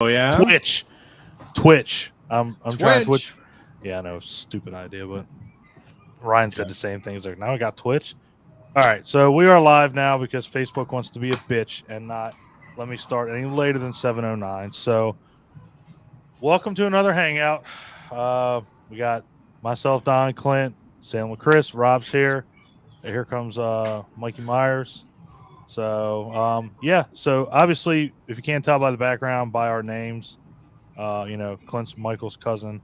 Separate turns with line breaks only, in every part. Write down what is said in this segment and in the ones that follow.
Oh yeah,
Twitch. I'm trying Twitch. Yeah, I know, stupid idea, but Ryan said the same thing. He's like, now I got Twitch. All right, so we are live now because Facebook wants to be a bitch and not let me start any later than 7:09. So, welcome to another hangout. We got myself, Don, Clint, Sam, Chris, Rob's here. And here comes Mikey Myers. So, yeah. So obviously, if you can't tell by the background, by our names, Clint's Michael's cousin,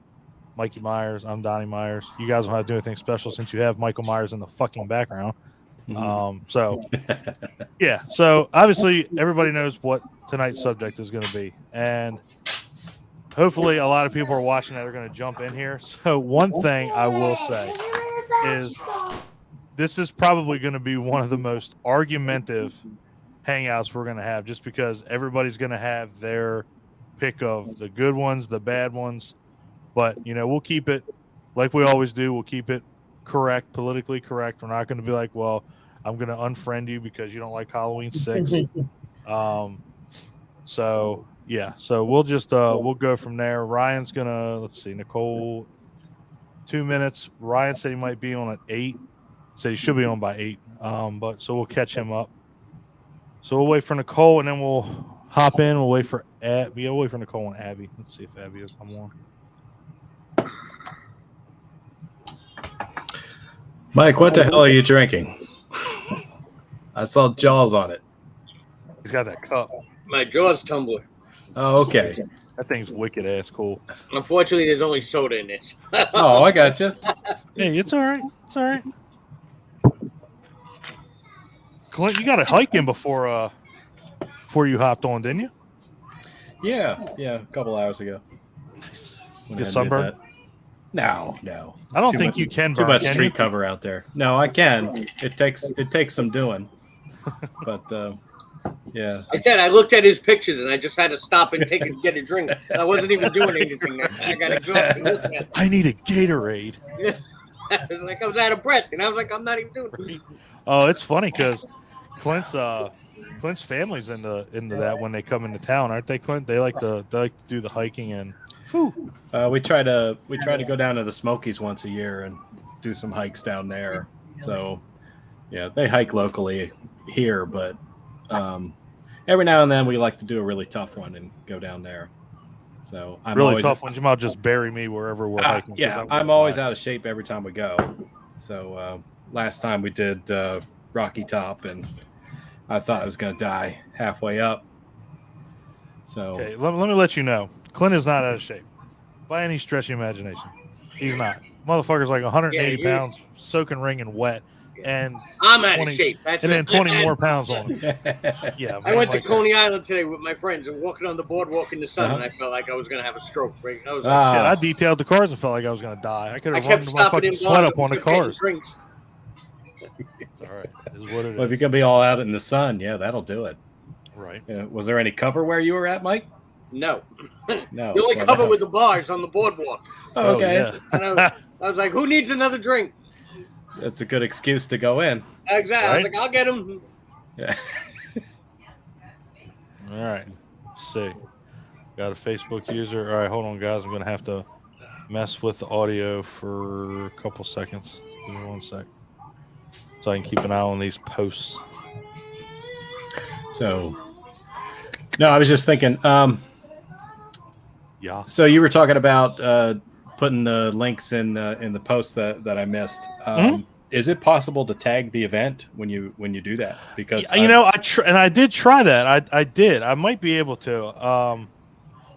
Mikey Myers. I'm Donnie Myers. You guys don't have to do anything special since you have Michael Myers in the fucking background. So yeah. So obviously, everybody knows what tonight's subject is going to be, and hopefully, a lot of people are watching that are going to jump in here. So one thing I will say is this is probably going to be one of the most argumentative hangouts we're going to have, just because everybody's going to have their pick of the good ones, the bad ones. But, we'll keep it like we always do. We'll keep it correct, politically correct. We're not going to be like, well, I'm going to unfriend you because you don't like Halloween 6. So, yeah. So we'll just we'll go from there. Ryan's going to, let's see, Nicole, 2 minutes. Ryan said he might be on at 8. Said he should be on by 8. But so we'll catch him up. So we'll wait for Nicole, and then we'll hop in. We'll wait for Abby. Yeah, we'll wait for Nicole and Abby. Let's see if Abby will come on.
Mike, what the hell are you drinking? I saw Jaws on it.
He's got that cup.
My Jaws tumbler.
Oh, okay.
That thing's wicked ass cool.
Unfortunately, there's only soda in this.
Oh, I got you.
Hey, it's all right. It's all right. Clint, you got a hike in before you hopped on, didn't you?
Yeah, a couple hours ago.
Nice. Get sunburned?
No.
I don't think you can burn.
Too much tree cover out there. No, I can. It takes some doing. But yeah.
I said I looked at his pictures and I just had to stop and get a drink. I wasn't even doing anything. I got to go and look at it.
I need a Gatorade.
I was like, I was out of breath, and I was like, I'm not even doing it.
Oh, it's funny because Clint's family's into that when they come into town, aren't they, Clint? They like to do the hiking and.
We try to go down to the Smokies once a year and do some hikes down there. So yeah, they hike locally here, but every now and then we like to do a really tough one and go down there. So I'm
really
always,
tough ones. You might just bury me wherever we're hiking.
Yeah, I'm always out of shape every time we go. So last time we did Rocky Top, and I thought I was going to die halfway up. So
okay, let me let you know. Clint is not out of shape by any stretch of imagination. He's not. Motherfucker's like 180 pounds, soaking ringing wet, and
I'm out of shape.
That's then 20 more pounds on him. Yeah,
I went to Coney Island today with my friends and walking on the boardwalk in the sun, and I felt like I was going to have a stroke. Right? I was like,
shit, I detailed the cars and felt like I was going to die. I could have run my fucking sweat up on the cars.
Drinks.
It's all right. This is what it is.
Well, if you're going to be all out in the sun, yeah, that'll do it.
Right.
Was there any cover where you were at, Mike?
No.
No.
The only cover with the bars on the boardwalk.
Oh, okay.
Yeah.
And I was like, who needs another drink?
That's a good excuse to go in.
Exactly.
Right?
I was like, I'll get him.
Yeah.
All right. Let's see. Got a Facebook user. All right, hold on, guys. I'm going to have to mess with the audio for a couple seconds. Give me 1 sec. So I can keep an eye on these posts.
So, no, I was just thinking.
Yeah.
So you were talking about putting the links in the post that I missed. Is it possible to tag the event when you do that? Because
I did try that. I did. I might be able to.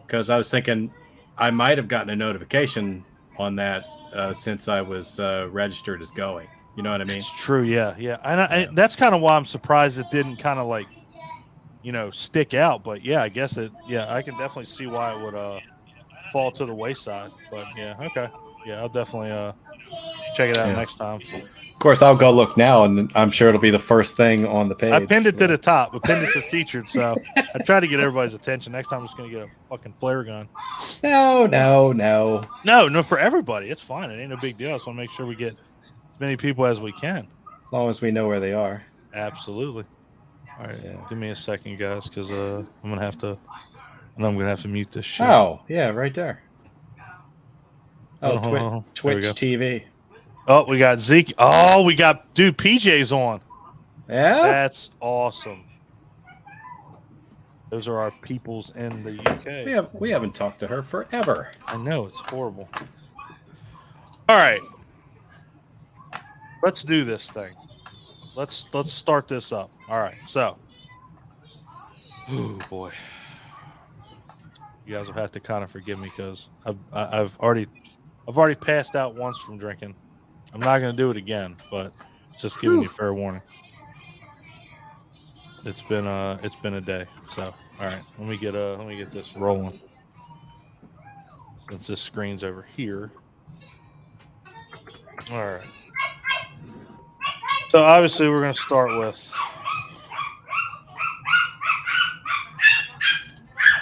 Because I was thinking I might have gotten a notification on that since I was registered as going. You know what I mean?
It's true. Yeah. And that's kind of why I'm surprised it didn't kind of like, stick out. But yeah, I guess it. Yeah, I can definitely see why it would fall to the wayside. But yeah, okay. Yeah, I'll definitely check it out next time. So.
Of course, I'll go look now, and I'm sure it'll be the first thing on the page.
I pinned it to the top. I pinned it to featured, so I try to get everybody's attention. Next time, I'm just going to get a fucking flare gun. No, for everybody. It's fine. It ain't no big deal. I just want to make sure we get as many people as we can.
As long as we know where they are.
Absolutely. All right, give me a second, guys, because I'm going to have to And I'm gonna have to mute this shit.
Oh, yeah, right there. Oh,
Hold on.
Twitch TV.
Oh, we got Zeke. Oh, we got PJ's on.
Yeah?
That's awesome. Those are our peoples in the UK.
We haven't talked to her forever.
I know, it's horrible. All right. Let's do this thing. Let's start this up. All right. So, oh boy. You guys will have to kind of forgive me because I've already passed out once from drinking. I'm not going to do it again, but just giving you fair warning. It's been a day. So, all right, let me get this rolling. Since this screen's over here. All right. So obviously we're going to start with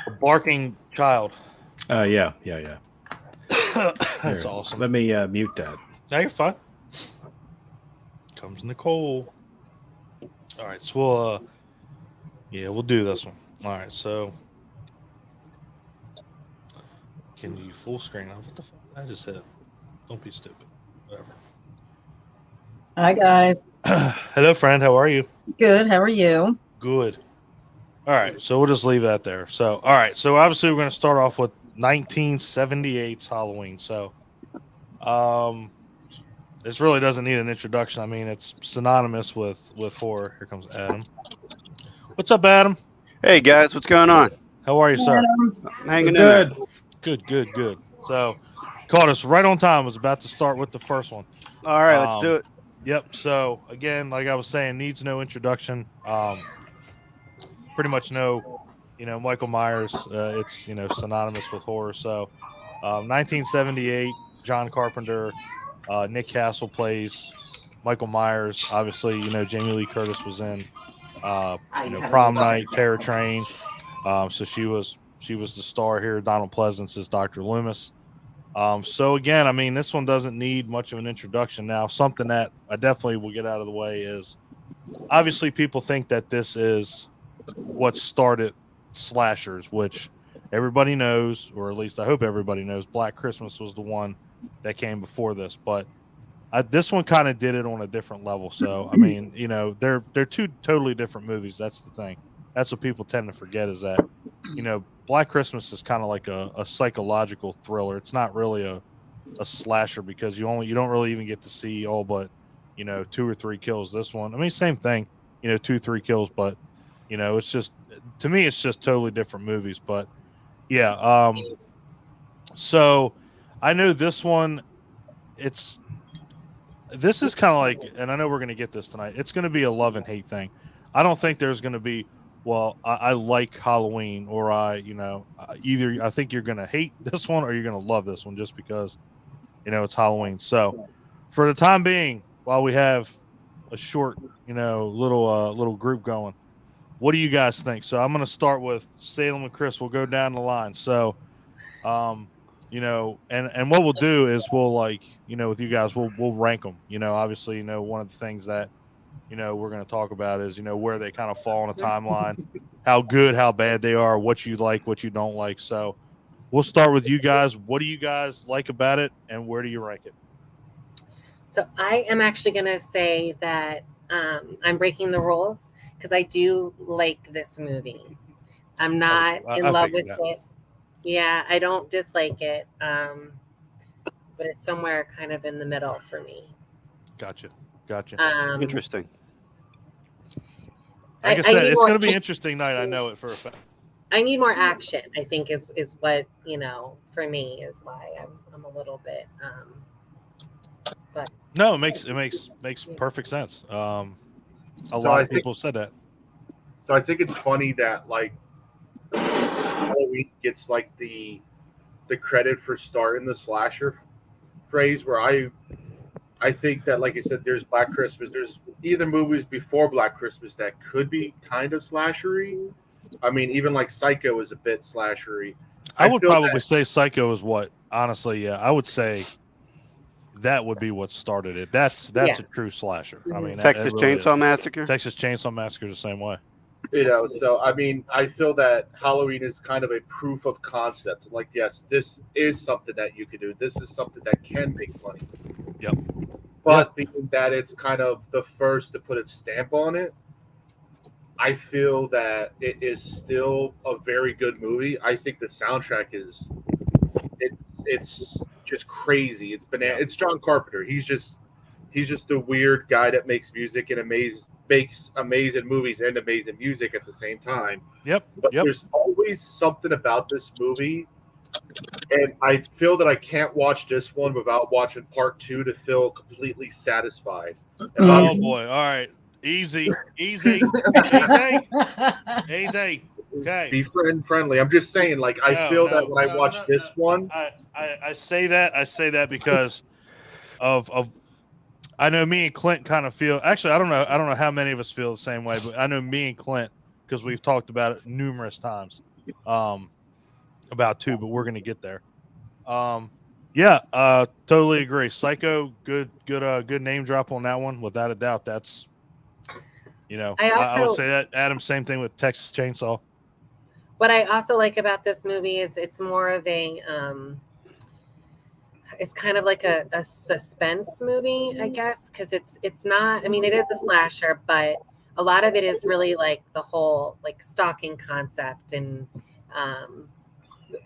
a barking child.
Yeah.
That's awesome.
Let me mute that.
No, you're fine. Comes Nicole. All right, so we'll do this one. All right, so can you full screen? What the fuck? I just hit. Don't be stupid. Whatever.
Hi, guys.
Hello, friend. How are you?
Good. How are you?
Good. All right, so we'll just leave that there. So, all right, so obviously we're going to start off with 1978's Halloween. So, this really doesn't need an introduction. I mean, it's synonymous with horror. Here comes Adam. What's up, Adam?
Hey guys, what's going on?
How are you, sir?
I'm hanging in there.
Good. So, caught us right on time. I was about to start with the first one.
All right, let's do it.
Yep. So again, like I was saying, needs no introduction. Pretty much know, Michael Myers. It's synonymous with horror. So, 1978, John Carpenter, Nick Castle plays Michael Myers. Obviously, Jamie Lee Curtis was in, Prom Night, Terror Train. So she was the star here. Donald Pleasance is Dr. Loomis. So again, I mean, this one doesn't need much of an introduction. Now, something that I definitely will get out of the way is obviously people think that this is what started slashers, which everybody knows, or at least I hope everybody knows, Black Christmas was the one that came before this. But this one kind of did it on a different level. So, I mean, they're two totally different movies. That's the thing. That's what people tend to forget is that, Black Christmas is kind of like a psychological thriller. It's not really a slasher because you don't really even get to see all but 2 or 3 kills. This one, I mean, same thing, 2-3 kills, but it's just, to me, it's just totally different movies. But yeah, so I know this one. This is kind of like, and I know we're going to get this tonight. It's going to be a love and hate thing. I don't think there's going to be, well, I like Halloween, or either I think you're going to hate this one or you're going to love this one just because, it's Halloween. So for the time being, while we have a short, little group going, what do you guys think? So I'm going to start with Salem and Chris. We'll go down the line. So, and what we'll do is we'll with you guys, we'll rank them, obviously, one of the things that, we're going to talk about is, where they kind of fall on a timeline, how good, how bad they are, what you like, what you don't like. So we'll start with you guys. What do you guys like about it, and where do you rank it?
So I am actually going to say that I'm breaking the rules because I do like this movie. I'm not in love with it. Yeah, I don't dislike it, but it's somewhere kind of in the middle for me.
Gotcha.
Interesting.
Like I said, it's going to be an interesting night. I know it for a fact.
I need more action, I think, is what, for me is why I'm a little bit, but.
No, it makes perfect sense. A lot of people said that.
So I think it's funny that Halloween gets the credit for starting the slasher phrase, where I think that, like you said, there's Black Christmas. There's either movies before Black Christmas that could be kind of slashery. I mean, even Psycho is a bit slashery.
I would probably say Psycho is what, honestly, yeah. I would say that would be what started it. That's a true slasher. I mean,
Texas Chainsaw Massacre.
Texas Chainsaw Massacre is the same way.
So I mean, I feel that Halloween is kind of a proof of concept. Like, yes, this is something that you can do. This is something that can make money.
Yep.
But being that it's kind of the first to put its stamp on it, I feel that it is still a very good movie. I think the soundtrack is it's just crazy. It's banana. It's John Carpenter. He's just a weird guy that makes music and makes amazing movies and amazing music at the same time.
Yep.
But there's always something about this movie, and I feel that I can't watch this one without watching part 2 to feel completely satisfied.
Oh boy! All right, easy. Okay.
Be friendly. I'm just saying, like, I feel that when I watch this one,
I say that because of I know me and Clint kind of feel. Actually, I don't know how many of us feel the same way, but I know me and Clint, because we've talked about it numerous times, about 2, but we're gonna get there. Totally agree. Psycho, good name drop on that one, without a doubt. That's, I would say that. Adam, same thing with Texas Chainsaw.
What I also like about this movie is it's more of a it's kind of like a suspense movie, I guess, because it's not. I mean, it is a slasher, but a lot of it is really like the whole like stalking concept and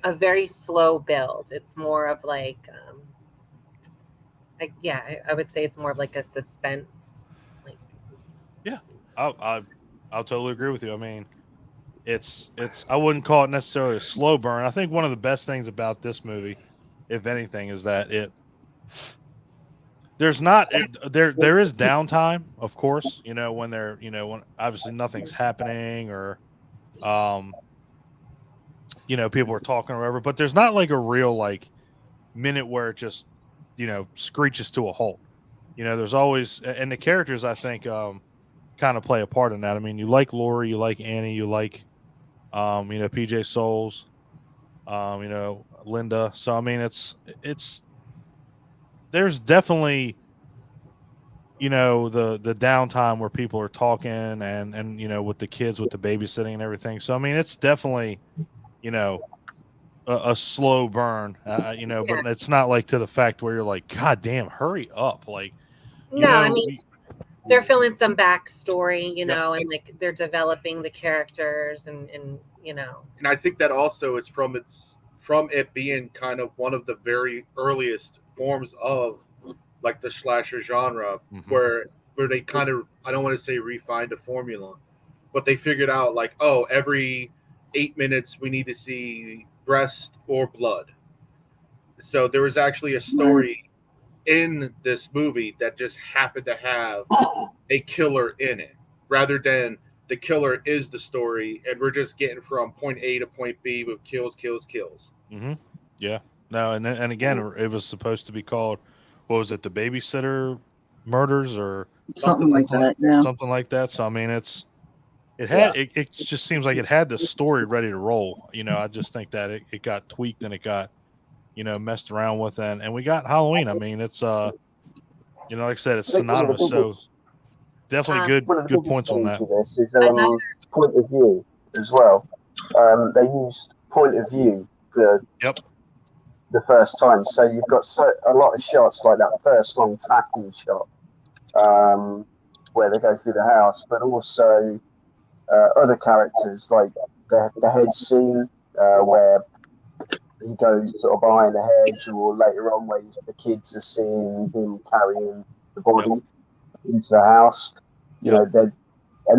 a very slow build. It's more of like, I would say it's more of like a suspense. Like,
yeah, I'll totally agree with you. I mean, it's I wouldn't call it necessarily a slow burn. I think one of the best things about this movie, if anything, is that there is downtime, of course, when when obviously nothing's happening or people are talking or whatever, but there's not like a real like minute where it just screeches to a halt. There's always, and the characters I think kind of play a part in that. I mean, you like Lori, you like Annie, you like PJ Souls, Linda. So I mean, it's there's definitely the downtime where people are talking and with the kids with the babysitting and everything. So I mean, it's definitely a slow burn, but it's not like to the fact where you're like, God damn, hurry up, like.
I mean, they're filling some backstory, and like they're developing the characters and.
And I think that also is from it being kind of one of the very earliest forms of like the slasher genre, where they kind of, I don't want to say refined a formula, but they figured out like, oh, every 8 minutes we need to see breast or blood. So there was actually a story in this movie that just happened to have a killer in it, rather than the killer is the story, and we're just getting from point A to point B with kills.
Mm-hmm. Yeah. No, and again, it was supposed to be called, what was it, the Babysitter Murders or
something like that? Yeah,
something like that. So I mean, it just seems like it had the story ready to roll. I just think that it got tweaked and it got messed around with, and we got Halloween. I mean, it's like I said, it's synonymous. So. Definitely good points on that.
This is point of view as well. They used point of view for the first time, so you've got a lot of shots like that first long tracking shot where they go through the house, but also other characters like the head scene where he goes sort of behind the hedge, or later on where the kids are seeing him carrying the body into the house, and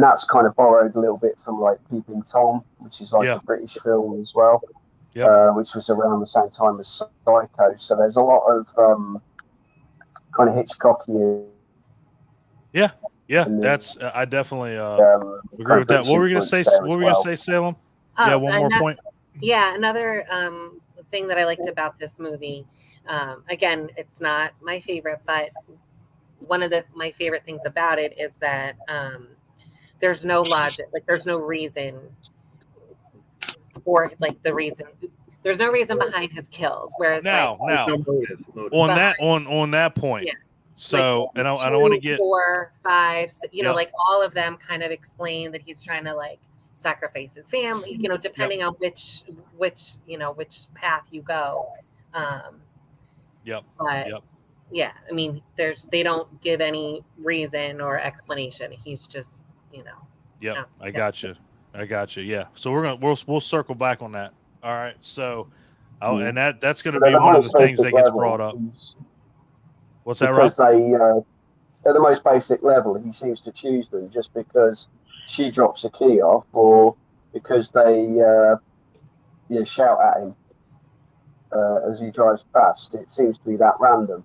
that's kind of borrowed a little bit from like Peeping Tom, which is like a British film as well, which was around the same time as Psycho. So there's a lot of kind of Hitchcockian.
Yeah, that's I definitely agree with that. What were we gonna say? What were we gonna say, Salem? One more point.
Yeah, another thing that I liked about this movie. Again, it's not my favorite, but one of my favorite things about it is that there's no logic, like there's no reason for like the reason. There's no reason behind his kills. Whereas
now on that point, So,
like,
I don't want to get
4, 5, you know,
Yep.
like all of them kind of explain that he's trying to like sacrifice his family, you know, depending on which path you go.
Yep.
But
Yep.
yeah, I mean, they don't give any reason or explanation. He's just, you know.
Yep. I got you. Yeah. So we'll circle back on that. All right. So, and that's going to
But
be
at the
one of the
most
things that
basic
gets
level,
brought up.
he's-
What's that, Rob?
Because they, at the most basic level, he seems to choose them just because she drops a key off, or because they shout at him as he drives past. It seems to be that random.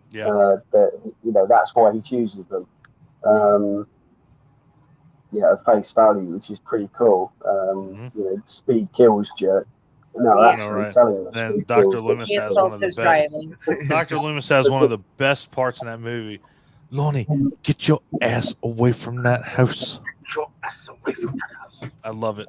Yeah.
That that's why he chooses them. At face value, which is pretty cool. Speed kills jerk. No,
Yeah.
actually,
Right.
telling us.
And Dr. Loomis
He
has one
insults
of the
his
best.
driving.
Dr. Loomis has one of the best parts in that movie. Lonnie, get your ass away from that house. I love it.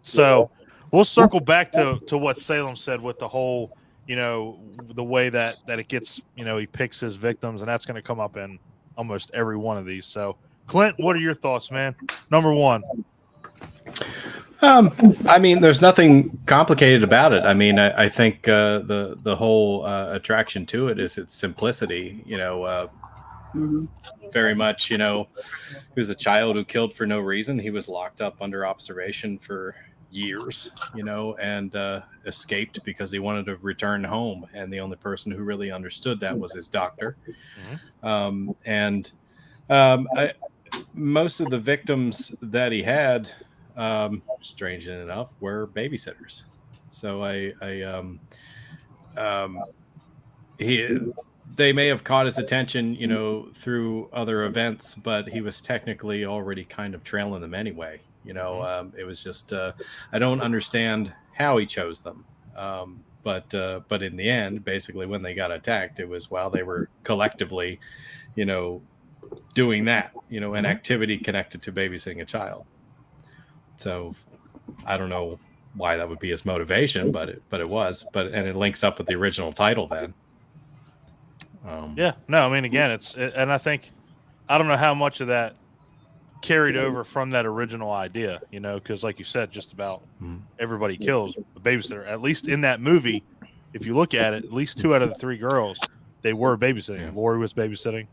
So we'll circle back to what Salem said with the whole, the way that it gets, he picks his victims, and that's going to come up in almost every one of these. So, Clint, what are your thoughts, man? Number one.
I mean, there's nothing complicated about it. I mean, I think the whole attraction to it is its simplicity. Very much, he was a child who killed for no reason. He was locked up under observation for years, and escaped because he wanted to return home. And the only person who really understood that was his doctor. Most of the victims that he had, strangely enough, were babysitters. So they may have caught his attention, through other events, but he was technically already kind of trailing them anyway. It was just, I don't understand how he chose them. But in the end, basically when they got attacked, it was while they were collectively, doing that, an activity connected to babysitting a child. So I don't know why that would be his motivation, but it was, and it links up with the original title then.
I mean, again, and I think, I don't know how much of that carried over from that original idea, because like you said, just about everybody kills a babysitter. At least in that movie, if you look at it, at least 2 out of the 3 girls, they were babysitting. Yeah. Lori was babysitting.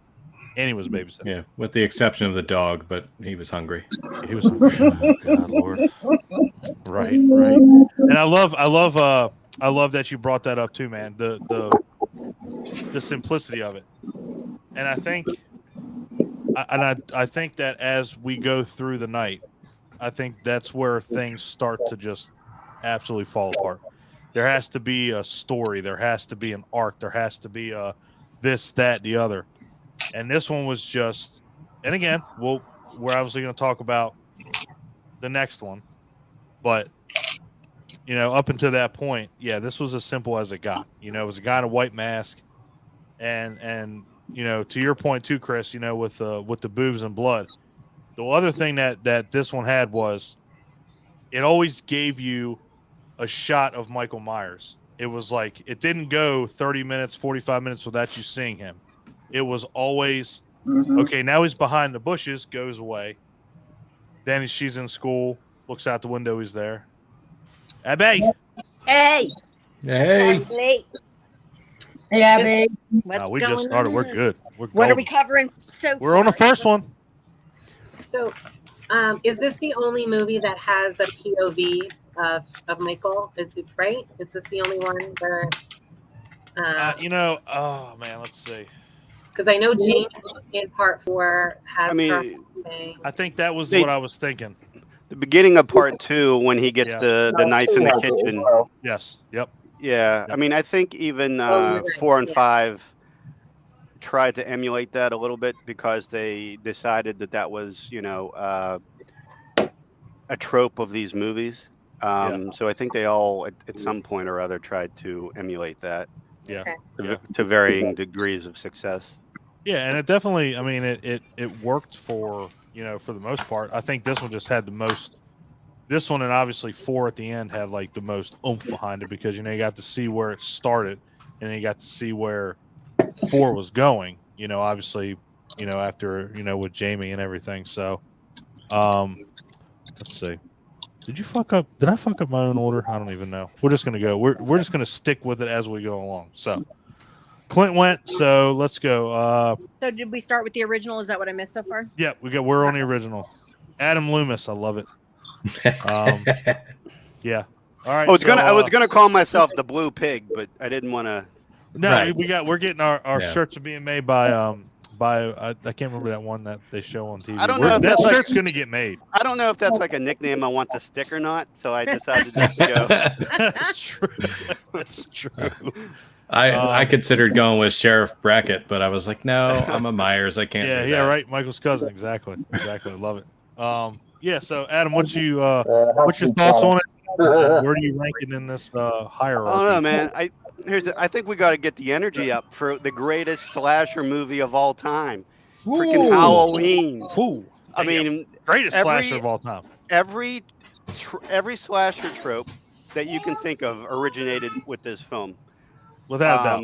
Annie was babysitting.
Yeah, with the exception of the dog, but he was hungry.
He was hungry. Oh, God, Lord. Right. And I love that you brought that up too, man. The simplicity of it. And I think that as we go through the night, I think that's where things start to just absolutely fall apart. There has to be a story. There has to be an arc. There has to be a this, that, the other. And this one was just, and again, we're obviously going to talk about the next one, but up until that point, this was as simple as it got. It was a guy in a white mask, and to your point too, Chris, with the boobs and blood. The other thing that this one had was, it always gave you a shot of Michael Myers. It was like, it didn't go 30 minutes, 45 minutes without you seeing him. It was always, okay, now he's behind the bushes, goes away. Then she's in school, looks out the window, he's there. Abby.
Hey.
Hey, Abby.
What's
we
going
just started.
on?
We're good.
What are we covering so
We're on the first one.
So, is this the only movie that has a POV of Michael? Right? Is this the only one where?
Oh man, let's see.
Because I know Jamie in part 4 has.
I think that was what I was thinking.
The beginning of part 2, when he gets the knife in the kitchen.
Yes. Yep.
Yeah. I mean, I think even 4 and 5 tried to emulate that a little bit, because they decided that was, a trope of these movies. So I think they all, at some point or other, tried to emulate that.
Yeah.
To varying degrees of success.
Yeah, and it definitely, I mean, it worked for the most part. I think this one just had the most. This one, and obviously 4 at the end, had like the most oomph behind it, because you got to see where it started, and then you got to see where 4 was going. you know, obviously, you know, after, you know, with Jamie and everything. So, let's see. Did you fuck up? Did I fuck up my own order? I don't even know. We're just gonna go. We're just gonna stick with it as we go along. So, Clint went. So let's go.
So did we start with the original? Is that what I missed so far?
Yeah, we're on the original. Adam Loomis, I love it. Yeah. All right.
I was gonna call myself the Blue Pig, but I didn't want to.
No,
Right.
we're getting our shirts are being made by I can't remember that one that they show on TV.
I don't know if
that
that's
shirt's gonna get made.
I don't know if that's like a nickname I want to stick or not, so I decided just to go.
That's true. That's true.
I considered going with Sheriff Brackett, but I was like, no, I'm a Myers. I can't.
Yeah,
do
yeah,
that.
right. Michael's cousin. Exactly. Love it. Yeah. So Adam, what's your thoughts on it? Where do you rank it in this hierarchy?
I don't know, man. I think we got to get the energy up for the greatest slasher movie of all time. Freaking Halloween.
Ooh,
I mean,
greatest slasher of all time.
Every slasher trope that you can think of originated with this film.
Without doubt.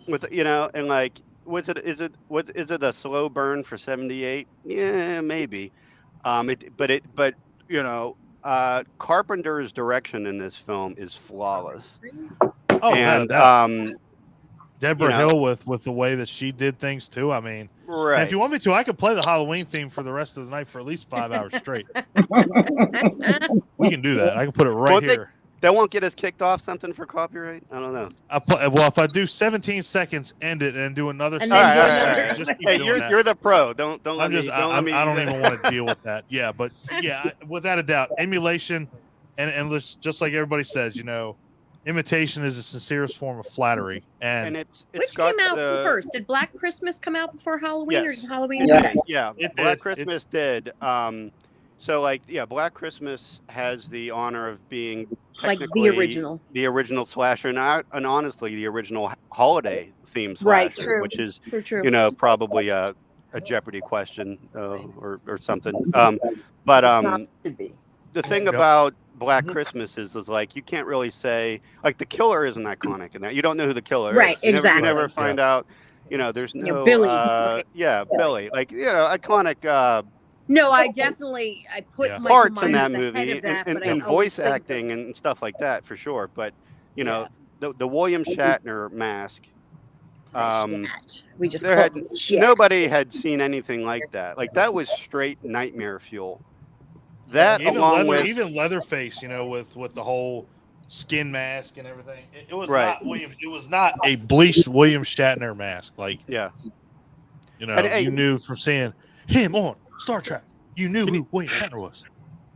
With and like, is it a slow burn for 78? Yeah, maybe. But Carpenter's direction in this film is flawless.
Oh,
and
Deborah Hill with the way that she did things too. I mean,
right.
If you want me to, I could play the Halloween theme for the rest of the night for at least 5 hours straight. We can do that. I can put it right here.
That won't get us kicked off something for copyright? I don't know.
Well, if I do 17 seconds, end it, and do another.
And then do another.
Just keep
hey,
doing that.
you're the pro. Don't
I
let me.
I don't even want to deal with that. Yeah, but yeah, without a doubt, emulation, and just like everybody says, imitation is the sincerest form of flattery. And
it's
which came out first? Did Black Christmas come out before Halloween, or did Halloween?
Yeah, Black Christmas did. So Black Christmas has the honor of being technically the original slasher, and honestly the original holiday themed slasher,
right? True.
Which is
true.
Probably a Jeopardy question or something. But the thing about Black Christmas is like you can't really say like the killer isn't iconic in that. You don't know who the killer
right,
is.
Exactly.
You never find out. There's no
Billy.
Billy. Like iconic.
No, I put
parts in that movie
that,
and voice acting and stuff like that for sure. But the William Shatner mask.
We just
nobody had seen anything like that. Like that was straight nightmare fuel. That
even Leatherface, with the whole skin mask and everything. It was not William. It was not a bleached William Shatner mask. Like you knew from seeing him on Star Trek. You knew who William Shatner was.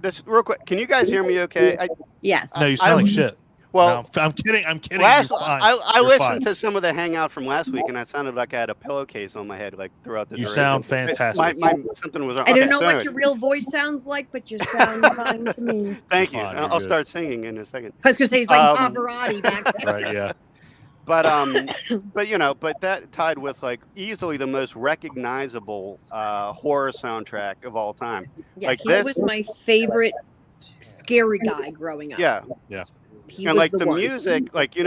This real quick. Can you guys hear me? Okay.
Yes.
No, you sound like shit.
Well,
no, I'm kidding.
I listened to some of the Hangout from last week, and I sounded like I had a pillowcase on my head, like throughout the.
You
duration.
sound fantastic.
Something was.
I don't know what your real voice sounds like, but you sound fine to me.
Thank you. I'll start singing in a second.
I was gonna say he's like Pavarotti back there.
Right. Yeah.
But but that tied with like easily the most recognizable horror soundtrack of all time.
Yeah,
like
he was my favorite scary guy growing up.
Yeah. And like the music, like do you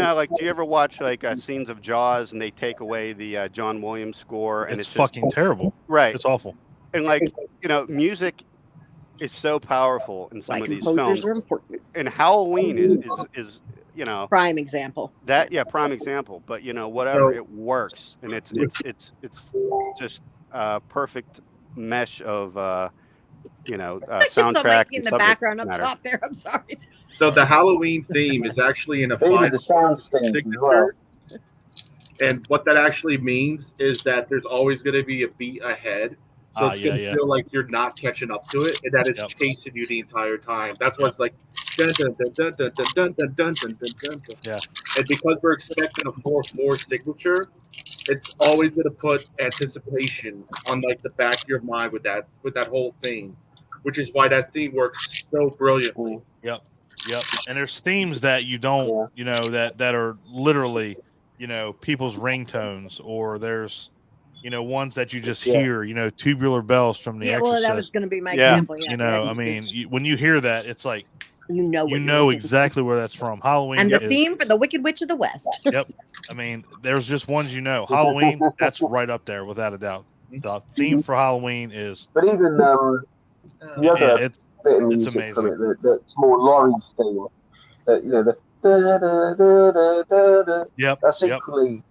ever watch like scenes of Jaws and they take away the John Williams score and it's
fucking
just,
terrible.
Right.
It's awful.
And like music is so powerful in some of these films.
Are important.
And Halloween is
prime example.
Prime example. But whatever, it works, and it's just a perfect mesh of soundtrack.
In the background up top there. I'm sorry.
So the Halloween theme is actually in a 5 signature, and what that actually means is that there's always going to be a beat ahead. So it's going to feel like you're not catching up to it, and that it's chasing you the entire time. That's why it's like dun dun dun dun dun dun dun dun dun dun dun.
Yeah.
And because we're expecting a 4/4 signature, it's always going to put anticipation on like the back of your mind with that whole theme, which is why that theme works so brilliantly.
Yep. And there's themes that you don't, that are literally, people's ringtones, or there's, ones that you just hear, Tubular Bells from The Exorcist.
Well, that was going to be my example. Yeah,
I mean, when you hear that, it's like,
You know what
you
you're
know
looking
exactly where that's from. Halloween
And the
is,
theme for the Wicked Witch of the West.
Yep. I mean, there's just ones you know. Halloween, that's right up there without a doubt. The theme for Halloween is.
But even the other
it's
bit of music
amazing.
from it that's more Laurie's theme, that the da, da, da, da, da, da,
Yep.
that's equally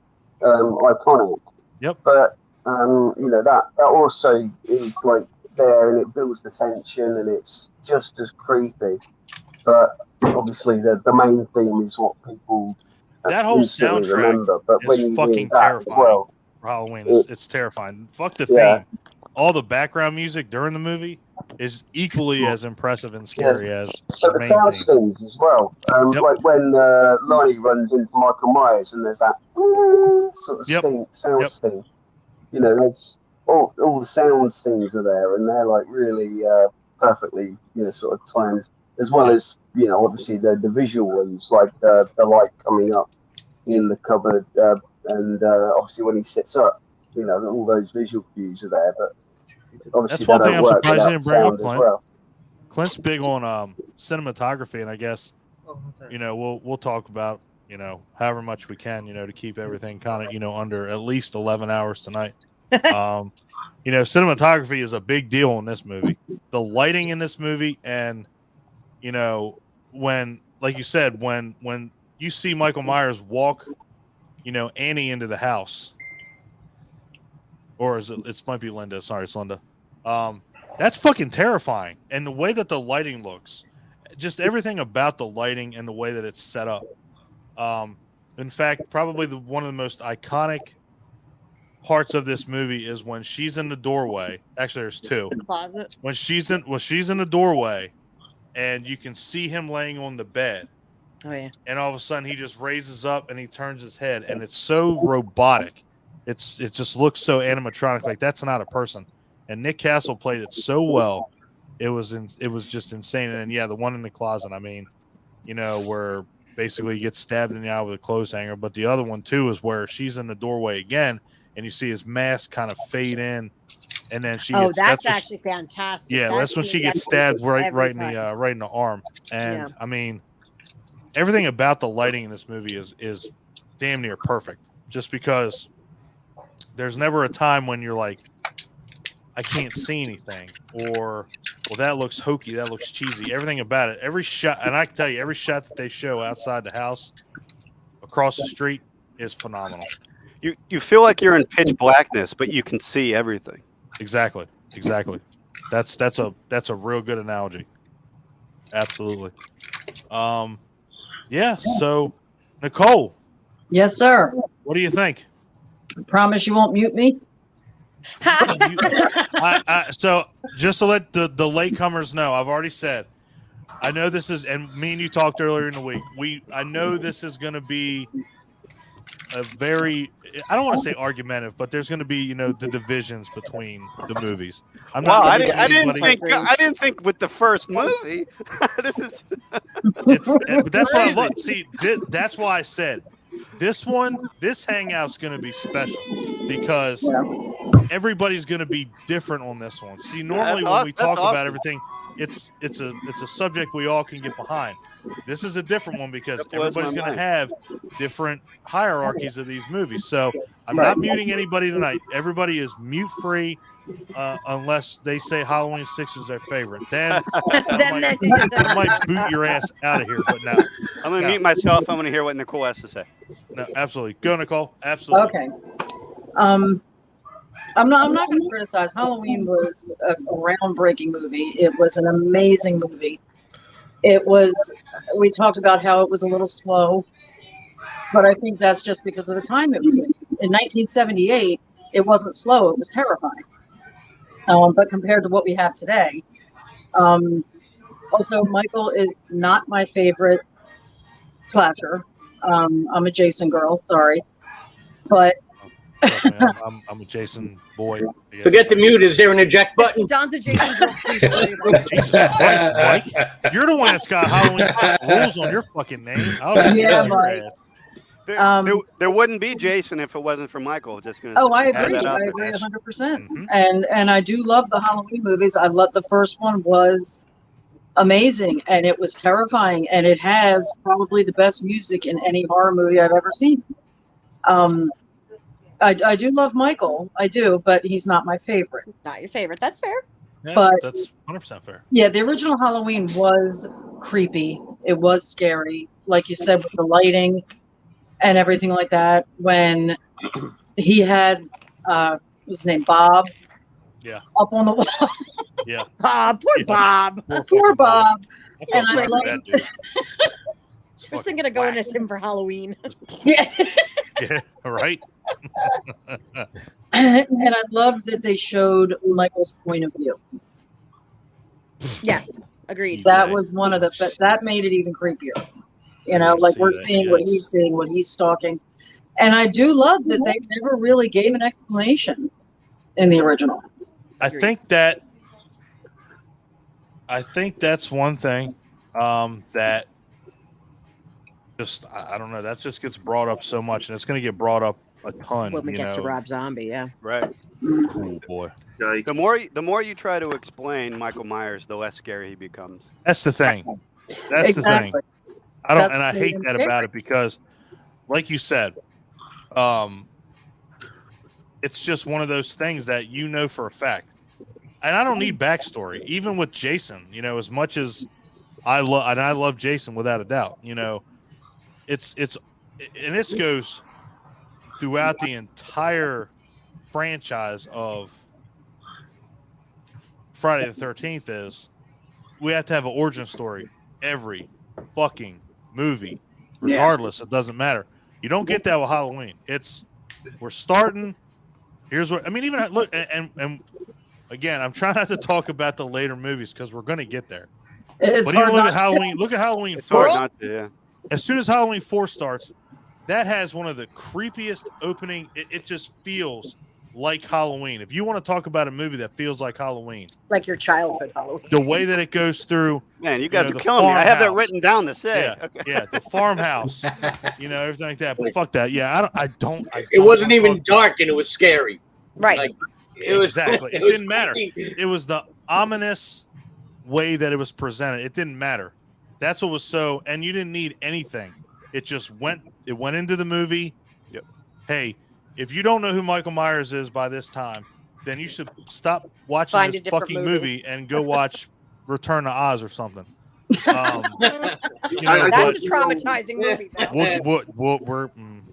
iconic.
Yep.
But that also is like there, and it builds the tension, and it's just as creepy. But obviously, the main theme is what people
that whole soundtrack
remember. But when
is
you
fucking
that
terrifying.
As well,
for Halloween, it's terrifying. Fuck the theme. All the background music during the movie is equally as impressive and scary as
but
the
the
main
sound
theme.
things as well. Like when Lonnie runs into Michael Myers, and there's that sort of sound thing. There's all the sounds things are there, and they're like really perfectly sort of timed, as well as obviously the visual ones, like the light coming up in the cupboard, and obviously when he sits up, all those visual cues are there. But obviously
that's one thing I'm
work
surprised you didn't bring up,
sound
Clint.
as well.
Clint's big on cinematography, and I guess we'll talk about however much we can to keep everything kind of under at least 11 hours tonight. Cinematography is a big deal in this movie. The lighting in this movie, and when, like you said, when you see Michael Myers walk Annie into the house, or is it might be Linda, sorry, it's Linda. That's fucking terrifying. And the way that the lighting looks, just everything about the lighting and the way that it's set up. In fact, probably one of the most iconic parts of this movie is when she's in the doorway. Actually, there's two.
Closet.
When she's in the doorway, and you can see him laying on the bed.
Oh yeah.
And all of a sudden, he just raises up and he turns his head, and it's so robotic. It just looks so animatronic, like that's not a person. And Nick Castle played it so well. It was just insane. And yeah, the one in the closet. I mean, where basically he gets stabbed in the eye with a clothes hanger. But the other one too is where she's in the doorway again, and you see his mask kind of fade in, and then she.
That's actually fantastic.
Yeah, that's when she gets stabbed right in the arm. And I mean, everything about the lighting in this movie is damn near perfect. Just because there's never a time when you're like, I can't see anything, or well, that looks hokey, that looks cheesy. Everything about it, every shot, and I can tell you, every shot that they show outside the house, across the street, is phenomenal.
You feel like you're in pitch blackness, but you can see everything.
Exactly. That's a real good analogy. Absolutely. Yeah. So, Nicole.
Yes, sir.
What do you think?
I promise you won't mute me.
So just to let the latecomers know, I've already said, I know this is, and me and you talked earlier in the week. I know this is going to be a very, I don't want to say argumentative, but there's going to be, the divisions between the movies.
I didn't think with the first movie. This is.
But that's what I love. See, that's why I said this hangout's going to be special because everybody's going to be different on this one. See, normally when we talk about everything, it's a subject we all can get behind. This is a different one because everybody's going to have different hierarchies of these movies. So I'm not muting anybody tonight. Everybody is mute free unless they say Halloween 6 is their favorite. Then I might boot your ass out of here. But no,
I'm going to mute myself. I'm going to hear what Nicole has to say.
No, absolutely. Go, Nicole. Absolutely.
Okay. I'm not going to criticize. Halloween was a groundbreaking movie. It was an amazing movie. We talked about how it was a little slow, but I think that's just because of the time it was in. In 1978, it wasn't slow. It was terrifying. But compared to what we have today, also Michael is not my favorite slasher. I'm a Jason girl. Sorry. But
I'm a Jason boy.
Forget the mute. Is there an eject button?
Don's a Jason girl.
Jesus Christ, Mike. You're the one that's got Halloween rules on your fucking name.
Yeah, Mike.
There wouldn't be Jason if it wasn't for Michael. Just gonna
I agree. I agree 100%. Mm-hmm. And I do love the Halloween movies. I love the first one was amazing, and it was terrifying, and it has probably the best music in any horror movie I've ever seen. I do love Michael, I do, but he's not my favorite.
Not your favorite. That's fair.
Yeah,
But
that's 100% fair.
yeah, the original Halloween was creepy. It was scary, like you said, with the lighting and everything like that. When he had his name Bob,
Yeah,
up on the wall.
yeah.
Bob, poor Bob.
Poor Bob.
I feel
And I
sorry for
love-
that dude. It's
Just
fucking
thinking of going
whack.
as him for Halloween.
Yeah.
Yeah, right.
And I love that they showed Michael's point of view.
Yes, agreed.
That was one of the, but that made it even creepier. You know,
I
like
see
we're
that,
seeing what
yes.
he's seeing, what he's stalking. And I do love that they never really gave an explanation in the original.
I think that's one thing that just I don't know, that just gets brought up so much, and it's going to get brought up a ton.
When we
you
get to
know.
Rob Zombie, yeah.
Right.
Oh boy,
Yikes.
The more you try to explain Michael Myers, the less scary he becomes.
that's the thing. That's the thing.
Exactly.
I don't,
That's
and I
what
hate
made
that
him
about it because, like you said, it's just one of those things that you know for a fact. And I don't need backstory, even with Jason. You know, as much as I love Jason without a doubt. You know, and this goes throughout the entire franchise of Friday the 13th. Is we have to have an origin story every fucking movie, regardless. It doesn't matter. You don't get that with Halloween. We're starting. Here's what I mean. Even look, and again, I'm trying not to talk about the later movies because we're going to get there.
It's
But even
hard
look
not
at
to.
Halloween. Look at Halloween
It's hard
4.
not to. Yeah.
As soon as Halloween 4 starts, that has one of the creepiest opening. It just feels like Halloween. If you want to talk about a movie that feels like Halloween,
Like your childhood Halloween.
the way that it goes through,
Man, you guys
know,
are
the
killing me. I have that
farmhouse.
written down to say.
yeah,
Okay.
yeah, the farmhouse, you know, everything like that. But fuck that. Yeah, I don't.
It wasn't even dark and it was scary.
Right.
Like, it was
Exactly. It
was
didn't matter.
creepy.
It was the ominous way that it was presented. It didn't matter. That's what was so, and you didn't need anything. It just went into the movie.
Yep.
Hey, if you don't know who Michael Myers is by this time, then you should stop watching
Find a
this
different
fucking
movie.
movie and go watch Return to Oz or something. You know,
That's
but
a traumatizing movie, though.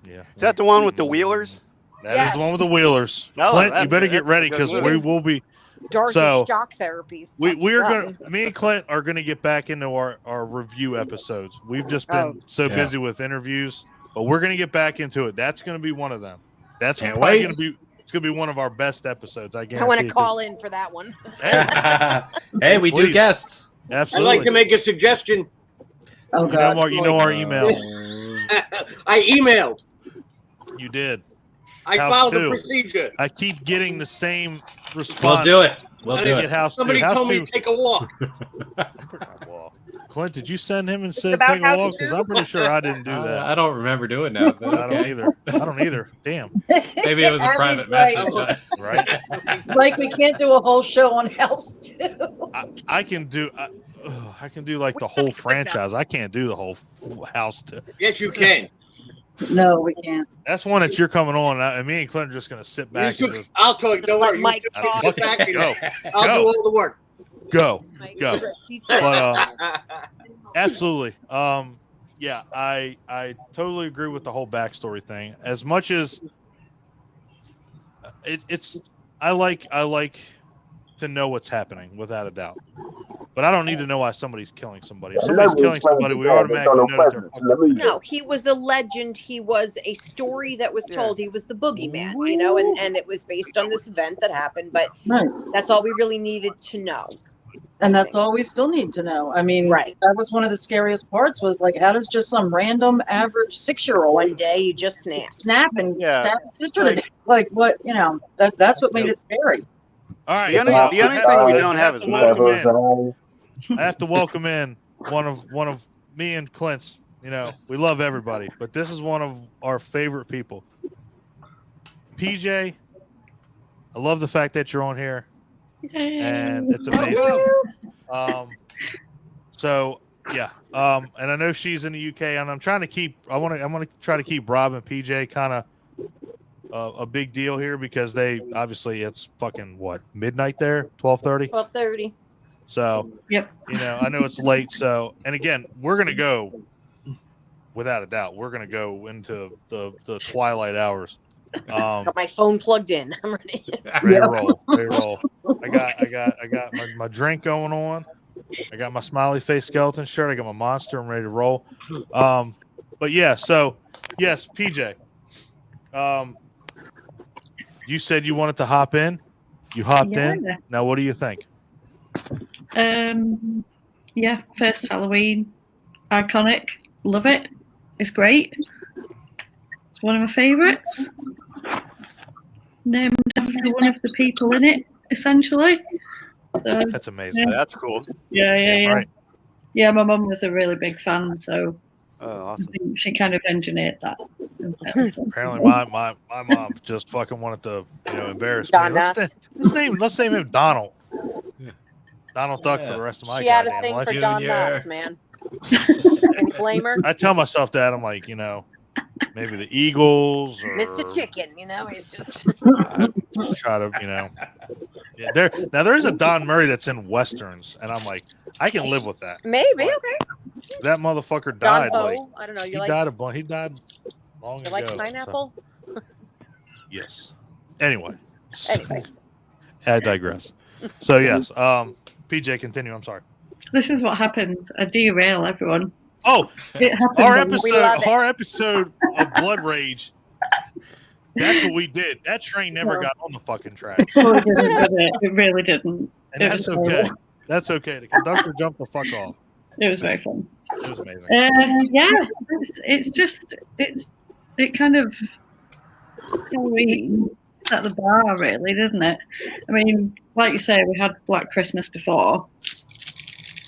yeah.
Is that the one with the Wheelers?
That is the one with the Wheelers.
No,
Clint, you
that's-
better get
that's a
ready
good
because
movie.
we will be.
Dorothy
So,
shock therapy.
We're gonna. Me and Clint are gonna get back into our review episodes. We've just been so
Yeah.
busy with interviews, but we're gonna get back into it. That's gonna be one of them. That's
Can't
probably
wait.
gonna be. It's gonna be one of our best episodes. I guarantee.
I want to
'cause-
call in for that one.
Hey, we do
Please.
guests.
I'd
Absolutely.
like to make a suggestion.
Oh,
You know,
God.
you know our email.
I emailed.
You did.
I
House
followed the
2.
procedure.
I keep getting the same
We'll
response.
do it. We'll
I
do
Get
it.
House 2.
Somebody
House
told
2.
me to take a walk.
Clint, did you send him and
It's
said
about
take a
House
walk? Because
2?
I'm pretty sure I didn't do that.
I don't remember doing that. But
I don't either. I don't either. Damn.
Maybe it was a
Abby's
private
right.
message.
Right.
Like we can't do a whole show on House 2.
I can do. I can do like the whole franchise. I can't do the whole house.
Yes, you can.
No, we can't.
That's one that you're coming on, and me and Clint are just gonna sit back and just
I'll talk. Don't worry. You
Mike
just
talk.
sit back and
go,
I'll
go.
do all the work.
go. Go.
Pizza.
But absolutely. Yeah, I totally agree with the whole backstory thing. As much as it's, I like to know what's happening without a doubt. But I don't need to know why somebody's killing somebody. If somebody's killing somebody, we automatically know that they're fucking.
No, he was a legend. He was a story that was told. He was the boogeyman, you know, and it was based on this event that happened. But
Right.
that's all we really needed to know.
And that's all we still need to know. I mean,
Right.
that was one of the scariest parts was like, how does just some random average 6-year-old
One day he just snaps.
snap and
Yeah.
stab his sister to death? Like what, you know, that's what made it scary.
All right.
The only
so
thing
I
we
have
don't have
to
is
welcome
movies.
in. I have to welcome in one of me and Clint's. You know, we love everybody, but this is one of our favorite people. PJ, I love the fact that you're on here, and it's amazing. So yeah, and I know she's in the UK, and I'm trying to keep. I want to try to keep Rob and PJ kind of a big deal here because they obviously it's fucking what midnight there, 12:30.
12:30.
So
Yep.
you know, I know it's late. So and again, we're gonna go without a doubt. We're gonna go into the twilight hours.
Got my phone plugged in. I'm ready.
Ready to roll. Ready to roll. I got my drink going on. I got my smiley face skeleton shirt. I got my monster. I'm ready to roll. But yeah, so yes, PJ. You said you wanted to hop in. You hopped in. Now, what do you think?
Yeah, first Halloween, iconic. Love it. It's great. It's one of my favourites. Named after one of the people in it, essentially. So,
that's amazing.
Yeah, that's cool.
Yeah.
Right.
Yeah, my mum was a really big fan, so
awesome.
I think she kind of engineered that.
Apparently, my mom just fucking wanted to, embarrass me. Let's name him Donald. Donald Duck for the rest of my
She had a
goddamn
thing
life.
for Don Knotts, man. Can you blame her?
I tell myself that I'm like, maybe the Eagles or
Mr. Chicken, he's just.
I just try to, Yeah, there is a Don Murray that's in westerns, and I'm like, I can live with that.
Maybe okay.
That motherfucker died.
Don
like,
Poe? I don't know.
He died long ago.
You like pineapple?
So. Yes. Anyway. I digress. So yes, PJ, continue. I'm sorry.
This is what happens. I derail everyone.
Oh,
it happens.
Our episode of Blood Rage. That's what we did. That train never got on the fucking track.
Oh, it didn't, did it? It really didn't.
And that's okay. Horrible. That's okay. The conductor jumped the fuck off.
It was very fun.
It was amazing.
Yeah, it kind of Halloween set the bar, really, didn't it? I mean, like you say, we had Black Christmas before,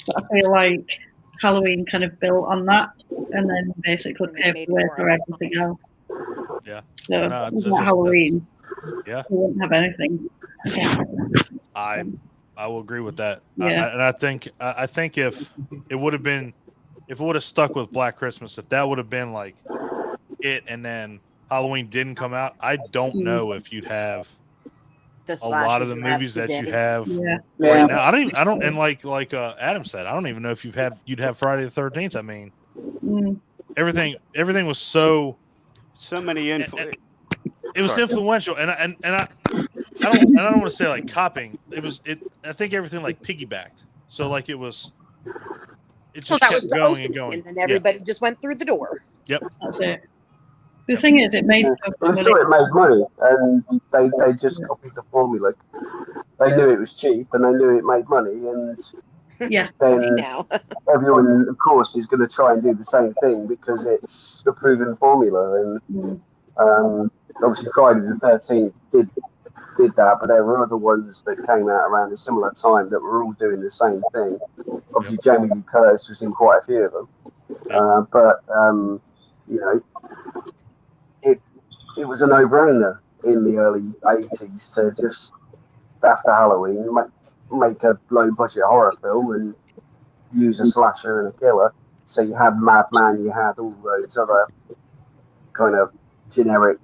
but I feel like Halloween kind of built on that, and then basically paved the way for everything else.
Yeah.
So without Halloween,
yeah,
we wouldn't have anything.
I will agree with that.
Yeah.
And I think if it would have stuck with Black Christmas, if that would have been like it, and then Halloween didn't come out, I don't know if you'd have a lot of the movies that you have right now. I don't, and like Adam said, I don't even know if you'd have Friday the 13th. I mean, everything was so many it was influential, and I don't want to say like copying. I think everything like piggybacked. So like it just kept going and going,
and then everybody just went through the door.
Yep.
That's it. The thing is, it made
money. It made money, and they just copied the formula. They knew it was cheap, and they knew it made money, and then everyone, of course, is going to try and do the same thing because it's a proven formula. And obviously, Friday the 13th did that, but there were other ones that came out around a similar time that were all doing the same thing. Obviously, Jamie Lee Curtis was in quite a few of them, but it was a no-brainer in the early 80s to just, after Halloween, make a low-budget horror film and use a slasher and a killer. So you had Madman, you had all those other kind of generic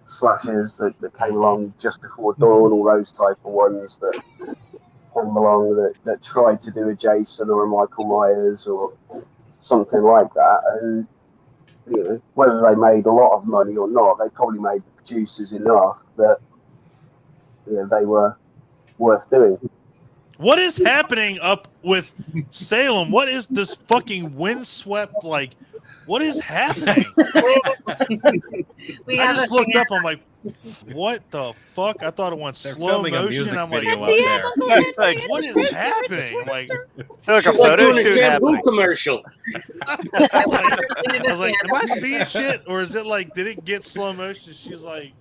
slashers that came along just before dawn, all those type of ones that came along that tried to do a Jason or a Michael Myers or something like that. And whether they made a lot of money or not, they probably made the producers enough that they were worth doing.
What is happening up with Salem? What is this fucking windswept like? What is happening? I just looked up. I'm like, what the fuck? I thought it went slow motion. I'm like, what is happening? I'm like,
it's like a photo shoot
happening. Commercial.
I was like, am I seeing shit, or is it like, did it get slow motion? She's like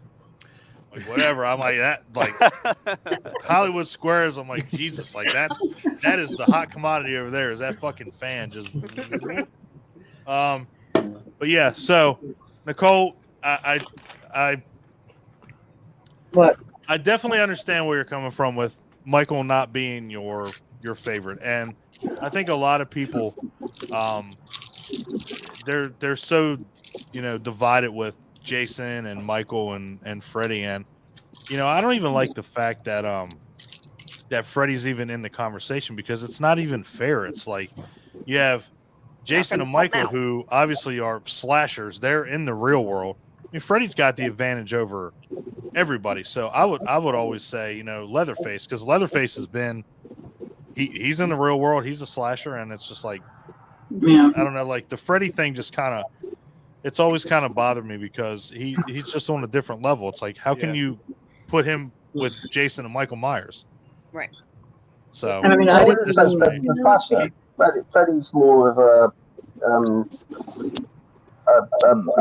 whatever. I'm like that, like Hollywood Squares. I'm like, Jesus, like that is the hot commodity over there. Is that fucking fan just? But yeah. So Nicole, I definitely understand where you're coming from with Michael not being your favorite, and I think a lot of people, they're so, divided with Jason and Michael and Freddy, and I don't even like the fact that that Freddy's even in the conversation, because it's not even fair. It's like you have Jason and Michael, who obviously are slashers. They're in the real world. I mean, Freddy's got the advantage over everybody. So I would always say, Leatherface, because Leatherface has been he's in the real world. He's a slasher, and it's just like, I don't know, like the Freddy thing just kind of, it's always kind of bothered me, because he's just on a different level. It's like, how can you put him with Jason and Michael Myers?
Right.
So
I mean, I wouldn't say the slasher. Freddy's more of a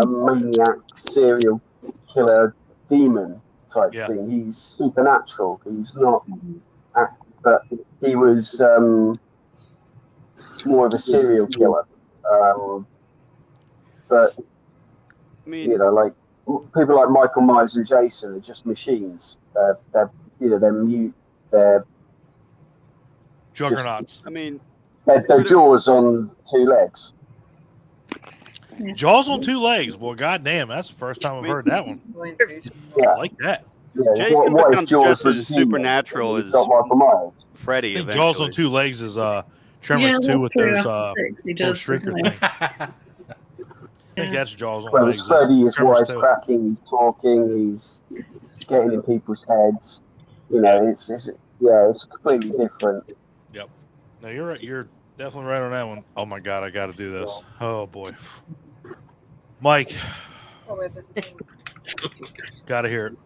maniac serial killer demon type thing. He's supernatural. He's not, but he was more of a serial killer. But
I mean,
like people like Michael Myers and Jason are just machines. They're mute. They're
juggernauts.
I mean,
they're jaws on two legs.
Jaws on two legs. Well, goddamn, that's the first time I've heard that one.
Yeah.
I like that.
Yeah,
Jason becomes just as supernatural as Freddy.
I think Jaws on two legs is Tremors 2 with those constrictor thing. I think that's Jaws on legs.
Freddy is wisecracking, he's talking, he's getting in people's heads. It's completely different.
Yep. No, you're right. You're definitely right on that one. Oh my God, I got to do this. Oh boy, Mike, got to hear it.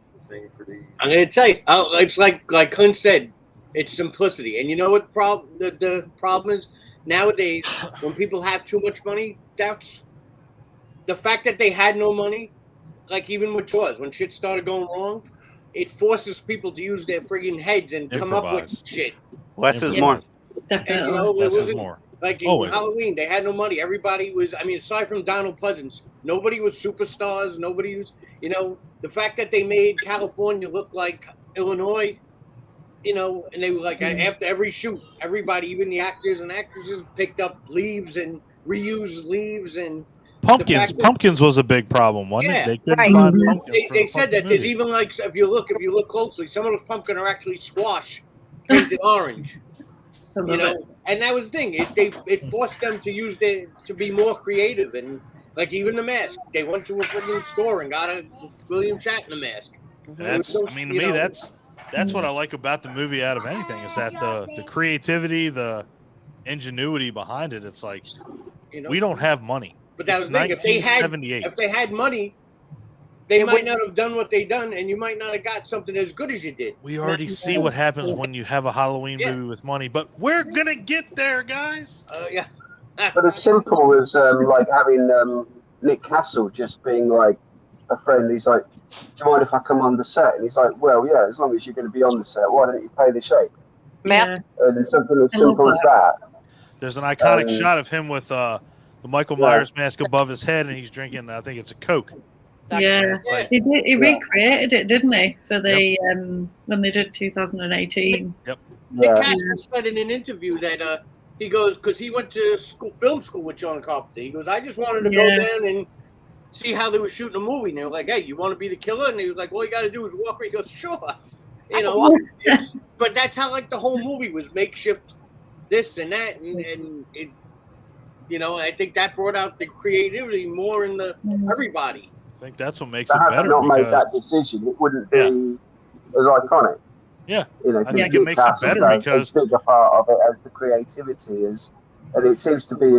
I'm gonna tell you. It's like Clint said, it's simplicity. And you know what the problem is nowadays when people have too much money. That's the fact that they had no money. Like even with Jaws, when shit started going wrong, it forces people to use their friggin' heads and come up with shit.
Less is more.
Definitely.
And,
less is more.
Like in Halloween, they had no money. Everybody was, aside from Donald Pleasance, nobody was superstars. Nobody was, the fact that they made California look like Illinois, and they were like, after every shoot, everybody, even the actors and actresses, picked up leaves and reused leaves and
Pumpkins was a big problem, wasn't it? They couldn't find pumpkins.
They said that there's even like, if you look closely, some of those pumpkins are actually squash painted orange. And that was the thing. It forced them to to be more creative, and like even the mask. They went to a freaking store and got a William Shatner mask.
To me, that's what I like about the movie out of anything, is that the creativity, the ingenuity behind it. It's like, we don't have money.
But that was the thing. If they had money, they might not have done what they done, and you might not have got something as good as you did.
We already see what happens when you have a Halloween movie with money, but we're gonna get there, guys.
Yeah.
But as simple as like having Nick Castle just being like a friend. He's like, "Do you mind if I come on the set?" And he's like, "Well, yeah, as long as you're going to be on the set, why don't you pay the shape?"
Mask.
And something as simple as that.
There's an iconic shot of him with the Michael Myers mask above his head, and he's drinking, I think it's a Coke.
Yeah, he recreated it, didn't he, for the when they did 2018.
Yep.
Nick Castle said in an interview that he goes, because he went to film school with John Carpenter. He goes, I just wanted to go down and see how they were shooting a movie. And they were like, "Hey, you want to be the killer?" And he was like, "All you got to do is walk." He goes, "Sure." But that's how like the whole movie was makeshift, this and that, and it. I think that brought out the creativity more in everybody.
I think that's what makes it better.
Not made that decision, it wouldn't be as iconic.
Yeah, I think it makes it better because
a bigger part of it as the creativity is, and it seems to be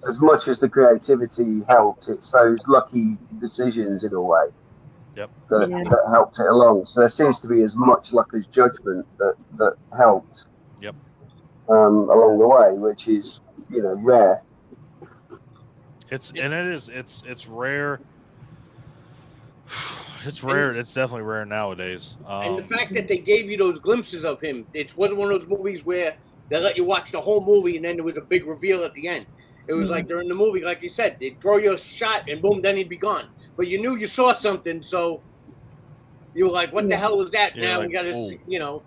as much as the creativity helped. It's those lucky decisions in a way.
Yep.
That helped it along. So there seems to be as much luck as judgment that helped.
Yep.
Along the way, which is rare.
It's rare. It's rare. It's definitely rare nowadays.
And the fact that they gave you those glimpses of him, it wasn't one of those movies where they let you watch the whole movie and then there was a big reveal at the end. It was like during the movie, like you said, they'd throw you a shot and boom, then he'd be gone. But you knew you saw something, so you were like, "What the hell was that?" Now we got to see, So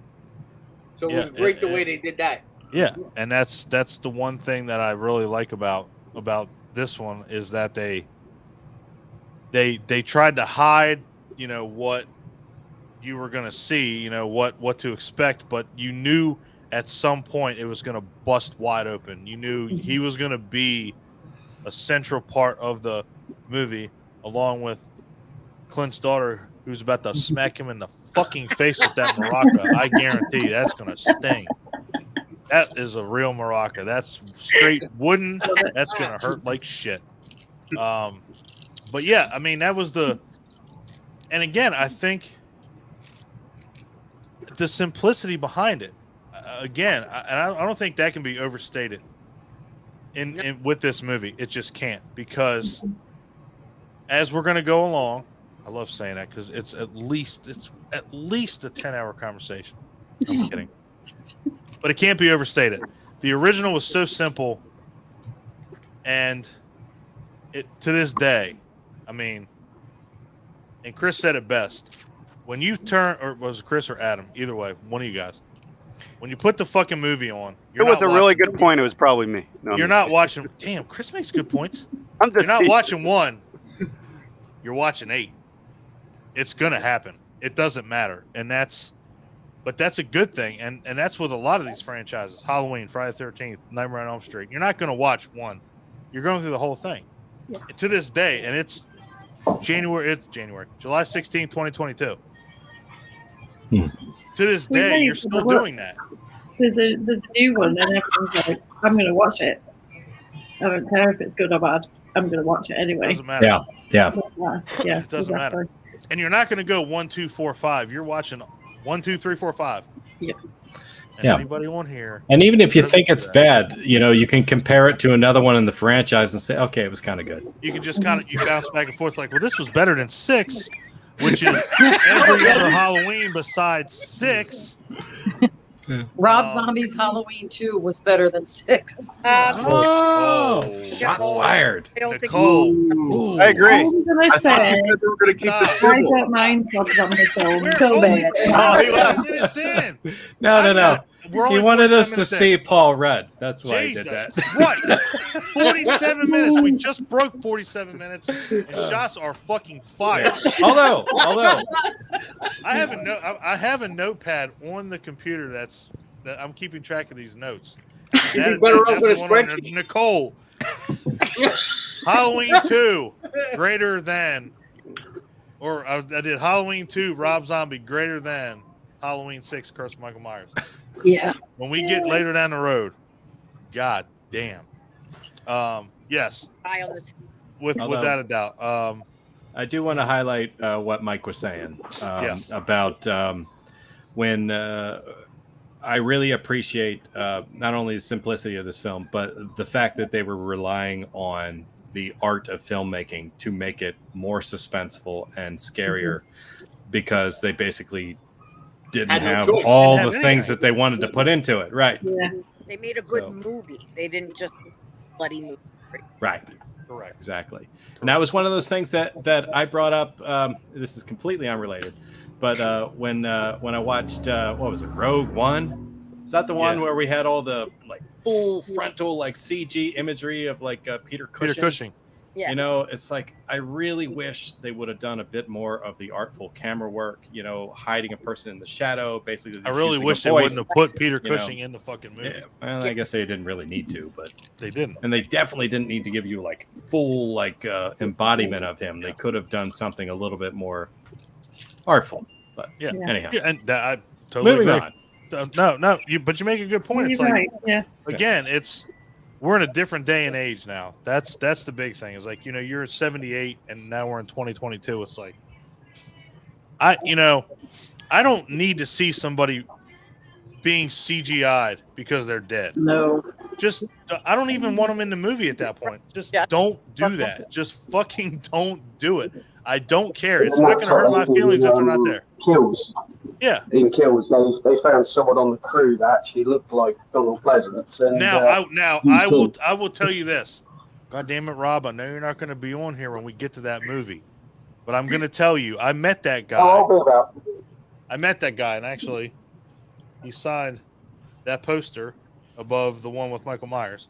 it was great the way they did that.
Yeah, and that's the one thing that I really like about this one is that they tried to hide, what you were going to see, what to expect, but you knew at some point it was going to bust wide open. You knew he was going to be a central part of the movie, along with Clint's daughter, who's about to smack him in the fucking face with that maraca. I guarantee that's going to sting. That is a real maraca. That's straight wooden. That's going to hurt like shit. But yeah, I mean, that was and again, I think the simplicity behind it, again, I don't think that can be overstated in with this movie. It just can't, because as we're going to go along, I love saying that because it's at least a 10-hour conversation. I'm kidding. But it can't be overstated. The original was so simple, and to this day, I mean, and Chris said it best. When you turn, or was it Chris or Adam? Either way, one of you guys. When you put the fucking movie on,
it was a really good point. It was probably me. No,
you're not watching. Damn, Chris makes good points.
You're
not watching 1. You're watching 8. It's gonna happen. It doesn't matter, but that's a good thing, and that's with a lot of these franchises. Halloween, Friday the 13th, Nightmare on Elm Street. You're not gonna watch 1. You're going through the whole thing. Yeah. To this day, and it's July 16th, 2022. To this day, you're still doing that.
There's a new one, and everyone's like, I'm going to watch it. I don't care if it's good or bad. I'm going to watch it anyway.
Doesn't matter.
Yeah.
It doesn't matter. And you're not going to go 1, 2, 4, 5. You're watching 1, 2, 3, 4, 5.
Yeah.
And anybody on here.
And even if you think it's bad, you can compare it to another one in the franchise and say, okay, it was kind of good.
You can just you bounce back and forth like, well, this was better than 6, which is every other Halloween besides 6.
Rob Zombie's Halloween 2 was better than 6.
Shots fired.
I don't
Ooh, I agree.
I'm going to say,
we were going to keep the
I don't mind Rob Zombie films.
So bad.
No. He wanted us to see Paul Rudd. That's why he did that.
What? 47 minutes. We just broke 47 minutes, and shots are fucking fired.
Although
I have a notepad on the computer that I'm keeping track of these notes.
You better open a spreadsheet.
Nicole. Halloween 2 greater than, or I did Halloween 2 Rob Zombie greater than Halloween 6 Curse Michael Myers.
Yeah.
When we get later down the road, god damn. Yes.
Eye on this.
Without a doubt.
I do want to highlight what Mike was saying about when I really appreciate not only the simplicity of this film, but the fact that they were relying on the art of filmmaking to make it more suspenseful and scarier, because they basically didn't have all the things that they wanted to put into it. Right.
Yeah.
They made a good movie. They didn't just bloody movie.
Right.
Correct.
Exactly. And that was one of those things that I brought up. This is completely unrelated, but when I watched what was it, Rogue One? Is that the one where we had all the like full frontal like CG imagery of like Peter Cushing?
Yeah.
It's like I really wish they would have done a bit more of the artful camera work. Hiding a person in the shadow. Basically,
I really wish they wouldn't have put Peter Cushing in the fucking movie.
Yeah, well, I guess they didn't really need to, but
they didn't,
and they definitely didn't need to give you like full like embodiment of him. They could have done something a little bit more artful. But anyhow,
and I totally
moving
agree. No, but you make a good point. It's like,
right. Yeah.
Again, we're in a different day and age now. That's the big thing. It's like, you're at 78 and now we're in 2022. It's like, I don't need to see somebody being CGI'd because they're dead.
No.
Just, I don't even want them in the movie at that point. Just don't do that. Just fucking don't do it. I don't care. It's not going to hurt my feelings if they're not there.
Kills.
Yeah.
In Kills, they found someone on the crew that actually looked like Donald Pleasance. And,
I will tell you this. God damn it, Rob! I know you're not going to be on here when we get to that movie, but I'm going to tell you, I met that guy. I met that guy, and actually, he signed that poster above the one with Michael Myers.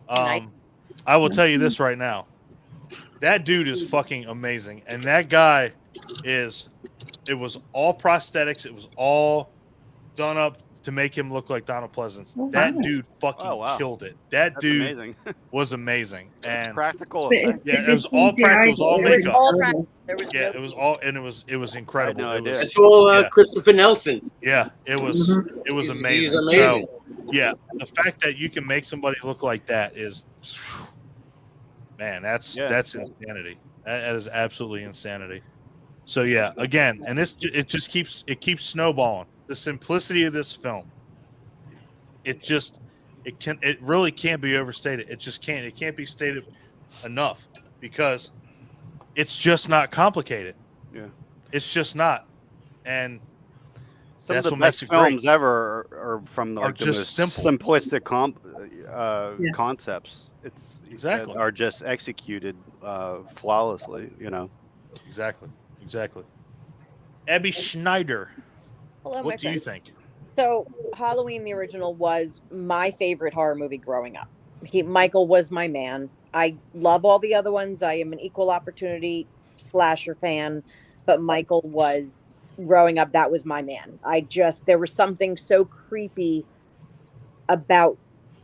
Nice.
I will tell you this right now. That dude is fucking amazing. And that guy it was all prosthetics. It was all done up to make him look like Donald Pleasance. That dude fucking killed it. That's dude amazing. Was amazing. And
practical
effects. Yeah, it was all practical. It was all makeup.
It
was all, and it was incredible.
No idea.
That's all Christopher Nelson.
Yeah, it was amazing.
He's amazing.
So, yeah, the fact that you can make somebody look like that is, man, that's insanity. That is absolutely insanity. So yeah, again, and it keeps snowballing. The simplicity of this film, it really can't be overstated. It can't be stated enough because it's just not complicated.
Yeah,
it's just not, and
some
that's
of the
what
best
makes it
films
great.
ever are from the
just simple,
simplistic concepts. It's
exactly
are just executed flawlessly.
Exactly. Abby Schneider.
Hello,
what do you think?
So, Halloween the original was my favorite horror movie growing up. Michael was my man. I love all the other ones. I am an equal opportunity slasher fan, but Michael was, growing up, that was my man. There was something so creepy about,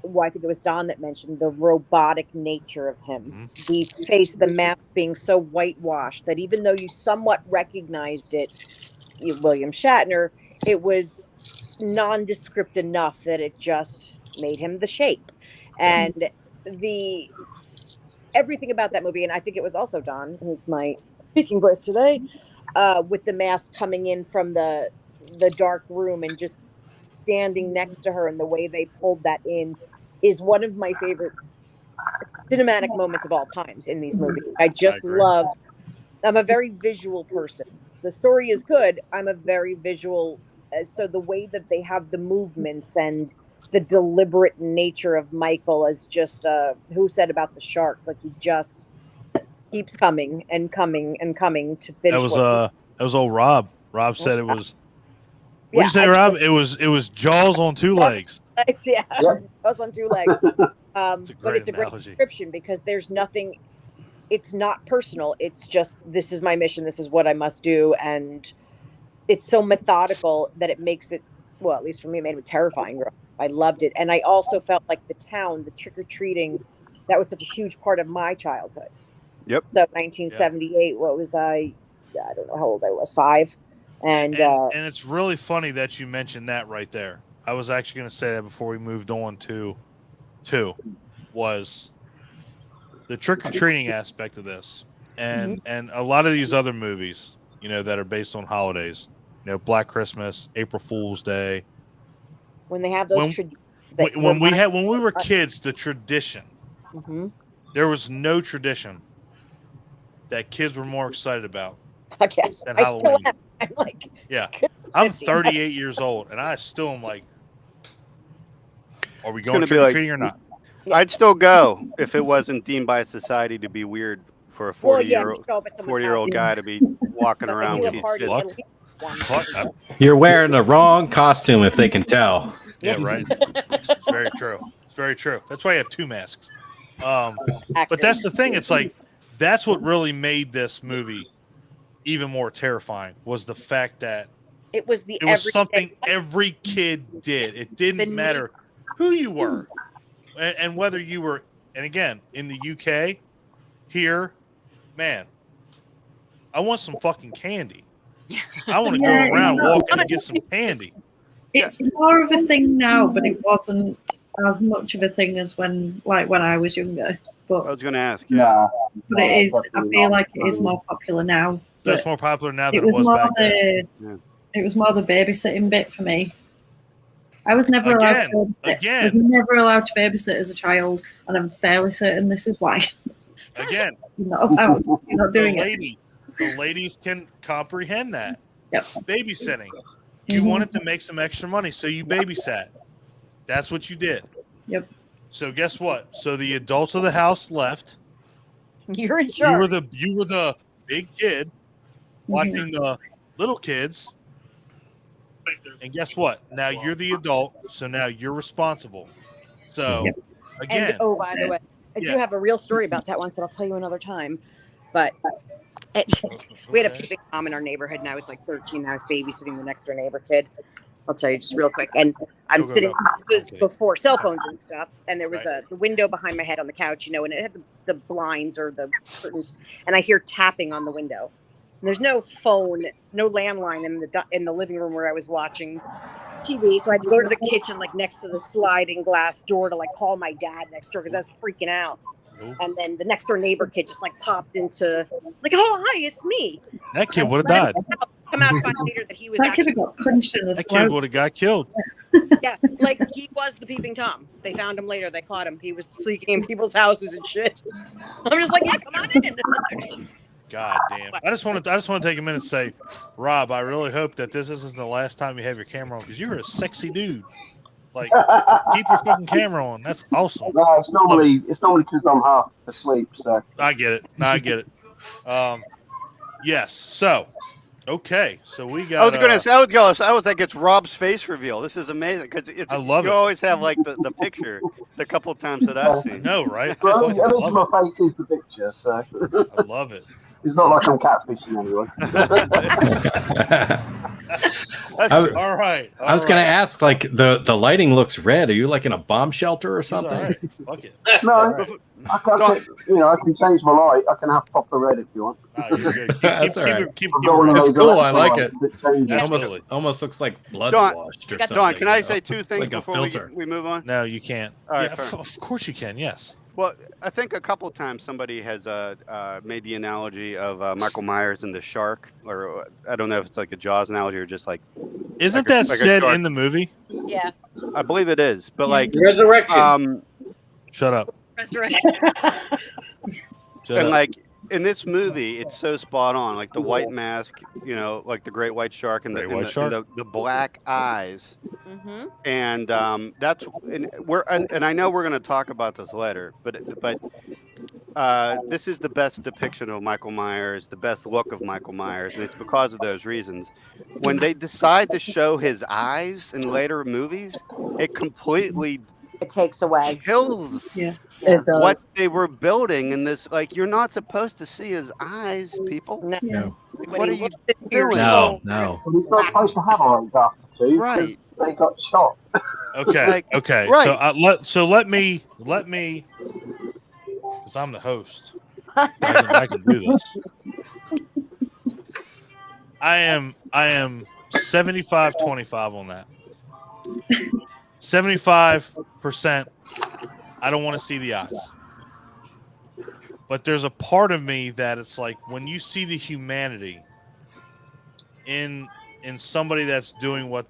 I think it was Don that mentioned the robotic nature of him. Mm-hmm. The face, the mask being so whitewashed that even though you somewhat recognized it, William Shatner, it was nondescript enough that it just made him the shape. And everything about that movie, and I think it was also Don, who's my speaking voice today, with the mask coming in from the dark room and just standing next to her, and the way they pulled that in is one of my favorite cinematic moments of all times in these movies. I'm a very visual person. The story is good. I'm a very visual. So the way that they have the movements and the deliberate nature of Michael is just, who said about the shark? Like, he just keeps coming and coming and coming to finish.
That was old Rob. Rob said it was. What did you say, Rob? It was Jaws on two legs.
Yeah, Jaws on two legs.
But it's a great
description because there's nothing. It's not personal. It's just, this is my mission. This is what I must do. And it's so methodical that it makes it, well, at least for me, it made it terrifying. I loved it. And I also felt like the town, the trick-or-treating, that was such a huge part of my childhood.
Yep.
So 1978, what was I don't know how old I was, 5. And
it's really funny that you mentioned that right there. I was actually going to say that before we moved on to 2, was the trick-or-treating aspect of this. And a lot of these other movies, that are based on holidays, Black Christmas, April Fool's Day.
When they have those traditions.
When we were kids, the tradition, there was no tradition that kids were more excited about than Halloween.
I'm like,
yeah, I'm 38 years old, and I still am like, are we going trick-or-treating or not?
I'd still go if it wasn't deemed by society to be weird for a 40-year-old guy to be walking around with his kids.
You're wearing the wrong costume if they can tell.
Yeah, right. It's very true. It's very true. That's why I have 2 masks. But that's the thing. It's like, that's what really made this movie even more terrifying, was the fact that
it was
something every kid did. It didn't matter who you were and whether you were, and again, in the UK, here, man, I want some fucking candy. I want to go around walking and get some candy.
It's more of a thing now, but it wasn't as much of a thing as when I was younger. But
I was going to ask.
Yeah.
But it is. I feel like it is more popular now.
That's more popular now than it was back then.
It was more the babysitting bit for me. I was never allowed to babysit. I was never allowed to babysit as a child, and I'm fairly certain this is why.
Again,
you're not doing it.
The ladies can comprehend that.
Yep.
Babysitting. You wanted to make some extra money, so you babysat. That's what you did.
Yep.
So guess what? So the adults of the house left.
You're in charge.
You were the big kid watching the little kids. And guess what? Now you're the adult, so now you're responsible. So again,
And, oh, by the way, I do have a real story about that once that I'll tell you another time. But we had a peeping Tom in our neighborhood, and I was like 13. And I was babysitting the next door neighbor kid. I'll tell you just real quick. And I'm sitting. This was before cell phones and stuff, and there was the window behind my head on the couch, and it had the blinds or the curtains, and I hear tapping on the window. And there's no phone, no landline in the living room where I was watching TV, so I had to go to the kitchen, like next to the sliding glass door, to like call my dad next door because I was freaking out. And then the next door neighbor kid just like popped into like, oh hi, it's me.
That kid would have died.
Come out to find later that he was
that kid got punched in the
That kid would have got killed.
Yeah, like he was the peeping Tom. They found him later. They caught him. He was sneaking in people's houses and shit. I'm just like, yeah, come on in.
God damn! I just want to take a minute to say, Rob, I really hope that this isn't the last time you have your camera on because you're a sexy dude. Like, keep your fucking camera on. That's awesome.
No, it's normally because I'm half asleep. So
I get it. No, I get it. Yes. So, okay. So we got.
I was gonna say. I was like, it's Rob's face reveal. This is amazing because it's.
I love
you
it.
always have like the picture. The couple of times that I've seen.
No, right?
Well, at least my face is the picture, so
I love it.
It's not like I'm catfishing anyone.
All right.
I was going to ask, like, the lighting looks red. Are you like in a bomb shelter or something?
All right. Fuck it.
No, I can change my light. I can have proper red if you want.
Oh, you're good.
That's all right.
Keep
It's cool. I like it.
Absolutely.
Almost looks like blood
Don,
washed or something.
Don, can I say two things
like a
before
filter.
we move on?
No, you can't.
All right,
Yeah, of course you can. Yes.
Well, I think a couple of times somebody has made the analogy of Michael Myers and the shark, or I don't know if it's like a Jaws analogy or just like.
Isn't
like
that said in the movie?
Yeah.
I believe it is, but like
Resurrection.
Shut up.
Resurrection.
And like in this movie, it's so spot on. Like the white mask, like the great white shark and the black eyes.
Mm-hmm.
And and I know we're going to talk about this later, but this is the best depiction of Michael Myers, the best look of Michael Myers, and it's because of those reasons. When they decide to show his eyes in later movies, it completely
takes away
kills what they were building in this. Like, you're not supposed to see his eyes, people.
No.
Like, what are you
No.
doing?
Well, he's not supposed to have eyes after two.
Right.
They got shot.
Okay. Okay.
Right.
So let me, because I'm the host. I can do this. I am 75-25 on that. 75%. I don't want to see the eyes. But there's a part of me that it's like when you see the humanity in somebody that's doing what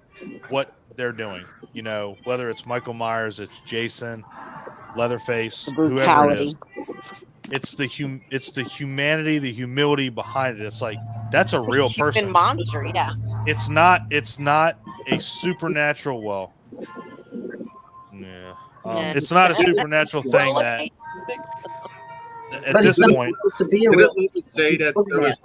they're doing, whether it's Michael Myers, it's Jason, Leatherface, whoever it is. It's the humanity, the humility behind it. It's like that's a real person.
Monster, yeah.
It's not a supernatural. Well, yeah. It's not a supernatural thing that. At this point,
say that there was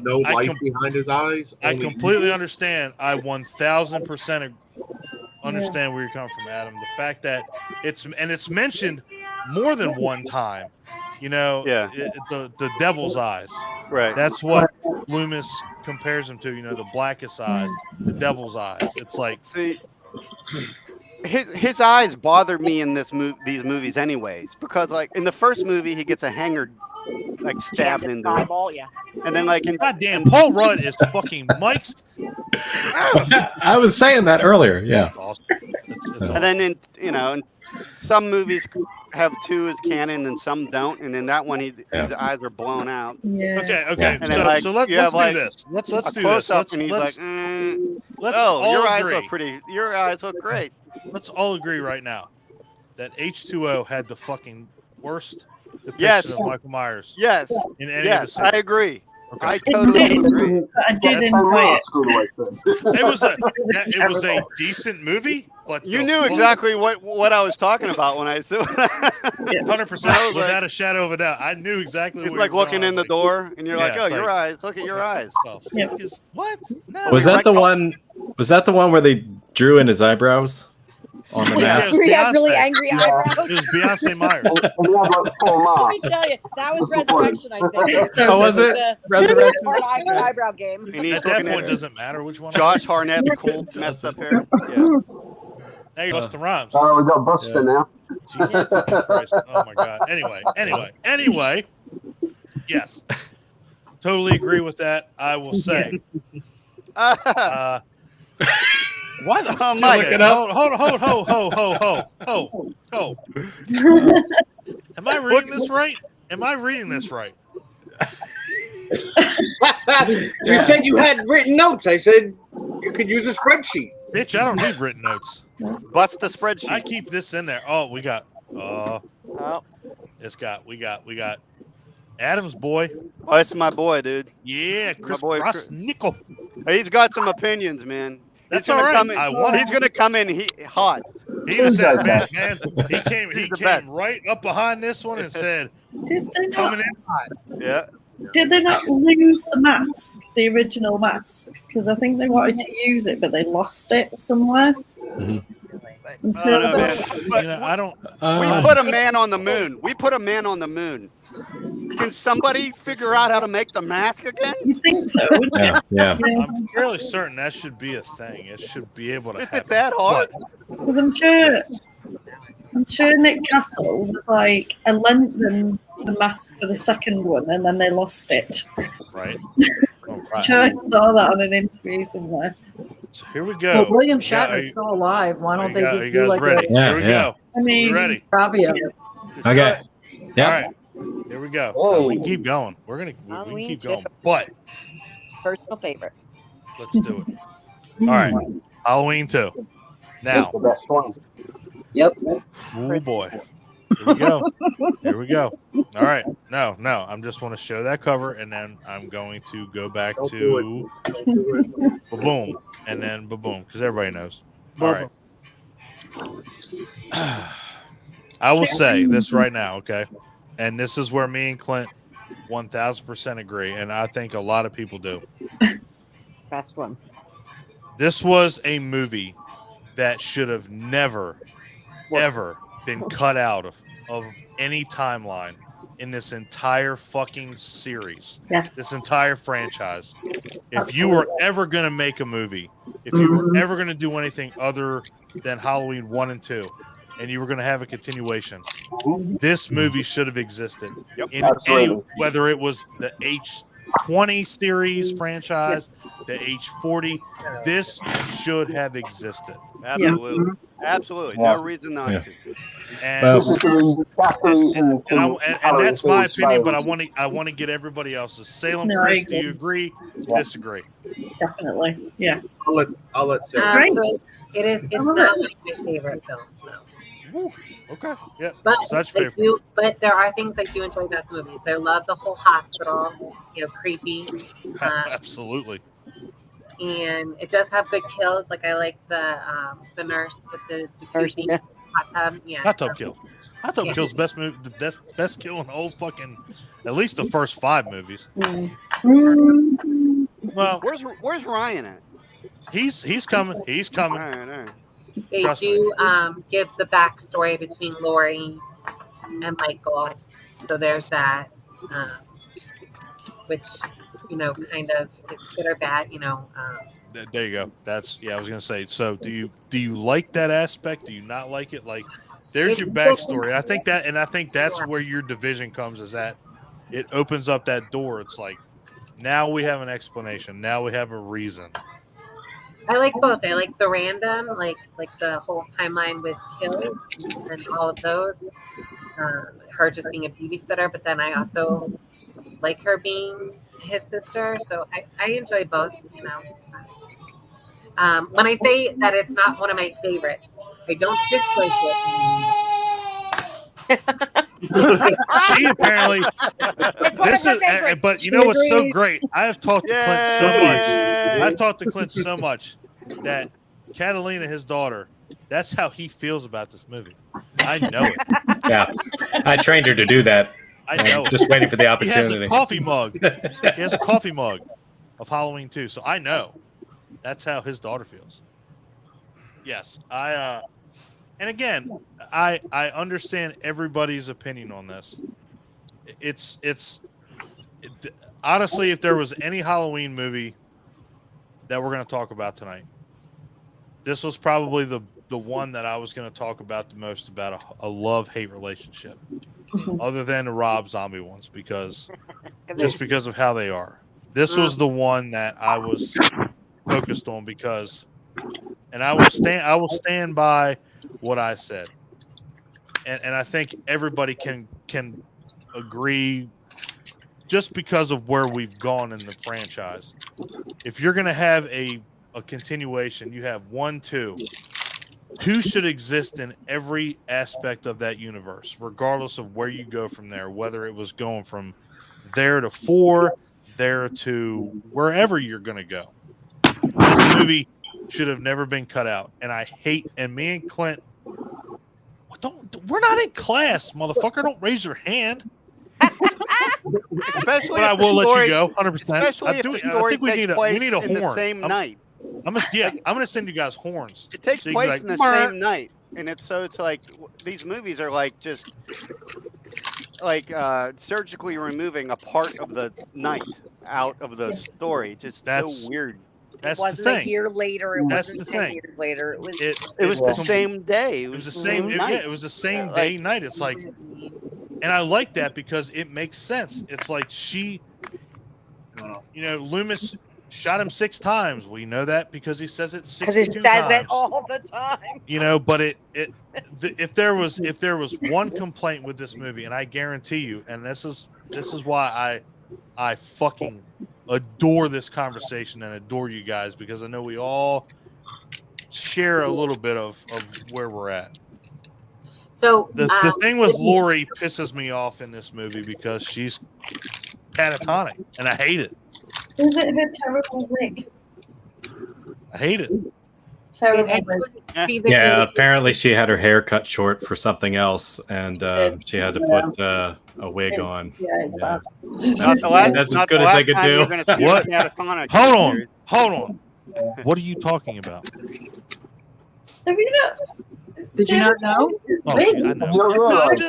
no light behind his eyes.
I completely understand. I 1000% understand where you're coming from, Adam. The fact that it's mentioned more than one time. The devil's eyes.
Right.
That's what Loomis compares him to. The blackest eyes, the devil's eyes. It's like
his eyes bother me in these movies anyways, because like in the first movie he gets a hanger like stabbed into the
eyeball,
and then like
goddamn Paul Rudd is fucking Mike's.
I was saying that earlier. Yeah.
That's awesome. That's awesome.
And then in some movies have two as canon and some don't, and in that one his eyes are blown out.
Yeah.
Okay.
And
So let's do this. Let's do this.
And he's like, your eyes look pretty. Your eyes look great.
Let's all agree right now that H2O had the fucking worst depiction of Michael Myers.
Yes.
In any of the series.
I agree.
Okay.
I totally agree.
I did enjoy it.
It was a decent movie, but
you knew exactly what I was talking about when I said
100% without a shadow of a doubt. I knew exactly.
It's like looking in the door, and you're like, "Oh, your eyes! Look at your eyes."
What? No.
Was that the one? Was that the one where they drew in his eyebrows? on the
Yeah.
mask.
We have really
Beyonce.
angry eyebrows.
It was Beyonce Myers.
And we had like 4
Let
marks.
me tell you, that was Resurrection, I think.
Oh, was it?
The
Resurrection?
eyebrow game.
And he's
At that
looking
point,
at
it doesn't matter which one.
Josh Hartnett's cool messed up hair. Yeah.
Now you're busting rhymes.
Oh, we got Buster now.
Jesus fucking Christ. Oh my God. Anyway. Yes. Totally agree with that. I will say. Why the
Oh,
fuck?
Mike.
Look it up.
Hold. Am I reading this right?
You said you had written notes. I said you could use a spreadsheet.
Bitch, I don't need written notes.
Bust the spreadsheet.
I keep this in there. Oh, we got we got Adam's boy.
Oh, that's my boy, dude.
Yeah, Chris
boy,
Ross Nickel.
He's got some opinions, man.
That's all right.
Come in, he's gonna come in hot.
He was that man. He
He's the
came
best.
right up behind this one and said,
Did they not,
coming in hot.
Yeah.
did they not lose the mask, the original mask? Because I think they wanted to use it, but they lost it somewhere.
Mhm.
And so-
No, man. But
I don't.
we put a man on the moon. Can somebody figure out how to make the mask again?
You think so? Wouldn't
Yeah, yeah.
you?
I'm fairly certain that should be a thing. It should be able to
Is
happen.
it that hard?
Because I'm sure Nick Castle was like, I lent them the mask for the second one, and then they lost it.
Right. All
I'm
right.
sure I saw that on an interview somewhere.
So here we go.
Well, William
Yeah,
Shatner's still alive. Why don't they just
you
do
guys
like
ready?
Yeah,
Here we
yeah.
go.
I mean,
You ready?
a copy of it?
Okay.
All
Yeah.
right. Here we go.
Hey.
We can keep going. We can
Halloween
keep
too.
going. But
Personal favorite.
let's do it. All right. Halloween 2. Now.
The best one.
Yep.
Oh boy. Here we go. All right. No. I'm just want to show that cover, and then I'm going to go back
Don't do
to boom, and then boom, because everybody knows. All right. I will say this right now, okay? And this is where me and Clint 1000% agree, and I think a lot of people do.
Best one.
This was a movie that should have never, ever been cut out of any timeline in this entire fucking series,
yes.
this entire franchise. If you were ever going to make a movie, if you were ever going to do anything other than Halloween 1 and 2, and you were going to have a continuation, this movie should have existed. In any, whether it was the H20 series franchise, the H40, this should have existed.
Absolutely. Absolutely.
Yeah.
No reason not to.
And,
Well,
This is the reason
and that's my opinion, but I want to get everybody else's. Salem,
No, I
Chris, do
agree.
you agree?
Yeah.
Disagree?
Definitely. Yeah.
I'll let Sarah.
Great.
So it's not like my favorite films, no.
Woo. Okay. Yeah.
But
Such
I
favorite.
do, but there are things I do enjoy about the movie. So I love the whole hospital, creepy,
Absolutely.
and it does have good kills. Like I like the nurse with the
Nurse,
jacuzzi
yeah.
hot tub. Yeah,
Hot tub kill. Hot tub
Yeah.
kill's best move. The best kill in the whole fucking. At least the first 5 movies.
Mm.
Well,
Where's Ryan at?
he's coming. He's
All
coming.
right.
They
Trust
do give the backstory between Lori and Michael. So there's that, which kind of it's good or bad.
There you go. I was gonna say. So do you like that aspect? Do you not like it? Like, there's your backstory. I think that's where your division comes. Is that it opens up that door. It's like now we have an explanation. Now we have a reason.
I like both. I like the random, like the whole timeline with kills and all of those. Her just being a babysitter, but then I also like her being his sister. So I enjoy both. When I say that it's not one of my favorites, I don't dislike it.
See, apparently,
It's one
this
of her
is.
favorites.
But you know what's so great? I have talked to Clint so much.
Yay!
I've talked to Clint so much that Catalina, his daughter, that's how he feels about this movie. I know it.
Yeah. I trained her to do that.
I know
I'm
it.
just waiting for the
He has
opportunity.
a coffee mug. He has a coffee mug of Halloween 2. So I know that's how his daughter feels. Yes, And again, I understand everybody's opinion on this. It's honestly, if there was any Halloween movie that we're going to talk about tonight, this was probably the one that I was going to talk about the most, about a love-hate relationship, other than the Rob Zombie ones, because of how they are. This was the one that I was focused on because, and I will stand by what I said, and I think everybody can agree, just because of where we've gone in the franchise. If you're going to have a continuation, you have 1, 2. 2 should exist in every aspect of that universe, regardless of where you go from there, whether it was going from there to 4, there to wherever you're going to go. This movie should have never been cut out. And I hate, and me and Clint, we're not in class, motherfucker. Don't raise your hand.
Especially
but I will let you go, 100%.
Especially
I
if
think
we need a
horn.
the same night.
I'm gonna send you guys horns.
It takes
so
place in the same night, and it's like these movies are like just like surgically removing a part of the night out of the story. Just so weird.
It wasn't a year later. It wasn't 10 years later. It was
the same day.
It was the same. It was the same day night. It's like, and I like that because it makes sense. It's like Loomis shot him 6 times. We know that because he says it 62 times.
Because he says it all the time.
But if there was one complaint with this movie, and I guarantee you, and this is why I fucking adore this conversation and adore you guys, because I know we all share a little bit of where we're at.
So
the thing with Lori pisses me off in this movie because she's catatonic, and I hate it.
Is it a terrible wig?
I hate it.
Terrible wig.
Yeah, apparently she had her hair cut short for something else, and she had to put a wig on. Yeah. That's as good as they could do.
What? Hold on. What are you talking about?
Have you not?
Did you not know?
Oh, I know.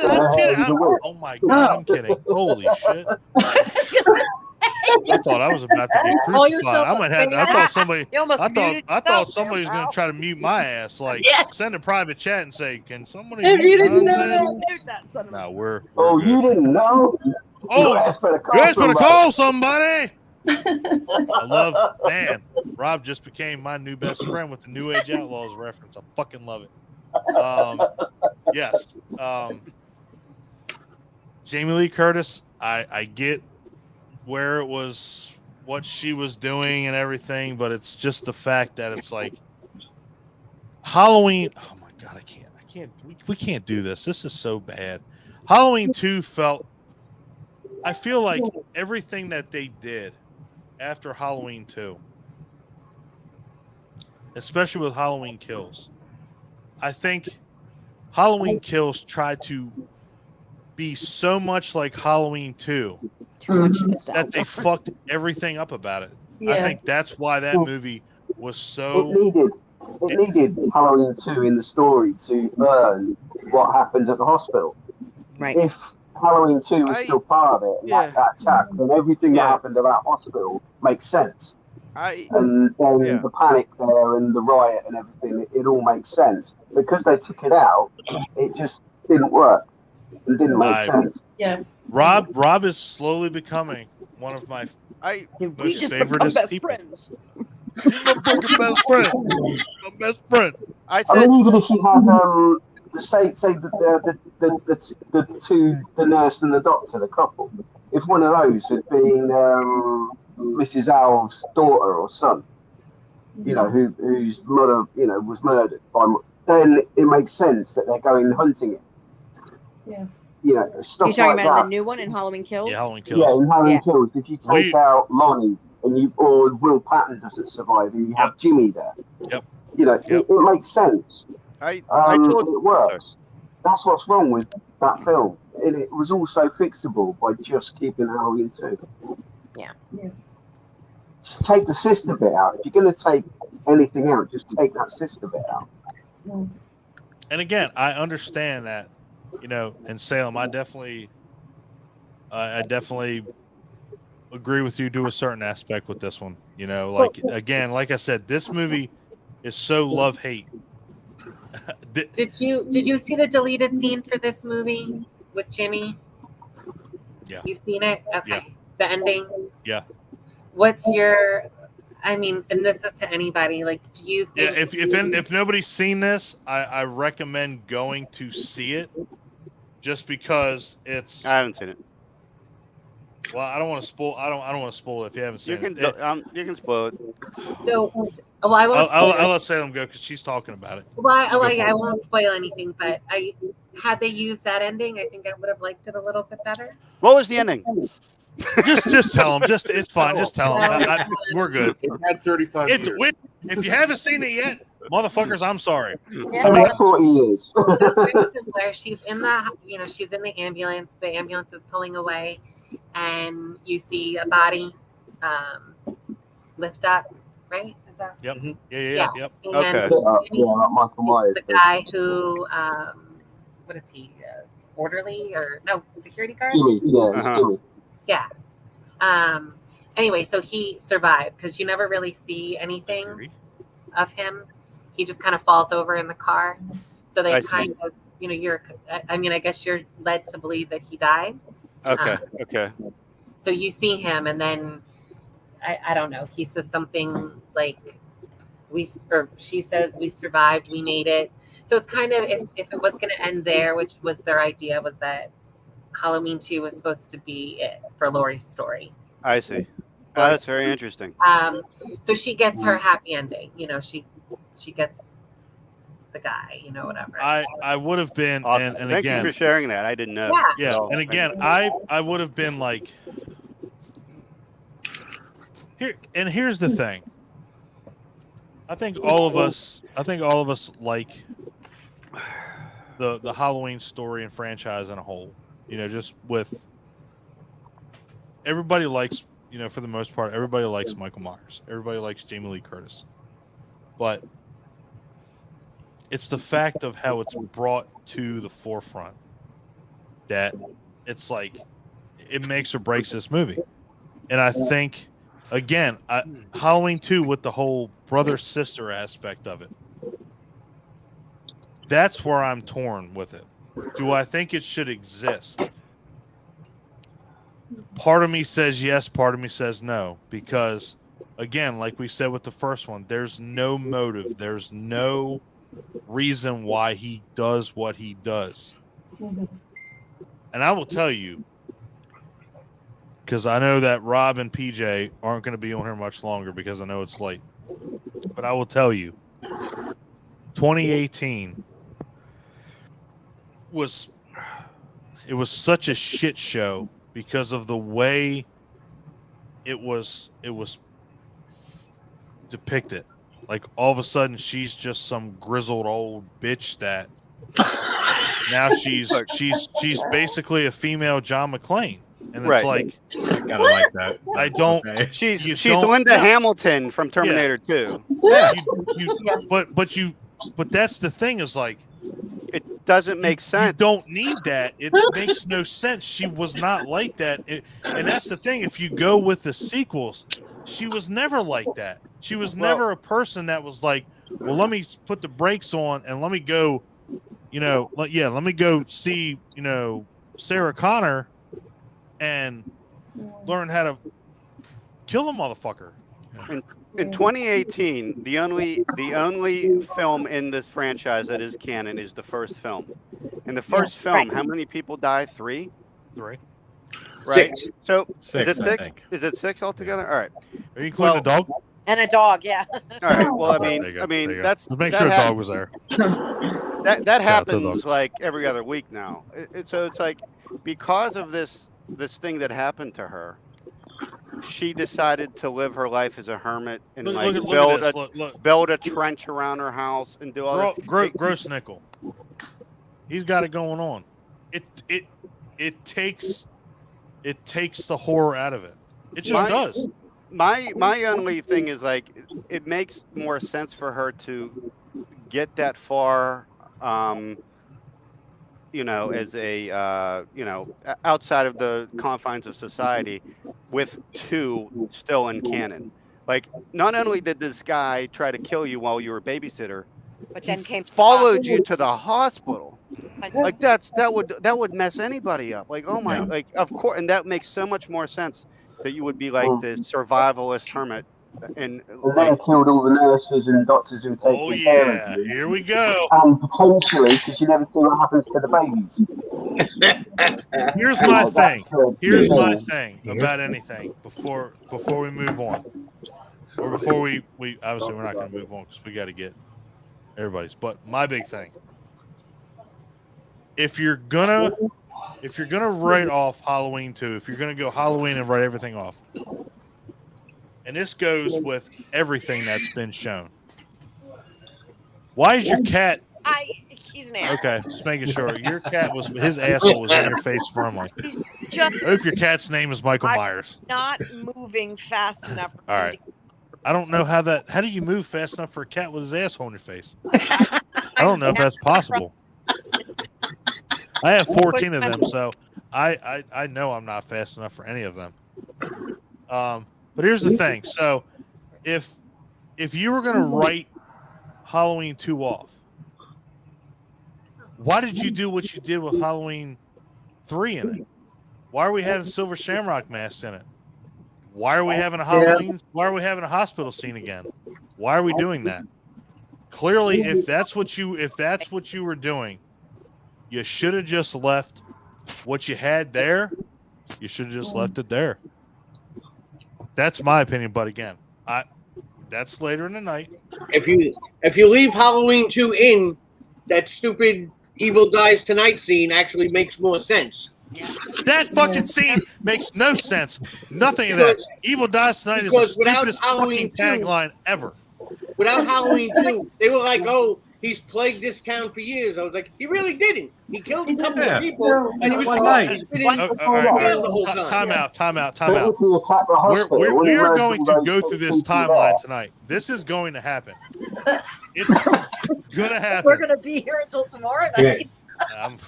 I'm kidding. Oh my god, I'm kidding. Holy shit. I thought I was about to get crucified. I thought somebody was going to try to mute my ass. Like, send a private chat and say, "Can somebody?"
If you didn't know that.
No, we're
you didn't know?
Oh, you asked for to call somebody. I love, man. Rob just became my new best friend with the New Age Outlaws reference. I fucking love it. Yes. Jamie Lee Curtis. I get where it was, what she was doing and everything, but it's just the fact that it's like Halloween. Oh my god, we can't do this. This is so bad. Halloween 2 I feel like everything that they did after Halloween 2, especially with Halloween Kills, I think Halloween Kills tried to be so much like Halloween 2 that they fucked everything up about it. Yeah. I think that's why that movie was so...
It needed Halloween 2 in the story to learn what happened at the hospital.
Right.
If Halloween 2 was still part of it, that attack, then everything that happened at that hospital makes sense. And then the panic there and the riot and everything, it all makes sense. Because they took it out, it just didn't work. It didn't make sense.
Yeah.
Rob is slowly becoming one of my most favorite people.
Friends.
He's my fucking best friend. My best friend.
I mean, even if you have say the nurse and the doctor, the couple, if one of those had been Mrs. Owl's daughter or son, whose mother, was murdered by, then it makes sense that they're going hunting it.
Yeah.
Stuff
You're talking
like
about
that.
the new one in Halloween Kills?
Yeah, Halloween Kills.
Yeah, in Halloween Kills, if you take out Lonnie or Will Patton doesn't survive and you have Jimmy there, it makes sense.
I told you
it works. That's what's wrong with that film. And it was also fixable by just keeping Halloween 2.
Yeah.
Just take the sister bit out. If you're going to take anything out, just take that sister bit out.
And again, I understand that, in Salem, I definitely agree with you to a certain aspect with this one. Again, like I said, this movie is so love-hate.
Did you see the deleted scene for this movie with Jimmy?
Yeah.
You've seen it? Okay.
Yeah.
The ending?
Yeah.
What's your, and this is to anybody, like, do you think...
Yeah, if nobody's seen this, I recommend going to see it just because it's...
I haven't seen it.
Well, I don't want to spoil. I don't want to spoil it if you haven't seen it.
You can spoil it.
So, I won't.
I'll let Salem go because she's talking about it.
Well, I won't spoil anything. But had they used that ending, I think I would have liked it a little bit better.
What was the ending?
Just tell them. It's fine. Just tell them. We're good.
It had 35 years.
If you haven't seen it yet, motherfuckers, I'm sorry.
Yeah.
40 years.
So it's very similar. She's in the ambulance. The ambulance is pulling away, and you see a body lift up. Right? Is that?
Yep. Yeah. Yep.
And
Okay.
Like Michael Myers.
the guy who, what is he? Orderly or no? Security guard?
Jimmy, yeah, Jimmy.
Yeah. Anyway, so he survived because you never really see anything of him. He just kind of falls over in the car. So they kind of, I guess you're led to believe that he died.
Okay. Okay.
So you see him, and then I don't know. He says something like, she says, "We survived. We made it." So it's kind of, if it was going to end there, which was their idea, was that Halloween 2 was supposed to be it for Laurie's story.
I see. Oh, that's very interesting.
So she gets her happy ending. She gets the guy. Whatever.
I would have been,
Awesome.
and
Thank
again,
you for sharing that. I didn't know.
Yeah.
Yeah, and again, I would have been like, here. And here's the thing. I think all of us like the Halloween story and franchise in a whole. Just with everybody likes, for the most part, everybody likes Michael Myers. Everybody likes Jamie Lee Curtis. But it's the fact of how it's brought to the forefront that it's like it makes or breaks this movie. And I think, again, Halloween 2 with the whole brother-sister aspect of it, that's where I'm torn with it. Do I think it should exist? Part of me says yes, part of me says no. Because, again, like we said with the first one, there's no motive. There's no reason why he does what he does. And I will tell you, because I know that Rob and PJ aren't going to be on here much longer because I know it's late. But I will tell you, 2018 was such a shit show because of the way it was depicted. Like, all of a sudden she's just some grizzled old bitch that now she's basically a female John McClane. And it's like,
I kind of like that.
I
don't.
Okay. She's Linda Hamilton from Terminator 2.
Yeah, but that's the thing is like,
it doesn't make sense.
You don't need that. It makes no sense. She was not like that. And that's the thing. If you go with the sequels, she was never like that. She was never a person that was like, well, let me put the brakes on and let me go, let me go see, Sarah Connor and learn how to kill a motherfucker.
In 2018, the only film in this franchise that is canon is the first film. In the first film, how many people die? 3?
3.
Right.
6.
So
6,
is it 6?
I think.
Is it 6 altogether? All right.
Are you including a dog?
And a dog, yeah.
All right. Well,
There you go.
that's
Let's make sure a dog was there.
that happens like every other week now. So it's like, because of this thing that happened to her, she decided to live her life as a hermit and build a trench around her house and do all that.
Gross Nickel. He's got it going on. It takes the horror out of it. It just does.
My only thing is, like, it makes more sense for her to get that far as a outside of the confines of society, with 2 still in canon. Like, not only did this guy try to kill you while you were a babysitter,
But
he
then came to the
followed you
hospital.
to the hospital. Like, that would mess anybody up. Like, oh my,
Yeah.
like, of course, and that makes so much more sense that you would be like this survivalist hermit, and
And then killed all the nurses and doctors who were
Oh
taking care of
yeah,
you.
here we go.
And potentially, because you never see what happens to the babies.
Here's my thing. Here's my
thing.
thing about anything before we move on, or before we obviously we're not going to move on because we got to get everybody's. But my big thing, if you're gonna write off Halloween 2, if you're gonna go Halloween and write everything off, and this goes with everything that's been shown, why is your cat?
He's an asshole.
Okay, just making sure. Your cat his asshole was in your face firmly.
Just
I hope your cat's name is Michael Myers.
not moving fast enough.
All right. I don't know how do you move fast enough for a cat with his asshole in your face? I don't know if that's possible. I have 14 of them, so I know I'm not fast enough for any of them. But here's the thing. So if you were going to write Halloween 2 off, why did you do what you did with Halloween 3 in it? Why are we having Silver Shamrock masks in it? Why are we having a Halloween? Why are we having a hospital scene again? Why are we doing that? Clearly, if that's what you were doing, you should have just left what you had there. You should have just left it there. That's my opinion. But again, that's later in the night.
If you leave Halloween 2 in, that stupid Evil Dies Tonight scene actually makes more sense.
That fucking scene makes no sense. Nothing of that. Evil Dies Tonight is the stupidest fucking tagline ever.
Without Halloween 2, they were like, "Oh, he's plagued this town for years." I was like, "He really didn't. He killed a couple of people, and he was the whole time."
Time out. We are going to go through this timeline tonight. This is going to happen. It's gonna happen.
We're gonna be here until tomorrow night.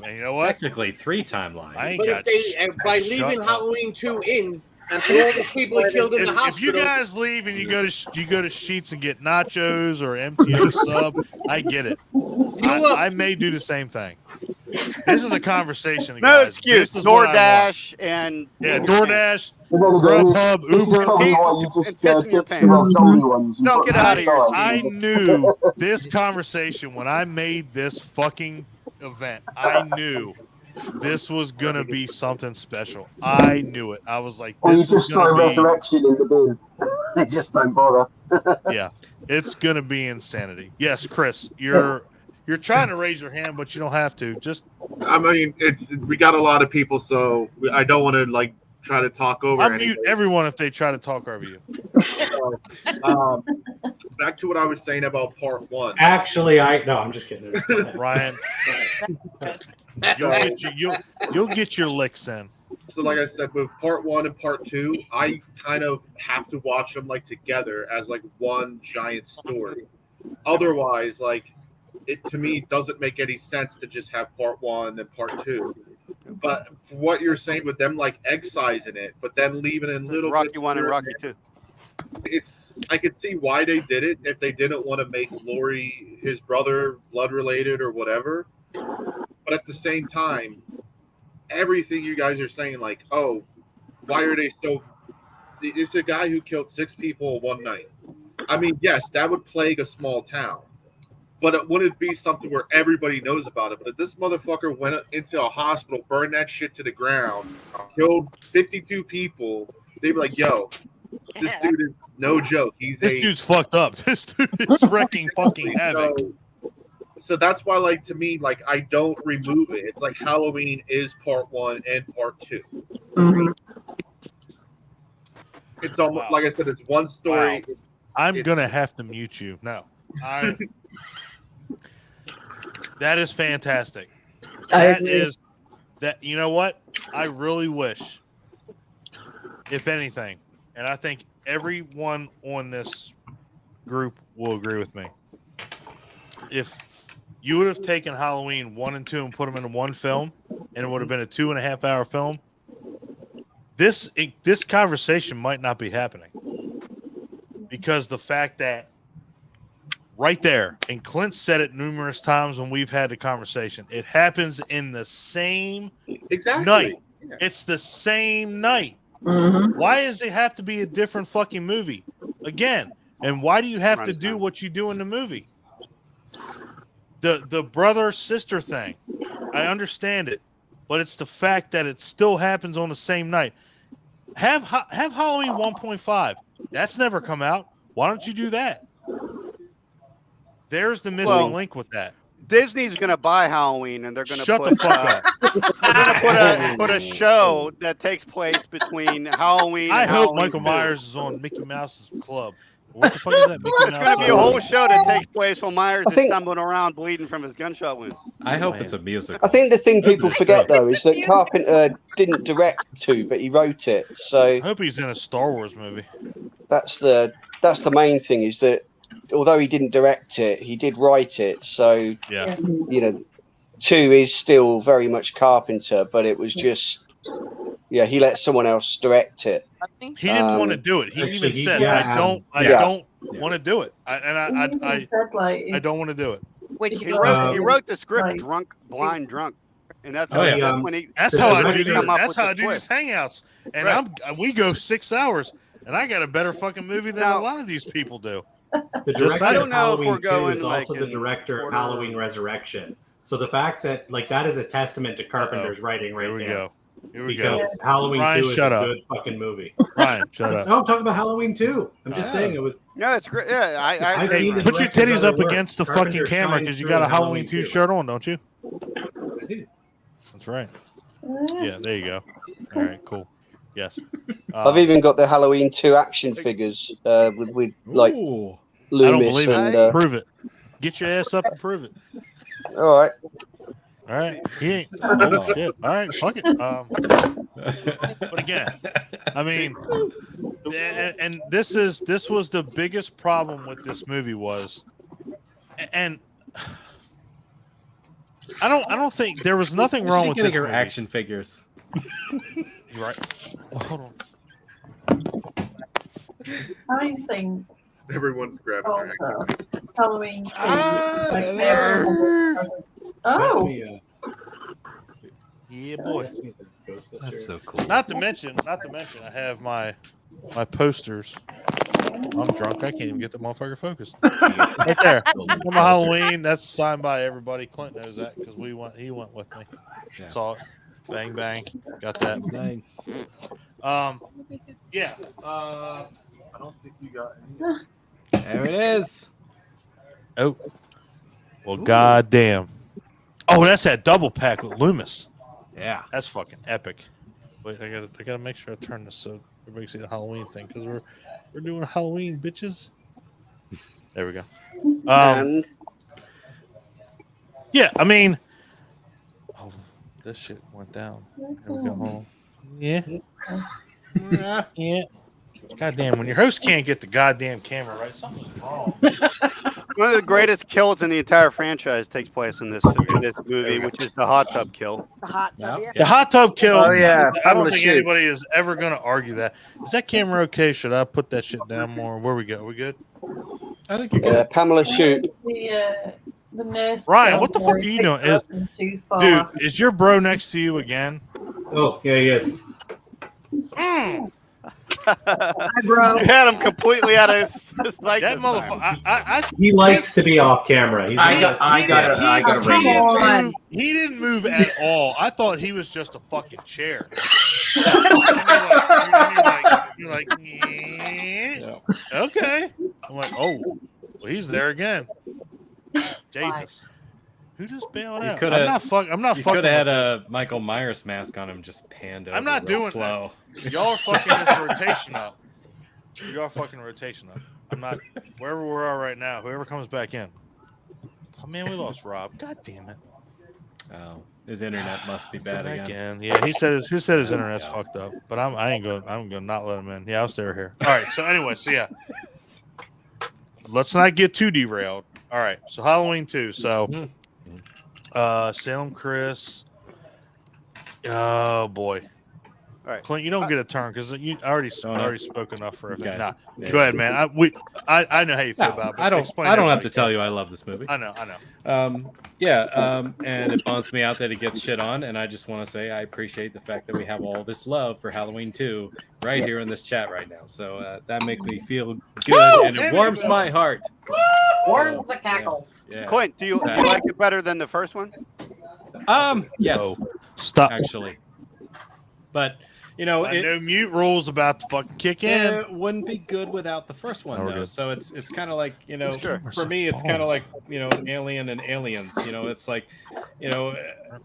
You know what?
Technically 3 timelines.
I ain't
But
got
by leaving Halloween 2 in, after all the people he killed in the hospital.
If you guys leave and you go to Sheets and get nachos or MTO sub, I get it. I may do the same thing. This is a conversation.
No
guys.
excuse. DoorDash and
DoorDash, Grubhub, Uber.
Don't get out of here.
I knew this conversation when I made this fucking event. I knew this was gonna be something special. I knew it. I was like,
"This
is
just throw
gonna be
Resurrection in the bin." They just don't bother.
Yeah, it's gonna be insanity. Yes, Chris, you're trying to raise your hand, but you don't have to. Just,
I mean, we got a lot of people, so I don't want to try to talk over.
I'll mute everyone if they try to talk over you.
So, back to what I was saying about part 1.
Actually, I'm just kidding.
Ryan, you'll get your licks in.
So, like I said, with part 1 and part 2, I kind of have to watch them together as one giant story. Otherwise, it to me doesn't make any sense to just have part 1 and part 2. But for what you're saying with them excising it, but then leaving in little
Rocky
bits
1 and Rocky 2.
I could see why they did it if they didn't want to make Laurie, his brother, blood related or whatever. But at the same time, everything you guys are saying, oh, why are they so? It's a guy who killed 6 people one night. I mean, yes, that would plague a small town, but it wouldn't be something where everybody knows about it. But if this motherfucker went into a hospital, burned that shit to the ground, killed 52 people, they'd be like, "Yo, this dude is no joke. This
dude's fucked up. This dude is wrecking fucking havoc."
So that's why, to me, I don't remove it. It's Halloween is part 1 and part 2.
Mm-hmm.
It's almost like I said. It's one story.
Wow. I'm gonna have to mute you. No, that is fantastic. That you know what? I really wish, if anything, and I think everyone on this group will agree with me. If you would have taken Halloween 1 and 2 and put them into one film, and it would have been a 2.5-hour film. This conversation might not be happening because the fact that right there, and Clint said it numerous times when we've had the conversation, it happens in the same night. Yeah. It's the same night.
Mm-hmm.
Why does it have to be a different fucking movie again? And why do you have to do what you do in the movie? The brother sister thing, I understand it, but it's the fact that it still happens on the same night. Have Halloween 1.5. That's never come out. Why don't you do that? There's the missing link with that.
Disney's going to buy Halloween, and they're going to
shut the fuck up.
They're going to put a show that takes place between Halloween.
I
and
hope
Halloween
Michael
2.
Myers is on Mickey Mouse's Club. What the fuck is that?
It's going to be a whole show that takes place while Myers is stumbling around bleeding from his gunshot wound.
I hope it's a musical.
I think the thing people forget, though, is that Carpenter didn't direct 2, but he wrote it. So
I hope he's in a Star Wars movie.
That's the main thing, is that although he didn't direct it, he did write it. So,
yeah,
2 is still very much Carpenter, but it was just, he let someone else direct it.
He didn't want to do it. He even said, "I don't want to do it," I don't want to do it.
Which
he wrote the script blind drunk, and that's when he.
That's how I do these. That's how I do these hangouts, and we go 6 hours, and I got a better fucking movie than a lot of these people do.
The director
I don't
of
know if
Halloween
we're
2
going
is also the director of Halloween Resurrection. So the fact that that is a testament to Carpenter's writing right there.
Here we go.
Because Halloween
Ryan,
2 is a good fucking movie.
Ryan, shut up.
No, I'm talking about Halloween 2. I'm just saying it was.
No, it's great. Yeah,
I've seen the
put your
director's
titties up
other work.
against the
Carpenter
fucking camera
shines
because you
through
got a
in
Halloween 2 shirt on, don't you?
I did.
That's right. Yeah, there you go. All right, cool. Yes.
I've even got the Halloween 2 action figures with like
I
Loomis
don't believe
and
it. Prove it. Get your ass up and prove it.
All right.
All right. He ain't. Oh, shit. All right. Fuck it. But again, I mean, and this was the biggest problem with this movie was, and I don't think there was nothing wrong with this
her
movie.
action figures.
You're right. Well, hold on.
I think
Everyone's grabbing their action.
Halloween.
Yeah, boy.
That's so cool.
Not to mention, I have my posters. I'm drunk. I can't even get the motherfucker focused. Right there. On my Halloween. That's signed by everybody. Clint knows that because he went with me.
Yeah.
Saw it. Bang bang. Got that.
Bang.
Yeah.
I don't think you got any.
There it is.
Oh. Well, goddamn. Oh, that's that double pack with Loomis.
Yeah.
That's fucking epic. Wait, I gotta make sure I turn this so everybody can see the Halloween thing because we're doing Halloween, bitches. There we go.
And
Yeah, I mean, oh, this shit went down. There we go. Home. Yeah. Yeah. Goddamn, when your host can't get the goddamn camera right, something's wrong.
One of the greatest kills in the entire franchise takes place in this movie, which is the hot tub kill.
The hot tub.
The hot tub kill.
Oh, yeah.
I don't think anybody is ever going to argue that. Is that camera okay? Should I put that shit down more? Where we go? We good?
I think you're good.
Pamela Shoot.
The nurse.
Ryan, what the fuck are you doing? Dude, is your bro next to you again?
Oh, yeah, he is.
You had him completely out of his sight.
That motherfucker.
He likes to be off camera. He's
I got
He didn't move at all. I thought he was just a fucking chair. You're like, yeah. Okay. I'm like, oh, well, he's there again. Jesus. Who just bailed out? I'm not fucking.
You could have had a Michael Myers mask on him, just panned over.
I'm not doing
slow.
That. Y'all are fucking this rotation up. Y'all are fucking rotation up. I'm not wherever we are right now. Whoever comes back in. Oh man, we lost Rob. God damn it.
Oh, his internet must be bad again.
Yeah, he said his internet's fucked up. But I'm gonna not let him in. Yeah, I'll stay here. All right. So anyway, yeah. Let's not get too derailed. All right. So Halloween 2. So Salem Chris. Oh boy.
All right.
Clint, you don't get a turn because I already spoke enough for everything.
Okay.
Nah,
Yeah.
go ahead, man. I know how you feel about it.
I don't have to tell you I love this movie.
I know.
And it bums me out that it gets shit on, and I just want to say I appreciate the fact that we have all this love for Halloween 2 right here in this chat right now. So that makes me feel good, and it warms my heart.
Warms the cackles.
Yeah.
Clint, do you like it better than the first one?
Yes.
Oh, stop.
Actually, but
I know mute rules about to fucking kick in.
It wouldn't be good without the first one, though.
Good.
So it's kind of like,
Sure.
for me, it's kind of like, Alien and Aliens. It's like,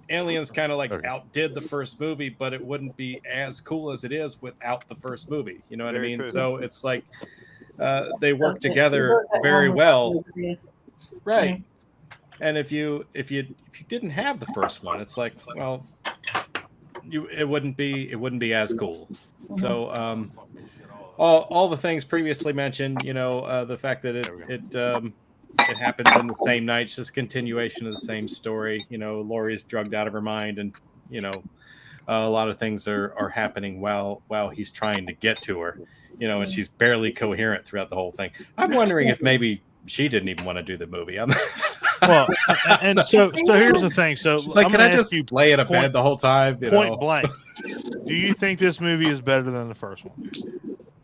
Aliens kind of like outdid the first movie, but it wouldn't be as cool as it is without the first movie. You know what I mean?
True.
So it's like they work together very well, right? And if you didn't have the first one, it's like, well, it wouldn't be as cool. So all the things previously mentioned, the fact that it happens in the same night, it's just continuation of the same story. Laurie's drugged out of her mind, and a lot of things are happening while he's trying to get to her, and she's barely coherent throughout the whole thing. I'm wondering if maybe she didn't even want to do the movie.
Well, and so here's the thing. So
she's like, can I just lay in a bed the whole time?
Point blank. Do you think this movie is better than the first one?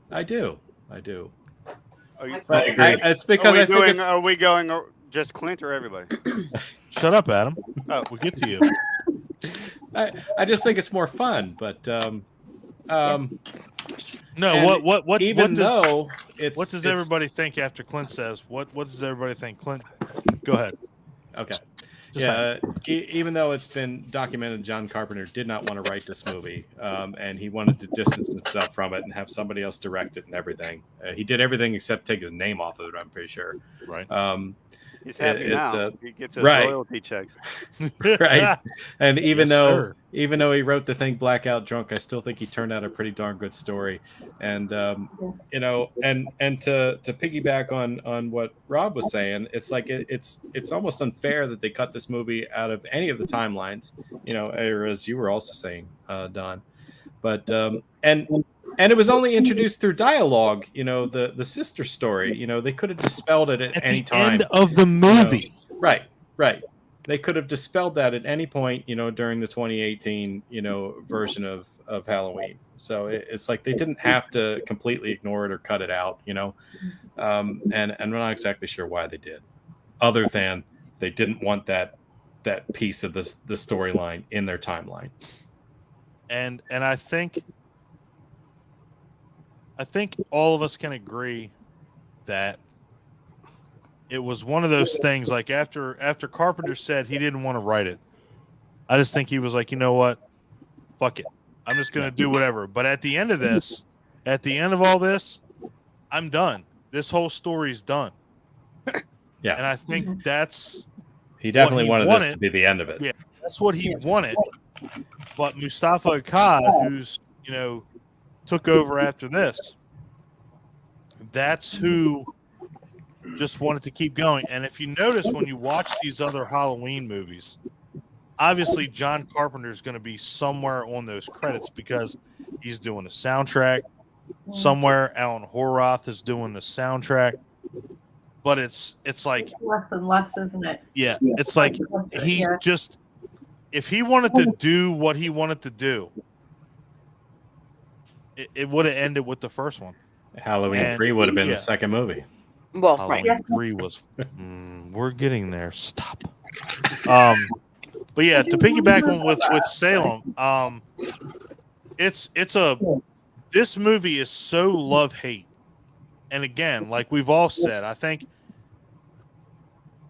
I do.
But
it's because
are we going just Clint or everybody?
Shut up, Adam.
Oh,
we'll get to you.
I just think it's more fun, but
no. What?
Even though
what does everybody think after Clint says? What does everybody think? Clint, go ahead.
Okay. Even though it's been documented, John Carpenter did not want to write this movie, and he wanted to distance himself from it and have somebody else direct it and everything. He did everything except take his name off of it, I'm pretty sure.
Right.
He's happy now. He gets his
right.
royalty checks.
Right. And even though
sir.
he wrote the thing Blackout Drunk, I still think he turned out a pretty darn good story. And and to piggyback on what Rob was saying, it's like it's almost unfair that they cut this movie out of any of the timelines, or as you were also saying, Don. But and it was only introduced through dialogue, the sister story. They could have dispelled it at any time.
End of the movie.
Right. They could have dispelled that at any point, during the 2018, version of Halloween. So it's like they didn't have to completely ignore it or cut it out, and we're not exactly sure why they did, other than they didn't want that piece of the storyline in their timeline.
And I think all of us can agree that it was one of those things, like after Carpenter said he didn't want to write it, I just think he was like, you know what? Fuck it. I'm just going to do whatever. But at the end of all this, I'm done. This whole story's done.
Yeah.
And I think
he definitely wanted this to be the end of it.
Yeah, that's what he wanted. But Mustafa Akkad, who's, took over after this, that's who just wanted to keep going. And if you notice, when you watch these other Halloween movies, obviously John Carpenter is going to be somewhere on those credits because he's doing the soundtrack. Somewhere Alan Horvath is doing the soundtrack. But it's like
less and less, isn't it?
Yeah, it's like he just, if he wanted to do what he wanted to do, it would have ended with the first one.
Halloween 3 would have been the second movie.
Well,
Halloween 3 was. We're getting there. Stop. But yeah, to piggyback on with Salem, this movie is so love-hate. And again, like we've all said, I think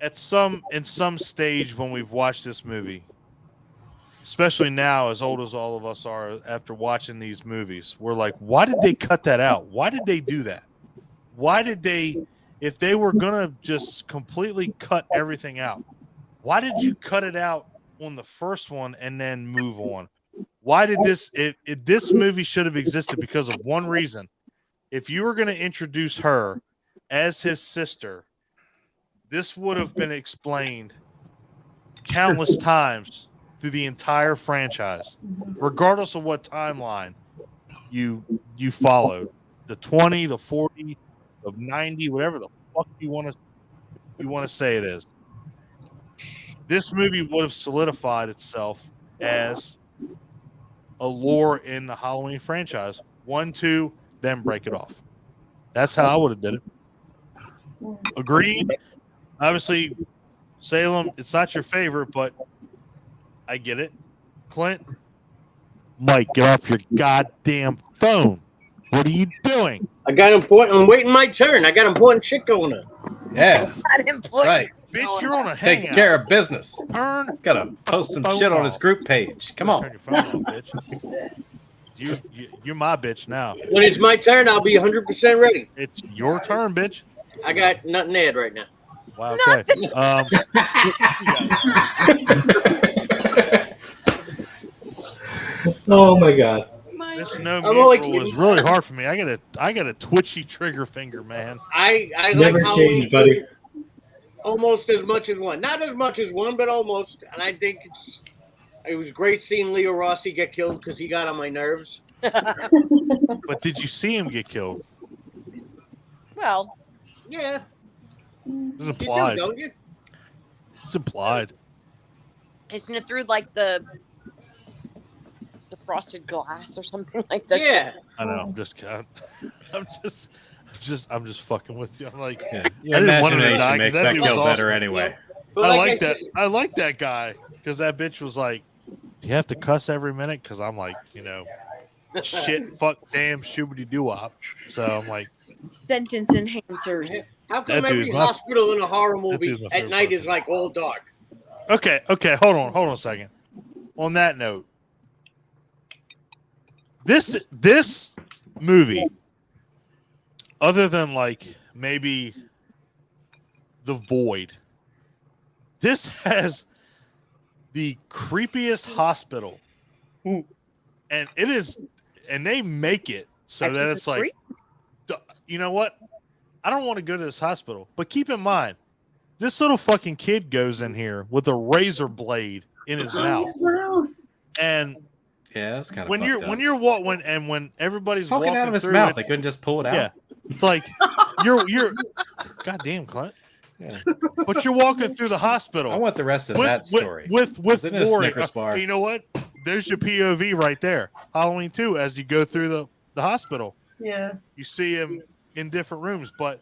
in some stage when we've watched this movie, especially now, as old as all of us are after watching these movies, we're like, why did they cut that out? Why did they do that? Why did they, if they were going to just completely cut everything out, why did you cut it out on the first one and then move on? Why did this movie should have existed because of one reason. If you were going to introduce her as his sister, this would have been explained countless times through the entire franchise, regardless of what timeline you followed. The 20, the 40, the 90, whatever the fuck you want to say it is. This movie would have solidified itself as a lore in the Halloween franchise. 1, 2, then break it off. That's how I would have did it. Agreed. Obviously, Salem, it's not your favorite, but I get it. Clint, Mike, get off your goddamn phone. What are you doing?
I'm waiting my turn. I got important shit going on.
Yeah, that's right.
Bitch, you're on a
Taking
hangout.
care of business.
Turn.
Gotta post some
phone
shit on
off.
his group page. Come on.
Turn your phone off, bitch. You're my bitch now.
When it's my turn, I'll be 100% ready.
It's your turn, bitch.
I got nothing to add right now.
Wow. Okay.
Oh my god.
This no
I'm only
neutral was
kidding.
really hard for me. I got a twitchy trigger finger, man.
I
Never
like
change,
Halloween
buddy.
almost as much as one. Not as much as one, but almost. And I think it was great seeing Leo Rossi get killed because he got on my nerves.
But did you see him get killed?
Well,
Yeah.
It's
You do,
implied.
don't you?
It's implied.
isn't it through like the frosted glass or something like that?
Yeah.
I know. I'm just fucking with you. I'm like,
Your
I didn't want him to
imagination
die 'cause
makes
that
that
dude
kill
was
better
awesome.
anyway.
But
I
like
like
I
that.
said-
I like that guy because that bitch was like, "Do you have to cuss every minute?" Because I'm like, shit, fuck, damn, shoobity doo wop. So I'm like,
Sentence enhancers.
How come
That
every
dude's my-
hospital in a horror
that
movie
dude's my
at
favorite
night is
person.
like all dark?
okay, hold on a second. On that note, this movie, other than like maybe The Void, this has the creepiest hospital, and it is, and they make it so that it's like, you know what? I don't want to go to this hospital, but keep in mind, this little fucking kid goes in here with a razor blade in his mouth, and
yeah, that's kind of
when when everybody's
poking
walking
out of his
through
mouth,
it,
they couldn't just pull it out.
yeah, it's like you're goddamn Clint.
Yeah.
But you're walking through the hospital.
I want the rest of that story.
With
Is it a
glory.
Snickers bar?
You know what? There's your POV right there. Halloween 2, as you go through the hospital.
Yeah.
You see him in different rooms, but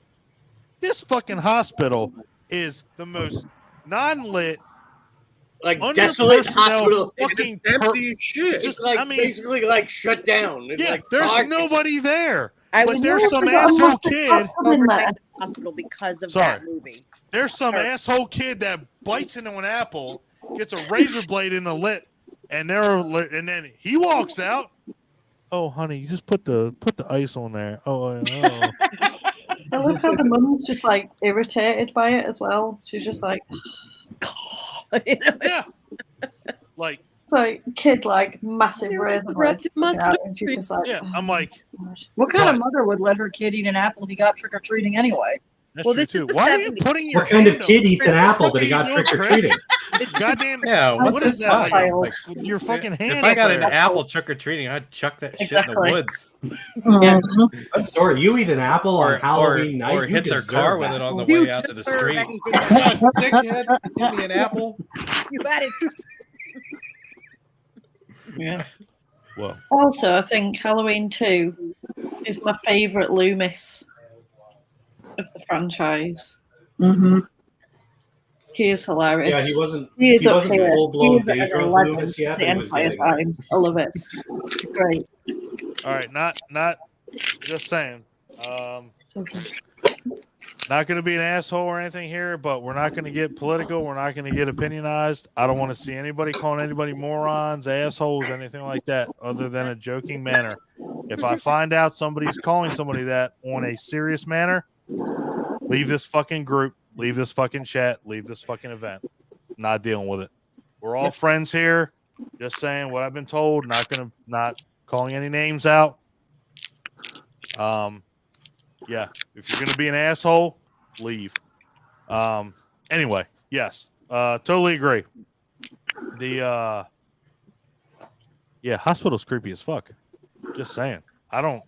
this fucking hospital is the most non-lit,
Like
under
desolate
personnel
hospital.
fucking
It's empty as shit.
It's like basically like shut down. It's
yeah,
like
there's
dark.
nobody there.
I
But
was
there's some
forgot
asshole
about
kid.
overnight hospital because of
Sorry.
that movie.
There's some asshole kid that bites into an apple, gets a razor blade in the lip, and then he walks out. Oh, honey, you just put the ice on there. Oh.
I love how the mum's just like irritated by it as well. She's just like,
yeah, like
kid, like massive razor blade
interrupted my
sticking out, and she's just like,
yeah. I'm like,
What kind of
But-
mother would let her kid eat an apple if he got trick or treating anyway?
that's
Well,
true
this is
too.
the
Why are you
70s.
putting your
What kind of
hand
kid
up?
eats an apple that he
What
got
are you
trick or
doing,
treating?
Chris? Goddamn.
Yeah, what
What
the
is that?
fuck?
Like, your fucking hand.
If I
up
got an
there.
apple trick or treating, I'd chuck that shit in
Exactly.
the woods.
yeah.
I'm sorry, you eat an apple on Halloween night.
or
you
hit their
deserve
car with
that.
it on the
You
way out to the
deserve
street.
anything.
God, dickhead, give me an apple.
You got it.
Yeah.
Well,
Also, I think Halloween 2 is my favourite Loomis of the franchise.
Mm-hmm.
He is hilarious.
Yeah, he wasn't
up
full
here.
blown
He is at
Daedra
11
Loomis yet,
the
but he was
entire
getting there.
time. I love it. It's great.
all right, not just saying.
So good.
Not going to be an asshole or anything here, but we're not going to get political. We're not going to get opinionized. I don't want to see anybody calling anybody morons, assholes, anything like that, other than a joking manner. If I find out somebody's calling somebody that on a serious manner, leave this fucking group, leave this fucking chat, leave this fucking event. Not dealing with it. We're all friends here. Just saying what I've been told. Not calling any names out. Yeah, if you're gonna be an asshole, leave. Anyway, yes, totally agree. The yeah, hospital's creepy as fuck. Just saying. I don't.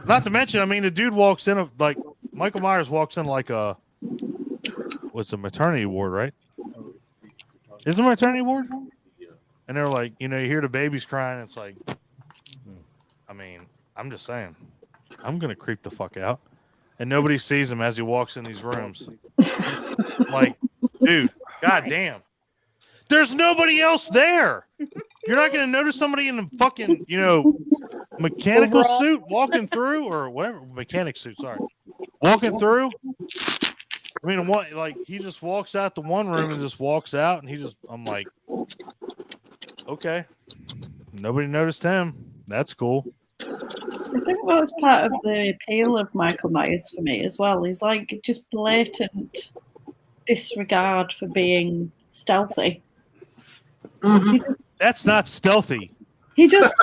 Not to mention, I mean, the dude walks in like Michael Myers walks in like a what's a maternity ward, right? Is it a maternity ward? And they're like, you hear the babies crying. It's like, I mean, I'm just saying, I'm gonna creep the fuck out, and nobody sees him as he walks in these rooms. Like, dude, goddamn, there's nobody else there. You're not gonna notice somebody in the fucking, mechanical suit walking through or whatever mechanic suit. Sorry, walking through. I mean, what? Like he just walks out the one room and just walks out, and I'm like, okay, nobody noticed him. That's cool.
I think that's part of the appeal of Michael Myers for me as well. He's like just blatant disregard for being stealthy.
Mm-hmm.
That's not stealthy.
He just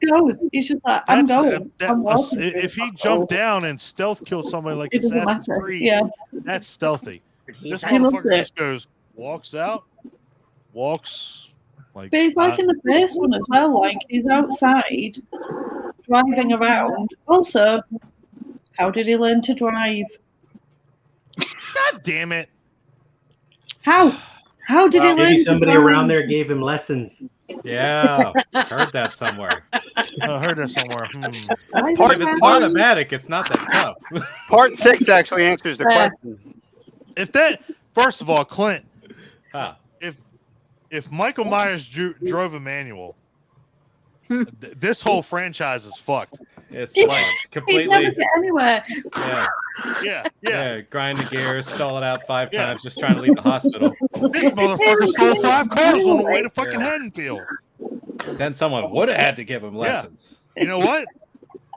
goes. He's just like, I'm going.
If he jumped down and stealth killed somebody like Assassin's Creed, that's stealthy. This motherfucker just goes, walks out, walks like.
But he's like in the first one as well. Like he's outside, driving around. Also, how did he learn to drive?
God damn it!
How did he learn?
Maybe somebody
to drive?
around there gave him lessons.
Yeah, heard that somewhere.
I heard that somewhere.
If it's automatic, it's not that tough.
Part 6 actually answers the question.
First of all, Clint, if Michael Myers drove a manual, this whole franchise is fucked.
It's fucked completely.
He'd never get anywhere.
Yeah.
Grind the gears, stall it out 5 times, just trying to leave the hospital.
This motherfucker stole 5 cars on the way to fucking Haddonfield.
Then someone would have had to give him lessons.
You know what?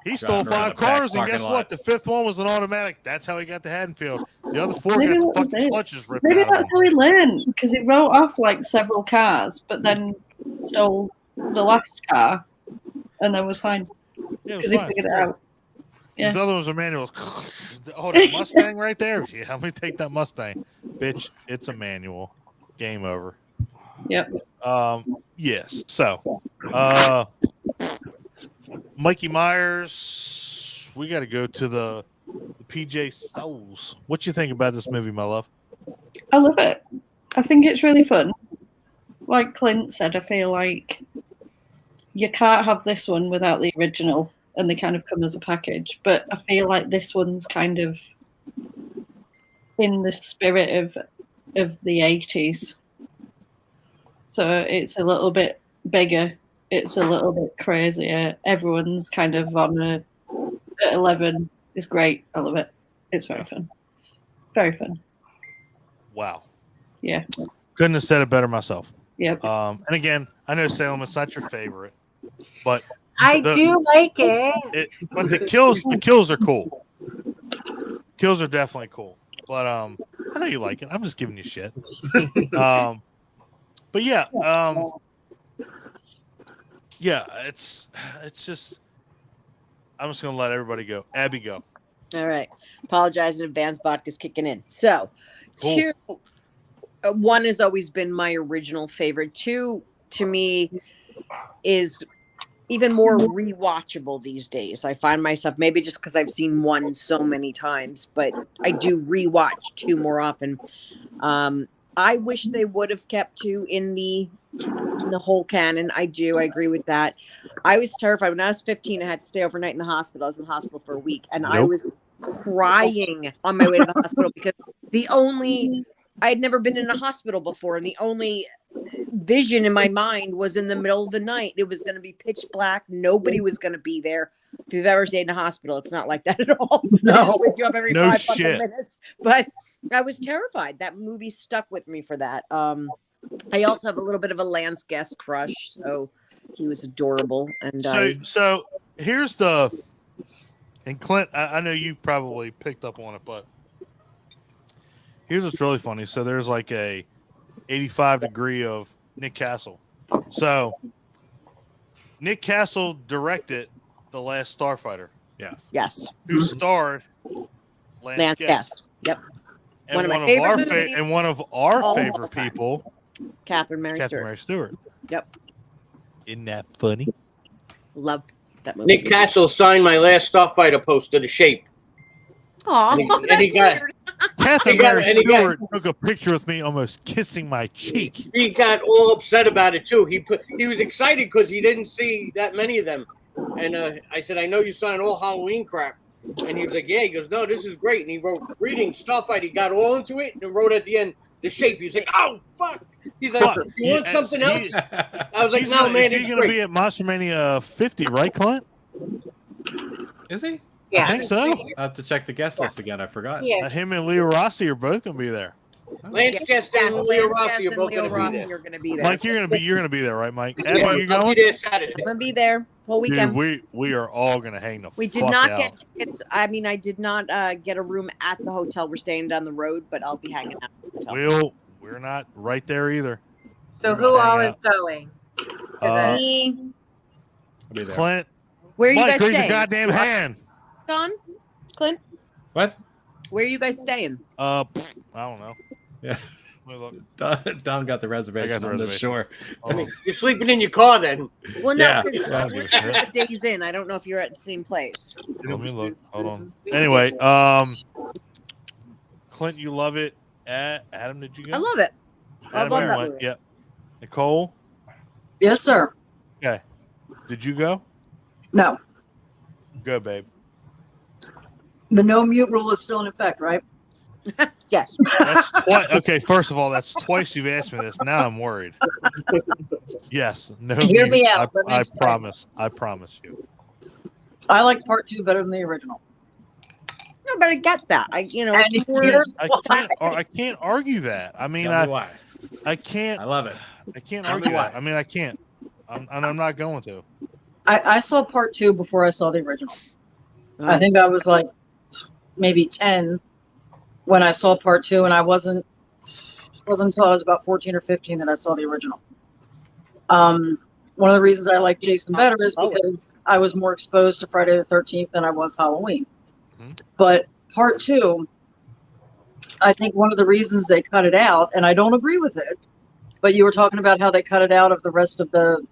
He stole 5 cars, and guess
lot.
what? The 5th one was an automatic. That's how he got to Haddonfield. The other 4 got the fucking clutches ripped
Maybe
out of
that's
him.
how he learned, because he wrote off like several cars, but then stole the last car, and then was fine.
Yeah,
because he figured it out.
These other ones are manuals. Oh, that Mustang right there. Yeah, let me take that Mustang. Bitch, it's a manual. Game over.
Yep.
Yes. So, Mikey Myers, we got to go to the PJ Souls. What you think about this movie, my love?
I love it. I think it's really fun. Like Clint said, I feel like you can't have this one without the original, and they kind of come as a package. But I feel like this one's kind of in the spirit of the 80s. So it's a little bit bigger. It's a little bit crazier. Everyone's kind of on at 11. It's great. I love it. It's very fun. Very fun.
Wow.
Yeah.
Couldn't have said it better myself.
Yep.
And again, I know Salem, it's not your favorite, but
I do like it.
But the kills are cool. Kills are definitely cool. But I know you like it. I'm just giving you shit. But yeah, it's just I'm just gonna let everybody go. Abby, go.
All right. Apologize in advance. Vodka's kicking in. So, cool. 1 has always been my original favorite. 2, to me, is even more rewatchable these days. I find myself, maybe just because I've seen 1 so many times, but I do rewatch 2 more often. I wish they would have kept 2 in the whole canon. I agree with that. I was terrified when I was 15. I had to stay overnight in the hospital. I was in the hospital for a week, and I was crying on my way to the hospital because I had never been in a hospital before, and the only vision in my mind was in the middle of the night. It was going to be pitch black. Nobody was going to be there. If you've ever stayed in a hospital, it's not like that at all. They just wake you up every 5 fucking minutes. But I was terrified. That movie stuck with me for that. I also have a little bit of a Lance Guest crush, so he was adorable. And
so here's the, and Clint, I know you probably picked up on it, but here's what's really funny. So there's like a 85 degree of Nick Castle. So Nick Castle directed The Last Starfighter.
Yes.
Who starred Lance Guest.
Yep.
And one of our favorite people
Catherine Mary
Stewart.
Yep.
Isn't that funny?
Love that movie.
Nick Castle signed my last Starfighter poster to Shape.
Aw,
And he got
Catherine Mary Stewart took a picture with me, almost kissing my cheek.
He got all upset about it too. He was excited because he didn't see that many of them. And I said, I know you signed all Halloween crap. And he was like, yeah. He goes, no, this is great. And he wrote reading Starfighter. He got all into it and wrote at the end the Shape. He was like, oh fuck. He's like, you want something else? I was like, no, man.
He's going to be at Monster Mania 50, right, Clint?
Is he?
Yeah.
I think so.
I have to check the guest list again. I forgot.
Yeah.
Him and Leo Rossi are both going to be there.
Lance Guest and Leo Rossi are both going
to be there.
Mike, you're going to be there, right, Mike?
Yeah,
Abby, you going?
I'll be there Saturday.
I'm gonna be there whole weekend.
Dude, we are all going to hang the
We
fuck
did not
out.
get tickets. I mean, I did not get a room at the hotel. We're staying down the road, but I'll be hanging out at the hotel.
We're not right there either.
So who all is going?
Me.
I'll be there.
Clint.
Where are you
Mike,
guys
raise
staying?
your goddamn hand.
Don? Clint?
What?
Where are you guys staying?
I don't know.
Yeah.
Look.
Don got the reservation on the shore.
I mean, you're sleeping in your car then.
Well, no,
Yeah.
because
Yeah.
we're staying at the Days Inn. I don't know if you're at the same place.
Let me look. Hold on. Anyway, Clint, you love it. Adam, did you go?
I love it. I
Adam,
love
you
that
went?
movie.
Yep. Nicole?
Yes, sir.
Okay. Did you go?
No.
Go, babe.
The no mute rule is still in effect, right?
Yes.
That's twice. Okay, first of all, that's twice you've asked me this. Now I'm worried. Yes. No.
Hear me
mute.
out, but
I
next time.
promise. I promise you.
I like part 2 better than the original.
No, but I get that.
And
it's more-
here's
I can't argue that. I mean,
Tell me why.
I can't.
I love it.
I can't
Tell me
argue
why.
that. I mean, I can't. I'm not going to.
I saw part 2 before I saw the original. I think I was like maybe 10 when I saw part 2, and I wasn't until I was about 14 or 15 that I saw the original. One of the reasons I like Jason better is because I was more exposed to Friday the 13th than I was Halloween.
Mm-hmm.
But part 2, I think one of the reasons they cut it out, and I don't agree with it, but you were talking about how they cut it out of the rest of the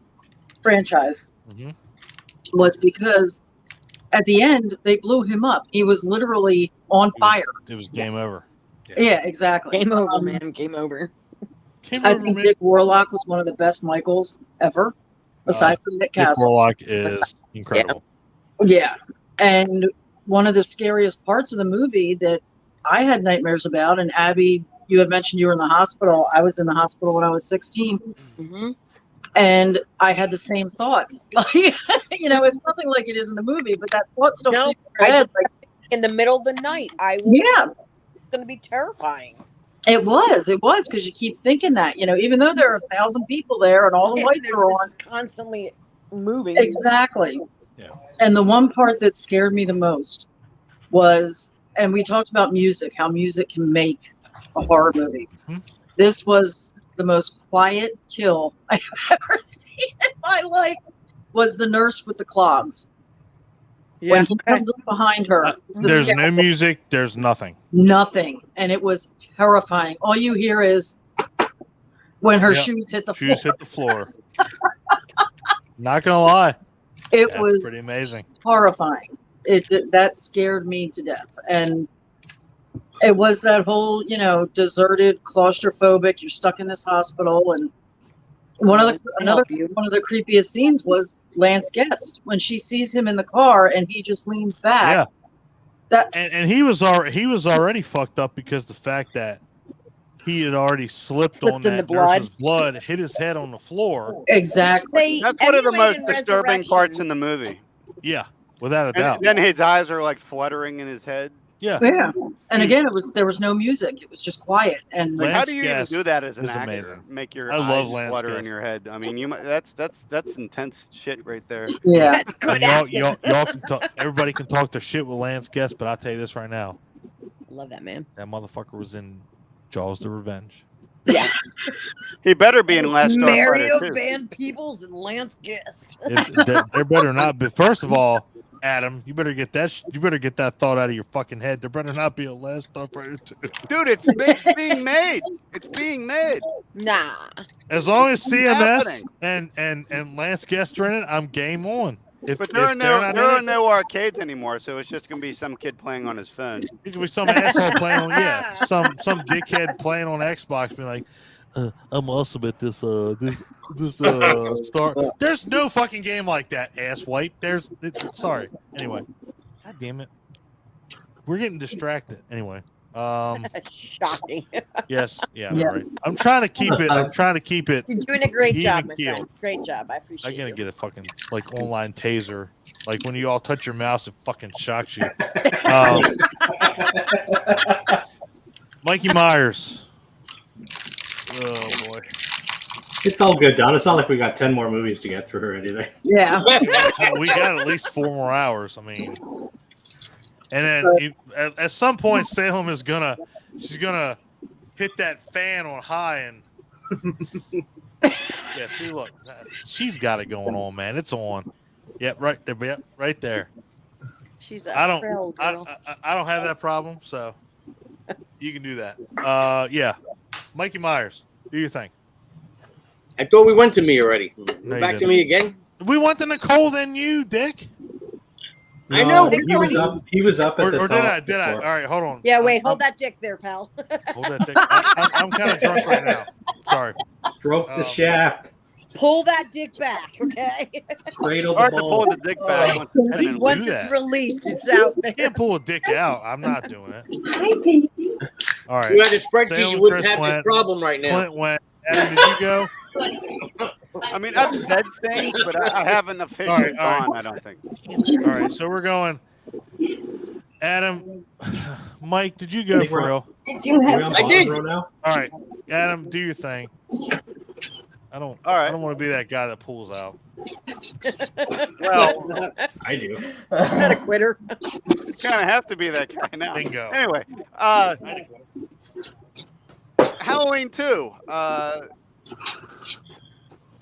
franchise,
Mm-hmm.
was because at the end they blew him up. He was literally on fire.
It was game over.
Yeah, exactly.
Game over, man. Game over.
I think Dick Warlock was one of the best Michaels ever, aside from Nick
Dick
Castle.
Warlock is incredible.
Yeah. And one of the scariest parts of the movie that I had nightmares about, and Abby, you had mentioned you were in the hospital. I was in the hospital when I was 16.
Mm-hmm.
And I had the same thoughts. It's nothing like it is in the movie, but that thought still
No,
creeps in your head. Like,
in the middle of the night, it's going to be terrifying.
It was because you keep thinking that, even though there are 1,000 people there and all the lights are on,
constantly moving.
Exactly.
Yeah.
And the one part that scared me the most was, and we talked about music, how music can make a horror movie.
Mm-hmm.
This was the most quiet kill I've ever seen in my life. Was the nurse with the clogs.
Yeah.
When he comes up behind her,
There's no music. There's nothing.
nothing, and it was terrifying. All you hear is when her
Yep.
shoes hit the
Shoes
floor.
hit the floor. Not gonna lie.
It
That's
was
pretty amazing.
horrifying. That scared me to death, and it was that whole deserted, claustrophobic. You're stuck in this hospital, and one of the creepiest scenes was Lance Guest when she sees him in the car and he just leans back.
Yeah. And he was already fucked up because the fact that he had already slipped on
in
that
the blood.
nurse's blood, hit his head on the floor.
Exactly.
That's one of the most disturbing parts in the movie.
Yeah, without a
And
doubt.
then his eyes are like fluttering in his head.
Yeah.
Yeah. And again, there was no music. It was just quiet. And
Like, how do you even do that as an
is
actor?
amazing.
Make your
I love
eyes
Lance
flutter in
Guest.
your head. I mean, that's intense shit right there.
Yeah.
That's good
And y'all can talk. Everybody can talk their shit with Lance Guest, but I'll tell you this right now:
I love that man.
that motherfucker was in Jaws: The Revenge.
Yes.
He better be in Last
Mario
Starfighter too.
Van Peebles and Lance Guest.
There better not be. First of all, Adam, you better get that. You better get that thought out of your fucking head. There better not be a Last Starfighter 2.
Dude, it's being made. It's being made.
Nah.
As long as CMS
happening.
and Lance Guest are in it, I'm game on.
But there are no arcades anymore, so it's just gonna be some kid playing on his phone.
It could be some asshole playing on some dickhead playing on Xbox, being like, "I'm awesome at this star." There's no fucking game like that, asswipe. Sorry. Anyway, god damn it, we're getting distracted. Anyway,
shocking.
Yes, yeah,
Yes.
right. I'm trying to keep it.
You're doing a great job, my
even-keeled.
friend. Great job. I
I'm
appreciate
gonna
it.
get a fucking online taser. Like when you all touch your mouse, it fucking shocks you. Mikey Myers. Oh boy.
It's all good, Don. It's not like we got 10 more movies to get through or anything.
Yeah.
We got at least 4 more hours. I mean, and then at some point, Salem is she's gonna hit that fan on high and yeah. See, look, she's got it going on, man. It's on. Yep, right there. Yep, right there.
She's a
I don't
trail girl.
I don't have that problem, so you can do that. Yeah, Mikey Myers, do your thing.
I thought we went to me already.
No,
We're
you
back to
didn't.
me again.
We went to Nicole, then you, Dick.
I know.
He was up at the
Or
top.
did I? All
before.
right, hold on.
Yeah, wait, hold that dick there, pal.
Hold that dick. I'm kind of drunk right now. Sorry.
Stroke the shaft.
Pull that dick back, okay?
Cradle
Hard
the
to pull
balls.
the dick back.
How do you
Once
do
it's
that?
released, it's out there.
You can't pull a dick out. I'm not doing it. All right.
You had a spreadsheet,
Salem,
you wouldn't
Chris
have this
went.
problem right now.
Clint went. Adam, did you go?
I mean, I've said things, but I haven't officially
all right.
gone. I don't think.
All right, so we're going. Adam, Mike, did you go for real?
I did.
All right, Adam, do your thing. I don't want to be that guy that pulls out.
Well,
I do.
Not a quitter.
Kind of have to be that guy now.
Bingo.
Anyway, Halloween 2.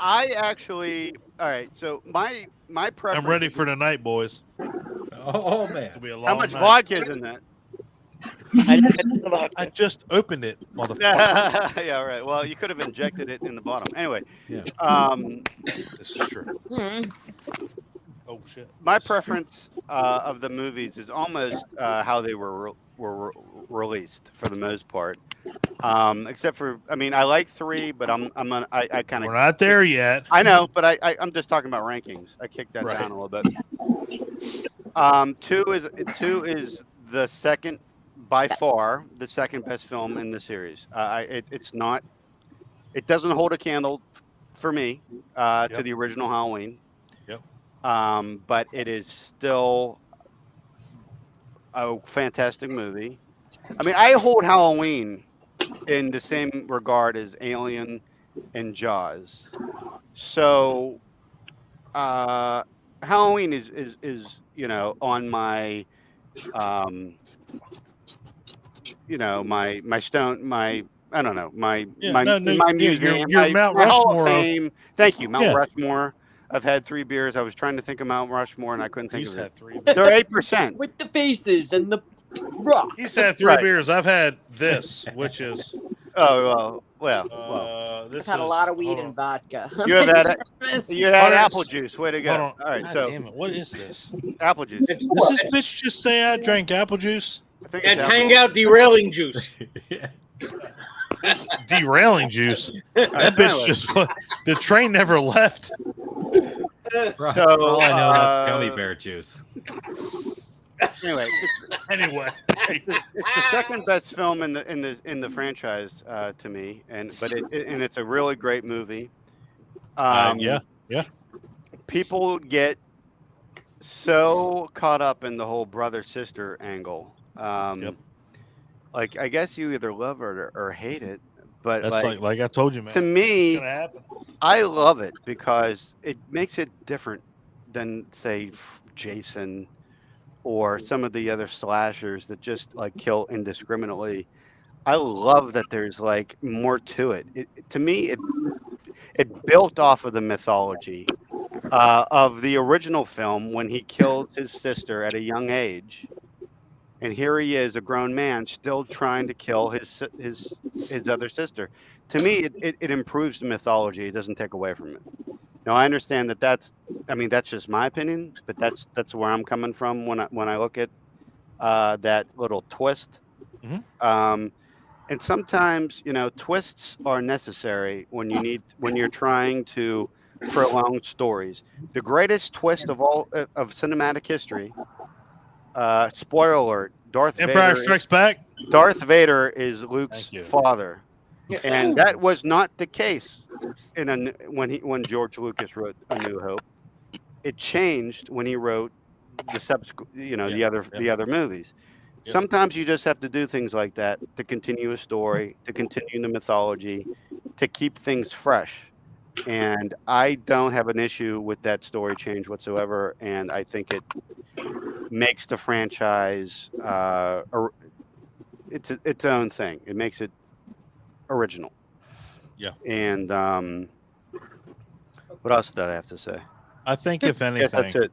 I actually. All right. So my preference.
I'm ready for tonight, boys.
Oh man.
It'll be a long
How much
night.
vodka is in that?
I just opened it, motherfucker.
Yeah, right. Well, you could have injected it in the bottom. Anyway,
Yeah. This is true. Oh shit.
my preference of the movies is almost how they were released for the most part. Except for, I mean, I like 3, but I kind of.
We're not there yet.
I know, but I'm just talking about rankings. I kicked that down a little bit. 2 is the second, by far, the second best film in the series. It's not. It doesn't hold a candle for me to the original Halloween.
Yep.
But it is still a fantastic movie. I mean, I hold Halloween in the same regard as Alien and Jaws. So, Halloween is on my my stone my I don't know my museum
your
my
Mount
Hall of
Rushmore.
Fame. Thank you, Mount
Yeah.
Rushmore. I've had 3 beers. I was trying to think of Mount Rushmore and I couldn't think
He's
of it.
had 3
They're 8%.
With the faces and the rock.
He's had 3
Right.
beers. I've had this, which is
Oh well.
this
I've had a
is-
lot of weed
hold
and
on.
vodka.
You have had you had
Hold on.
apple juice. Way to go!
Hold on.
All right,
God
so
damn it. What is this?
apple juice.
Does this bitch just say I drank apple juice?
I think
That's
it's apple.
hangout derailing juice.
This derailing juice. That bitch just the train never left.
For all I know, that's gummy bear juice.
Anyway, it's the second best film in the franchise to me, and it's a really great movie.
Yeah.
People get so caught up in the whole brother sister angle. Like I guess you either love it or hate it, but
That's like I told you, man.
to me,
It's gonna happen.
I love it because it makes it different than say Jason or some of the other slashers that just like kill indiscriminately. I love that there's like more to it. To me, it built off of the mythology of the original film when he killed his sister at a young age, and here he is, a grown man, still trying to kill his other sister. To me, it improves the mythology. It doesn't take away from it. Now, I understand that that's just my opinion, but that's where I'm coming from when I look at that little twist. And sometimes, twists are necessary when you're trying to prolong stories. The greatest twist of all of cinematic history. Spoiler alert:
Empire Strikes Back.
Darth Vader is Luke's father, and that was not the case when George Lucas wrote A New Hope. It changed when he wrote the subsequent, the other movies. Sometimes you just have to do things like that to continue a story, to continue the mythology, to keep things fresh. And I don't have an issue with that story change whatsoever. And I think it makes the franchise its own thing. It makes it original.
Yeah.
And what else did I have to say?
I think if anything,
that's it.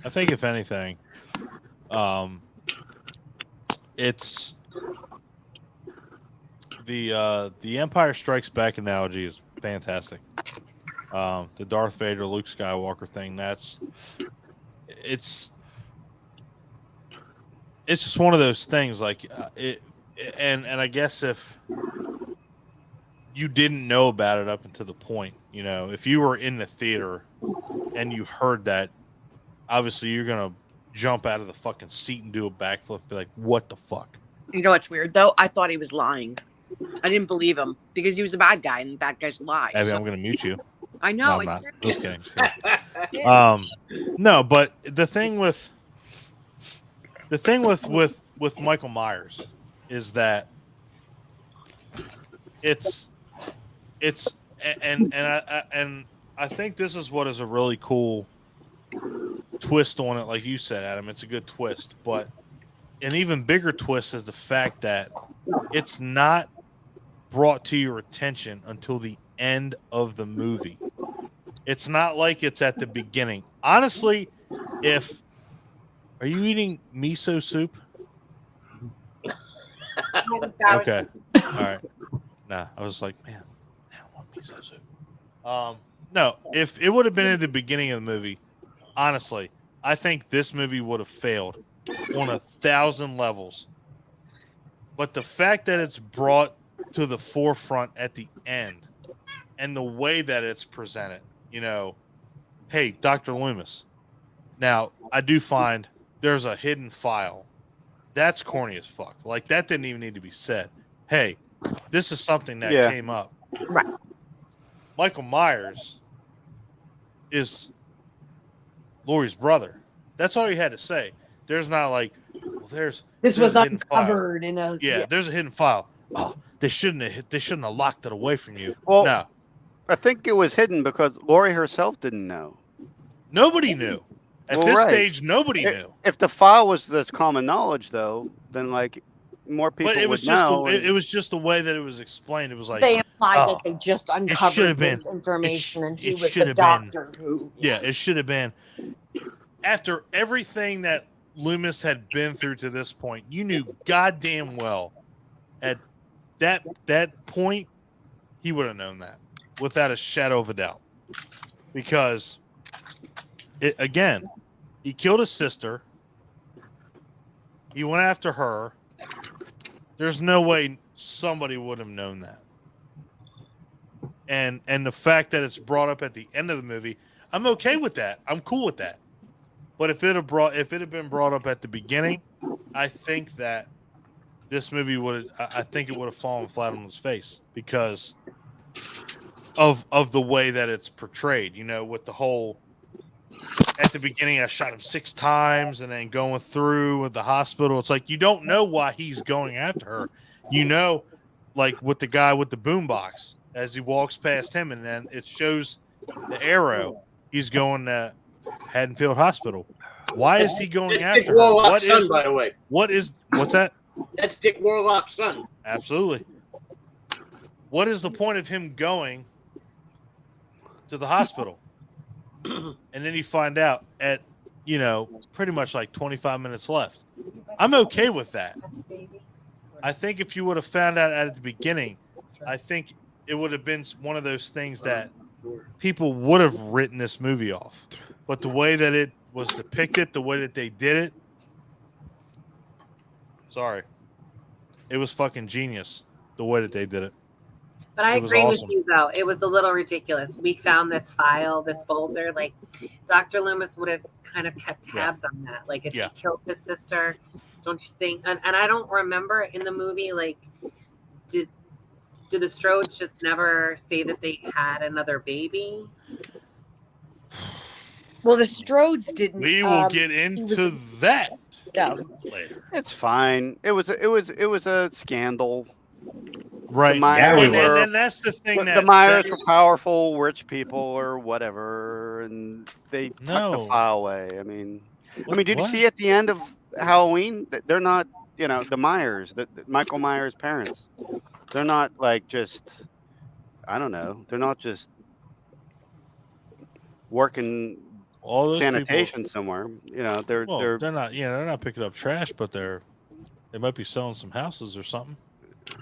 I think if anything, it's the Empire Strikes Back analogy is fantastic. The Darth Vader, Luke Skywalker thing. It's just one of those things. Like and I guess if you didn't know about it up until the point, if you were in the theater and you heard that, obviously you're gonna jump out of the fucking seat and do a backflip, be like, "What the fuck?"
You know what's weird though? I thought he was lying. I didn't believe him because he was a bad guy, and the bad guys lie.
Abby, I'm gonna mute you.
I know.
No, I'm not. Just kidding. No, but the thing with Michael Myers is that it's and I think this is what is a really cool twist on it. Like you said, Adam, it's a good twist, but an even bigger twist is the fact that it's not brought to your attention until the end of the movie. It's not like it's at the beginning. Honestly, are you eating miso soup? Okay. All right. Nah, I was like, man, I want miso soup. No, if it would have been at the beginning of the movie, honestly, I think this movie would have failed on 1,000 levels. But the fact that it's brought to the forefront at the end and the way that it's presented, hey, Dr. Loomis. Now, I do find there's a hidden file. That's corny as fuck. Like, that didn't even need to be said. Hey, this is something that came up.
Right.
Michael Myers is Laurie's brother. That's all you had to say. There's not like, well,
this
was
was uncovered in a
there's a hidden file. Oh, they shouldn't have locked it away from you.
Well,
no.
I think it was hidden because Laurie herself didn't know.
Nobody knew. At this stage, nobody knew.
If the file was this common knowledge, though, then like more people would know.
It was just the way that it was explained. It was like
they implied that they just uncovered this information, and he was the doctor who.
Yeah, it should have been. After everything that Loomis had been through to this point, you knew goddamn well at that point he would have known that without a shadow of a doubt, because he killed his sister. He went after her. There's no way somebody would have known that. And the fact that it's brought up at the end of the movie, I'm okay with that. I'm cool with that. But if it had been brought up at the beginning, I think that this movie would have fallen flat on its face because of the way that it's portrayed. With the whole at the beginning, I shot him 6 times, and then going through with the hospital. It's like you don't know why he's going after her. Like with the guy with the boombox as he walks past him, and then it shows the arrow. He's going to Haddonfield Hospital. Why is he going after
Dick
her?
Warlock's son, by the way.
What's that?
That's Dick Warlock's son.
Absolutely. What is the point of him going to the hospital? and then you find out at pretty much like 25 minutes left. I'm okay with that. I think if you would have found out at the beginning, I think it would have been one of those things that people would have written this movie off. But the way that it was depicted, the way that they did it, sorry, it was fucking genius the way that they did it.
But I agree with you, though. It was a little ridiculous. We found this file, this folder. Like, Dr. Loomis would have kind of kept tabs on that. Like, if he killed his sister, don't you think? And I don't remember in the movie, like, did the Strodes just never say that they had another baby?
Well, the Strodes didn't.
We will get into that later.
It's fine. It was a scandal.
Right.
The Myers
and that's the thing
the Myers were powerful, rich people or whatever, and they tucked the file away. I mean, did you see at the end of Halloween that they're not, the Myers, the Michael Myers' parents? They're not like just, I don't know. They're not just working
all those
sanitation
people,
somewhere.
They're not. They're not picking up trash, but they might be selling some houses or something.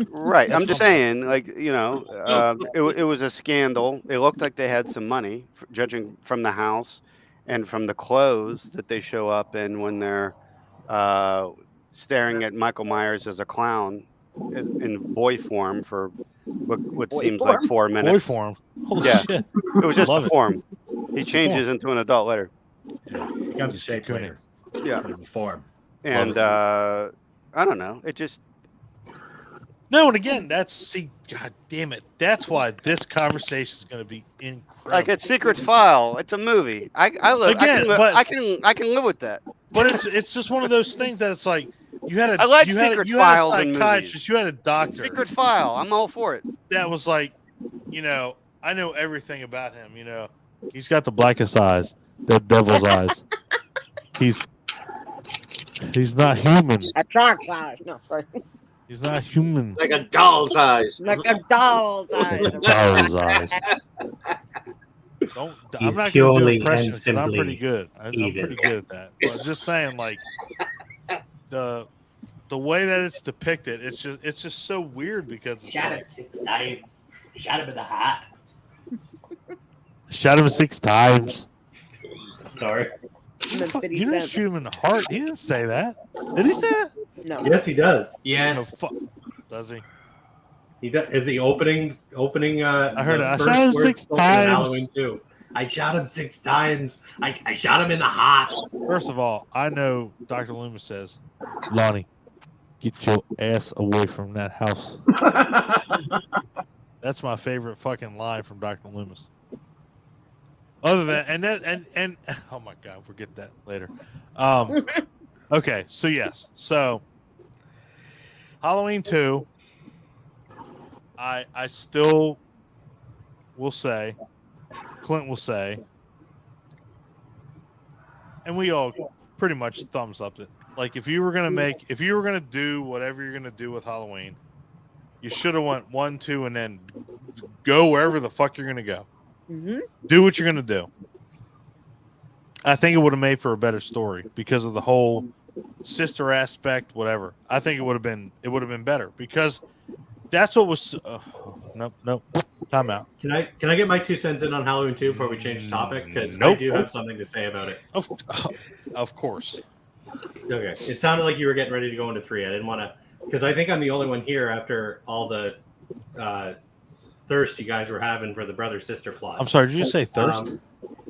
Right. I'm just saying, like, it was a scandal. It looked like they had some money, judging from the house and from the clothes that they show up in when they're staring at Michael Myers as a clown in boy form for what seems like 4 minutes.
Boy form. Holy shit.
It was just a form. He changes into an adult later.
Yeah. Becomes a shape later.
Yeah.
Form.
And I don't know. It just.
No, and again, God damn it. That's why this conversation is going to be incredible.
Like it's Secret File. It's a movie. I can live with that.
But it's just one of those things that it's like you had a
Secret Files in movies.
Psychiatrist, you had a doctor.
Secret File. I'm all for it.
That was like, I know everything about him. He's got the blackest eyes, the devil's eyes. He's not human.
A shark's eyes. No, sorry.
He's not human.
Like a doll's eyes.
Like a doll's eyes.
Doll's eyes. I'm not going to do impressions because I'm pretty good. I'm pretty good at that. But I'm just saying, like, the way that it's depicted, it's just so weird because it's
shot him 6 times. Shot him in the heart.
Shot him 6 times.
Sorry.
You didn't shoot him in the heart. He didn't say that. Did he say that?
No.
Yes, he does.
Yes.
Does he?
He does. At the opening.
I heard it. I shot him 6 times.
Halloween too. I shot him 6 times. I shot him in the heart.
First of all, I know Dr. Loomis says, Lonnie, get your ass away from that house. That's my favorite fucking line from Dr. Loomis. Other than and oh my god, we'll get that later. Okay, so yes, so Halloween 2. I still will say, Clint will say, and we all pretty much thumbs up it. Like if you were gonna do whatever you're gonna do with Halloween, you should have went 1, 2, and then go wherever the fuck you're gonna go.
Mm-hmm.
Do what you're gonna do. I think it would have made for a better story because of the whole sister aspect, whatever. I think it would have been better because that's what was. Nope. Time out.
Can I get my 2 cents in on Halloween 2 before we change the topic? Because I do have something to say about it.
Of course.
Okay. It sounded like you were getting ready to go into 3. I didn't want to, because I think I'm the only one here after all the thirst you guys were having for the brother sister plot.
I'm sorry. Did you say thirst?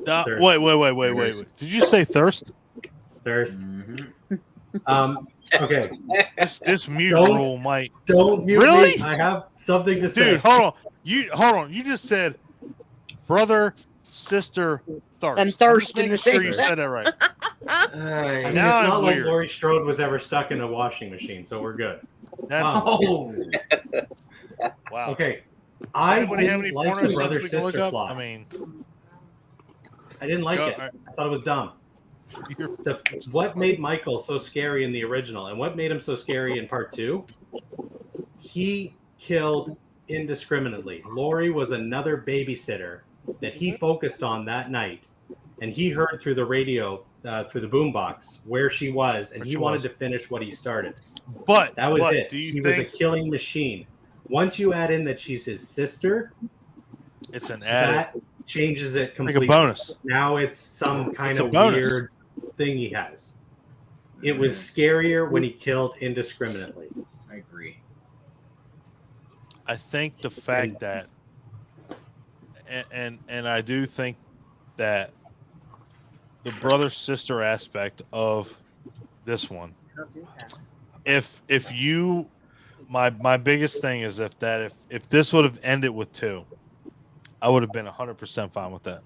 Thirst.
Wait. Did you say thirst?
Thirst.
Mm-hmm.
Okay.
This mute rule might.
Don't mute
really?
me. I have something to say.
Dude, hold on. You just said brother, sister, thirst.
And thirst in the
same.
same.
You said that right.
I mean, it's not like Laurie Strode was ever stuck in a washing machine, so we're good.
Wow.
Okay.
Does
I
anybody have any
didn't like
porno
the brother
we can look
sister
up?
plot.
I mean,
I didn't like it. I thought it was dumb. What made Michael so scary in the original and what made him so scary in part 2? He killed indiscriminately. Laurie was another babysitter that he focused on that night and he heard through the radio, through the boombox, where she was, and he wanted to finish what he started.
But
that was it.
He
was a killing machine. Once you add in that she's his sister,
it's an added.
That changes it completely.
Like a bonus.
Now it's some kind of weird thing he has. It was scarier when he killed indiscriminately.
I agree.
I think the fact that, and I do think that the brother sister aspect of this one, if you, my biggest thing is if this would have ended with 2, I would have been 100% fine with that.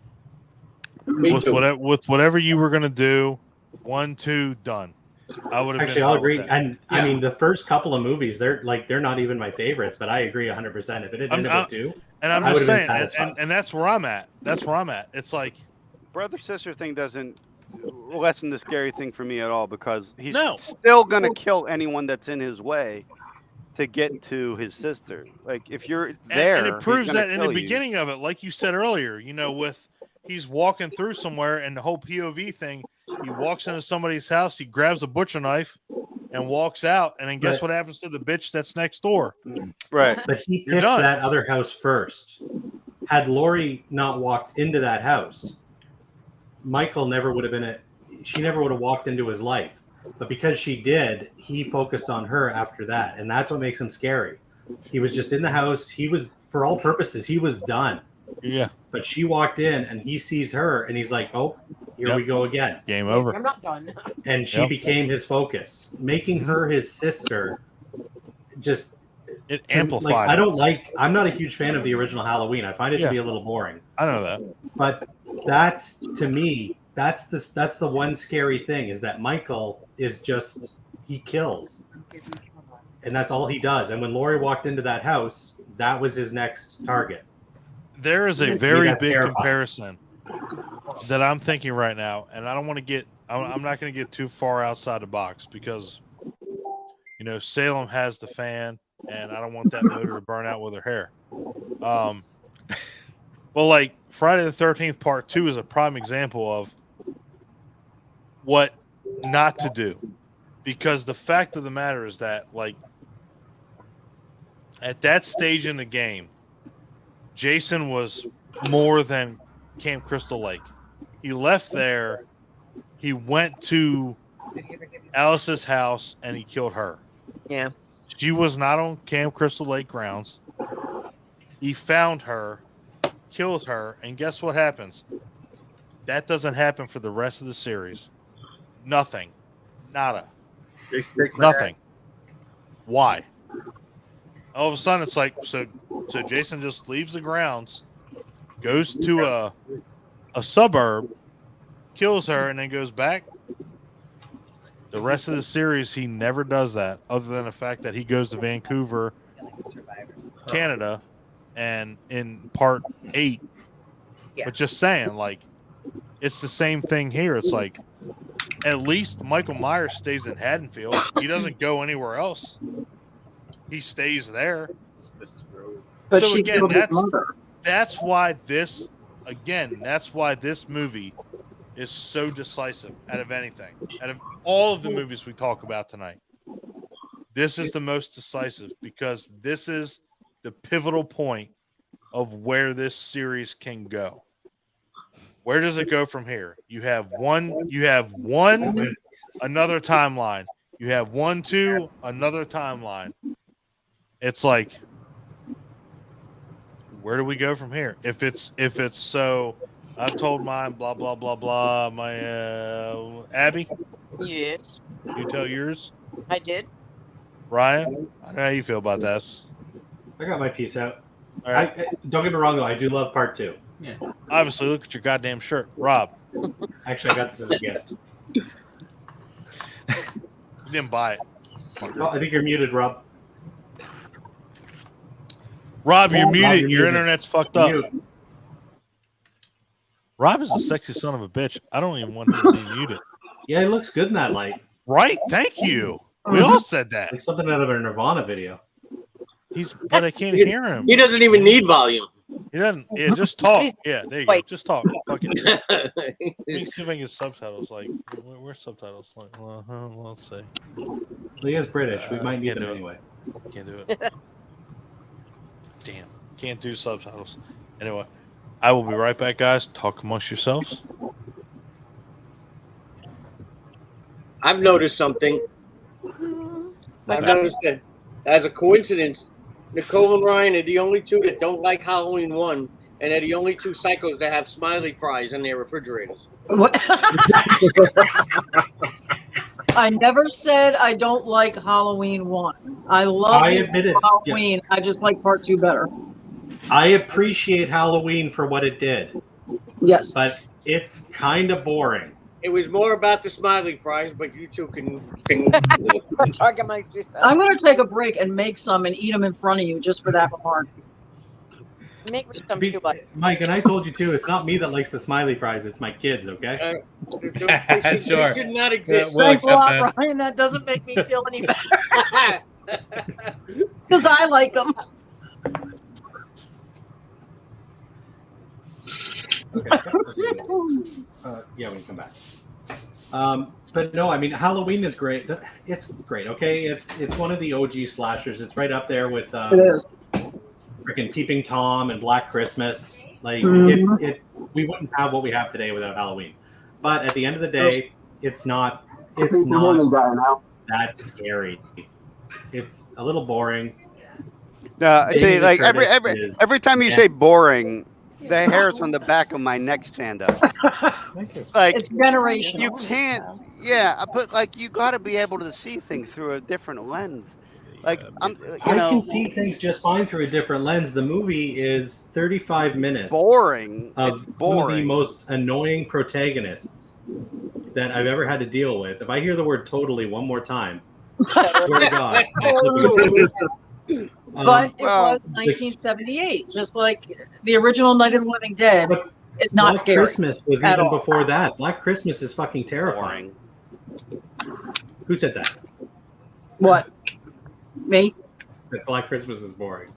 With whatever you were gonna do, 1, 2, done. I would have
actually. I'll agree. And I mean, the first couple of movies, they're not even my favorites, but I agree 100%. If it had ended with 2,
and I'm just saying, and that's where I'm at. That's where I'm at. It's like
brother sister thing doesn't lessen the scary thing for me at all, because he's
still
gonna kill anyone that's in his way to get to his sister. Like if you're there,
and it proves that in the beginning of it, like you said earlier, with he's walking through somewhere and the whole POV thing, he walks into somebody's house, he grabs a butcher knife and walks out, and then guess what happens to the bitch that's next door?
Right.
But he picked that other house first. Had Lori not walked into that house, Michael never would have been she never would have walked into his life. But because she did, he focused on her after that. And that's what makes him scary. He was just in the house. He was, for all purposes, he was done.
Yeah.
But she walked in and he sees her and he's like, oh, here we go again.
Game over.
I'm not done.
And she became his focus. Making her his sister just...
It amplified.
I'm not a huge fan of the original Halloween. I find it to be a little boring.
I know that.
But that, to me, that's the one scary thing, is that Michael is just, he kills. And that's all he does. And when Lori walked into that house, that was his next target.
There is a very big comparison that I'm thinking right now, and I don't want to get, I'm not going to get too far outside the box because, Salem has the fan, and I don't want that motor to burn out with her hair. Well, like Friday the 13th Part 2 is a prime example of what not to do, because the fact of the matter is that, like, at that stage in the game, Jason was more than Camp Crystal Lake. He left there, he went to Alice's house, and he killed her.
Yeah.
She was not on Camp Crystal Lake grounds. He found her, killed her, and guess what happens? That doesn't happen for the rest of the series. Nothing. Nada. Nothing. Why? All of a sudden, it's like, so Jason just leaves the grounds, goes to a suburb, kills her, and then goes back. The rest of the series, he never does that, other than the fact that he goes to Vancouver, Canada, and in Part 8. But just saying, like, it's the same thing here. It's like, at least Michael Myers stays in Haddonfield. He doesn't go anywhere else. He stays there.
But
so
she
again,
killed his mother.
that's why this movie is so decisive out of anything. Out of all of the movies we talk about tonight, this is the most decisive, because this is the pivotal point of where this series can go. Where does it go from here? You have one, another timeline. You have 1, 2, another timeline. It's like, where do we go from here? If it's so, I've told mine, blah, blah, blah, blah. My, Abby?
Yes.
You tell yours?
I did.
Ryan? I don't know how you feel about this.
I got my piece out.
All right.
Don't get me wrong, though. I do love Part 2.
Yeah.
Obviously, look at your goddamn shirt. Rob.
Actually, I got this as a gift.
You didn't buy it.
Well, I think you're muted, Rob.
Rob, you're
Rob,
muted.
you're
Your
muted.
internet's fucked up.
Mute.
Rob is a sexy son of a bitch. I don't even want him to be muted.
Yeah, he looks good in that light.
Right? Thank you. We all said that.
Like something out of a Nirvana video.
But I can't hear him.
He doesn't even need volume.
He doesn't. Yeah, just talk. Yeah, there you go. Just talk. Fucking. Let me see if I can get subtitles. Like, where's subtitles? Like, well, let's see.
He is British. We might need them anyway.
Can't do it. Damn, can't do subtitles. Anyway, I will be right back, guys. Talk amongst yourselves.
I've noticed something. I've noticed that as a coincidence, Nicole and Ryan are the only two that don't like Halloween 1, and they're the only two psychos that have smiley fries in their refrigerators.
What? I never said I don't like Halloween 1. I love Halloween. Yeah. I just like part 2 better.
I appreciate Halloween for what it did.
Yes.
But it's kind of boring.
It was more about the smiley fries, but you two can
talk amongst yourselves.
I'm going to take a break and make some and eat them in front of you just for that remark.
Make me some too, buddy.
Mike, and I told you too, it's not me that likes the smiley fries, it's my kids, okay?
They should not exist.
Thanks a lot, Ryan. That doesn't make me feel any better. Because I like them.
Okay. Yeah, we can come back. But no, I mean, Halloween is great. It's great, okay? It's one of the OG slashers. It's right up there with freaking Peeping Tom and Black Christmas. Like, we wouldn't have what we have today without Halloween. But at the end of the day, it's not that scary. It's a little boring.
See, like every time you say boring, the hairs on the back of my neck stand up. Like,
it's generational.
You can't, but like you got to be able to see things through a different lens. Like I
can see things just fine through a different lens. The movie is 35 minutes.
Boring.
Of some of the most annoying protagonists that I've ever had to deal with. If I hear the word "totally" one more time, I swear to God.
But it was 1978, just like the original Night of the Living Dead. It's not scary.
Black Christmas was even before that. Black Christmas is fucking terrifying. Who said that?
What? Me?
That Black Christmas is boring.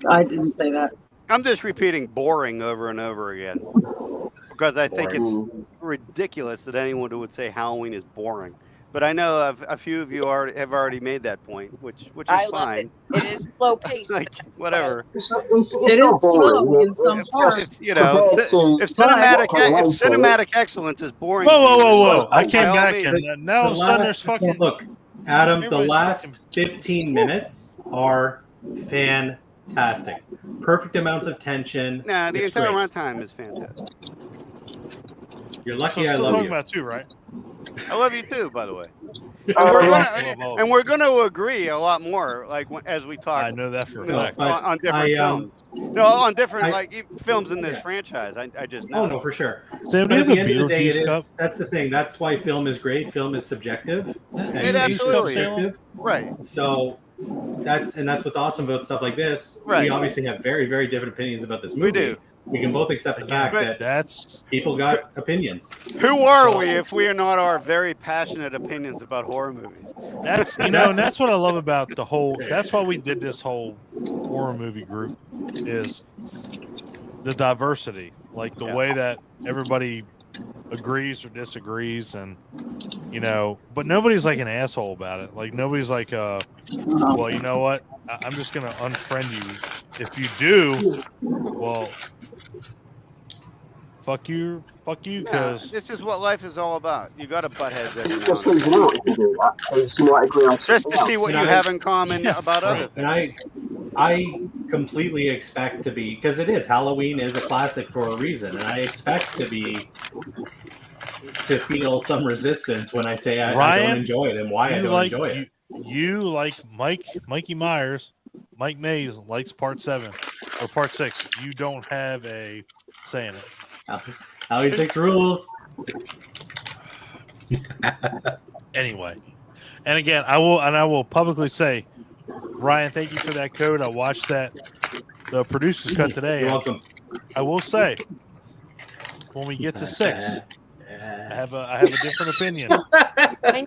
I didn't say that.
I'm just repeating boring over and over again because I think it's ridiculous that anyone would say Halloween is boring. But I know a few of you have already made that point, which is fine.
It is slow paced.
Like whatever.
It is slow in some parts.
If cinematic excellence is boring.
Whoa! I came back and now all of a sudden there's fucking.
Look, Adam, the last 15 minutes are fantastic. Perfect amounts of tension.
Nah, the entire runtime is fantastic.
You're lucky I
love
you.
Talking about too, right?
I love you too, by the way. And we're going to agree a lot more, like as we talk.
I know that for a fact.
On different films. No, on different films in this franchise. I just know.
Oh no, for sure.
So
but at the end of the day, that's the thing. That's why film is great. Film is subjective.
It absolutely
subjective.
Right.
So that's what's awesome about stuff like this.
Right.
We obviously have very, very different opinions about this movie.
We do.
We can both accept the fact that people got opinions.
Who are we if we are not our very passionate opinions about horror movies?
That's and that's what I love about the whole. That's why we did this whole horror movie group is the diversity, like the way that everybody agrees or disagrees, and but nobody's like an asshole about it. Like nobody's like, well, you know what? I'm just gonna unfriend you. If you do, well. Fuck you, because
this is what life is all about. You got to butt heads every now and then. Just to see what you have in common about others.
And I completely expect to be, because it is, Halloween is a classic for a reason, and I expect to feel some resistance when I say I don't enjoy it and why I don't enjoy it.
You like Mikey Myers, Mike Mays likes part 7 or part 6. You don't have a say in it.
Halloween 6 rules.
Anyway, and again, I will publicly say, Ryan, thank you for that code. I watched the producer's cut today.
You're welcome.
I will say, when we get to 6, I have a different opinion. I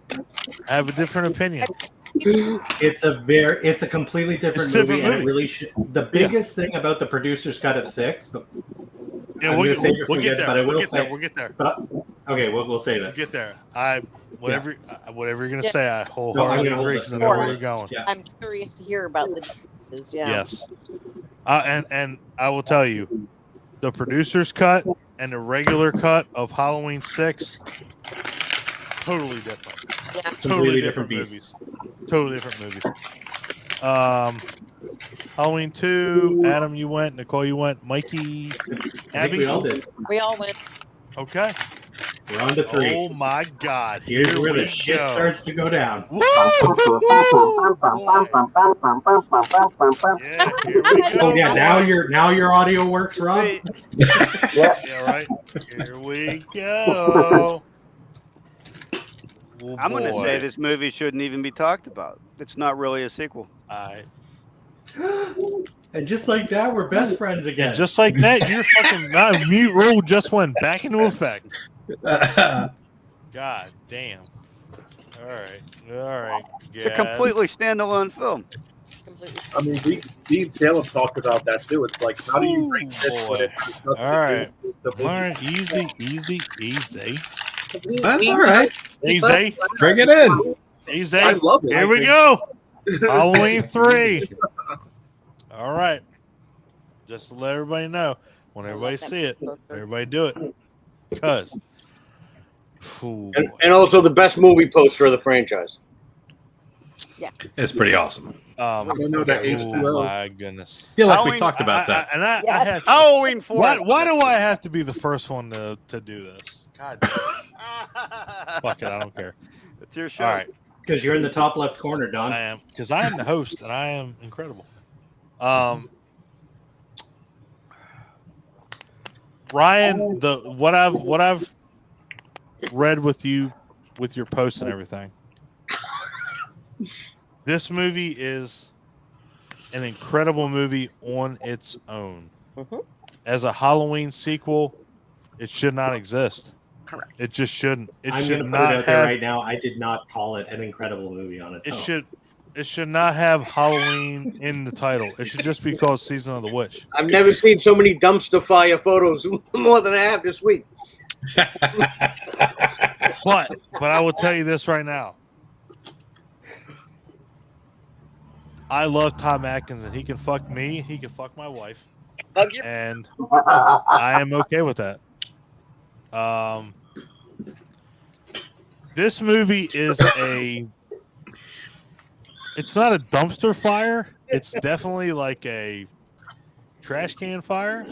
have a different opinion.
It's a completely different movie, and it really should. The biggest thing about the producer's cut of 6,
Yeah,
I'm
we'll
gonna save it
get
for good,
there.
but I will
We'll get
say,
there. We'll get there.
But, okay, we'll save
We'll
it.
get there. Whatever you're gonna
Yeah.
say, I wholeheartedly agree because I know where you're going.
Yeah.
I'm curious to hear about the differences. Yeah.
Yes. And I will tell you, the producer's cut and the regular cut of Halloween 6, totally different.
Yeah.
Totally
Completely
different
different beasts.
movies. Totally different movies. Halloween 2, Adam, you went. Nicole, you went. Mikey,
I
Abby,
think we all did.
We all went.
Okay.
We're on to 3.
Oh my God!
Here's
Here
where
we
the shit
go.
starts to go down.
Woo! Yeah, here we go.
Oh yeah, now your audio works, Rob.
Yeah, right. Here we go. Oh,
I'm going to
boy.
say this movie shouldn't even be talked about. It's not really a sequel.
And just like that, we're best friends again.
And just like that, your fucking mute rule just went back into effect. God damn. All right.
It's a completely standalone film.
I mean, Dean Salem talked about that too. It's like, how do you bring this when it has nothing
All right.
to do with the
All
movie?
right. Easy.
That's all right.
Easy.
Bring it in.
Easy.
I love it.
Here we go. Halloween 3. All right. Just to let everybody know, when everybody see it, everybody do it. Because.
And also the best movie poster of the franchise.
Yeah.
It's pretty awesome.
I don't know that H2O.
Oh my goodness.
I feel like
Halloween-
we talked about that.
I have to,
Halloween 4.
why do I have to be the first one to do this? God damn it. Fuck it, I don't care.
It's your show.
All right.
Because you're in the top left corner, Don.
I am, because I am the host and I am incredible. Ryan, what I've read with you with your posts and everything, this movie is an incredible movie on its own.
Mm-hmm.
As a Halloween sequel, it should not exist.
Correct.
It just shouldn't. It
I'm
should
going to put
not
it out there
have.
right now. I did not call it an incredible movie on its own.
It should not have Halloween in the title. It should just be called Season of the Witch.
I've never seen so many dumpster fire photos more than I have this week.
But I will tell you this right now. I love Tom Atkins, and he can fuck me. He can fuck my wife, and I am okay with that. This movie is it's not a dumpster fire. It's definitely like a trash can fire.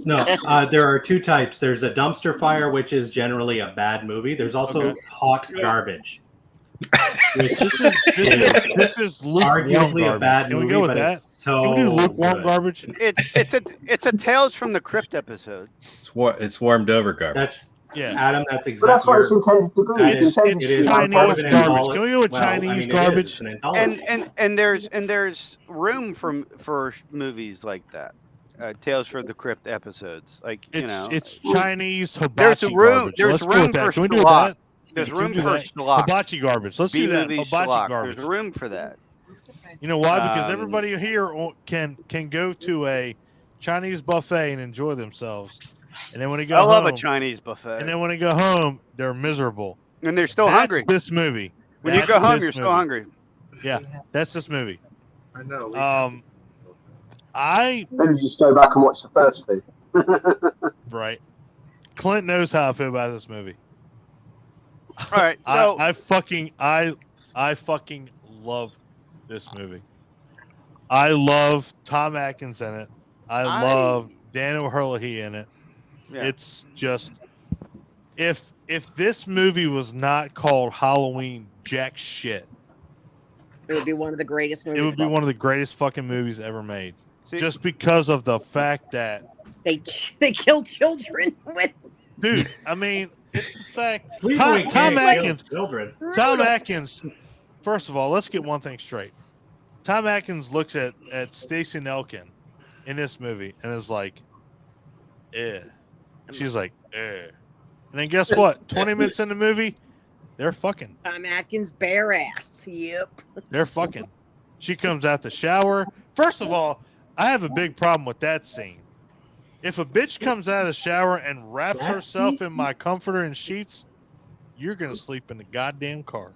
No, there are two types. There's a dumpster fire, which is generally a bad movie. There's also hot garbage.
This is lukewarm
arguably
garbage.
a bad
Can
movie,
we go with
but
that?
it's so
Can we do lukewarm
good.
garbage?
It's a Tales from the Crypt episode.
It's warmed over garbage.
That's
Yeah.
Adam. That's
But that's
exactly.
what it's intended to be.
It's
intended to be
Chinese
part of
garbage.
it.
Can we go with Chinese garbage?
And there's room for movies like that. Tales from the Crypt episodes, like
It's Chinese
there's
hibachi
room.
garbage.
There's
Let's go
room
with that.
for
Can we do
schlock.
that?
There's
Can we
room
do
for
that?
schlock.
Hibachi garbage. Let's do that.
B-movie
Hibachi
schlock.
garbage.
There's room for that.
You know why? Because everybody here can go to a Chinese buffet and enjoy themselves, and then when they go
I
home,
love a Chinese buffet.
and then when they go home, they're miserable.
And they're still
That's
hungry.
This movie.
When you
That's
go home,
this
you're still
movie.
hungry.
Yeah, that's this movie.
I know.
I
Then you just go back and watch the first two.
right. Clint knows how I feel about this movie.
All right, so
I fucking love this movie. I love Tom Atkins in it. I love Dan O'Herlihy in it.
Yeah.
It's just if this movie was not called Halloween jack shit,
It would be one of the greatest movies.
it would be one of the greatest fucking movies ever made. Just because of the fact that
They kill children with.
dude, I mean, it's the fact
Sleepaway
Tom
Camp
Atkins.
kills children.
Tom Atkins. First of all, let's get one thing straight. Tom Atkins looks at Stacey Nelkin in this movie and is like, "Eh." She's like, "Eh." And then guess what? 20 minutes in the movie, they're fucking.
Tom Atkins bare ass. Yep.
They're fucking. She comes out the shower. First of all, I have a big problem with that scene. If a bitch comes out of the shower and wraps herself in my comforter and sheets, you're gonna sleep in the goddamn car.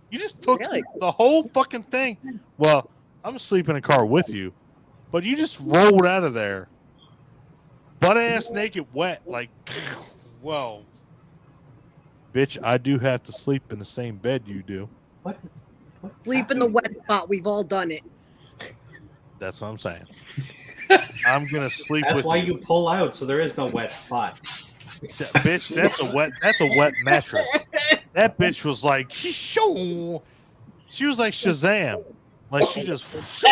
You just took the whole fucking thing. Well, I'm gonna sleep in a car with you, but you just rolled out of there, butt ass naked, wet. Like, well, bitch, I do have to sleep in the same bed you do.
Sleep in the wet spot. We've all done it.
That's what I'm saying. I'm gonna sleep
That's
with
why
you.
you pull out, so there is no wet spot.
Bitch, that's a wet mattress. That bitch was like, she was like Shazam. Like she just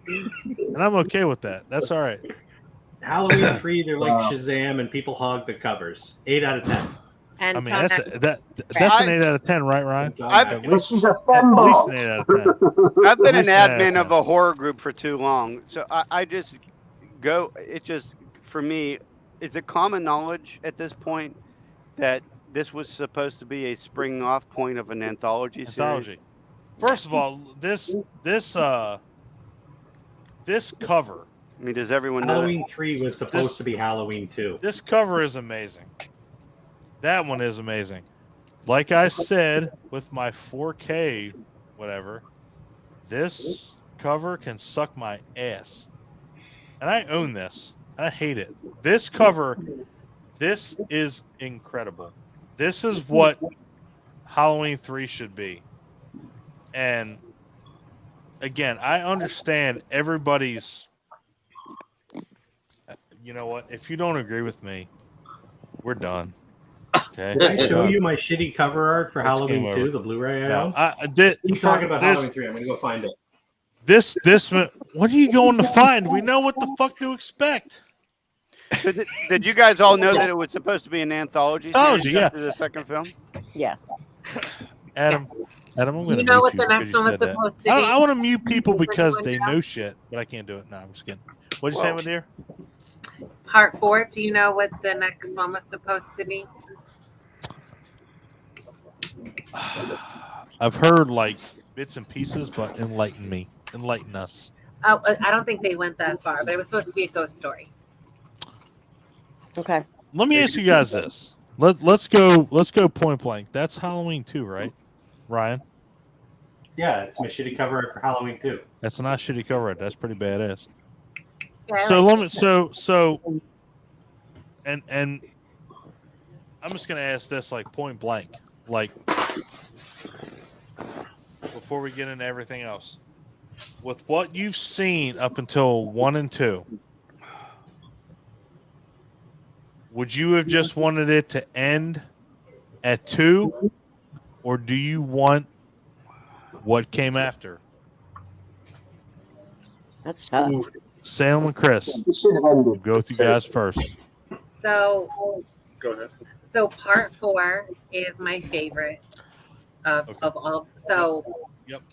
and I'm okay with that. That's all right.
Halloween 3, they're like Shazam, and people hog the covers. 8 out of 10.
And
I mean, that's an 8 out of 10, right, Ryan? At least
She's a
an 8 out of 10.
I've been an
At least an 8 out of
admin
10.
of a horror group for too long, so I just go. It just for me, is it common knowledge at this point that this was supposed to be a spring off point of an anthology series?
First of all, this cover.
I mean, does everyone know
Halloween 3 was supposed to be Halloween 2.
This cover is amazing. That one is amazing. Like I said with my 4K whatever, this cover can suck my ass. And I own this. I hate it. This cover, this is incredible. This is what Halloween 3 should be. And again, I understand everybody's. You know what? If you don't agree with me, we're done. Okay.
Did I show you my shitty cover art for Halloween 2, the Blu-ray I own?
I did.
Keep talking about Halloween 3. I'm going to go find it.
This. What are you going to find? We know what the fuck to expect.
Did you guys all know that it was supposed to be an anthology series after the second film?
Yes.
Adam, I'm going to
You know what
mute
the
you
next
because
one
you
was
said that.
supposed to be?
I want to mute people because they know shit, but I can't do it. No, I'm just kidding. What'd you say, my dear?
Part 4. Do you know what the next one was supposed to be?
I've heard like bits and pieces, but enlighten us.
Oh, I don't think they went that far, but it was supposed to be a ghost story.
Okay.
Let me ask you guys this. Let's go point blank. That's Halloween 2, right, Ryan?
Yeah, it's my shitty cover art for Halloween 2.
That's not shitty cover art. That's pretty badass.
Yeah,
So let me and I'm just gonna ask this like point blank, like before we get into everything else. With what you've seen up until 1 and 2, would you have just wanted it to end at 2, or do you want what came after?
That's tough.
Salem and Chris, we'll go with you guys first.
So,
Go ahead.
so part 4 is my favorite of all. So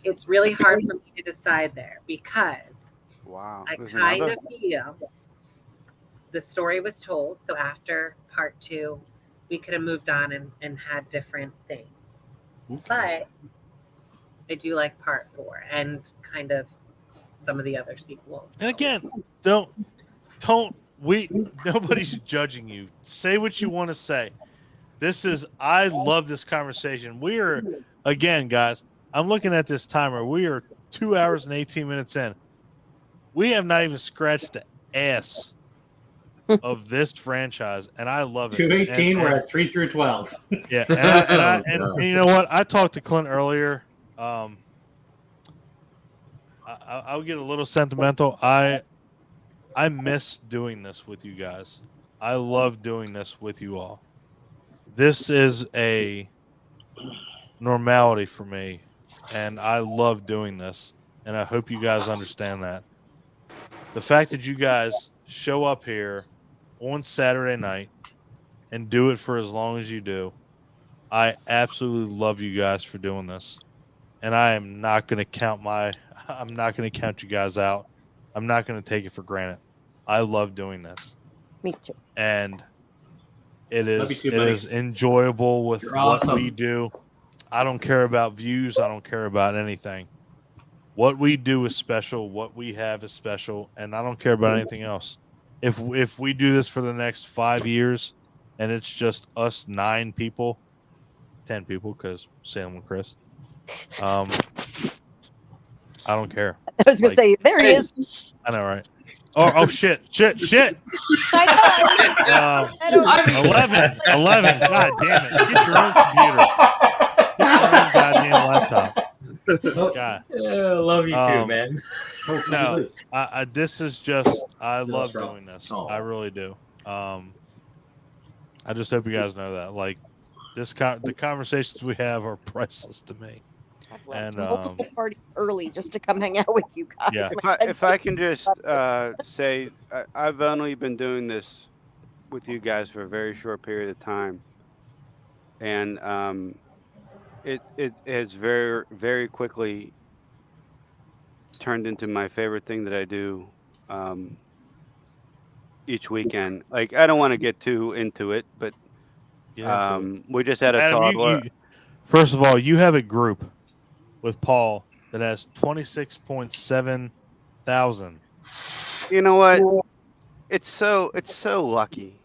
it's really hard for me to decide there because I kind of feel the story was told. So after part 2, we could have moved on and had different things. But I do like part 4 and kind of some of the other sequels.
And again, nobody's judging you. Say what you want to say. I love this conversation. We are, again, guys, I'm looking at this timer. We are 2 hours and 18 minutes in. We have not even scratched the ass of this franchise, and I love it.
218, we're at 3 through 12.
Yeah, and you know what? I talked to Clint earlier. I'll get a little sentimental. I miss doing this with you guys. I love doing this with you all. This is a normality for me, and I love doing this, and I hope you guys understand that. The fact that you guys show up here on Saturday night and do it for as long as you do, I absolutely love you guys for doing this. And I am not going to count you guys out. I'm not going to take it for granted. I love doing this.
Me too.
And it is
too, buddy.
enjoyable with
You're
what
awesome.
we do. I don't care about views. I don't care about anything. What we do is special. What we have is special, and I don't care about anything else. If we do this for the next 5 years, and it's just us 9 people, 10 people, because Sam and Chris, I don't care.
I was gonna say, there he is.
I know, right? Oh shit!
I know.
11. God damn it! Get your own computer. Get your own goddamn laptop. God.
Yeah, I love you too, man.
No, this is just. I love doing this. I really do. I just hope you guys know that. Like, the conversations we have are priceless to me.
I've left
And
multiple parties early just to come hang out with you guys.
Yeah.
If I can just say, I've only been doing this with you guys for a very short period of time, and it has very, very quickly turned into my favorite thing that I do each weekend. Like, I don't want to get too into it, but we just had a
Adam, first of all, you have a group with Paul that has 26.7 thousand.
You know what? It's so lucky.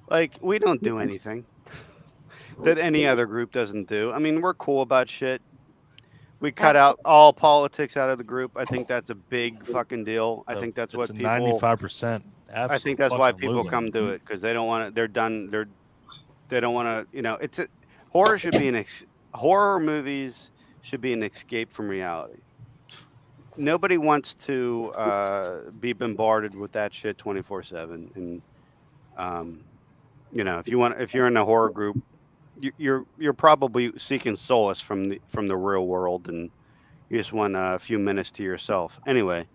Like, we don't do anything that any other group doesn't do. I mean, we're cool about shit. We cut out all politics out of the group. I think that's a big fucking deal. I think that's what people.
95%.
I think that's why people come to it, because they don't want to. They're done. They don't want to. You know, horror should be horror movies should be an escape from reality. Nobody wants to be bombarded with that shit 24/7. And you know, if you're in a horror group, you're probably seeking solace from the real world, and you just want a few minutes to yourself. Anyway,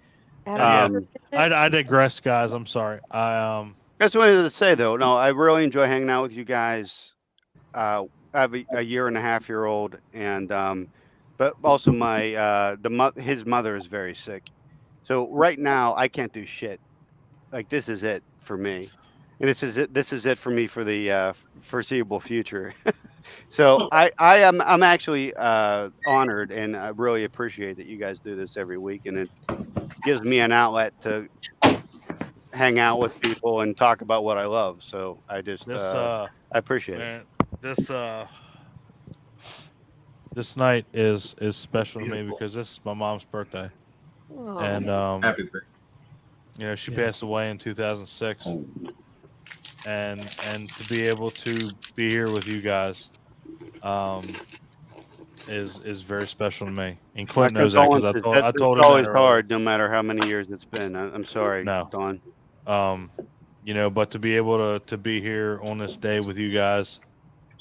I digress, guys. I'm sorry.
That's what I wanted to say, though. No, I really enjoy hanging out with you guys. I have a 1.5-year-old, and but also his mother is very sick. So right now I can't do shit. Like, this is it for me, and this is it for me for the foreseeable future. So I'm actually honored, and I really appreciate that you guys do this every week, and it gives me an outlet to hang out with people and talk about what I love. So I just I appreciate it.
This night is special to me because this is my mom's birthday.
Oh.
And
Happy birthday.
You know, she passed away in 2006. And to be able to be here with you guys is very special to me. And Clint knows that, because I told him.
It's always hard, no matter how many years it's been. I'm sorry, Dawn.
You know, but to be able to be here on this day with you guys,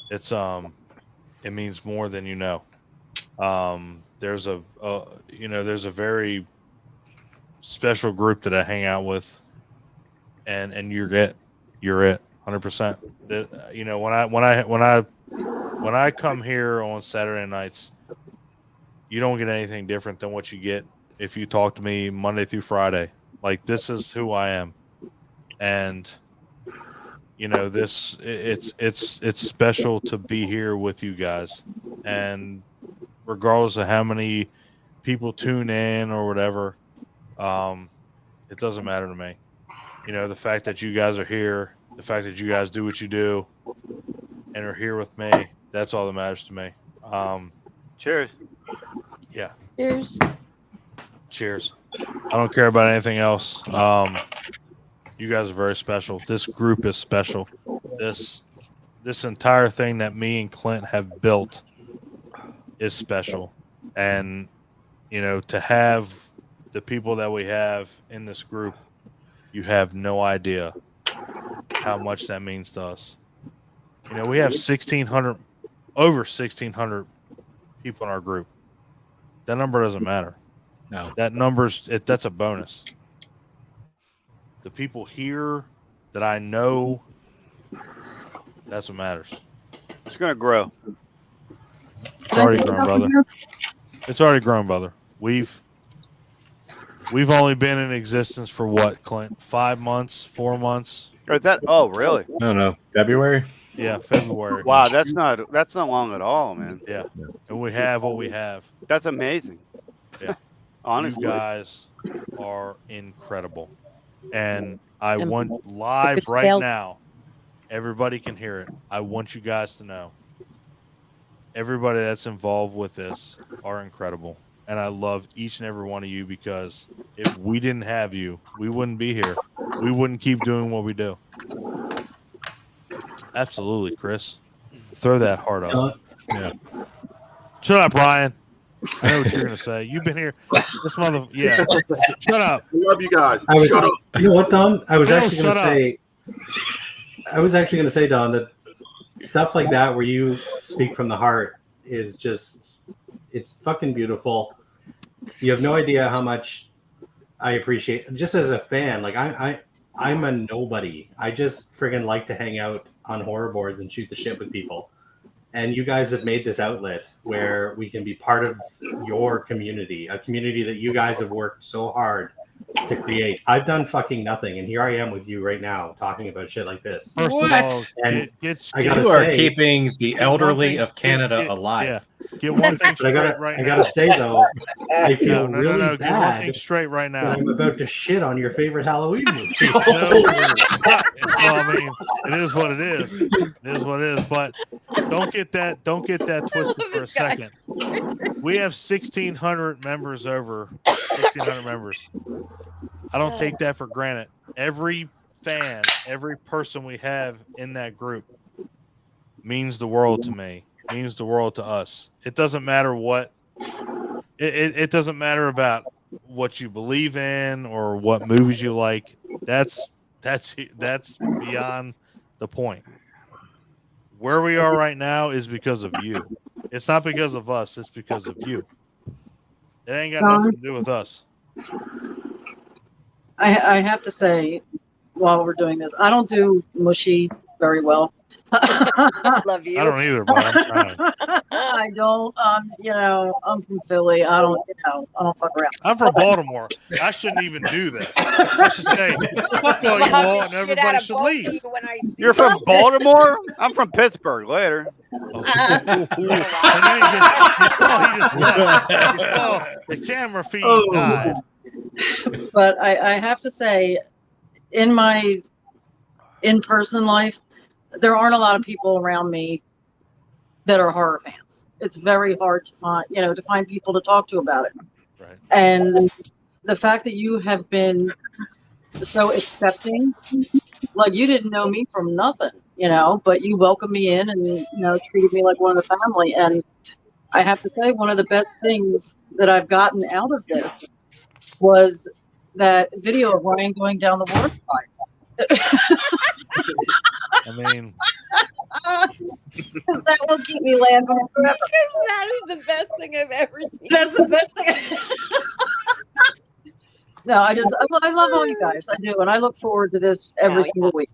it means more than you know. There's a very special group that I hang out with, and you're it 100%. You know, when I come here on Saturday nights, you don't get anything different than what you get if you talk to me Monday through Friday. Like, this is who I am, and you know, it's special to be here with you guys, and regardless of how many people tune in or whatever, it doesn't matter to me. You know, the fact that you guys are here, the fact that you guys do what you do and are here with me, that's all that matters to me.
Cheers.
Yeah.
Cheers.
Cheers. I don't care about anything else. You guys are very special. This group is special. This entire thing that me and Clint have built is special. And, you know, to have the people that we have in this group, you have no idea how much that means to us. You know, we have over 1,600 people in our group. That number doesn't matter.
No.
That's a bonus. The people here that I know, that's what matters.
It's going to grow.
It's already grown, brother. It's already grown, brother. We've only been in existence for what, Clint? 5 months, 4 months?
Or that? Oh, really?
No. February?
Yeah, February.
Wow, that's not long at all, man.
Yeah. And we have what we have.
That's amazing.
Yeah.
Honestly,
you guys are incredible, and I want live right now. Everybody can hear it. I want you guys to know. Everybody that's involved with this are incredible. And I love each and every one of you because if we didn't have you, we wouldn't be here. We wouldn't keep doing what we do. Absolutely, Chris. Throw that heart up.
Yeah.
Shut up, Ryan. I know what you're going to say. You've been here. This mother. Yeah. Shut up.
I love you guys.
Shut up. You know what, Don? I was
Bill,
actually going to say, Don, that stuff like that where you speak from the heart is just, it's fucking beautiful. You have no idea how much I appreciate, just as a fan. Like I'm a nobody. I just friggin' like to hang out on horror boards and shoot the shit with people. And you guys have made this outlet where we can be part of your community, a community that you guys have worked so hard to create. I've done fucking nothing, and here I am with you right now talking about shit like this.
First of all,
you are keeping the elderly of Canada alive.
Yeah. Get one thing straight right now.
I gotta say though, I feel really
Get one
bad
thing straight right now.
that I'm about to shit on your favorite Halloween movie.
Well, I mean, it is what it is. It is what it is. But don't get that twisted for a second. We have 1,600 members over. 1,600 members. I don't take that for granted. Every fan, every person we have in that group means the world to me. Means the world to us. It doesn't matter what. It doesn't matter about what you believe in or what movies you like. That's beyond the point. Where we are right now is because of you. It's not because of us. It's because of you. It ain't got nothing to do with us.
I have to say, while we're doing this, I don't do mushy very well.
Love you.
I don't either, but I'm trying.
I don't. I'm from Philly. I don't fuck around.
I'm from Baltimore. I shouldn't even do this. I should say, fuck all you all, and everybody should leave.
You're from Baltimore? I'm from Pittsburgh. Later.
The camera feed died.
But I have to say, in my in-person life, there aren't a lot of people around me that are horror fans. It's very hard to find people to talk to about it.
Right.
And the fact that you have been so accepting, like you didn't know me from nothing, but you welcomed me in and, treated me like one of the family. And I have to say, one of the best things that I've gotten out of this was that video of Ryan going down the water slide.
I mean,
that will keep me laughing forever.
Because that is the best thing I've ever seen.
That's the best thing. No, I love all you guys. I do, and I look forward to this every single week.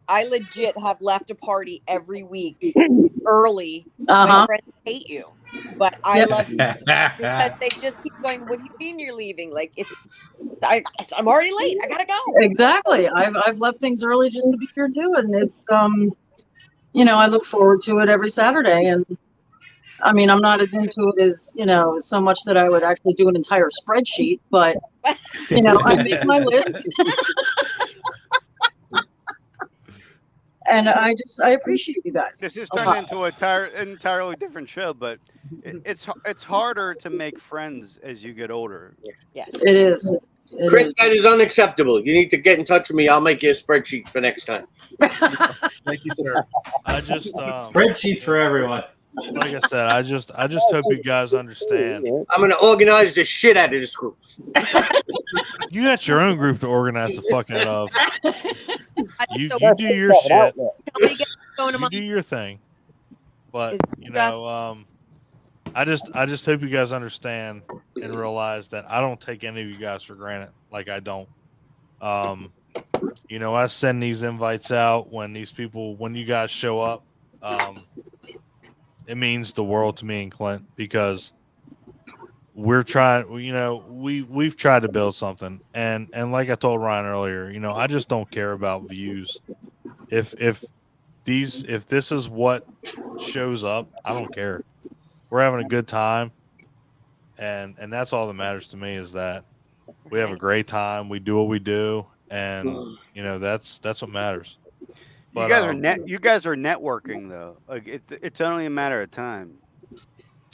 I legit have left a party every week early.
Uh-huh.
My friends hate you, but I love you because they just keep going. What do you mean you're leaving? Like I'm already late. I gotta go.
Exactly. I've left things early just to be here too, and it's I look forward to it every Saturday. And I mean, I'm not as into it as so much that I would actually do an entire spreadsheet, but I make my list. And I appreciate you guys.
This is turned into an entirely different show, but it's harder to make friends as you get older.
Yes,
it is.
Chris, that is unacceptable. You need to get in touch with me. I'll make you a spreadsheet for next time.
Thank you, sir.
I just
spreadsheets for everyone.
Like I said, I just hope you guys understand.
I'm gonna organize the shit out of this group.
You got your own group to organize the fuck out of. You do your shit. You do your thing. But I just hope you guys understand and realize that I don't take any of you guys for granted. Like I don't. I send these invites out when you guys show up. It means the world to me and Clint because we're trying, we've tried to build something. And like I told Ryan earlier, I just don't care about views. If this is what shows up, I don't care. We're having a good time. and that's all that matters to me, is that we have a great time, we do what we do, and you know, that's what matters. But,
you guys are networking though. Like it's only a matter of time.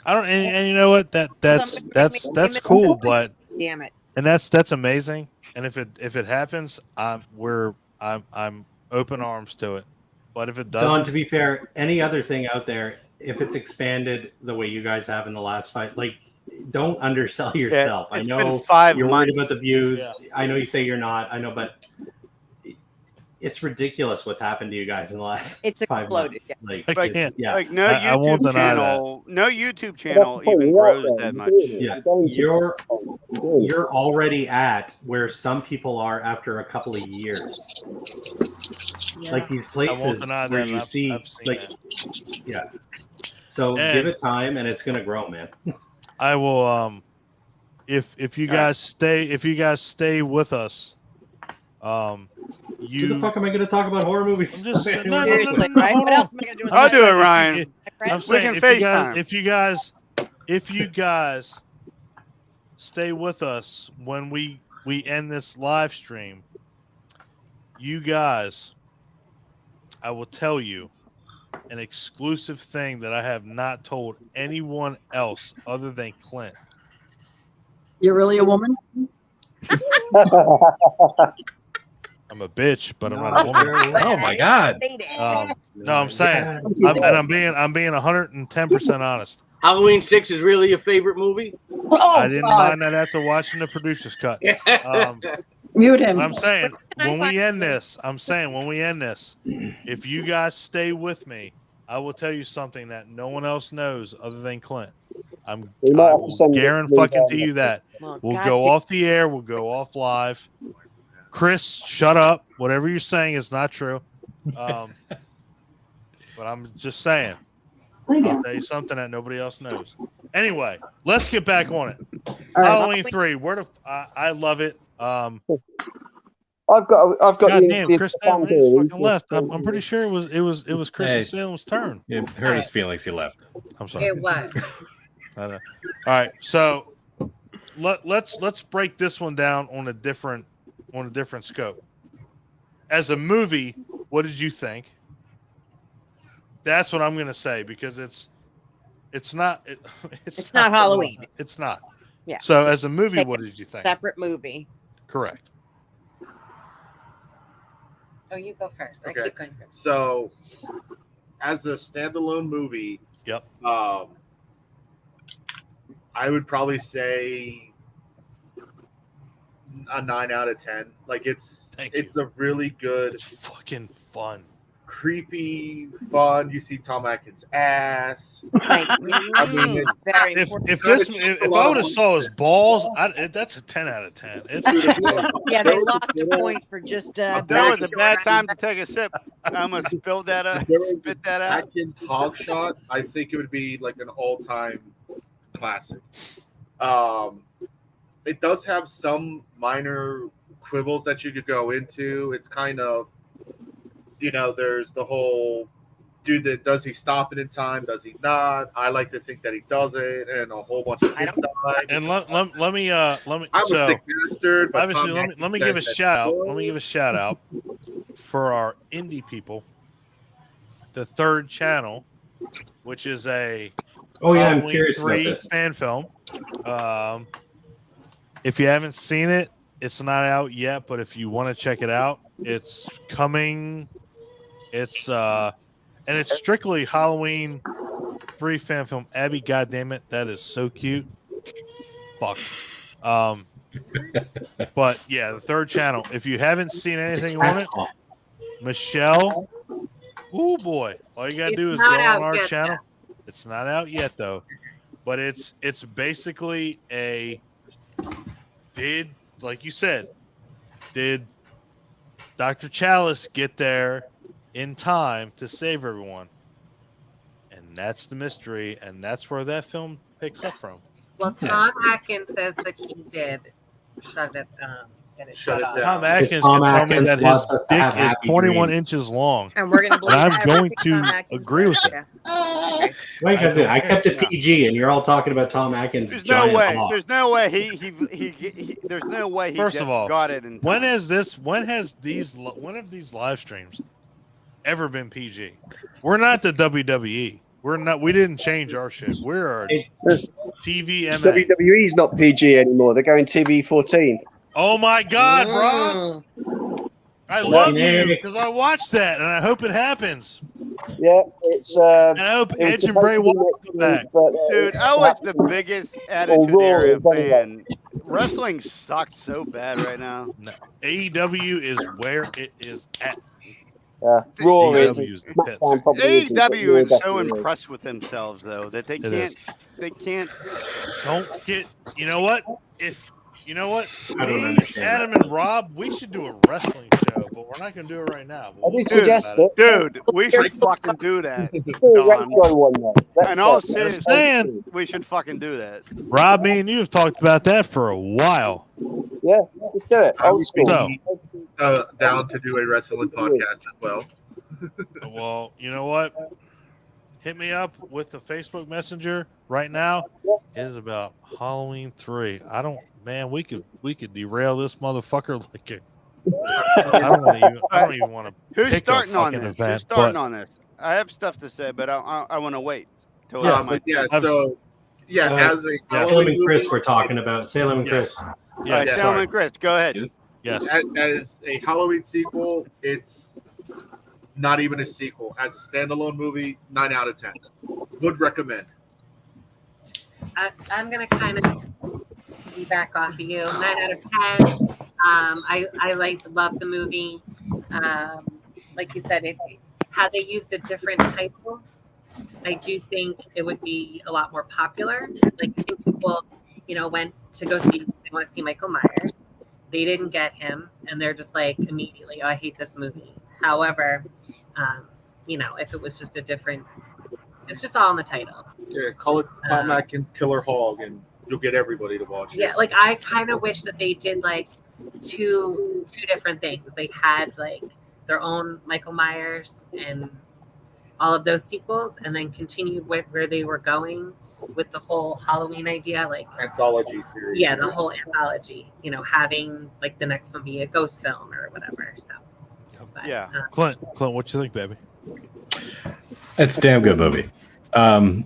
I don't, and you know what, that's cool, but
damn it,
and that's amazing. And if it happens, I'm open arms to it. But if it doesn't,
Don, to be fair, any other thing out there, if it's expanded the way you guys have in the last fight, like, don't undersell yourself. I know you're worried about the views. Yeah. I know you say you're not. I know, but it's ridiculous what's happened to you guys in the last 5 months.
Yeah.
Like,
I can't.
Yeah.
Like no YouTube channel even grows that much.
Yeah, you're already at where some people are after a couple of years. Yeah. Like these places where you see, like, yeah. So give it time, and it's gonna grow, man.
I will. If you guys stay with us,
Who the fuck am I going to talk about horror movies?
I'm just
right? What else am I going to do?
I'll do it, Ryan.
I'm saying if you guys stay with us when we end this live stream, you guys, I will tell you an exclusive thing that I have not told anyone else other than Clint.
You're really a woman?
I'm a bitch, but I'm not a woman.
Oh my God!
No, I'm saying, I'm being 110% honest.
Halloween 6 is really your favorite movie?
I didn't mind that after watching the producer's cut.
Mute him.
I'm saying when we end this, if you guys stay with me, I will tell you something that no one else knows other than Clint. I will guarantee you that. We'll go off the air. We'll go off live. Chris, shut up. Whatever you're saying is not true. But I'm just saying. I'll tell you something that nobody else knows. Anyway, let's get back on it. Halloween 3. I love it.
I've got.
God damn, Chris Salem fucking left. I'm pretty sure it was Chris Salem's turn.
You hurt his feelings. He left.
I'm sorry.
It was.
All right, so let's break this one down on a different scope. As a movie, what did you think? That's what I'm gonna say, because it's not
Halloween.
It's not.
Yeah.
So as a movie, what did you think?
Separate movie.
Correct.
Oh, you go first.
Okay.
I keep going first.
So, as a standalone movie,
yep.
I would probably say a 9 out of 10. Like it's a really good.
It's fucking fun.
Creepy, fun. You see Tom Atkins' ass.
I mean,
if I would have saw his balls, that's a 10 out of 10.
Yeah, they lost a point for just.
That was a bad time to take a sip. I almost spilled that out. Spit that out.
Atkins hog shot. I think it would be like an all-time classic. It does have some minor quibbles that you could go into. It's kind of, there's the whole dude does he stop it in time? Does he not? I like to think that he doesn't, and a whole bunch of kids died.
And let me. I'm
a sick bastard. But
obviously, let me give a shout out. Let me give a shout out for our indie people. The Third Channel, which is a
I'm curious about
3
this.
fan film. If you haven't seen it, it's not out yet. But if you want to check it out, it's coming. It's and it's strictly Halloween 3 fan film. Abby, goddammit, that is so cute. Fuck. But yeah, the Third Channel. If you haven't seen anything on it, Michelle, oh boy, all you gotta do is go on our channel. It's not out yet though, but it's basically like you said, did Dr. Chalice get there in time to save everyone? And that's the mystery, and that's where that film picks up from.
Well, Tom Atkins says that he did shove it get it
Shut
shut
it
off.
down.
Tom Atkins
Tom
can tell me
Atkins
that his
wants us to
dick
have
is
happy
21
dreams.
inches long.
And we're gonna believe
And I'm going
everything Tom
to
Atkins
agree with
says.
it.
Yeah.
Why you gotta do that? I kept it
Yeah.
PG, and you're all talking about Tom Atkins'
There's no
giant
way.
hog.
There's no way he there's no way he
First of all,
got it in
when
time.
has these live streams ever been PG? We're not the WWE. We didn't change our shit. We're TVMA.
WWE's not PG anymore. They're going TV 14.
Oh my God, Rob! I love you because I watched that, and I hope it happens.
Yeah, it's.
And I hope Edge and Bray Wyatt come back.
Dude, I was the biggest Attitude Era fan. Wrestling sucks so bad right now.
No, AEW is where it is at.
Raw is.
AEW is the pits.
AEW is so impressed with themselves though that they can't.
Don't get. You know what? You know what?
I don't
Me,
understand
Adam,
that.
and Rob, we should do a wrestling show, but we're not going to do it right now.
I did suggest it.
Dude, we should fucking do that.
Do a retro one though.
And all
Retro.
seriously, we should fucking do that.
Rob, me and you have talked about that for a while.
Yeah, let's do it.
I
Old
would
school.
So,
down to do a wrestling podcast as well.
well, you know what? Hit me up with the Facebook Messenger right now. It is about Halloween 3. Man, we could derail this motherfucker like a. I don't even want to.
Who's
pick
starting
a
on
fucking
this?
event,
Who's starting
but-
on this? I have stuff to say, but I want to wait till
Yeah,
I have my.
But yeah,
I've-
so as a
Salem and Chris we're talking about. Salem and Chris.
All right,
Yes,
Salem and Chris, go ahead.
yes.
as a Halloween sequel, it's not even a sequel. As a standalone movie, 9 out of 10. Would recommend.
I'm gonna kind of back off of you. 9 out of 10. I love the movie. Like you said, had they used a different title, I do think it would be a lot more popular. Like I think people, went to go see. They want to see Michael Myers. They didn't get him, and they're just like immediately, "Oh, I hate this movie." However, if it was just a different, it's just all in the title.
Yeah, call it Tom Atkins Killer Hog, and you'll get everybody to watch it.
Yeah, like I kind of wish that they did like two different things. They had like their own Michael Myers and all of those sequels, and then continued with where they were going with the whole Halloween idea, like
Anthology series.
yeah, the whole anthology. Having like the next one be a ghost film or whatever. So but,
Yeah.
Clint, what you think, baby?
It's a damn good movie. And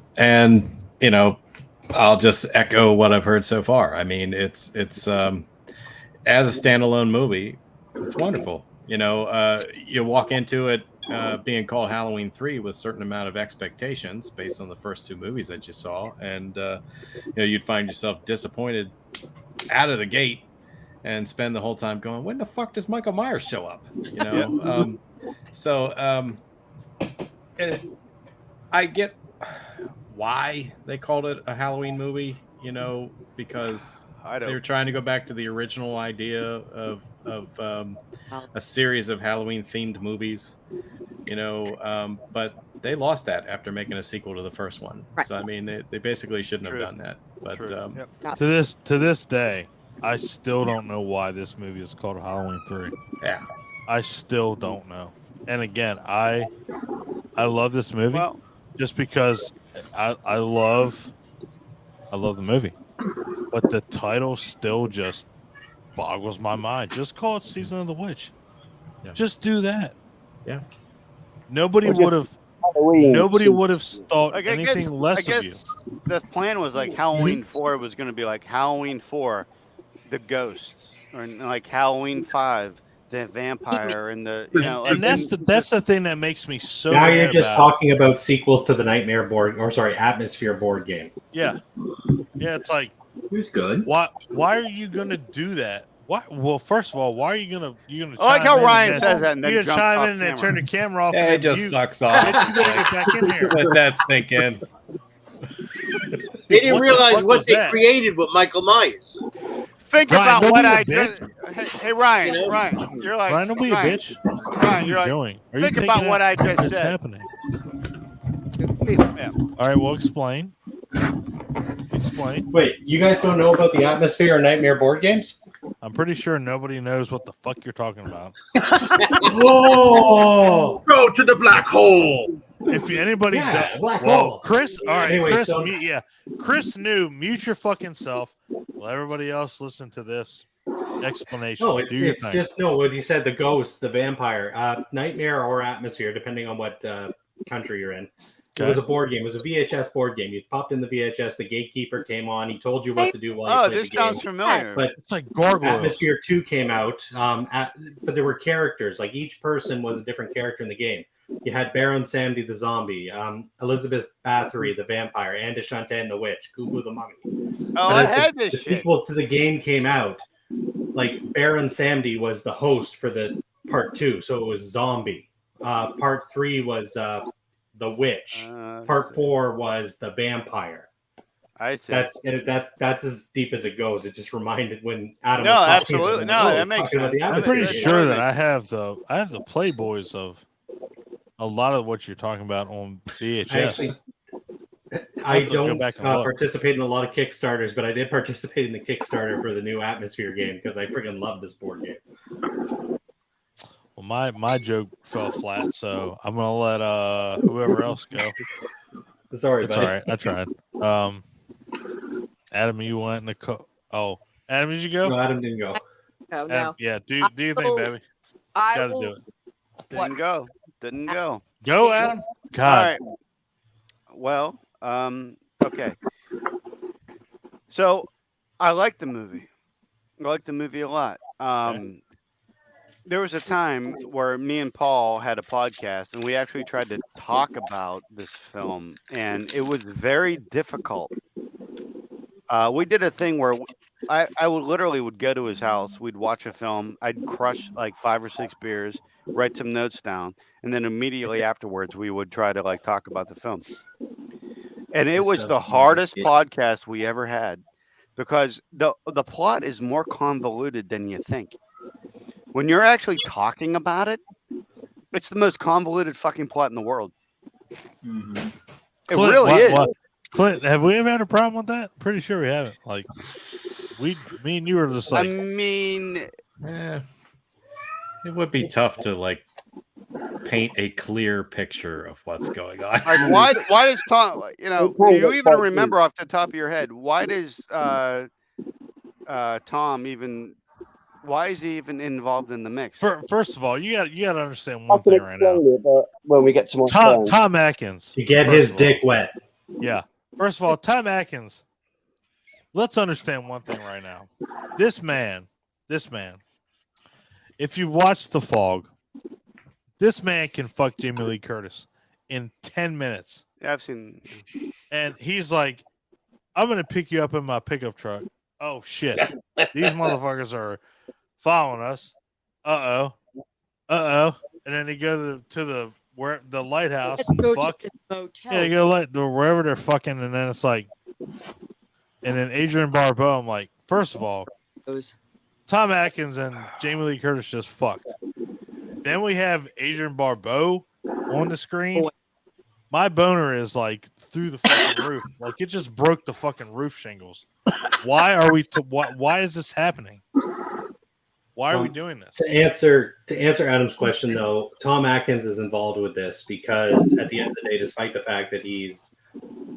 I'll just echo what I've heard so far. I mean, it's as a standalone movie, it's wonderful. You walk into it being called Halloween 3 with a certain amount of expectations based on the first two movies that you saw, and you'd find yourself disappointed out of the gate and spend the whole time going, when the fuck does Michael Myers show up? I get why they called it a Halloween movie, because they were trying to go back to the original idea of a series of Halloween themed movies, but they lost that after making a sequel to the first one.
Right.
So I mean, they basically shouldn't have done that. But
To this day, I still don't know why this movie is called Halloween 3.
Yeah,
I still don't know. And again, I love this movie just because I love the movie, but the title still just boggles my mind. Just call it Season of the Witch.
Yeah.
Just do that.
Yeah.
Nobody would have thought anything less of you.
The plan was like Halloween 4 was going to be like Halloween 4, the ghosts, or like Halloween 5, the vampire, and the
and that's the thing that makes me so.
Now you're
mad
just
about
talking about sequels to the Nightmare Atmosphere board game.
Yeah, it's like
who's good?
Why are you gonna do that? Why? Well, first of all, why are you gonna
I like how Ryan says that. And then
you're
jump
chime
off
in and then
camera.
turn the camera off.
Yeah,
and
it just fucks off.
You gotta get back in here.
Let that sink in.
They didn't realize
fuck
what
was
they
that?
created with Michael Myers.
Think
Ryan,
about
don't
what
be a
I
bitch.
just. Hey, Ryan, Ryan, you're like
Ryan, don't be a bitch.
Ryan, you're
What are
like.
you doing? Are
Think
you
about
thinking
what I just
that's
said.
happening?
Yeah.
All right, well, explain. Explain.
Wait, you guys don't know about the Atmosphere or Nightmare board games?
I'm pretty sure nobody knows what the fuck you're talking about.
Whoa! Go to the black hole.
If anybody,
black
well,
hole.
Chris, all right,
Anyway,
Chris,
so-
Chris knew. Mute your fucking self. Well, everybody else listen to this explanation.
No,
Do your
it's
thing.
just no. What he said, the ghost, the vampire, nightmare or atmosphere, depending on what country you're in. It was a board game. It was a VHS board game. You popped in the VHS. The gatekeeper came on. He told you what to do while you played
this
the game.
sounds familiar.
But
it's like Gargoyles.
Atmosphere 2 came out, but there were characters. Like each person was a different character in the game. You had Baron Samedi the zombie, Elizabeth Bathory the vampire, and Deshantaine the witch, Gugu the mummy.
Oh, I had this
the
shit.
sequels to the game came out. Like Baron Samedi was the host for the part 2, so it was zombie. Part 3 was the witch. Part 4 was the vampire.
I see.
That's as deep as it goes. It just reminded when Adam.
No,
was talking
absolutely.
about,
No,
he's
that makes
talking about
sense.
the
I'm
atmosphere.
pretty sure that I have the Playboys of a lot of what you're talking about on VHS.
I don't participate in a lot of Kickstarters, but I did participate in the Kickstarter for the new Atmosphere game because I freaking love this board game.
Well, my joke fell flat, so I'm gonna let whoever else go.
Sorry,
it's
buddy.
all right. I tried. Adam, you went in the Adam, did you go?
No, Adam didn't go.
No,
Adam,
no.
yeah, do your thing, baby. Gotta do it.
Didn't go. Didn't go.
Go, Adam. God.
All right. Well, okay. So I like the movie. I like the movie a lot. There was a time where me and Paul had a podcast, and we actually tried to talk about this film, and it was very difficult. We did a thing where I would literally go to his house. We'd watch a film. I'd crush like 5 or 6 beers, write some notes down, and then immediately afterwards we would try to like talk about the film. And it was the hardest podcast we ever had because the plot is more convoluted than you think. When you're actually talking about it, it's the most convoluted fucking plot in the world.
Mm-hmm.
It
Clint,
really is.
Clint, have we ever had a problem with that? Pretty sure we haven't. Like, me and you were just like.
I mean,
it would be tough to like paint a clear picture of what's going on.
Like, why does Tom? You know, do you even remember off the top of your head? Why does Tom even? Why is he even involved in the mix?
First of all, you got to understand one thing right now.
It, but when we get to
Tom Atkins
to get his dick wet.
Yeah. First of all, Tom Atkins. Let's understand one thing right now. This man. If you watch The Fog, this man can fuck Jamie Lee Curtis in 10 minutes.
Yeah, I've seen.
And he's like, I'm gonna pick you up in my pickup truck. Oh shit! These motherfuckers are following us. And then they go to the lighthouse and fuck. Yeah, they go wherever they're fucking, and then it's like, and then Adrian Barbeau. I'm like, first of all, Tom Atkins and Jamie Lee Curtis just fucked. Then we have Adrian Barbeau on the screen. My boner is like through the fucking roof. Like it just broke the fucking roof shingles. Why are we? Why is this happening? Why are we doing this?
To answer Adam's question, though, Tom Atkins is involved with this because at the end of the day, despite the fact that he's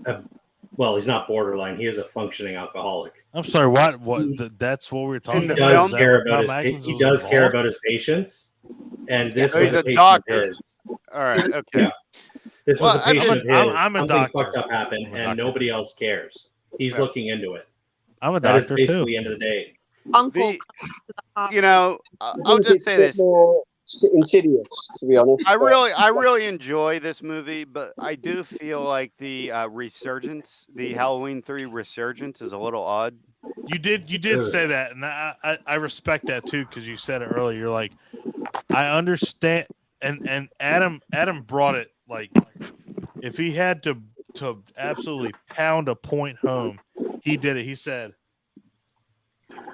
not borderline, he is a functioning alcoholic.
I'm sorry. That's what we're talking about.
He does care about his patients, and this was
he's
a
a
patient
doctor.
of his.
All right. Okay.
Yeah. This was a patient of his.
I'm a
Something
doctor.
fucked up happened, and nobody else cares. He's looking into it.
I'm a
That is
doctor
basically
too.
the end of the day.
Uncle,
You know, I'll just say this.
More insidious, to be honest.
I really enjoy this movie, but I do feel like the resurgence, the Halloween 3 resurgence, is a little odd.
You did say that, and I respect that too because you said it earlier. You're like, I understand, and Adam brought it like, if he had to absolutely pound a point home, he did it. He said,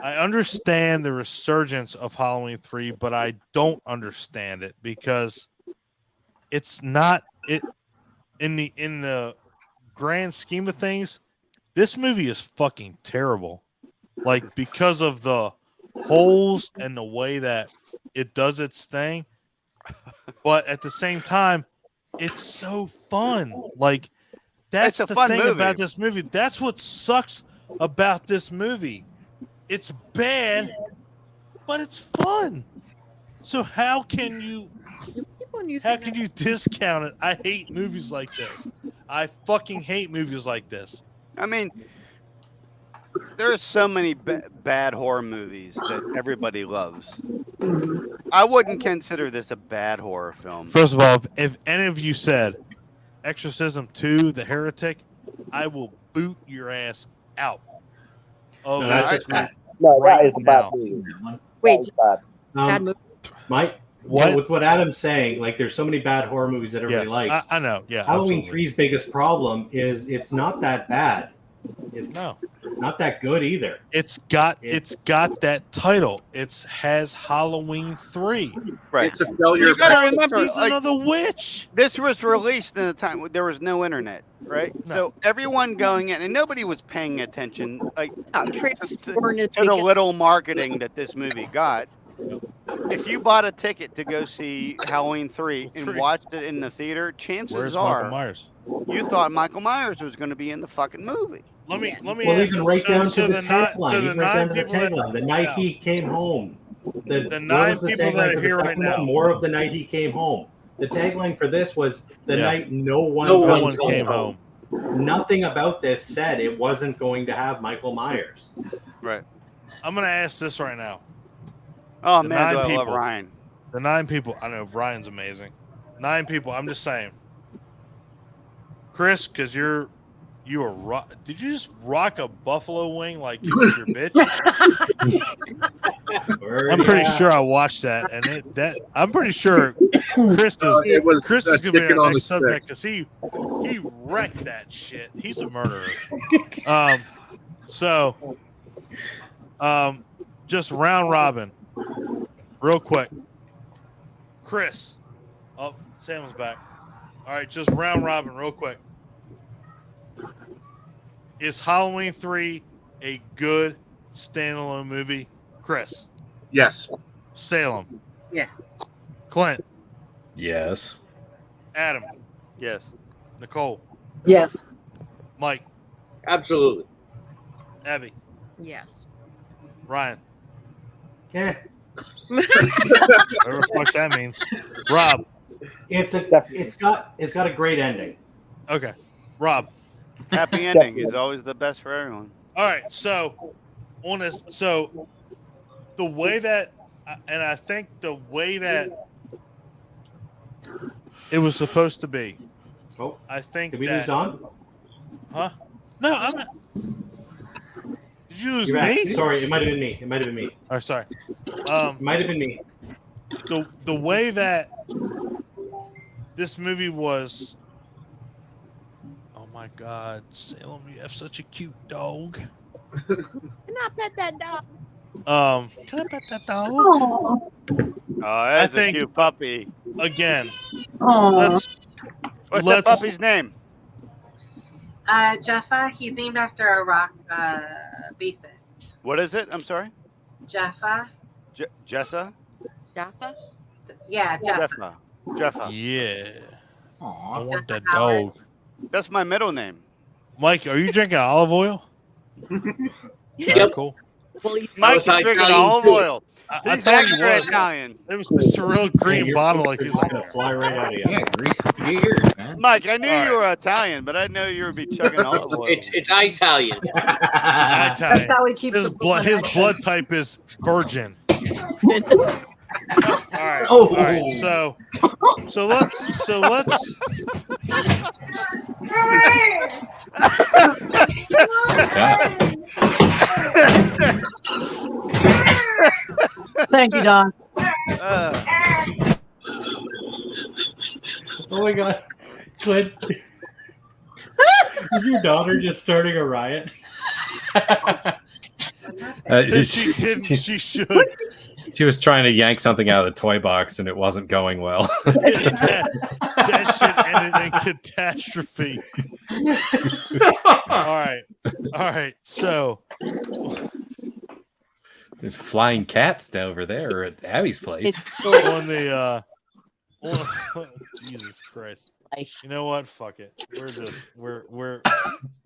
I understand the resurgence of Halloween 3, but I don't understand it because it's not it in the grand scheme of things. This movie is fucking terrible. Like because of the holes and the way that it does its thing, but at the same time, it's so fun. Like that's the thing about this movie. That's what sucks about this movie. It's bad, but it's fun. So how can you discount it? I hate movies like this. I fucking hate movies like this.
I mean, there are so many bad horror movies that everybody loves. I wouldn't consider this a bad horror film.
First of all, if any of you said Exorcism 2, The Heretic, I will boot your ass out.
No, that's just
right
that is a bad
now.
movie.
Wait,
Bad.
bad movie.
Mike,
What?
with what Adam's saying, like there's so many bad horror movies that everybody likes.
I know. Yeah,
Halloween
absolutely.
3's biggest problem is it's not that bad. It's not that good either.
It's got that title. It has Halloween 3.
Right.
It's a failure.
You gotta remember,
He's another witch.
This was released in a time when there was no internet, right?
No.
So everyone going in, and nobody was paying attention, like to the
to
little marketing that this movie got. If you bought a ticket to go see Halloween 3 and watched it in the theater, chances
Where's
are
Michael Myers?
you thought Michael Myers was going to be in the fucking movie.
Let me
Well,
ask
even right down to the
tagline.
tagline. Even right down to the tagline. The night he came home.
The
what
9
was the
people
tagline
that
for
are
the
here right
second one?
now.
More of the night he came home. The tagline for this was the night no one
came home.
Nothing about this said it wasn't going to have Michael Myers.
Right.
I'm going to ask this right now.
Oh,
The
man,
9
do I love
people.
Ryan.
The 9 people. I know Ryan's amazing. 9 people. I'm just saying. Chris, because you were did you just rock a buffalo wing like it was your bitch? I'm pretty sure I watched that, and I'm pretty sure Chris is gonna be our next subject because he wrecked that shit. He's a murderer. Just round robin, real quick. Chris, oh, Samuel's back. All right, just round robin, real quick. Is Halloween 3 a good standalone movie? Chris?
Yes.
Salem?
Yeah.
Clint?
Yes.
Adam?
Yes.
Nicole?
Yes.
Mike?
Absolutely.
Abby?
Yes.
Ryan?
Yeah.
Whatever the fuck that means. Rob?
It's got a great ending.
Okay. Rob?
Happy ending is always the best for everyone.
All right, so on this, the way that, and I think the way that it was supposed to be.
Oh,
I think.
Did we lose Don?
Huh? No, I'm not. Did you lose
You're back.
me?
Sorry, it might have been me.
Oh, sorry.
It might have been me.
The way that this movie was. Oh my God, Salem, you have such a cute dog.
Can I pet that dog?
Can I pet that dog?
Oh, that's a cute puppy.
Again,
What's the puppy's name?
Jaffa. He's named after a rock bassist.
What is it? I'm sorry.
Jaffa.
Jessa?
Jaffa?
Yeah, Jaffa.
Jaffa.
Yeah. I want that
Howard.
dog.
That's my middle name.
Mike, are you drinking olive oil?
Yep.
Cool.
Mike's drinking olive oil.
I
He's
thought he
extra
was.
Italian.
It was just a real green
your
bottle, like he's like,
gonna fly right out of you.
Yeah, grease beers, man.
Mike, I knew you were Italian, but I didn't know you would be chugging olive oil.
It's Italian.
Italian.
That's how he keeps
His blood type is virgin. All right.
Oh.
All right. So let's.
Thank you, Don.
Oh my God, Clint, is your daughter just starting a riot?
She didn't. She should.
She was trying to yank something out of the toy box, and it wasn't going well.
that shit ended in catastrophe. All right. So
There's flying cats down over there at Abby's place.
On the Jesus Christ. You know what? Fuck it. We're done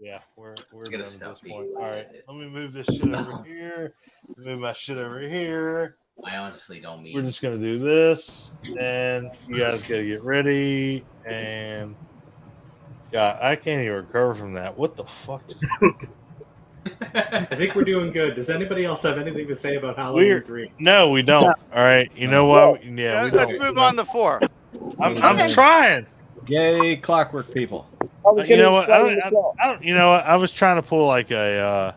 at this point. All right. Let me move this shit over here. Move my shit over here.
I honestly don't mean.
We're just gonna do this, and you guys gotta get ready. And yeah, I can't even recover from that. What the fuck?
I think we're doing good. Does anybody else have anything to say about Halloween 3?
No, we don't. All right. You know what? Yeah, we
Let's
don't.
move on to 4.
I'm trying.
Yay, clockwork people.
You know what? I don't. You know what? I was trying to pull like a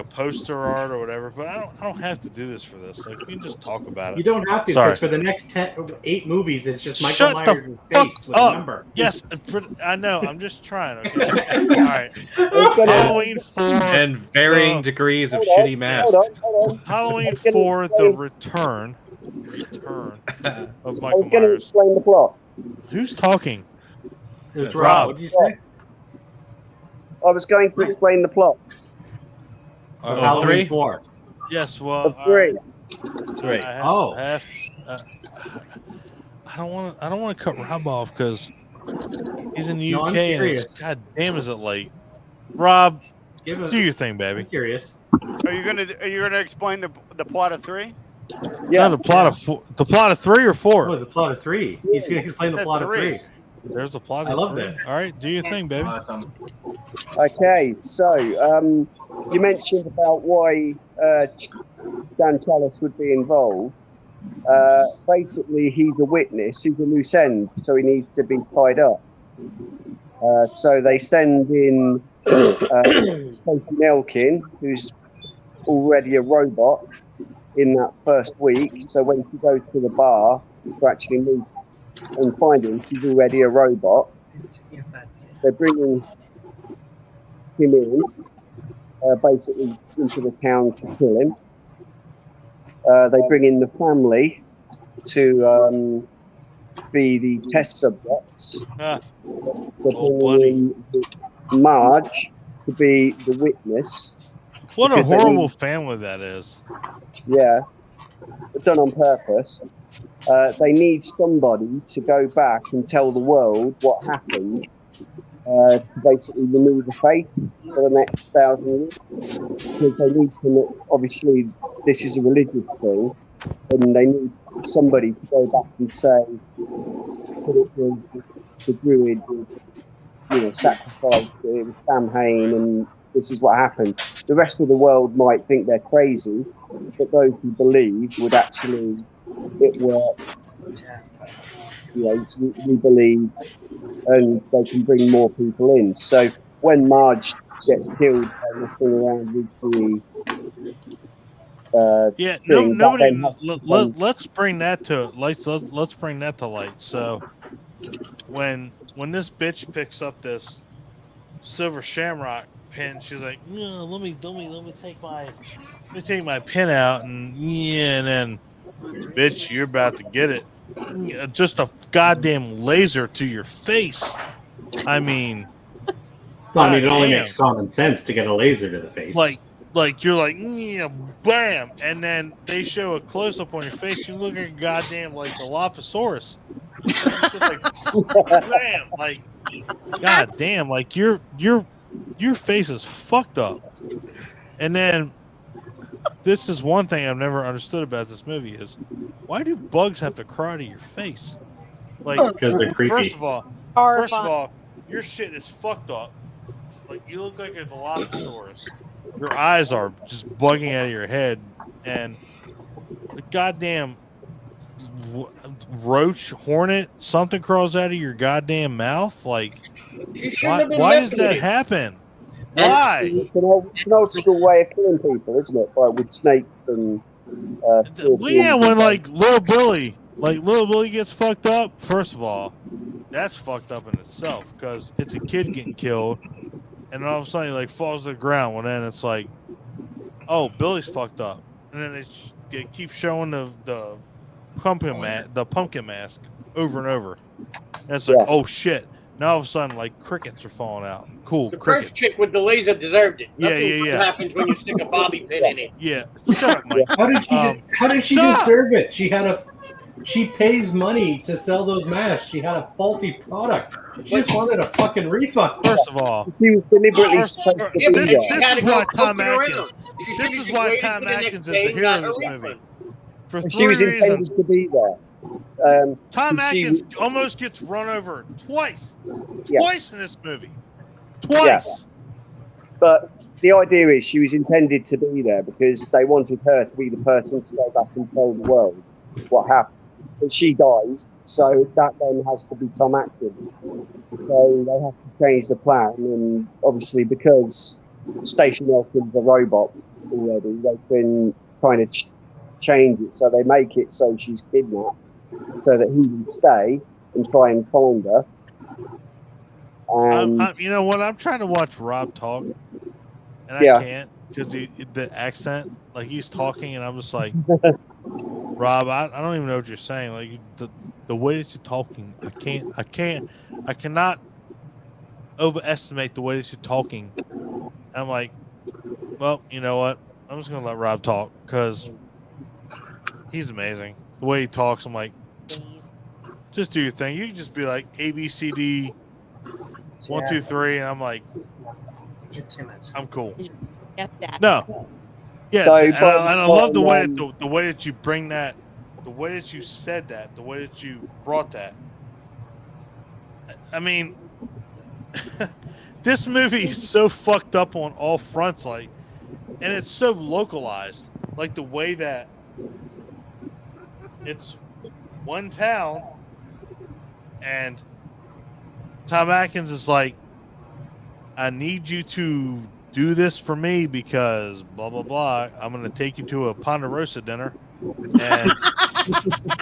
poster art or whatever, but I don't have to do this for this. Like, we can just talk about it.
You don't have to, because for the next 8 movies, it's just Michael Myers' face with a number.
Yes, I know. I'm just trying. Okay. All right. Halloween 4
and varying degrees of shitty masks.
Halloween 4: The Return of Michael
I was going to
Myers.
explain the plot.
Who's talking?
It's Rob. What did you say?
I was going to explain the plot.
Halloween 4.
Yes, well,
Of 3.
I don't want to cut Rob off because he's in the UK and it's, god damn, is it late? Rob, do your thing, baby.
I'm curious.
Are you gonna explain the plot of 3?
Yeah, no, the plot of 3 or 4.
Oh, the plot of 3. He's going to explain the plot of 3.
There's the plot.
I love this.
All right, do your thing, baby.
Awesome.
Okay, so you mentioned about why Dan Chalice would be involved. Basically, he's a witness. He's a loose end, so he needs to be tied up. So they send in Stacey Nelkin, who's already a robot, in that first week. So when she goes to the bar to actually meet and find him, she's already a robot. They're bringing him in, basically into the town to kill him. They bring in the family to be the test subjects. They're bringing in Marge to be the witness.
What a horrible family that is.
Yeah, done on purpose. They need somebody to go back and tell the world what happened, to basically renew the faith for the next 1,000 years. Because they need to, obviously, this is a religious thing, and they need somebody to go back and say that it was the Druid who, sacrificed, it was Samhain, and this is what happened. The rest of the world might think they're crazy, but those who believe would actually, it worked. We believe, and they can bring more people in. So when Marge gets killed by nothing around with the
nobody. Let's bring that to let's bring that to light. So when this bitch picks up this silver shamrock pin, she's like, no, let me take my pin out, and then bitch, you're about to get it. Just a goddamn laser to your face. I mean,
it only makes common sense to get a laser to the face.
Like you're like, yeah, bam, and then they show a close up on your face. You look like goddamn like the Dilophosaurus. It's just like, bam, like, goddamn, like your face is fucked up. And then this is one thing I've never understood about this movie is why do bugs have to crawl to your face? Like,
because they're creepy.
First of all, your shit is fucked up. Like, you look like a Dilophosaurus. Your eyes are just bugging out of your head, and the goddamn roach, hornet, something crawls out of your goddamn mouth. Like, why does that happen? Why?
It's an old school way of killing people, isn't it? Like with snakes and.
When like little Billy gets fucked up. First of all, that's fucked up in itself because it's a kid getting killed, and then all of a sudden he like falls to the ground. Well, then it's like, oh, Billy's fucked up, and then they keep showing the pumpkin mask over and over. And it's like, oh shit, Now all of a sudden, like crickets are falling out. Cool.
The
crickets.
first chick with the laser deserved it.
Yeah,
Nothing
yeah,
good
yeah.
happens when you stick a bobby pin in it.
Yeah. Shut up, Mike.
How did she deserve it? She pays money to sell those masks. She had a faulty product. She just wanted a fucking refund.
First of all,
She was deliberately supposed to be there.
This is why Tom Atkins. This is why Tom Atkins is the hero of this movie. For
She
three
was intended
reasons.
to be there.
Tom
she
Atkins
was-
almost gets run over twice.
Yeah.
Twice in this movie. Twice.
But the idea is she was intended to be there because they wanted her to be the person to go back and tell the world what happened. But she dies, so that then has to be Tom Atkins. So they have to change the plan, and obviously because Stacey Nelkin's a robot already, they can kind of change it. So they make it so she's kidnapped, so that he will stay and try and find her. And
You know what? I'm trying to watch Rob talk, and
Yeah.
I can't because the accent. Like he's talking, and I'm just like, Rob, I don't even know what you're saying. Like the way that you're talking, I cannot overestimate the way that you're talking. And I'm like, well, you know what? I'm just gonna let Rob talk because he's amazing. The way he talks, I'm like, just do your thing. You can just be like A B C D 1 2 3, and I'm like, I'm cool.
Get that.
No. Yeah,
So,
and
but-
I love the way
but,
the way that you bring that, the way that you said that, the way that you brought that. I mean, this movie is so fucked up on all fronts, like, and it's so localized, like the way that it's one town, and Tom Atkins is like, I need you to do this for me because blah blah blah. I'm gonna take you to a Ponderosa dinner, and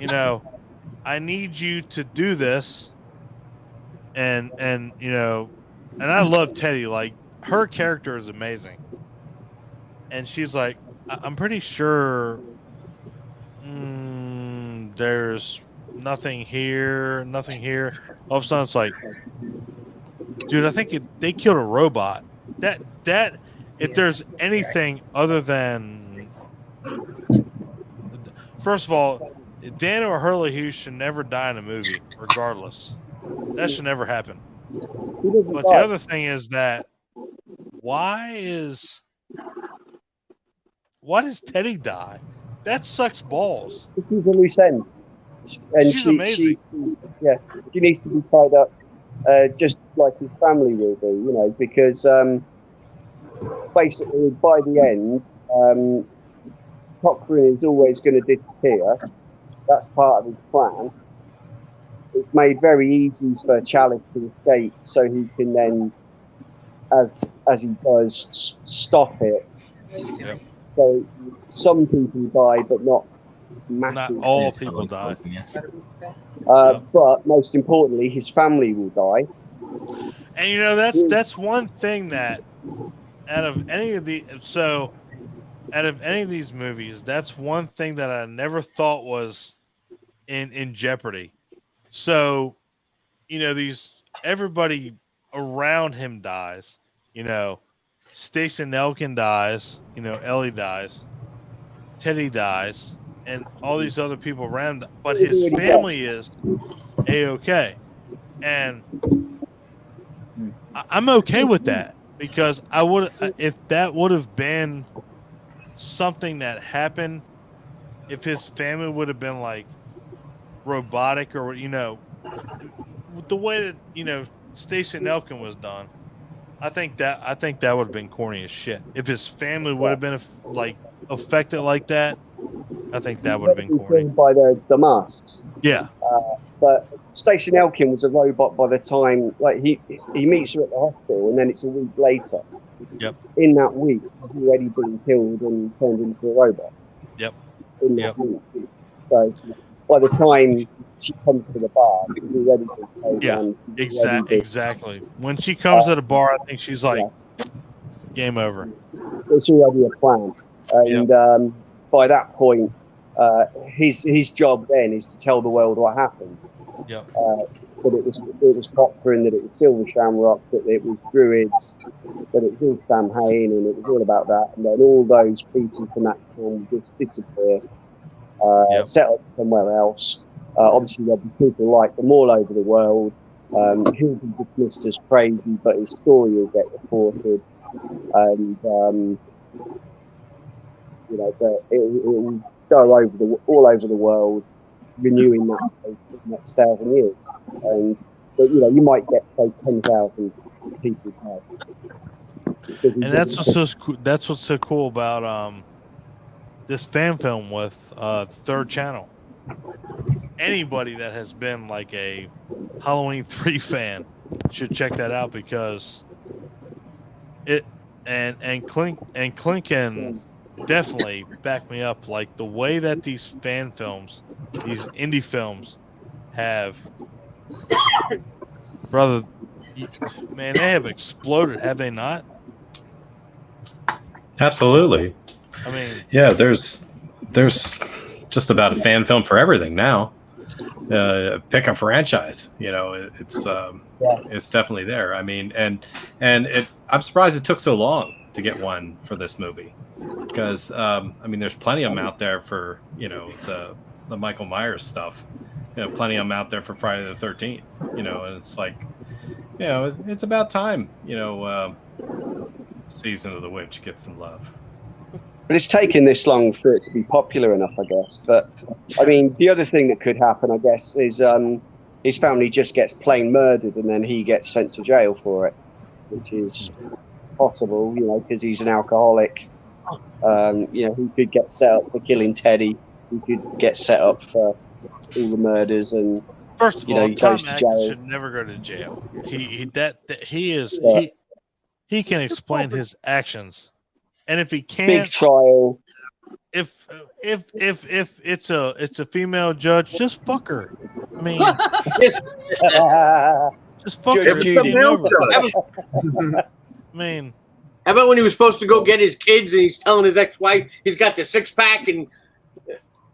you know, I need you to do this. And you know, and I love Teddy. Like her character is amazing, and she's like, I'm pretty sure there's nothing here. All of a sudden, it's like, dude, I think they killed a robot. That if there's anything other than, first of all, Dan O'Hurley should never die in a movie, regardless. That should never happen. But the other thing is that why does Teddy die? That sucks balls.
she's a loose end, and
She's amazing.
She needs to be tied up, just like his family will be, you know, because basically by the end, Cochrane is always going to disappear. That's part of his plan. It's made very easy for Chalice to escape, so he can then, as he does, stop it.
Yep.
So some people die, but not
Not
massive.
all people die.
But most importantly, his family will die.
And you know that's one thing that out of any of these movies, that's one thing that I never thought was in jeopardy. So, you know, everybody around him dies. You know, Stacey Nelkin dies. You know, Ellie dies. Teddy dies, and all these other people around. But his family is A-okay, and I'm okay with that because I would, if that would have been something that happened, if his family would have been like robotic or, you know, the way that, you know, Stacey Nelkin was done, I think that would have been corny as shit. If his family would have been like affected like that, I think that would have been corny.
By the masks.
Yeah.
But Stacey Nelkin was a robot by the time, like, he meets her at the hospital, and then it's a week later.
Yep.
In that week, she's already been killed and turned into a robot.
Yep.
In that week. So by the time she comes to the bar, she's already been killed.
Yeah. Exactly. When she comes to the bar, I think she's like, game over.
It's already a plan. And by that point, his job then is to tell the world what happened.
Yep.
that it was Cochrane, that it was Silver Shamrock, that it was Druids, that it was all Sam Hain, and it was all about that. And then all those people from that film just disappear, set up somewhere else. Obviously, there'll be people like them all over the world. He'll be dismissed as crazy, but his story will get reported, and you know, it will go all over the world, renewing that for the next 1,000 years. And but, you know, you might get say 10,000 people there.
And that's what's so cool about this fan film with Third Channel. Anybody that has been like a Halloween 3 fan should check that out, because it and Clint can definitely back me up. Like the way that these fan films, these indie films, have, brother, man, they have exploded, have they not?
Absolutely.
I mean,
yeah, there's just about a fan film for everything now. Pick a franchise, you know, it's definitely there. I mean, and I'm surprised it took so long to get one for this movie, because I mean, there's plenty of them out there for, you know, the Michael Myers stuff, you know, plenty of them out there for Friday the 13th, you know, and it's like, you know, it's about time, you know, Season of the Witch gets some love.
But it's taken this long for it to be popular enough, I guess. But I mean, the other thing that could happen, I guess, is his family just gets plain murdered, and then he gets sent to jail for it, which is possible, you know, because he's an alcoholic. You know, he could get set up for killing Teddy. He could get set up for all the murders, and
first of
you know,
all,
he
Tom
goes to
Atkins
jail.
should never go to jail. He can explain his actions. And if he can't,
big trial.
If it's a female judge, just fuck her. I mean, just fuck her. I mean,
how about when he was supposed to go get his kids and he's telling his ex-wife he's got the 6-pack and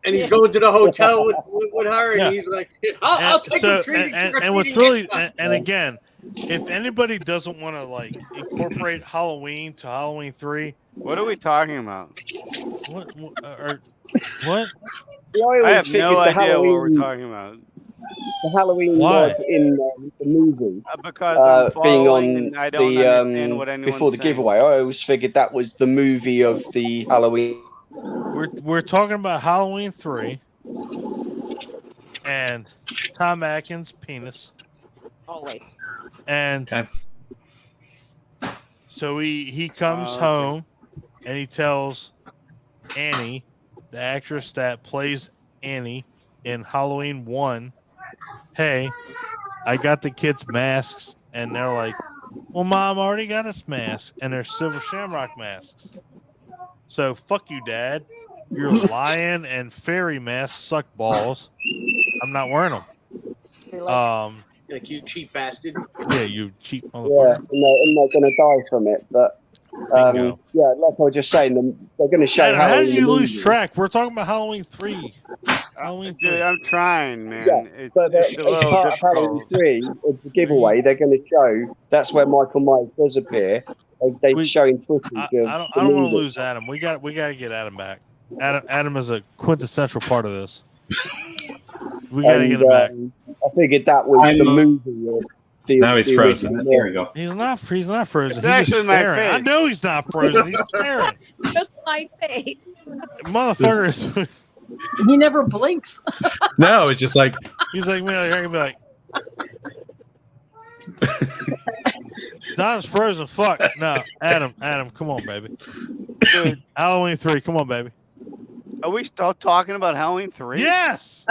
he's going to the hotel with her, and he's like, I'll take the treat.
And what's really and again, if anybody doesn't want to like incorporate Halloween to Halloween 3.
What are we talking about?
What?
See,
I have no idea what we're talking about.
The Halloween was in the movie
because I'm
being on
and I don't understand what anyone's
before the
saying.
giveaway. I always figured that was the movie of the Halloween.
We're talking about Halloween 3 and Tom Atkins' penis.
Always.
And so he comes home and he tells Annie, the actress that plays Annie in Halloween 1, hey, I got the kids' masks. And they're like, well, Mom already got us masks. And they're Silver Shamrock masks. So fuck you, Dad. Your lion and fairy masks suck balls. I'm not wearing them.
Like, you cheap bastard.
Yeah, you cheap
Yeah,
motherfucker.
and they're going to die from it. But yeah, like I was just saying, they're going to show
How
Halloween
did you
the
lose
movie.
track? We're talking about Halloween 3.
Dude, I'm trying, man.
Yeah, but
it's a
as
little
part of Halloween
difficult.
3, it's the giveaway. They're going to show that's where Michael Myers does appear. They're showing footage of.
I don't want to lose Adam. We got to get Adam back. Adam is a quintessential part of this. We got to get him back.
I figured that was the movie. Of the,
Now he's
the
frozen.
original.
Here we go.
He's not frozen.
It's
He's just
actually my
staring. I
face.
know he's not frozen. He's staring.
Just my face.
Motherfucker is.
He never blinks.
No, it's just like
He's like me. I can be like. Don's frozen. Fuck. No, Adam, come on, baby.
Dude,
Halloween 3. Come on, baby.
are we still talking about Halloween 3?
Yes.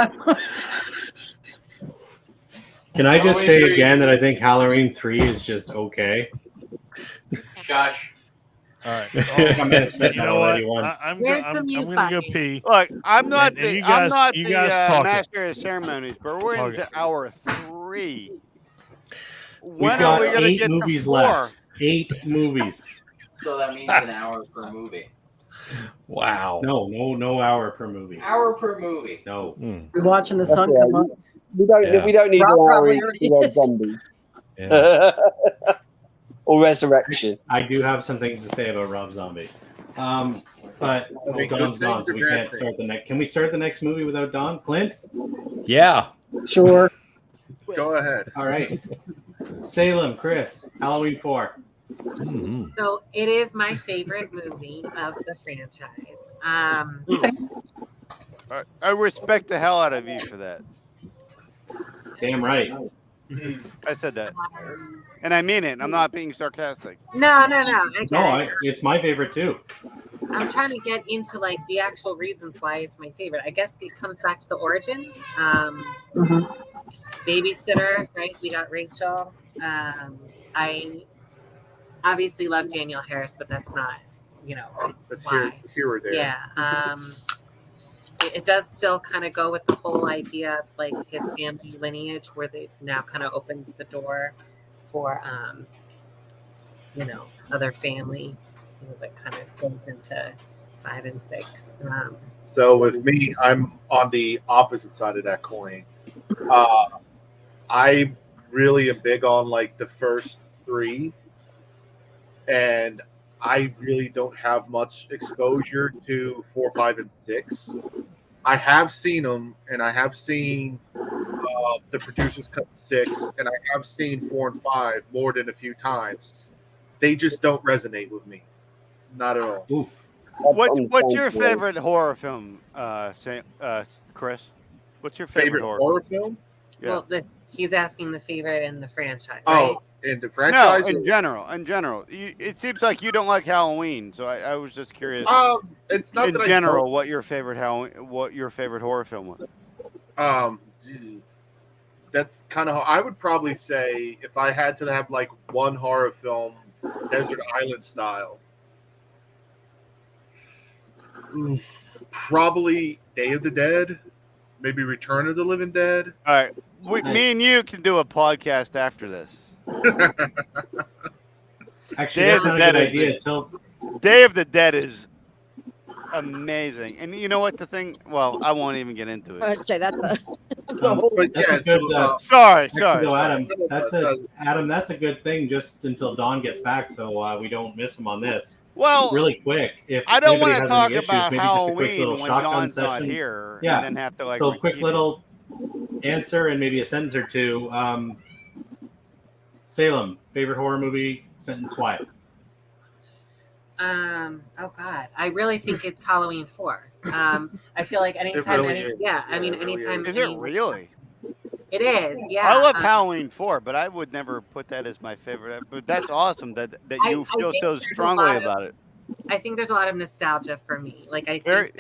Can I just say again that I think Halloween 3 is just okay?
Josh.
All right.
I'm gonna set
You
that
know what?
already once.
I'm
Where's
going
the
to
mute
go
button?
pee.
Look, I'm not
And
the
you guys-
I'm not
you
the
guys talking.
master of ceremonies, but we're
Okay.
into hour 3.
We've
When are
got
we gonna
8
get
movies
to 4?
left. 8 movies.
So that means an hour per movie.
wow.
No hour per movie.
Hour per movie.
No.
You're watching the sun come up.
We don't need
Rob
an
probably
hour
already
into
is.
zombie
Yeah.
or resurrection.
I do have some things to say about Rob Zombie. But
mean,
Don's
good
gone,
things
so
or
we
bad
can't
things?
start the next. Can we start the next movie without Don? Clint?
Yeah.
Sure.
Go ahead.
All right. Salem, Chris, Halloween 4.
Mhm.
So it is my favorite movie of the franchise.
I respect the hell out of you for that.
Damn right.
I said that, and I mean it. I'm not being sarcastic.
No. I get
No,
it.
it's my favorite too.
I'm trying to get into like the actual reasons why it's my favorite. I guess it comes back to the origins. Babysitter, right? We got Rachel. I obviously love Danielle Harris, but that's not,
That's
why.
here or there.
Yeah. It does still kind of go with the whole idea of like his family lineage, where they now kind of opens the door for, other family, that kind of goes into 5 and 6.
So with me, I'm on the opposite side of that coin. I really am big on like the first 3, and I really don't have much exposure to 4, 5, and 6. I have seen them, and I have seen the producers cut 6, and I have seen 4 and 5 more than a few times. They just don't resonate with me, not at all.
Oof.
What's your favorite horror film, Chris? What's your favorite
horror film?
Yeah.
Well, he's asking the favorite in the franchise, right?
Oh, in the franchise?
No, in general. It seems like you don't like Halloween, so I was just curious.
It's not
in
that
general
I don't.
what your favorite horror film was.
That's kind of. I would probably say if I had to have like one horror film, Desert Island style, probably Day of the Dead, maybe Return of the Living Dead.
All right, me and you can do a podcast after this.
Actually, that's not a good idea.
Day of the Dead is amazing, and you know what the thing? Well, I won't even get into it.
I'd say that's a whole.
That's a good.
Sorry.
Adam. That's a good thing. Just until Don gets back, so we don't miss him on this.
Well,
really quick. If
I don't
anybody
want to
has
talk
any issues,
about
maybe just a quick
Halloween
little
when
shotgun
Don's not
session.
here,
Yeah.
and then have to
So quick
repeat
little answer and maybe a sentence or two. Salem, favorite horror movie, sentence why?
Oh God, I really think it's Halloween 4. I feel like anytime, anytime.
Is it really?
It is, yeah.
I love Halloween 4, but I would never put that as my favorite. But that's awesome that you feel so strongly about it.
I think there's a lot of nostalgia for me. Like I think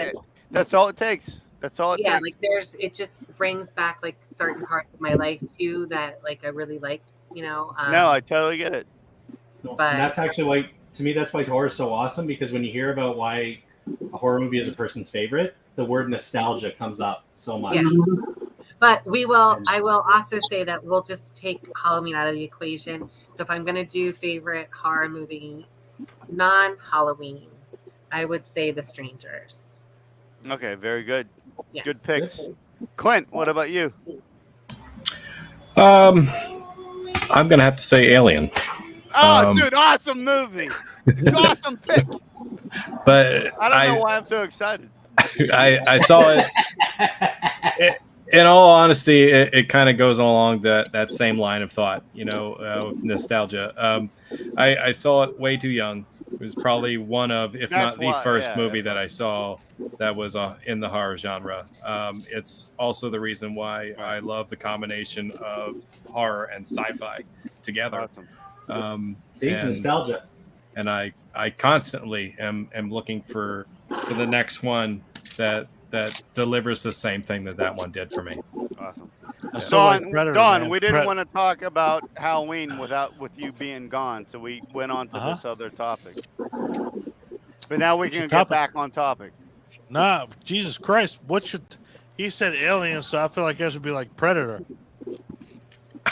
that's all it takes. That's all it takes.
Yeah, like it just brings back like certain parts of my life too that like I really liked.
No, I totally get it.
But
and that's actually why, to me, that's why horror is so awesome, because when you hear about why a horror movie is a person's favorite, the word nostalgia comes up so much.
Yeah. But I will also say that we'll just take Halloween out of the equation. So if I'm going to do favorite horror movie, non-Halloween, I would say The Strangers.
Okay, very good.
Yeah.
Good picks. Clint, what about you?
I'm going to have to say Alien.
Oh, dude, awesome movie. Awesome pick.
But
I don't know why I'm so excited.
I saw it. In all honesty, it kind of goes along that same line of thought, nostalgia. I saw it way too young. It was probably one of, if not the first movie that I saw that was in the horror genre. It's also the reason why I love the combination of horror and sci-fi together.
Awesome.
Nostalgia.
And I constantly am looking for the next one that delivers the same thing that one did for me.
Awesome. Dawn, we didn't want to talk about Halloween with you being gone, so we went on to this other topic. But now we can get back on topic.
Nah, Jesus Christ! He said Alien, so I feel like that should be like Predator.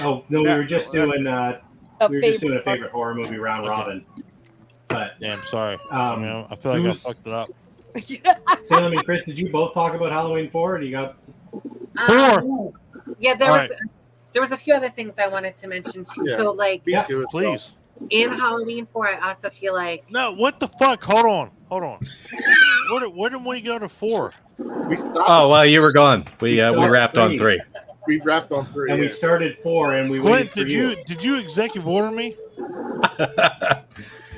Oh no, we were just doing a favorite horror movie round robin. But
damn, sorry. I feel like I fucked it up.
Salem and Chris, did you both talk about Halloween 4? And you got
4?
Yeah, there was a few other things I wanted to mention too.
Yeah.
So like,
Please.
in Halloween 4, I also feel like
No, what the fuck? Hold on. Where did we go to 4?
We stopped.
Oh well, you were gone. We
started
wrapped on 3.
We wrapped on 3.
And we started 4, and we
Clint,
waited for you.
did you executive order me?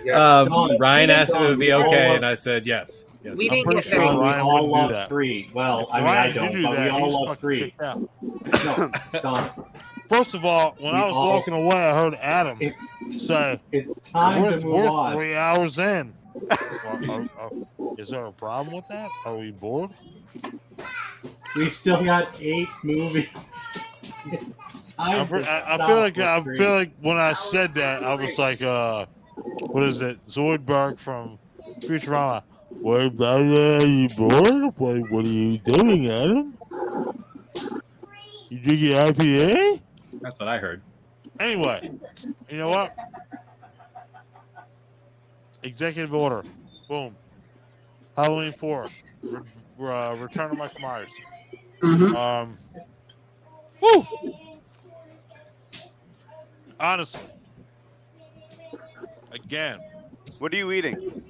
Ryan asked if it would be okay, and I said yes.
we didn't get
sure
very.
We
Ryan
all
wouldn't do
love
that.
3. Well,
If
I mean, I
Ryan
don't,
did do
but we
that,
all
he's
love
fucking
3.
kicked out.
No, Don,
First of all, when
We
I was
all-
walking away, I heard Adam say,
it's time to move
we're
on.
3 hours in. Is there a problem with that? Are we bored?
We've still got 8 movies. It's time to
I
stop
feel like
with 3.
when I said that, I was like, what is it? Zoidberg from Futurama. Well, are you bored? What are you doing, Adam? You did your IPA?
That's what I heard.
Anyway, you know what? Executive order. Boom. Halloween 4. Return of Michael Myers. Woo! Honestly. Again.
What are you eating?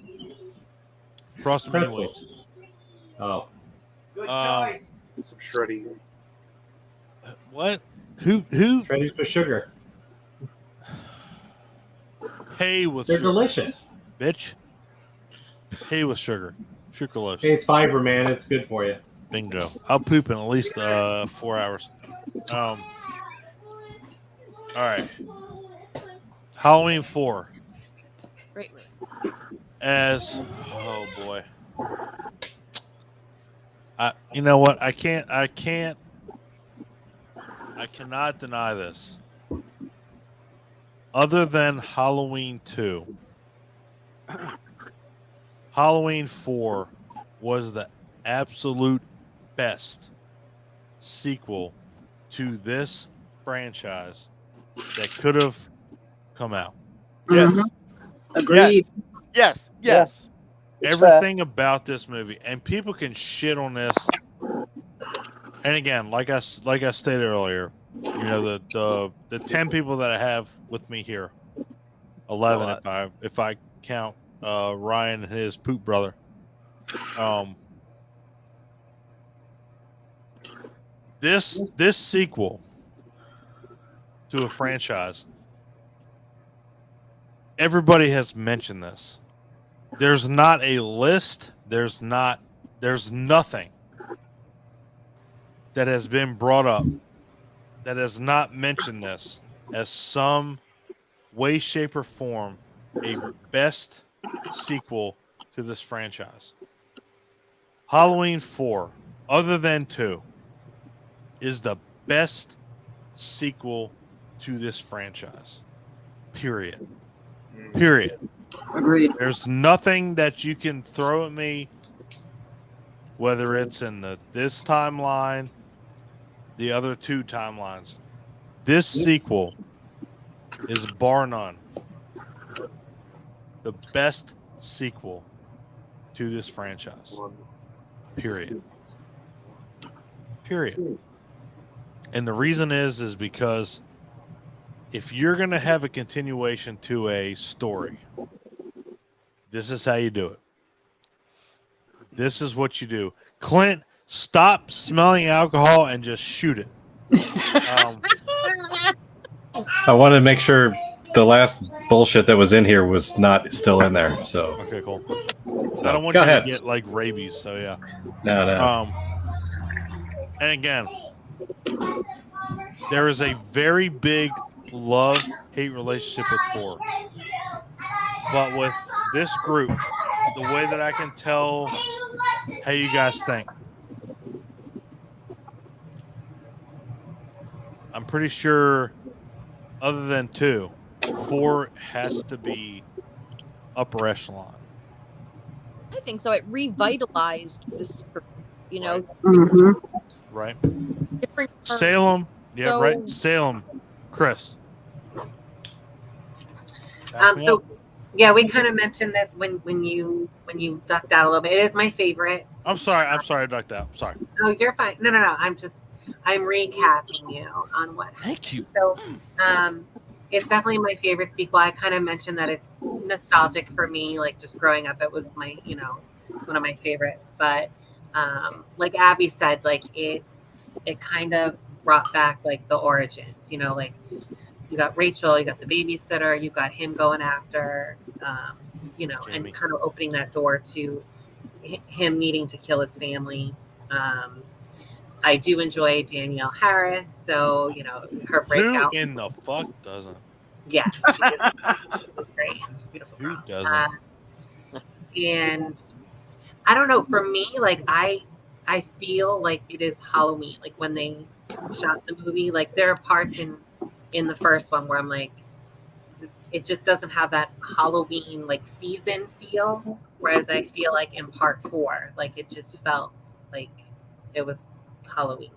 Frosted mini wheats.
Oh.
Some shreddies.
What? Who?
Shreddies with sugar.
Hay with
They're
sugar.
delicious.
Bitch. Hay with sugar. Sucralose.
Hey, it's fiber, man. It's good for you.
Bingo. I'll poop in at least 4 hours. All right. Halloween 4.
Wait.
Oh boy. You know what? I cannot deny this. Other than Halloween 2, Halloween 4 was the absolute best sequel to this franchise that could have come out.
Yes.
Agreed.
Yes.
Everything about this movie, and people can shit on this. And again, like I stated earlier, you know, the 10 people that I have with me here, 11 if I count Ryan and his poop brother. This sequel to a franchise, everybody has mentioned this. There's not a list. There's nothing that has been brought up that has not mentioned this as some way, shape, or form a best sequel to this franchise. Halloween 4, other than 2, is the best sequel to this franchise. Period.
Agreed.
There's nothing that you can throw at me, whether it's in this timeline, the other 2 timelines. This sequel is bar none the best sequel to this franchise. Period. And the reason is because if you're going to have a continuation to a story, this is how you do it. This is what you do. Clint, stop smelling alcohol and just shoot it.
I wanted to make sure the last bullshit that was in here was not still in there. So
okay, cool.
So,
I don't want
go
you
ahead.
to get like rabies. So yeah.
No.
And again, there is a very big love-hate relationship with 4. But with this group, the way that I can tell how you guys think, I'm pretty sure other than 2, 4 has to be upper echelon.
I think so. It revitalized the script, you know.
Right.
Different terms.
Salem. Yeah,
So-
right. Salem. Chris.
So yeah, we kind of mentioned this when you ducked out a little bit. It is my favorite.
I'm sorry I ducked out. Sorry.
Oh, you're fine. No. I'm just I'm recapping you on what.
Thank you.
So, it's definitely my favorite sequel. I kind of mentioned that it's nostalgic for me. Like just growing up, it was my, one of my favorites. But like Abby said, like it kind of brought back like the origins. Like you got Rachel, you got the babysitter, you got him going after, and kind of opening that door to him needing to kill his family. I do enjoy Danielle Harris, so her breakout.
Who in the fuck doesn't?
Yes, she was great. She's a beautiful girl.
Who doesn't?
And I don't know. For me, like I feel like it is Halloween. Like when they shot the movie, like there are parts in the first one where I'm like, it just doesn't have that Halloween like season feel. Whereas I feel like in part 4, like it just felt like it was Halloween.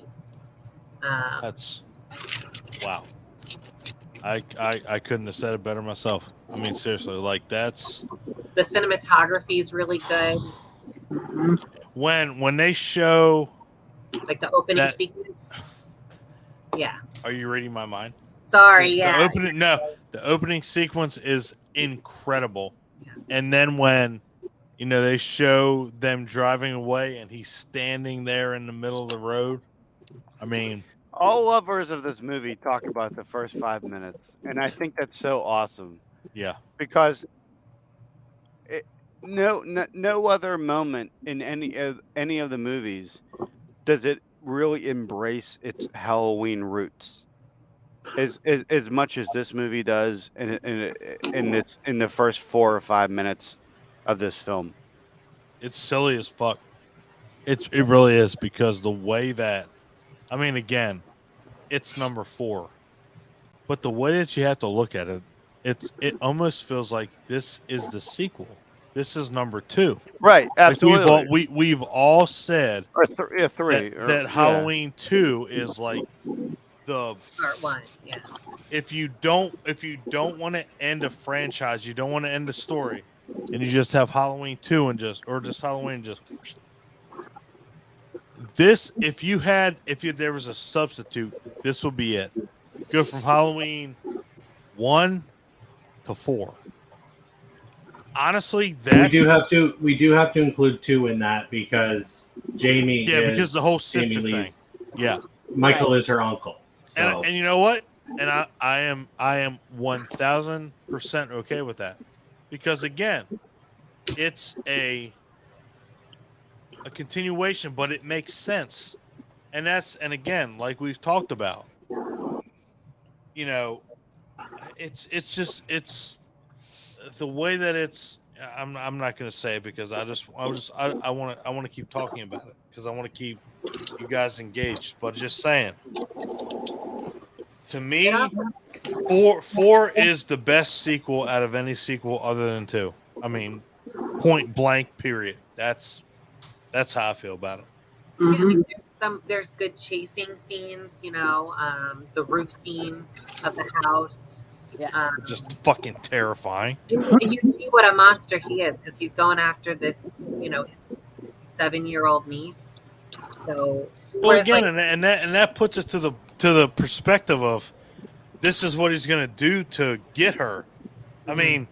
That's wow. I couldn't have said it better myself. I mean, seriously, like that's
the cinematography is really good.
When they show
like the opening sequence. Yeah.
Are you reading my mind?
Sorry, yeah.
The opening sequence is incredible. Yeah. And then when they show them driving away and he's standing there in the middle of the road. I mean,
all lovers of this movie talk about the first 5 minutes, and I think that's so awesome.
Yeah,
because no other moment in any of the movies does it really embrace its Halloween roots as much as this movie does, and it's in the first 4 or 5 minutes of this film.
It's silly as fuck. It really is, because the way that, I mean, again, it's number 4, but the way that you have to look at it, it almost feels like this is the sequel. This is number 2.
Right, absolutely.
Like we've all said
or 3
that Halloween 2 is like the
part 1. Yeah.
If you don't want to end a franchise, you don't want to end the story, and you just have Halloween 2 and just Halloween this, if there was a substitute, this would be it. Go from Halloween 1 to 4. Honestly, that
we do have to include 2 in that because Jamie.
Yeah, because the whole sister thing. Yeah,
Michael is her uncle. So.
And you know what? And I am 1000% okay with that, because again, it's a continuation, but it makes sense, and again, like we've talked about, it's the way that it's. I'm not going to say it because I want to keep talking about it because I want to keep you guys engaged. But just saying, to me, 4 is the best sequel out of any sequel other than 2. I mean, point blank. Period. That's how I feel about it.
Mm-hmm. There's good chasing scenes. The roof scene of the house.
Yeah.
Just fucking terrifying.
And you see what a monster he is, because he's going after this, his 7-year-old niece. So,
well, again, and that puts it to the perspective of this is what he's going to do to get her. I mean,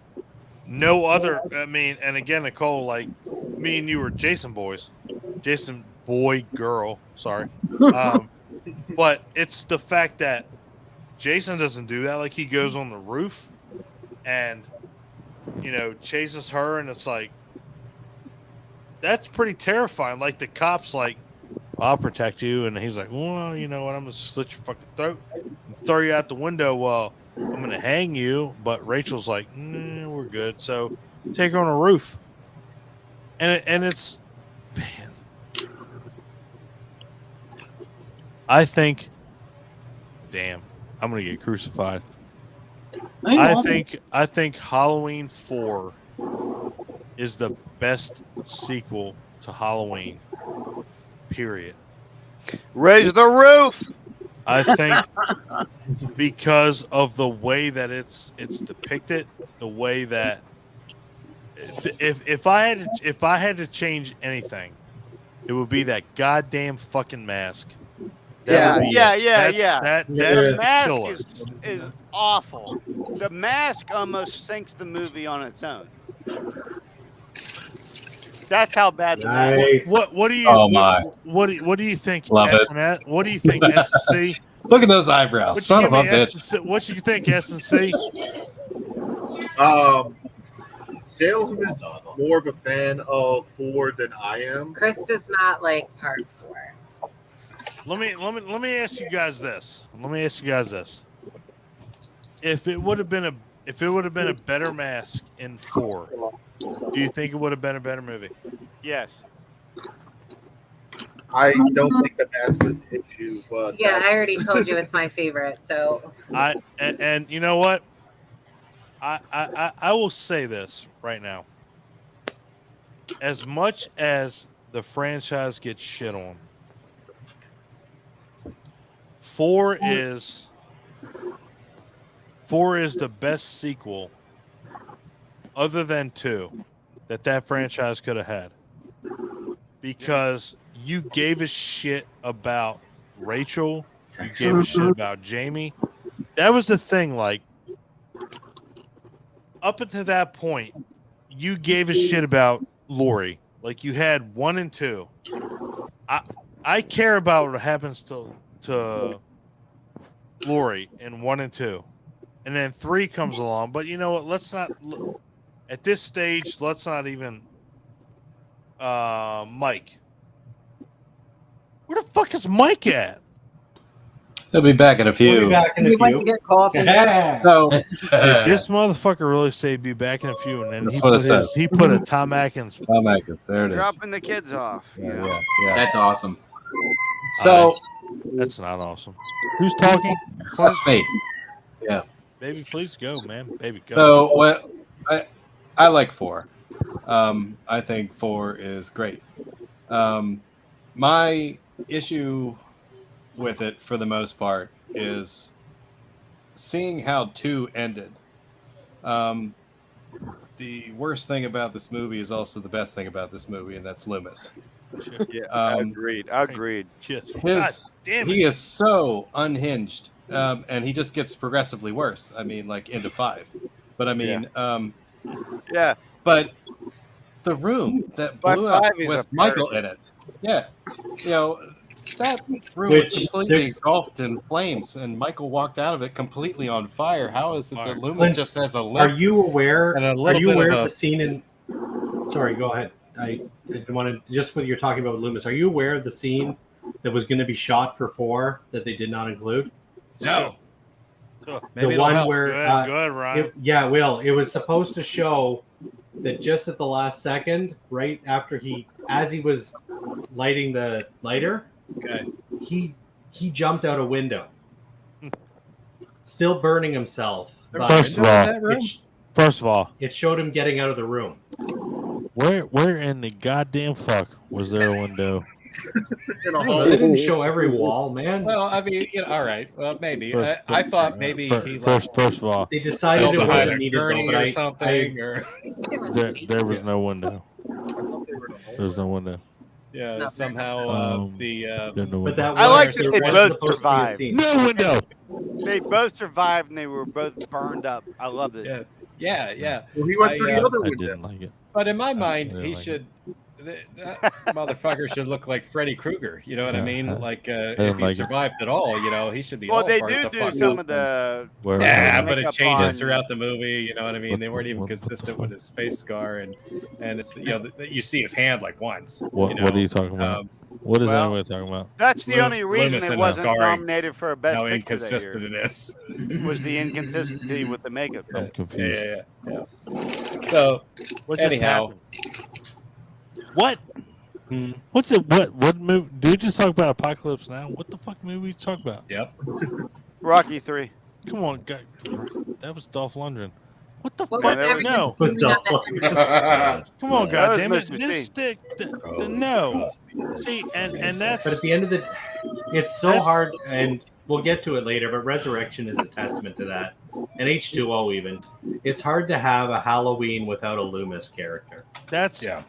no other. I mean, and again, Nicole, like me and you were Jason boys, Jason boy girl. Sorry, but it's the fact that Jason doesn't do that. Like, he goes on the roof and, chases her, and it's like, that's pretty terrifying. Like, the cop's like, I'll protect you. And he's like, well, you know what? I'm going to slit your fucking throat and throw you out the window. Well, I'm going to hang you. But Rachel's like, we're good. So take her on a roof. And it's, man, I think, damn. I'm gonna get crucified. I think Halloween 4 is the best sequel to Halloween. Period.
Raise the roof.
I think because of the way that it's depicted, the way that if I had to change anything, it would be that goddamn fucking mask. That would be it.
The mask
killer.
is awful. The mask almost sinks the movie on its own. That's how bad the mask is.
What do you?
Oh my!
What do you think?
Love it.
S&S? What do you think? S&C?
Look at those eyebrows, son of a bitch.
What you think? S&C?
Salem is more of a fan of 4 than I am.
Chris does not like part 4.
Let me ask you guys this. If it would have been a better mask in 4, do you think it would have been a better movie?
Yes.
I don't think the mask was the issue, but
Yeah, I already told you it's my favorite. So
and you know what? I will say this right now. As much as the franchise gets shit on, 4 is the best sequel other than 2 that franchise could have had. Because you gave a shit about Rachel, you gave a shit about Jamie. That was the thing, like, up until that point, you gave a shit about Lori. Like, you had 1 and 2. I care about what happens to Lori in 1 and 2. And then 3 comes along. But you know what? Let's not, at this stage, let's not even, Mike. Where the fuck is Mike at?
He'll be back in a few.
We went to get coffee.
So
did this motherfucker really say be back in a few? And then
That's what it says.
he put a Tom Atkins.
Tom Atkins. There it is.
Dropping the kids off.
Yeah.
That's awesome.
So
that's not awesome. Who's talking?
That's me. Yeah.
Baby, please go, man. Baby, go.
So what I like 4. I think 4 is great. My issue with it, for the most part, is seeing how 2 ended. The worst thing about this movie is also the best thing about this movie, and that's Loomis.
Yeah, agreed.
He is so unhinged, and he just gets progressively worse. I mean, like into 5, but I mean,
yeah.
But the room that
By
blew up
5 he's
with
a
Michael
pirate.
in it, that room
Which-
was completely engulfed in flames, and Michael walked out of it completely on fire. How is it that Loomis
Clint,
just has a limp?
Are you aware?
and a
Are
little
you
bit
aware
of
of
a-
the scene in? Sorry, go ahead. I want to just what you're talking about with Loomis. Are you aware of the scene that was going to be shot for 4 that they did not include?
No.
Maybe
The
it'll
one
help.
where
Go ahead, Ryan.
it was supposed to show that just at the last second, right after as he was lighting the lighter, he jumped out a window, still burning himself. but
First of all,
it showed him getting out of the room.
Where in the goddamn fuck was there a window?
They didn't show every wall, man.
Well, I mean, all right. Well, maybe.
First-
I thought maybe he
First of all,
They decided it wasn't needed, though, but
or something, or
there was no window. There was no window.
yeah, somehow
But that
I like
was
that they
was
both
supposed to be a
survived.
scene.
No window.
They both survived and they were both burned up. I love it.
Yeah.
Well, he went through the other
I
window.
didn't like it.
But in my mind,
really
he
like
should. That motherfucker should look like Freddy Krueger. You know what I mean? Like if
didn't
he
like it.
survived at all, he should be.
Well,
all
they
burnt
do
the fuck
some
up.
of the.
Yeah, but it
makeup
changes
on-
throughout the movie. You know what I mean? They weren't even consistent with his face scar, and it's you see his hand like once.
What are you talking about? What is
well,
anybody talking about?
That's the only reason
Loomis
it
and
wasn't
scarring.
nominated for a best
How
picture that
inconsistent
year.
it is.
Was the inconsistency with the makeup.
I'm confused.
Yeah. So
What just
anyhow,
happened? What? What's it? What movie? Did we just talk about Apocalypse Now? What the fuck movie we talk about?
Yep.
Rocky 3.
Come on, guy. That was Dolph Lundgren. What the
What
fuck?
was everything?
No.
Was Dolph
Come on,
That was
goddamn it!
Mr.
This
C.
stick. No. See, and that's.
But at the end of the, it's so hard, and we'll get to it later. But Resurrection is a testament to that, and H2O even. It's hard to have a Halloween without a Loomis character.
That's
Now,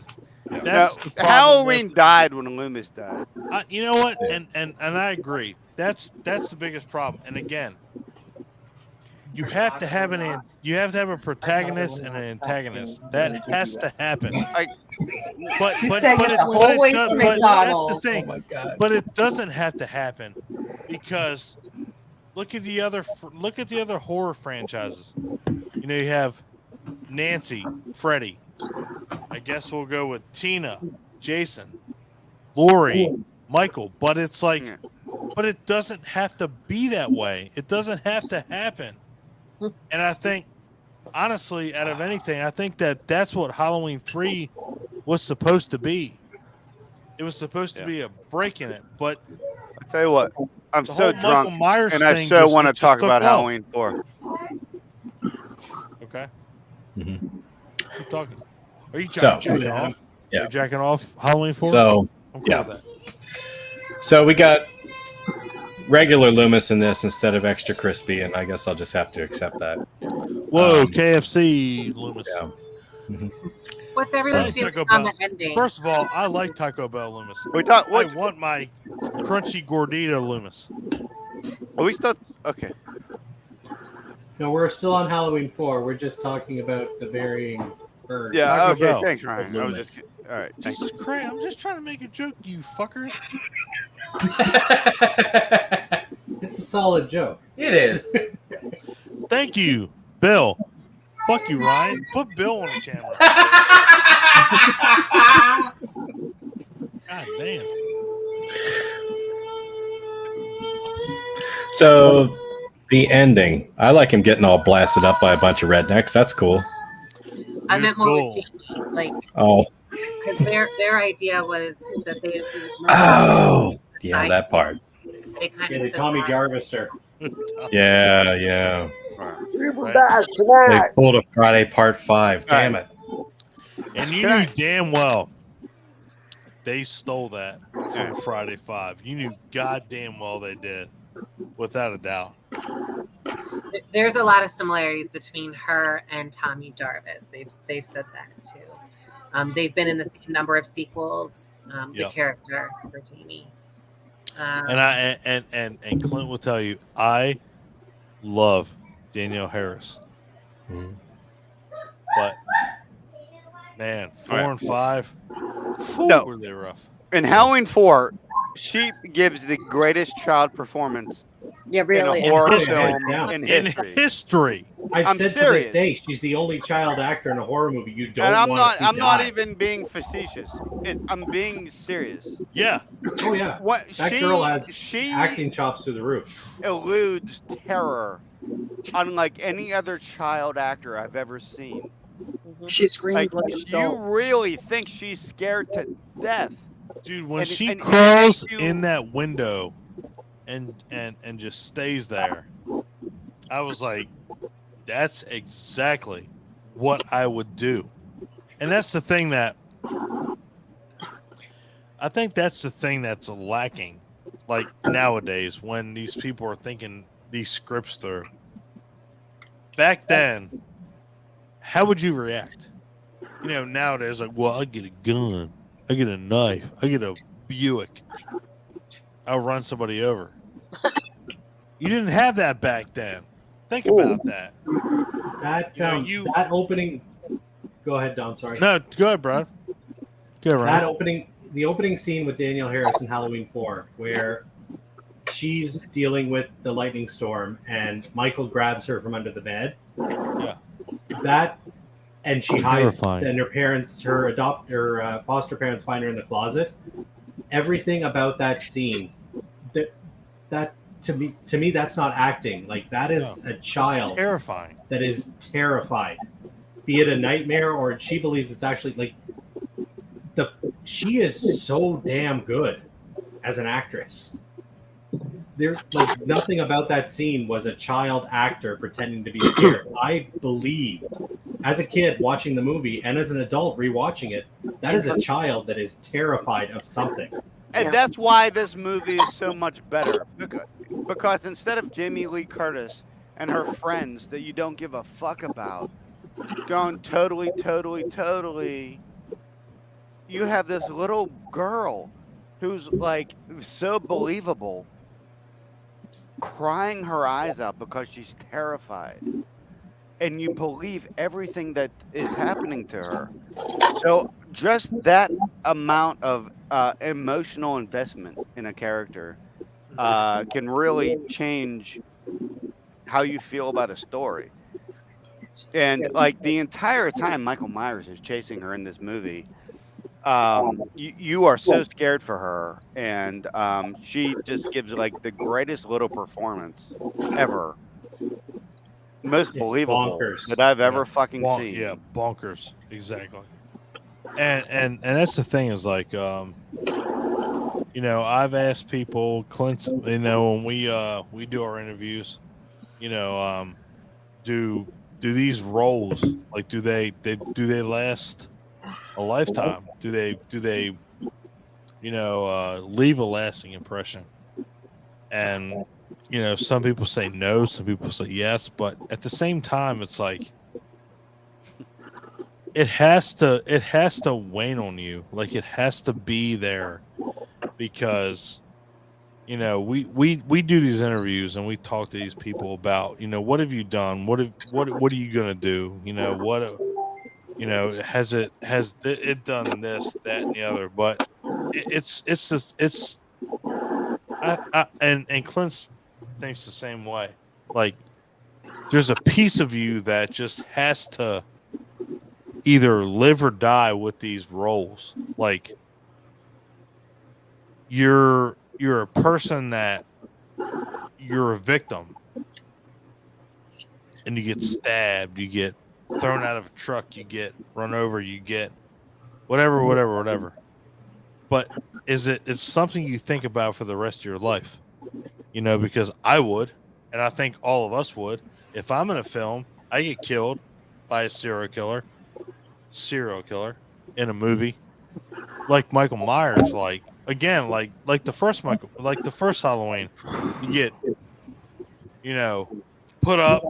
the problem
Halloween
with-
died when Loomis died.
You know what? And I agree. that's the biggest problem. And again, you have to have a protagonist and an antagonist. That has to happen. But that's the thing.
Oh my God.
But it doesn't have to happen because look at the other horror franchises. You know, you have Nancy, Freddy. I guess we'll go with Tina, Jason, Laurie, Michael. But it's like, but it doesn't have to be that way. It doesn't have to happen. And I think, honestly, out of anything, I think that's what Halloween 3 was supposed to be. It was supposed to be a break in it. But
I tell you what, I'm so drunk,
Myers
and I so want to talk about Halloween 4.
Okay.
Mm-hmm.
Keep talking. Are you jacking off?
Yeah.
Are you jacking off Halloween 4?
So,
I'm cool
yeah.
with that.
So we got regular Loomis in this instead of extra crispy, and I guess I'll just have to accept that.
Whoa, KFC Loomis.
Yeah. Mm-hmm.
What's everyone's feeling on the ending?
First of all, I like Taco Bell Loomis.
I
want my crunchy gordita Loomis.
Are we still okay?
No, we're still on Halloween 4. We're just talking about the varying burn.
Yeah.
Taco
Okay.
Bell.
Thanks, Ryan. I was just all right. Thanks.
Jesus Christ, I'm just trying to make a joke, you fuckers.
It's a solid joke.
It is.
Thank you, Bill. Fuck you, Ryan. Put Bill on the camera. God damn.
So the ending, I like him getting all blasted up by a bunch of rednecks. That's cool.
I meant more with Jamie, like,
Oh,
because their idea was that they.
yeah, that part.
They kind
Yeah,
of
they Tommy Jarvis her.
Yeah, yeah.
Right.
They pulled a Friday Part 5. Damn it.
And you knew damn well they stole that from Friday 5. You knew goddamn well they did, without a doubt.
There's a lot of similarities between her and Tommy Jarvis. They've said that too. They've been in the same number of sequels. The character for Jamie.
And Clint will tell you, I love Danielle Harris, but man, 4 and 5, were they rough?
In Halloween 4, she gives the greatest child performance.
Yeah, really.
In a horror
History.
film in history.
I've
I'm
said
serious.
to this day, she's the only child actor in a horror movie you don't
And
want to see
I'm not
die.
even being facetious. I'm being serious.
Yeah.
Oh yeah.
What
That girl has acting chops through the roof.
Eludes terror, unlike any other child actor I've ever seen.
She screams like an
you
adult.
really think she's scared to death,
dude? When
And-
she
and-
crawls
and you-
in that window and just stays there, I was like, that's exactly what I would do. And that's the thing that I think that's the thing that's lacking, like nowadays, when these people are thinking these scripts through. Back then, how would you react? You know, nowadays, like, well, I get a gun, I get a knife, I get a Buick, I'll run somebody over. You didn't have that back then. Think about that.
That
You know,
that opening. Go ahead, Don. Sorry.
No, go ahead, bro. Go ahead,
That
Ryan.
opening, the opening scene with Danielle Harris in Halloween 4, where she's dealing with the lightning storm and Michael grabs her from under the bed.
Yeah.
That, and she hides,
Terrifying.
and her parents, her foster parents, find her in the closet. Everything about that scene, that to me, that's not acting. Like, that is a child
Terrifying.
that is terrified, be it a nightmare or she believes it's actually like she is so damn good as an actress. There, like, nothing about that scene was a child actor pretending to be scared. I believe, as a kid watching the movie and as an adult rewatching it, that is a child that is terrified of something.
and that's why this movie is so much better. Because instead of Jamie Lee Curtis and her friends that you don't give a fuck about, going totally, you have this little girl who's like so believable crying her eyes out because she's terrified. And you believe everything that is happening to her. So just that amount of emotional investment in a character can really change how you feel about a story. And like the entire time Michael Myers is chasing her in this movie, you are so scared for her, and she just gives like the greatest little performance ever, most believable
bonkers.
that I've ever fucking seen.
Yeah, bonkers, exactly. And that's the thing is like, you know, I've asked people, Clint, you know, when we do our interviews, you know, do these roles, like do they last a lifetime? Do they you know, leave a lasting impression? And you know, some people say no, some people say yes, but at the same time, it's like it has to wane on you. Like it has to be there because you know we do these interviews and we talk to these people about, you know, what have you done? What are you gonna do? You know, what, you know, has it done this, that, and the other? But it's just and Clint thinks the same way. Like there's a piece of you that just has to either live or die with these roles. Like you're a person that you're a victim and you get stabbed, you get thrown out of a truck, you get run over, you get whatever. But it's something you think about for the rest of your life, you know, because I would, and I think all of us would, if I'm in a film, I get killed by a serial killer in a movie, like Michael Myers, like again, like the first Halloween, you get, you know, put up,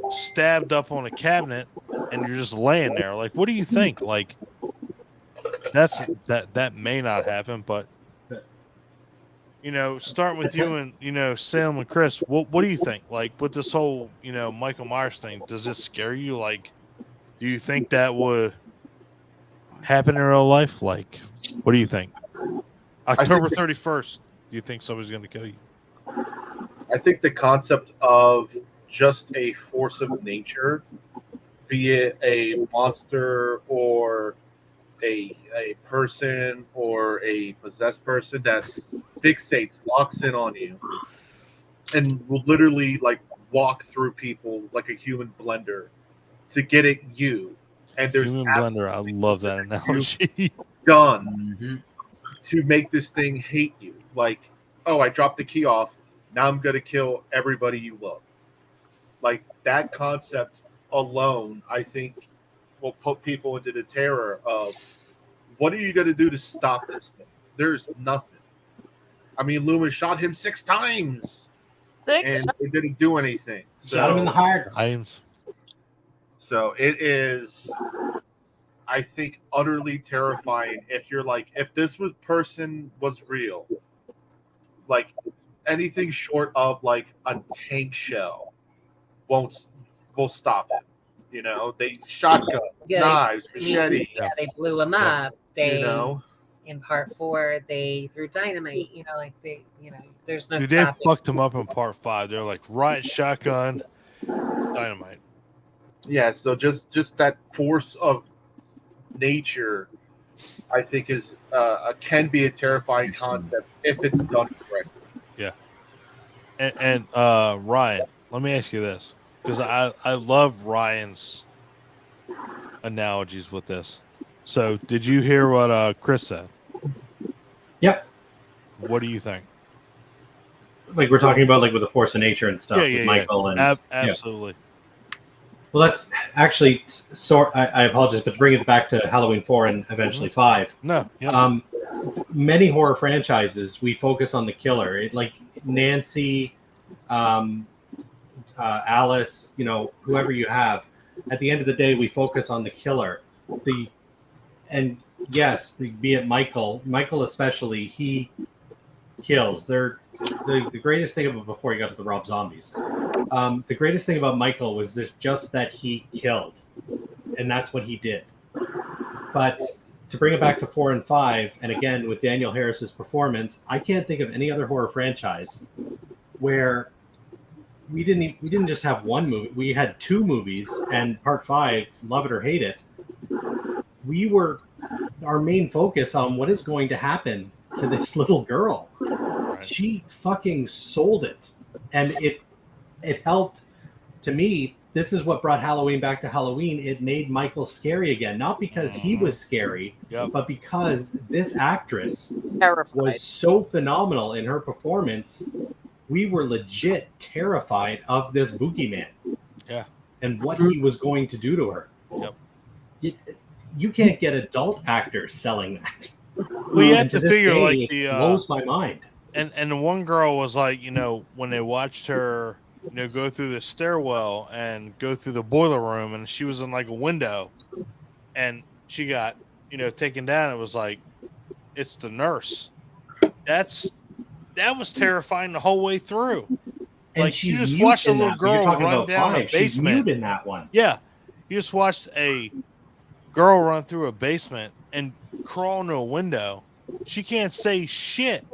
stabbed up on a cabinet, and you're just laying there. Like, what do you think? Like, that may not happen, but you know, starting with you and, you know, Sam and Chris, what do you think? Like with this whole, you know, Michael Myers thing, does it scare you? Like, do you think that would happen in real life? Like, what do you think? October 31st, do you think somebody's going to kill you?
I think the concept of just a force of nature, be it a monster or a person or a possessed person that fixates, locks in on you, and will literally like walk through people like a human blender to get at you. And there's
human blender. I love that analogy.
Done to make this thing hate you. Like, oh, I dropped the key off. Now I'm going to kill everybody you love. Like that concept alone, I think, will put people into the terror of what are you going to do to stop this thing? There's nothing. I mean, Loomis shot him 6 times. And it didn't do anything. So,
shot him in the heart.
So it is, I think, utterly terrifying if you're like, if this person was real, like anything short of like a tank shell will stop it. You know, they shotgun, knives, machete.
Yeah, they blew him up. They,
you know,
in part 4, they threw dynamite. You know, like they, you know, there's no.
Dude, they fucked him up in part 5. They're like riot shotgun, dynamite.
Yeah, so just that force of nature, I think, is can be a terrifying concept if it's done correctly.
Yeah. And Ryan, let me ask you this, because I love Ryan's analogies with this. So, did you hear what Chris said?
Yep.
What do you think?
Like we're talking about, like with the force of nature and stuff, with Michael and
absolutely.
Yeah. Well, that's actually I apologize, but to bring it back to Halloween 4 and eventually 5.
No. Yeah.
Many horror franchises, we focus on the killer. It, like Nancy, Alice, you know, whoever you have. At the end of the day, we focus on the killer. Be it Michael especially, he kills. the greatest thing about, before you got to the Rob Zombies, the greatest thing about Michael was just that he killed, and that's what he did. But to bring it back to 4 and 5, and again with Daniel Harris's performance, I can't think of any other horror franchise where we didn't just have one movie. We had 2 movies, and part 5, love it or hate it, we were our main focus on what is going to happen to this little girl. Right. She fucking sold it, and it helped. To me, this is what brought Halloween back to Halloween. It made Michael scary again, not because he was scary, but because this actress was so phenomenal in her performance. We were legit terrified of this boogeyman. Yeah. And what he was going to do to her. Yep. You can't get adult actors selling that.
Well, you have to figure
day,
like
it blows my mind.
And the one girl was like, when they watched her, go through the stairwell and go through the boiler room, and she was in like a window, and she got, taken down. It was like, it's the nurse. That was terrifying the whole way through.
And
like you just watched a little girl run down a basement.
She's mute in that one.
Yeah, you just watched a girl run through a basement and crawl into a window. She can't say shit,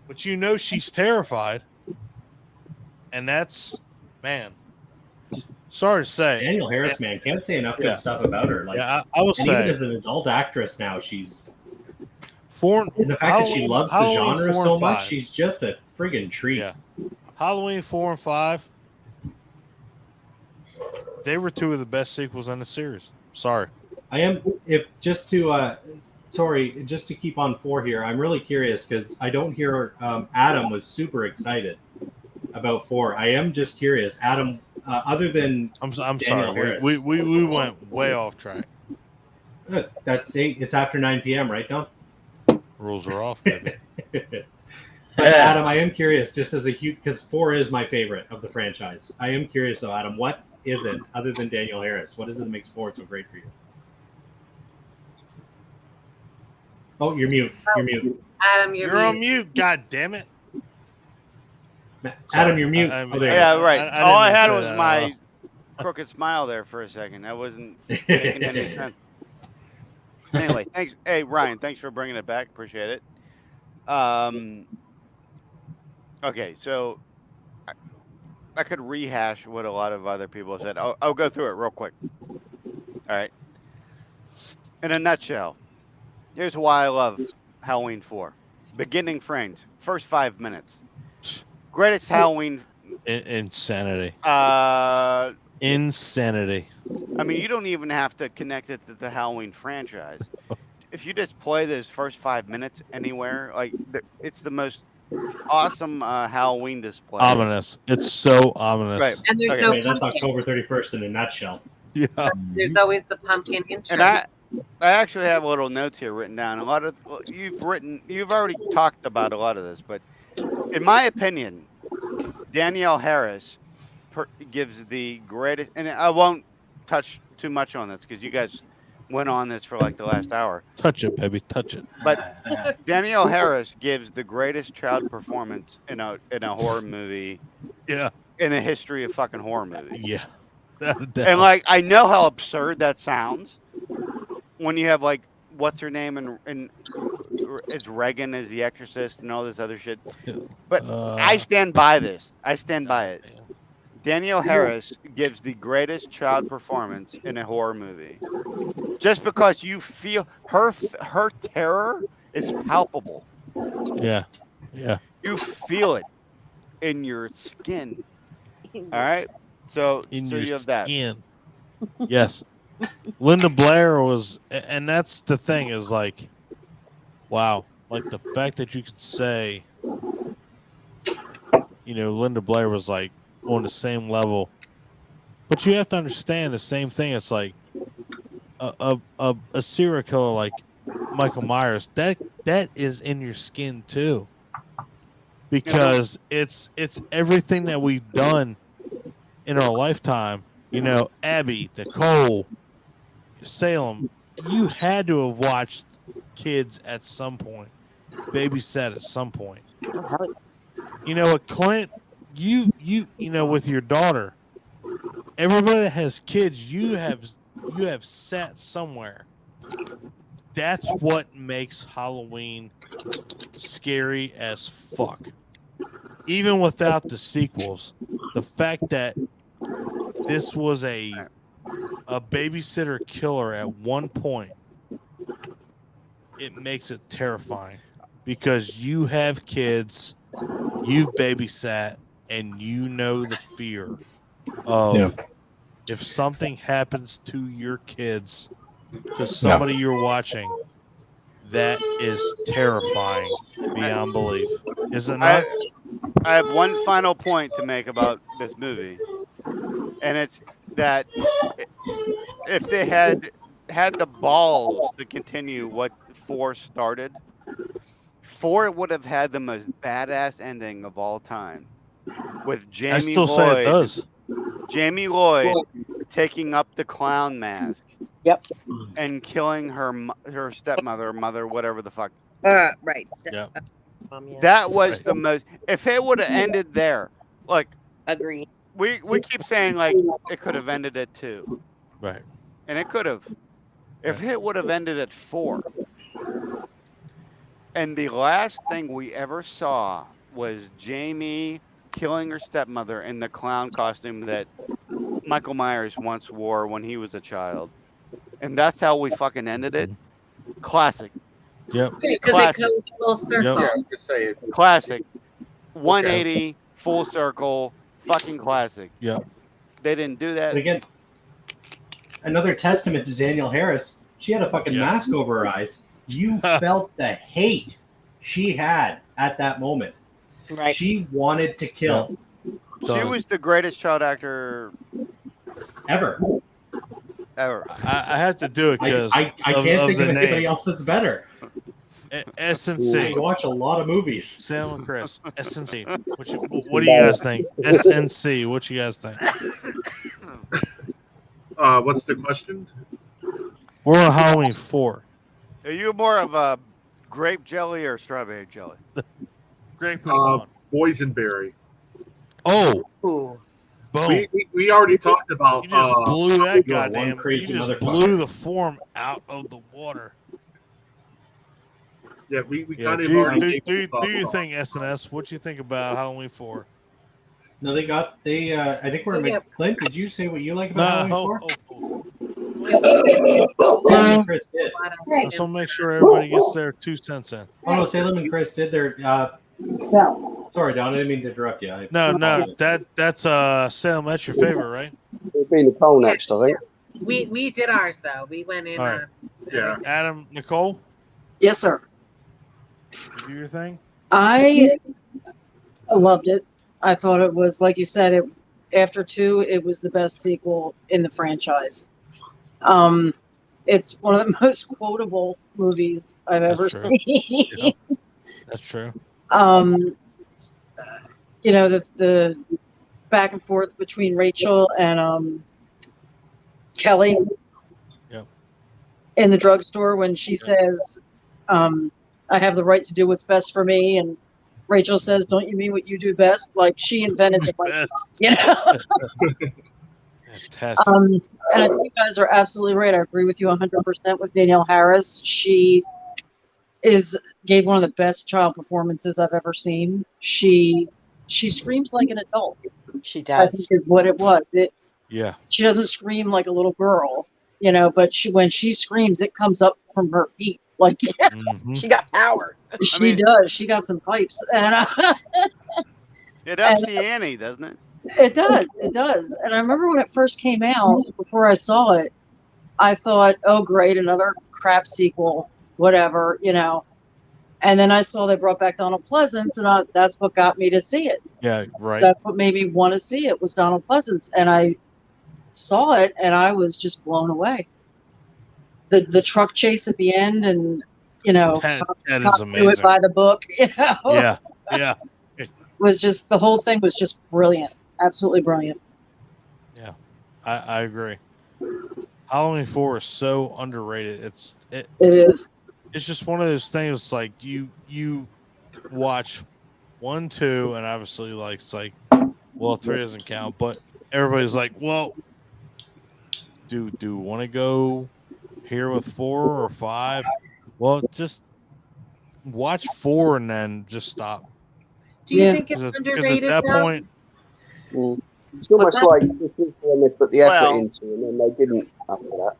but she's terrified. And that's, man, sorry to say,
Daniel Harris, man, can't say enough good stuff about her. Like,
I will say,
even as an adult actress now, she's. And the fact that she loves the genre so much, she's just a friggin' treat. Yeah.
Halloween 4 and 5, they were 2 of the best sequels in the series. Sorry.
Just to keep on 4 here, I'm really curious because I don't hear Adam was super excited about 4. I am just curious, Adam. Other than
I'm sorry, Harris, we went way off track.
It's after 9 p.m. right, Dom?
Rules are off, baby.
But Adam, I am curious, just as a huge, because 4 is my favorite of the franchise. I am curious though, Adam, what is it other than Daniel Harris? What is it that makes 4 so great for you? Oh, you're mute. You're mute.
Adam,
you're on mute. God damn it.
Adam, you're mute.
Right. All I had was my crooked smile there for a second. That wasn't making any sense. Anyway, thanks. Hey, Ryan, thanks for bringing it back. Appreciate it. Okay, so I could rehash what a lot of other people have said. I'll go through it real quick. All right. In a nutshell, here's why I love Halloween 4. Beginning frames, first 5 minutes. Greatest Halloween.
Insanity. Insanity.
I mean, you don't even have to connect it to the Halloween franchise. If you just play those first 5 minutes anywhere, like it's the most awesome Halloween display.
Ominous. It's so ominous.
Right.
And there's
that's October 31st in a nutshell.
Yeah.
There's always the pumpkin intro.
And I actually have a little notes here written down. A lot of you've already talked about a lot of this, but in my opinion, Danielle Harris gives the greatest, and I won't touch too much on this because you guys went on this for like the last hour.
Touch it, baby, touch it.
But Danielle Harris gives the greatest child performance in a horror movie.
Yeah.
In the history of fucking horror movies.
Yeah.
And like I know how absurd that sounds when you have like what's her name and it's Reagan as the Exorcist and all this other shit. But I stand by this. I stand by it. Danielle Harris gives the greatest child performance in a horror movie. Just because you feel her terror is palpable.
Yeah. Yeah.
You feel it in your skin. All right? So you have that.
Skin. Yes. Linda Blair was, and that's the thing is like, wow, like the fact that you could say, Linda Blair was like on the same level, but you have to understand the same thing. It's like a serial killer like Michael Myers, that is in your skin too, because it's everything that we've done in our lifetime. Abby, Nicole, Salem, you had to have watched kids at some point, babysat at some point. You know what, Clint? You know, with your daughter, everybody that has kids, you have sat somewhere. That's what makes Halloween scary as fuck. Even without the sequels, the fact that this was a babysitter killer at one point, it makes it terrifying because you have kids, you've babysat, and you know the fear of if something happens to your kids, to somebody you're watching, that is terrifying beyond belief. Is it not?
I have one final point to make about this movie, and it's that if they had the balls to continue what 4 started, 4 would have had the most badass ending of all time, with Jamie Lloyd taking up the clown mask.
Yep.
And killing her stepmother, mother, whatever the fuck.
Right.
Yeah.
That was the most. If it would have ended there, like,
agreed.
We keep saying like it could have ended at 2,
right?
And it could have. If it would have ended at 4, and the last thing we ever saw was Jamie killing her stepmother in the clown costume that Michael Myers once wore when he was a child. And that's how we fucking ended it. Classic.
Yep.
Because it goes full circle.
Yeah, I was gonna say it.
Classic. 180, full circle, fucking classic.
Yep.
They didn't do that.
But again, another testament to Danielle Harris. She had a fucking mask over her eyes. You felt the hate she had at that moment.
Right.
She wanted to kill.
She was the greatest child actor
ever.
I had to do it because
I can't think of anybody else that's better.
SNC.
I watch a lot of movies.
Sam and Chris. SNC. What do you guys think? SNC. What you guys think?
What's the question?
We're on Halloween 4.
Are you more of a grape jelly or strawberry jelly?
Grape
boysenberry.
Oh.
Ooh.
Boom.
We already talked about.
You just blew that
you're one
goddamn.
crazy
You just
motherfucker.
blew the form out of the water.
Yeah, we
Yeah,
kind of
do
already.
you think SNS? What you think about Halloween 4?
No, they. I think we're. Clint, did you say what you like about Halloween 4? Chris did.
Just want to make sure everybody gets their 2 cents in.
Oh no, Salem and Chris did their. Sorry, Don. I didn't mean to interrupt you.
No, that's Salem. That's your favorite, right?
It'd be Nicole next, I think.
We did ours though. We went in.
All right.
Yeah.
Adam, Nicole,
Yes, sir.
do your thing.
I loved it. I thought it was, like you said, after 2, it was the best sequel in the franchise. It's one of the most quotable movies I've ever
true.
seen.
Yeah, that's true.
You know, the back and forth between Rachel and Kelly in the drugstore when she says, I have the right to do what's best for me, and Rachel says, don't you mean what you do best? Like, she invented the best, you know?
Fantastic.
And I think you guys are absolutely right. I agree with you 100% with Danielle Harris. She gave one of the best child performances I've ever seen. She screams like an adult.
She
I
does.
think is what it was.
Yeah.
She doesn't scream like a little girl, you know, but when she screams, it comes up from her feet. Like,
Mhm.
She got power.
she does. She got some pipes. And
It ups the ante, doesn't it?
it does. It does. And I remember when it first came out, before I saw it, I thought, oh, great, another crap sequel, whatever, you know. And then I saw they brought back Donald Pleasance, and that's what got me to see it.
Yeah, right.
That's what made me want to see it, was Donald Pleasance. And I saw it, and I was just blown away. The truck chase at the end, and, you know,
That is
Cops do
amazing.
it by the book, you know.
Yeah.
Was just, the whole thing was just brilliant. Absolutely brilliant.
Yeah. I agree. Halloween 4 is so underrated. It
is.
It's just one of those things like you watch 1, 2, and obviously like it's like, well, 3 doesn't count, but everybody's like, well, do want to go here with 4 or 5? Well, just watch 4 and then just stop.
Do you think it's
Because
underrated?
at that
though?
point,
It's almost like this is when they put the effort
Well-
into, and then they didn't after that.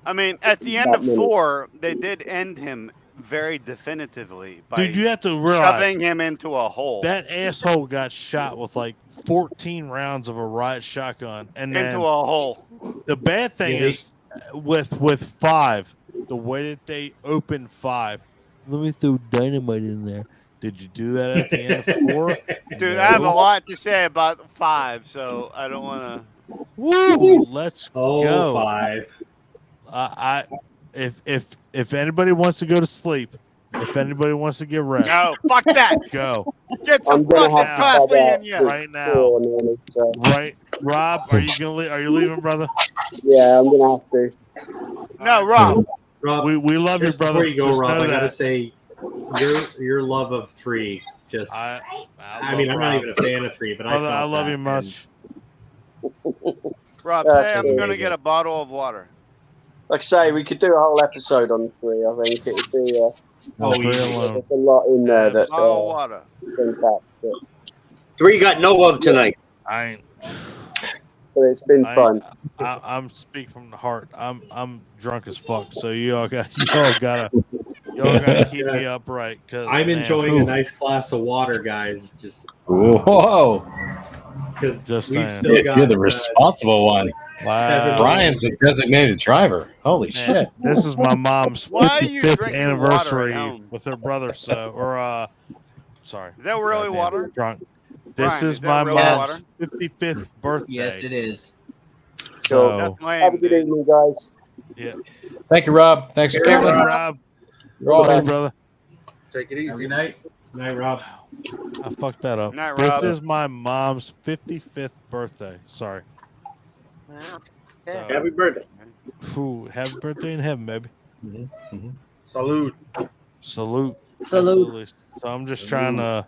I mean, at the end
That
of
minute.
4, they did end him very definitively by
dude, you have to realize
shoving him into a hole.
that asshole got shot with like 14 rounds of a riot shotgun, and then
into a hole.
the bad thing is with 5, the way that they opened 5. Let me throw dynamite in there. Did you do that at the end of 4?
Dude, I have a lot to say about 5, so I don't want to.
Woo! Let's
Oh,
go.
5.
If anybody wants to go to sleep, if anybody wants to get rest,
No, fuck that.
go
Get some
I'm gonna
fucking
have to have
coffee
that
in you.
right now.
Four, and then it's,
Right, Rob? Are you gonna are you leaving, brother?
yeah, I'm gonna have to.
No, Rob.
Rob,
We love you,
just
brother.
before you go,
Just
Rob,
know
I gotta
that.
say, your love of 3 just. I mean, I'm not even a fan of 3, but
Brother,
I
I
felt
love
that,
you much.
Rob,
That's
say I'm
crazy.
going to get a bottle of water.
Like I say, we could do a whole episode on 3. I think it would be.
No, 3 alone.
There's a lot in there that.
Bottle of water.
Been packed, but
3 got no love tonight.
I ain't.
it's been fun.
I'm speaking from the heart. I'm drunk as fuck. So y'all gotta keep me upright. Cause
I'm
man,
enjoying
whew.
a nice glass of water, guys. Just
Whoa.
because
Just
we've
saying.
still got.
You're the responsible one.
Wow.
Brian's a designated driver. Holy
Man,
shit.
this is my mom's
Why are you
55th
drinking
anniversary
water at home?
with her brother. Sorry.
Is that really
Goddamn,
water?
Drunk. This
Brian,
is
is that
my
real
mom's
water?
55th birthday.
Yes, it is.
So,
That's lame,
Have a good
dude.
evening, guys.
yeah.
Thank you, Rob. Thanks for
Rob,
coming. You're all
love you,
in.
brother.
Take it
Have a
easy.
good night.
Night, Rob.
I fucked that up.
Night,
This
Rob.
is my mom's 55th birthday. Sorry.
Wow.
So,
Happy birthday.
happy birthday in heaven, baby.
Salute.
Salute.
Salute.
Absolutely. So I'm just trying to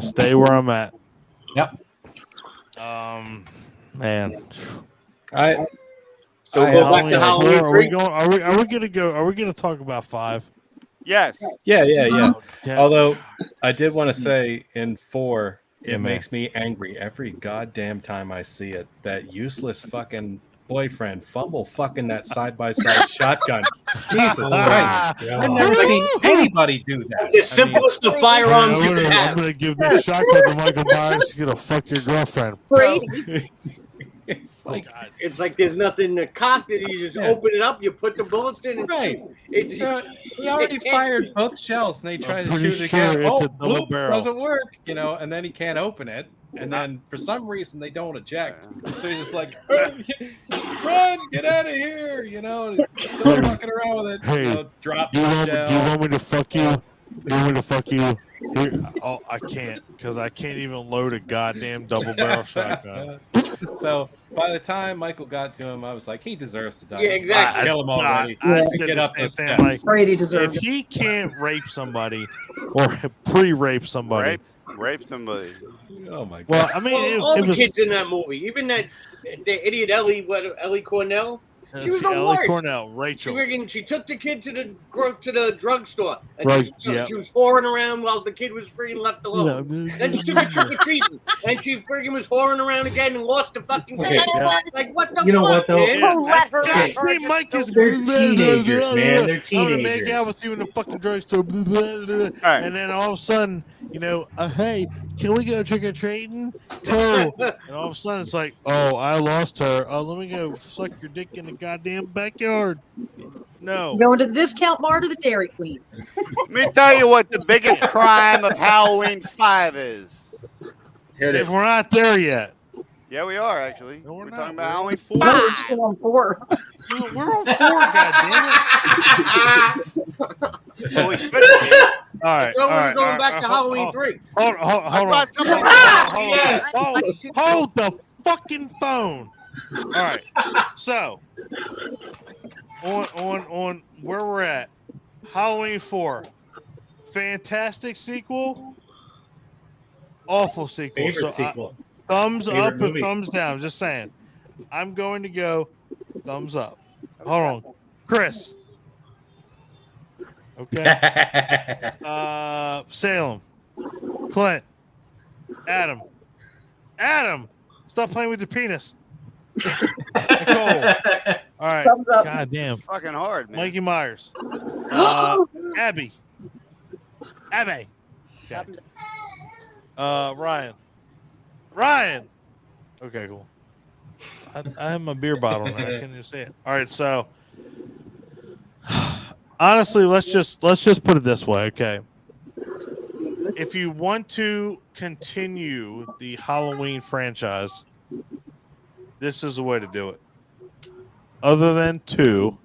stay where I'm at.
Yep.
Man.
So go back to Halloween
Are we
3.
going? Are we gonna go? Are we gonna talk about 5?
Yes.
Yeah.
Yeah.
Although I did want to say in 4,
Yeah,
it
man.
makes me angry every goddamn time I see it. That useless fucking boyfriend fumble fucking that side-by-side shotgun. Jesus Christ. I've never seen anybody do that.
The simplest of firearms you
I'm
can
gonna
have.
give this shotgun to Michael Myers to get a fuck your girlfriend.
Brady.
It's like,
It's like there's nothing to cock it. You just open it up, you put the bullets in, and
right.
It,
He already fired both shells, and they tries to
pretty
shoot it
sure
again.
it's
Oh,
a double
bloop,
barrel.
doesn't work, and then he can't open it. And then for some reason they don't eject, so he's just like, run, get out of here, still fucking around with it.
Hey,
drop
Do you
the
want
shell.
me to fuck you? Do you want me to fuck you? Here, oh, I can't because I can't even load a goddamn double barrel shotgun.
So by the time Michael got to him, I was like, he deserves to die.
Yeah, exactly.
Kill him already.
I
Just
said
get
the
up
same
the
thing,
steps.
like,
Brady
if
deserves it.
he can't rape somebody or pre-rape somebody,
Rape somebody.
Oh my god.
well, I mean,
all
it
the
was
kids in that movie, even the idiot Ellie Cornell. She was the
Ellie
worst.
Cornell, Rachel.
She took the kid to the drugstore, and
Right,
she
yeah.
was whoring around while the kid was freaking left alone. Then she was trick or treating, and she freaking was whoring around again and lost the fucking kid.
yeah.
Like what the
You know
fuck,
what, though?
man?
Who let her
God,
get charged?
Mike is
They're teenagers, man. They're
I'm gonna make out
teenagers.
with you in the fucking drugstore,
right.
and then all of a sudden, hey, can we go trick or treating? Cool. And all of a sudden, it's like, oh, I lost her. Oh, let me go suck your dick in the goddamn backyard. No.
Going to the discount mart or the Dairy Queen.
Let me tell you what the biggest crime of Halloween 5 is.
Here it
If
is.
we're not there yet,
Yeah, we are actually.
No, we're
We're
not.
talking
We're
about Halloween
on 4.
5.
We're on 4.
we're on 4, goddammit.
Well, we should be.
All right.
So
all
we're
right,
going
all
back
right,
to
hold-
Halloween
hold-
3.
Hold
I
on.
got something.
Yes.
Hold the fucking phone. All right. So, on where we're at, Halloween 4. fantastic sequel, awful sequel.
Favorite
So
sequel.
thumbs
Favorite
up
movie.
or thumbs down? Just saying. I'm going to go thumbs up. Hold on, Chris. Okay. Salem, Clint, Adam, stop playing with your penis. Nicole. All right.
Thumbs up.
God damn.
It's fucking hard, man.
Mikey Myers. Abby. Okay. Ryan. Okay, cool. I have my beer bottle and I can't even say it. All right, so honestly, let's just put it this way, okay? If you want to continue the Halloween franchise, this is the way to do it. Other than 2,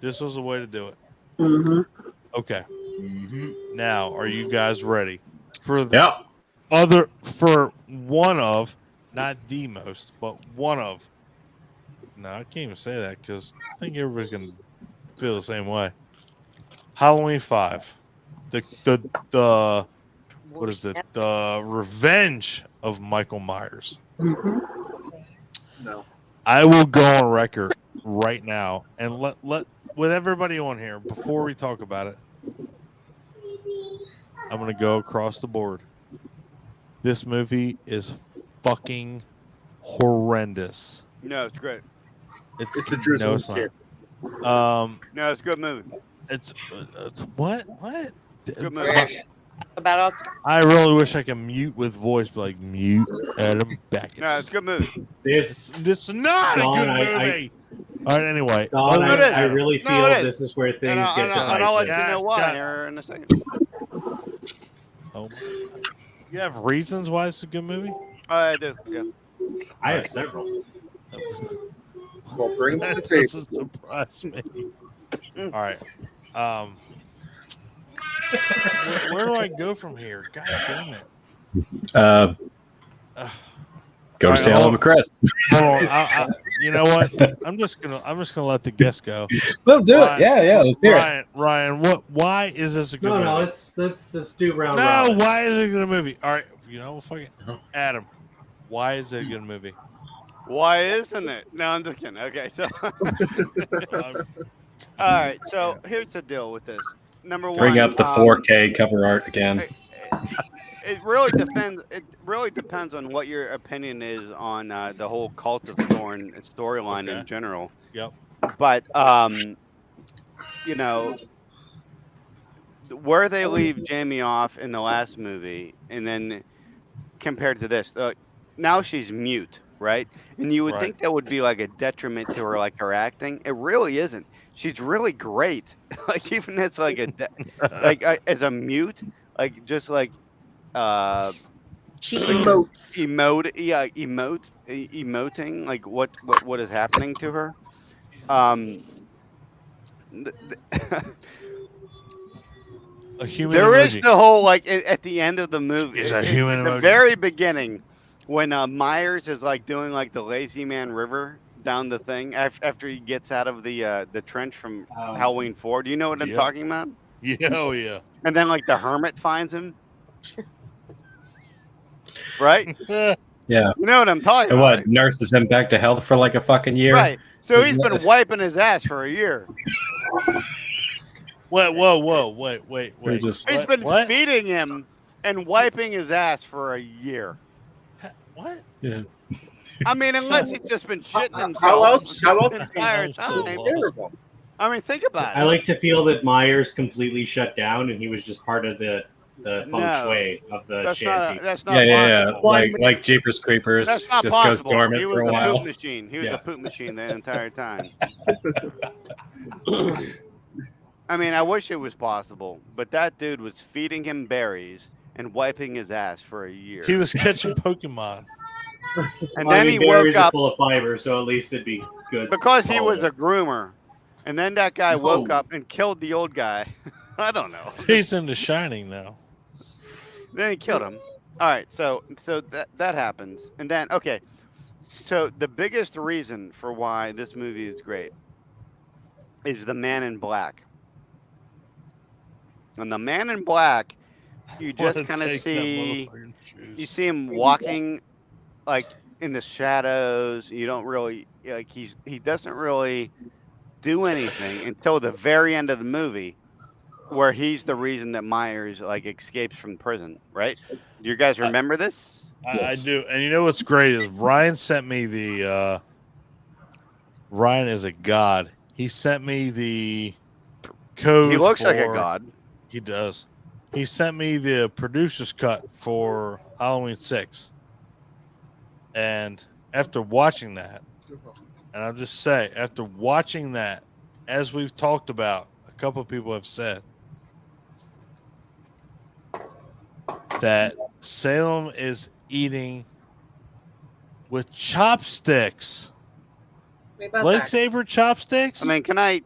this was the way to do it.
Mm-hmm.
Okay. Now, are you guys ready for for one of, not the most, but one of? No, I can't even say that because I think everybody's gonna feel the same way. Halloween 5, the what is it? The Revenge of Michael Myers.
No.
I will go on record right now and let with everybody on here before we talk about it. I'm gonna go across the board. This movie is fucking horrendous.
No, it's great.
It's a drizzle.
No, it's not.
No, it's a good movie.
It's what?
Good movie.
About all
I really wish I could mute with voice, but like mute Adam Backus.
No, it's a good movie.
It's not
Dawn,
a good movie. All right, anyway.
Dawn,
other than-
I really feel
No, it is.
this is where things get
and I'll let you
divisive.
know why
Guys,
here in a second.
Oh my God. You have reasons why it's a good movie?
I do. Yeah.
I have several.
Well, bring them to the
That
table.
doesn't surprise me. All right. Where do I go from here? God damn it.
Go to Salem with Chris.
Hold on. You know what? I'm just gonna let the guest go.
No, do it. Yeah. Let's hear it.
Ryan, why is this a good movie?
No, let's do round.
No,
robin.
why is it a good movie? All right, you know, fuck it. Adam, why is it a good movie?
Why isn't it? No, I'm just kidding. Okay, so all right. So here's the deal with this. Number one,
Bring up the 4K cover art again.
It really depends. It really depends on what your opinion is on the whole Cult of Thorn storyline in general.
Yep.
But you know, where they leave Jamie off in the last movie, and then compared to this, now she's mute, right? And you would think that would be like a detriment to her, like her acting. It really isn't. She's really great. Like even as like as a mute, like just like.
She emotes.
Emoting like what is happening to her.
A human
there
emoji.
is the whole like at the end of the movie.
It's a human
at the
emoji.
very beginning when Myers is like doing like the Lazy Man River down the thing after he gets out of the trench from Halloween 4. Do you know what I'm talking about?
Yeah, oh yeah.
And then like the hermit finds him. Right?
Yeah.
You know what I'm talking
And
about.
what,
Right?
nurses him back to health for like a fucking year?
Right. So
Isn't
he's been
that-
wiping his ass for a year.
Wait.
Just-
He's been
What?
feeding him and wiping his ass for a year.
What?
Yeah.
I mean, unless he's just been shitting himself.
How else
the entire
is
time.
terrible?
I mean, think about it.
I like to feel that Myers completely shut down and he was just part of the feng
No,
shui of the
That's
shanty.
not. That's not.
Yeah.
possible.
Like Jeepers Creepers
That's not
just
possible.
goes dormant
He was
for a
the
while.
poop machine. He was
Yeah.
the poop machine the entire time. I mean, I wish it was possible, but that dude was feeding him berries and wiping his ass for a year.
He was catching Pokemon.
And
Well, I
then
mean,
he
berries
woke
are
up
full of fiber, so at least it'd be good.
because he was
solid.
a groomer. And then that guy woke up and killed the old guy. I don't know.
He's into Shining now.
Then he killed him. All right, so that happens, and then okay, so the biggest reason for why this movie is great is the Man in Black. And the Man in Black, you just kind of see him walking like in the shadows. You don't really like he doesn't really do anything until the very end of the movie, where he's the reason that Myers like escapes from prison. Right? Do you guys remember this?
I do. And you know what's great is Ryan sent me the. Ryan is a god. He sent me the code.
He looks like a god.
He does. He sent me the producer's cut for Halloween 6. And after watching that, and I'll just say, after watching that, as we've talked about, a couple of people have said that Salem is eating with chopsticks. Lightsaber chopsticks?
I mean, can I?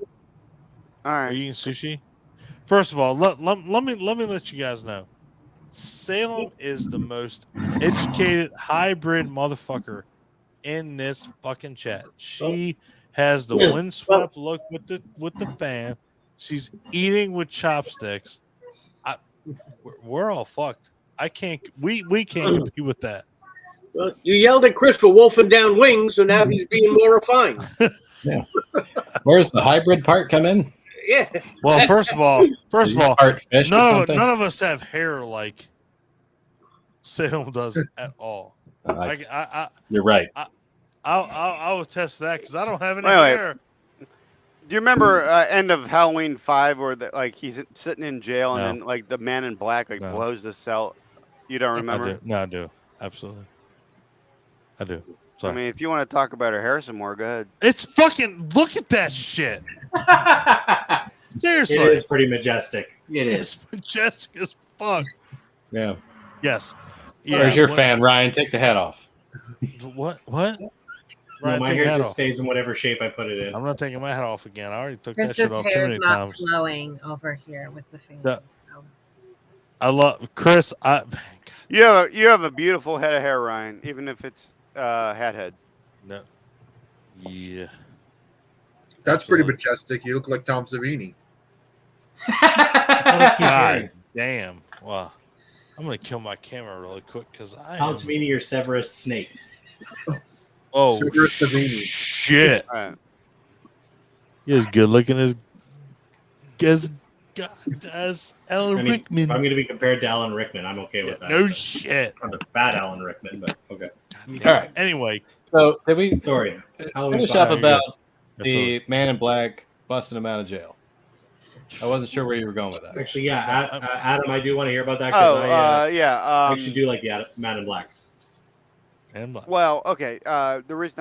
All right.
Are you eating sushi? First of all, let me let you guys know. Salem is the most educated hybrid motherfucker in this fucking chat. She has the windswept look with the fan. She's eating with chopsticks. We're all fucked. I can't. We can't compete with that.
Well, you yelled at Chris for wolfing down wings, so now he's being more refined.
Yeah. Where's the hybrid part come in?
Yeah.
Well, first of all,
none
of us have hair like Salem does at all.
You're right.
I'll attest to that because I don't have any
Wait.
hair.
Do you remember end of Halloween 5 where he's sitting in jail and then like the Man in Black blows the cell? You don't remember?
I do. Absolutely. I do. Sorry.
I mean, if you want to talk about her hair some more, go ahead.
It's fucking. Look at that shit. Seriously,
it is pretty majestic.
It's majestic as fuck.
Yeah.
Yes.
Yeah. Where's your fan, Ryan? Take the hat off.
What?
No, my hair just stays in whatever shape I put it in.
I'm not taking my hat off again. I already took
Chris's
that shit off too
hair
many
is not
times.
flowing over here with the fan.
I love Chris.
You have a beautiful head of hair, Ryan, even if it's hat head.
No. Yeah.
That's pretty majestic. You look like Tom Savini.
God damn. Wow. I'm going to kill my camera really quick because
Tom Savini or Severus Snape?
Oh,
Severus Savini.
Shit. He's good looking as Alan Rickman.
If I'm going to be compared to Alan Rickman, I'm okay with that.
No shit.
I'm a fat Alan Rickman, but okay.
All right.
Anyway.
So did we finish up about the Man in Black busting him out of jail? I wasn't sure where you were going with that.
Actually, yeah, Adam, I do want to hear about that.
I
actually do like the Man in Black.
Well, okay. The reason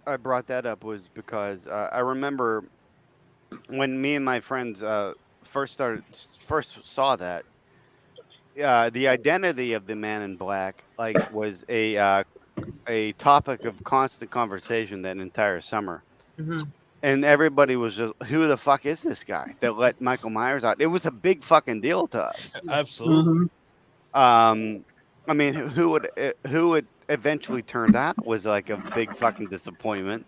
I brought that up was because I remember when me and my friends first saw that. The identity of the Man in Black was a topic of constant conversation that entire summer.
Mm-hmm.
And everybody was just, who the fuck is this guy that let Michael Myers out? It was a big fucking deal to us.
Absolutely.
I mean, who would eventually turned out was like a big fucking disappointment.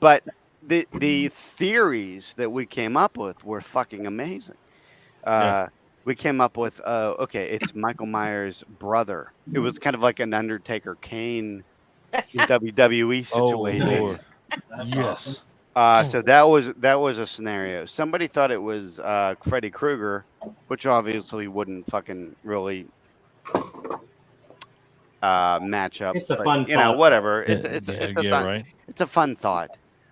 But the theories that we came up with were fucking amazing. We came up with, okay, it's Michael Myers' brother. It was kind of like an Undertaker Kane WWE situation.
Oh, yes.
So that was a scenario. Somebody thought it was Freddy Krueger, which obviously wouldn't fucking really match up.
It's a fun
you know,
thought.
whatever. It's a fun thought.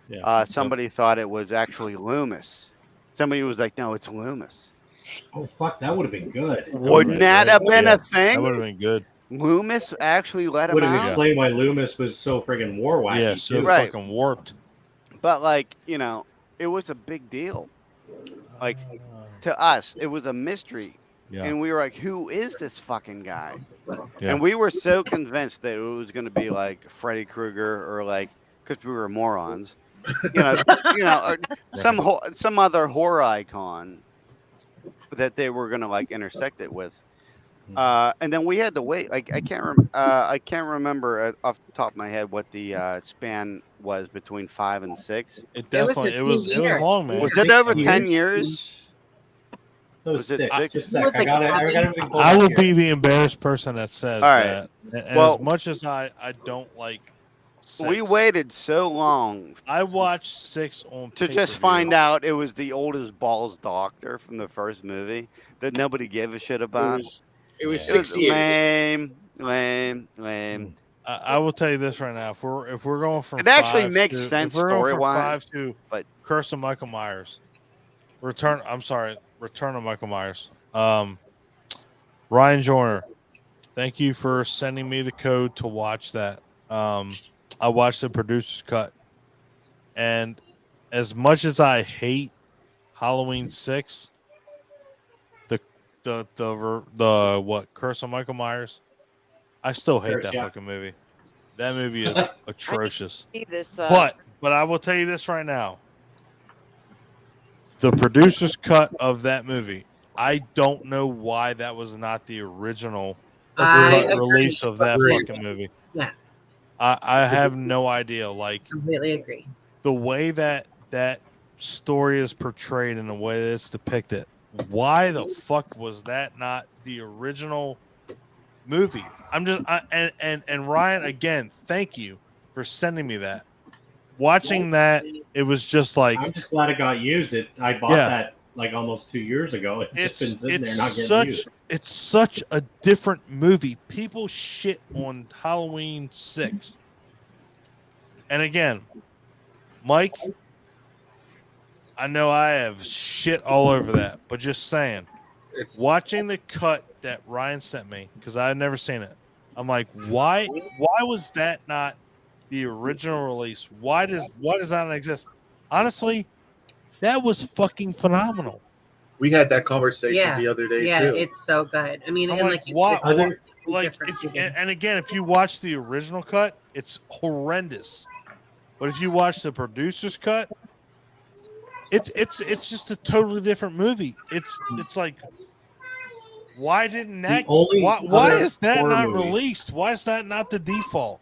Yeah.
Somebody thought it was actually Loomis. Somebody was like, no, it's Loomis.
Oh fuck, that would have been good.
Wouldn't that have been a thing?
That would have been good.
Loomis actually let him
Would have
out.
explained why Loomis was so friggin' war wacky.
Yeah, so
too.
fucking warped.
But like, you know, it was a big deal. Like to us, it was a mystery.
Yeah.
And we were like, who is this fucking guy?
Yeah.
And we were so convinced that it was going to be like Freddy Krueger or like, because we were morons, or some other horror icon that they were going to like intersect it with. And then we had to wait. Like I can't remember off the top of my head what the span was between 5 and 6.
It was long, man.
Was it over 10 years?
That was
Was it
6.
six?
Just a sec.
It was like
I got
7.
everything pulled
I
up
will
here.
be the embarrassed person that says
All right.
that. And
Well-
as much as I don't like 6,
We waited so long
I watched 6 on
to just
pay-per-view.
find out it was the oldest balls doctor from the first movie that nobody gave a shit about.
It was
Yeah.
6 years.
Lame.
I will tell you this right now: if we're going from
It actually
5
makes
to,
sense
if we're going from
story-wise,
5 to
but
Curse of Michael Myers, Return of Michael Myers. Ryan Joyner, thank you for sending me the code to watch that. I watched the producer's cut, and as much as I hate Halloween 6, the what Curse of Michael Myers, I still hate that fucking movie. That movie is atrocious.
See this,
But I will tell you this right now. The producer's cut of that movie, I don't know why that was not the original
I
cut release
agree.
of that
Agree.
fucking movie.
Yes,
I have no idea. Like
completely agree.
the way that story is portrayed and the way that it's depicted. Why the fuck was that not the original movie? And Ryan, again, thank you for sending me that. Watching that, it was just like,
I'm just glad it got used. I bought that like almost 2 years ago. It's just been sitting there not getting used.
It's such a different movie. People shit on Halloween 6. And again, Mike, I know I have shit all over that, but just saying, watching the cut that Ryan sent me, because I had never seen it, I'm like, why was that not the original release? Why does that not exist? Honestly, that was fucking phenomenal.
We had that conversation the other day
yeah,
too.
it's so good. I mean,
I'm
and
like,
like you
why?
said,
Like, and again, if you watch the original cut, it's horrendous. But if you watch the producer's cut, it's just a totally different movie. It's like, why didn't that? Why is that not released? Why is that not the default?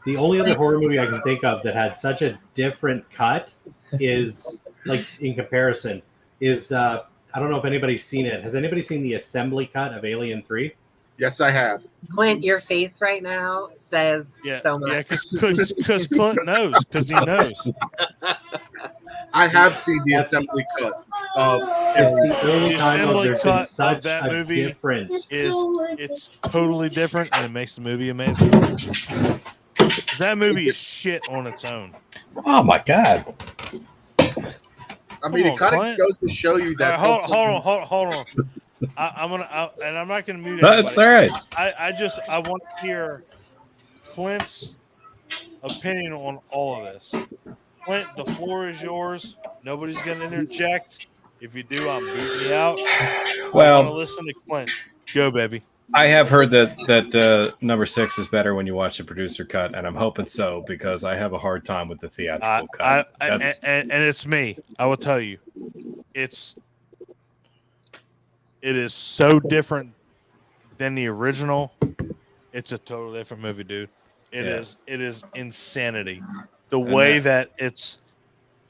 The only other horror movie I can think of that had such a different cut is, like, in comparison, is I don't know if anybody's seen it. Has anybody seen the assembly cut of Alien 3?
Yes, I have.
Clint, your face right now says so much.
Yeah, because Clint knows, because he knows.
I have seen the assembly cut.
It's the only time
assembly
there's been
cut
such
of that
a
movie
difference.
It's totally different, and it makes the movie amazing. That movie is shit on its own.
Oh my god!
I mean, it kind of goes to show you that.
Hold on. I'm not gonna mute.
That's all right.
I want to hear Clint's opinion on all of this. Clint, the floor is yours. Nobody's gonna interject. If you do, I'm booting you out.
Well,
I want to listen to Clint. Go, baby.
I have heard that number 6 is better when you watch the producer cut, and I'm hoping so because I have a hard time with the theatrical cut.
And it's me. I will tell you, it is so different than the original. It's a totally different movie, dude. It is insanity. The way that it's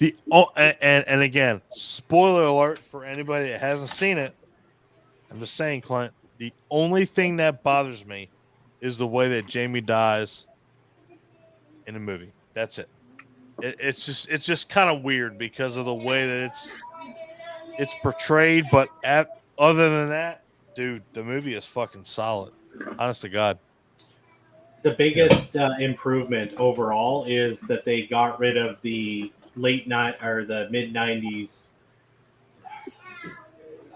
and again, spoiler alert for anybody that hasn't seen it. I'm just saying, Clint. The only thing that bothers me is the way that Jamie dies in the movie. That's it. It's just kind of weird because of the way that it's portrayed. But other than that, dude, the movie is fucking solid. Honest to God.
The biggest improvement overall is that they got rid of the mid '90s.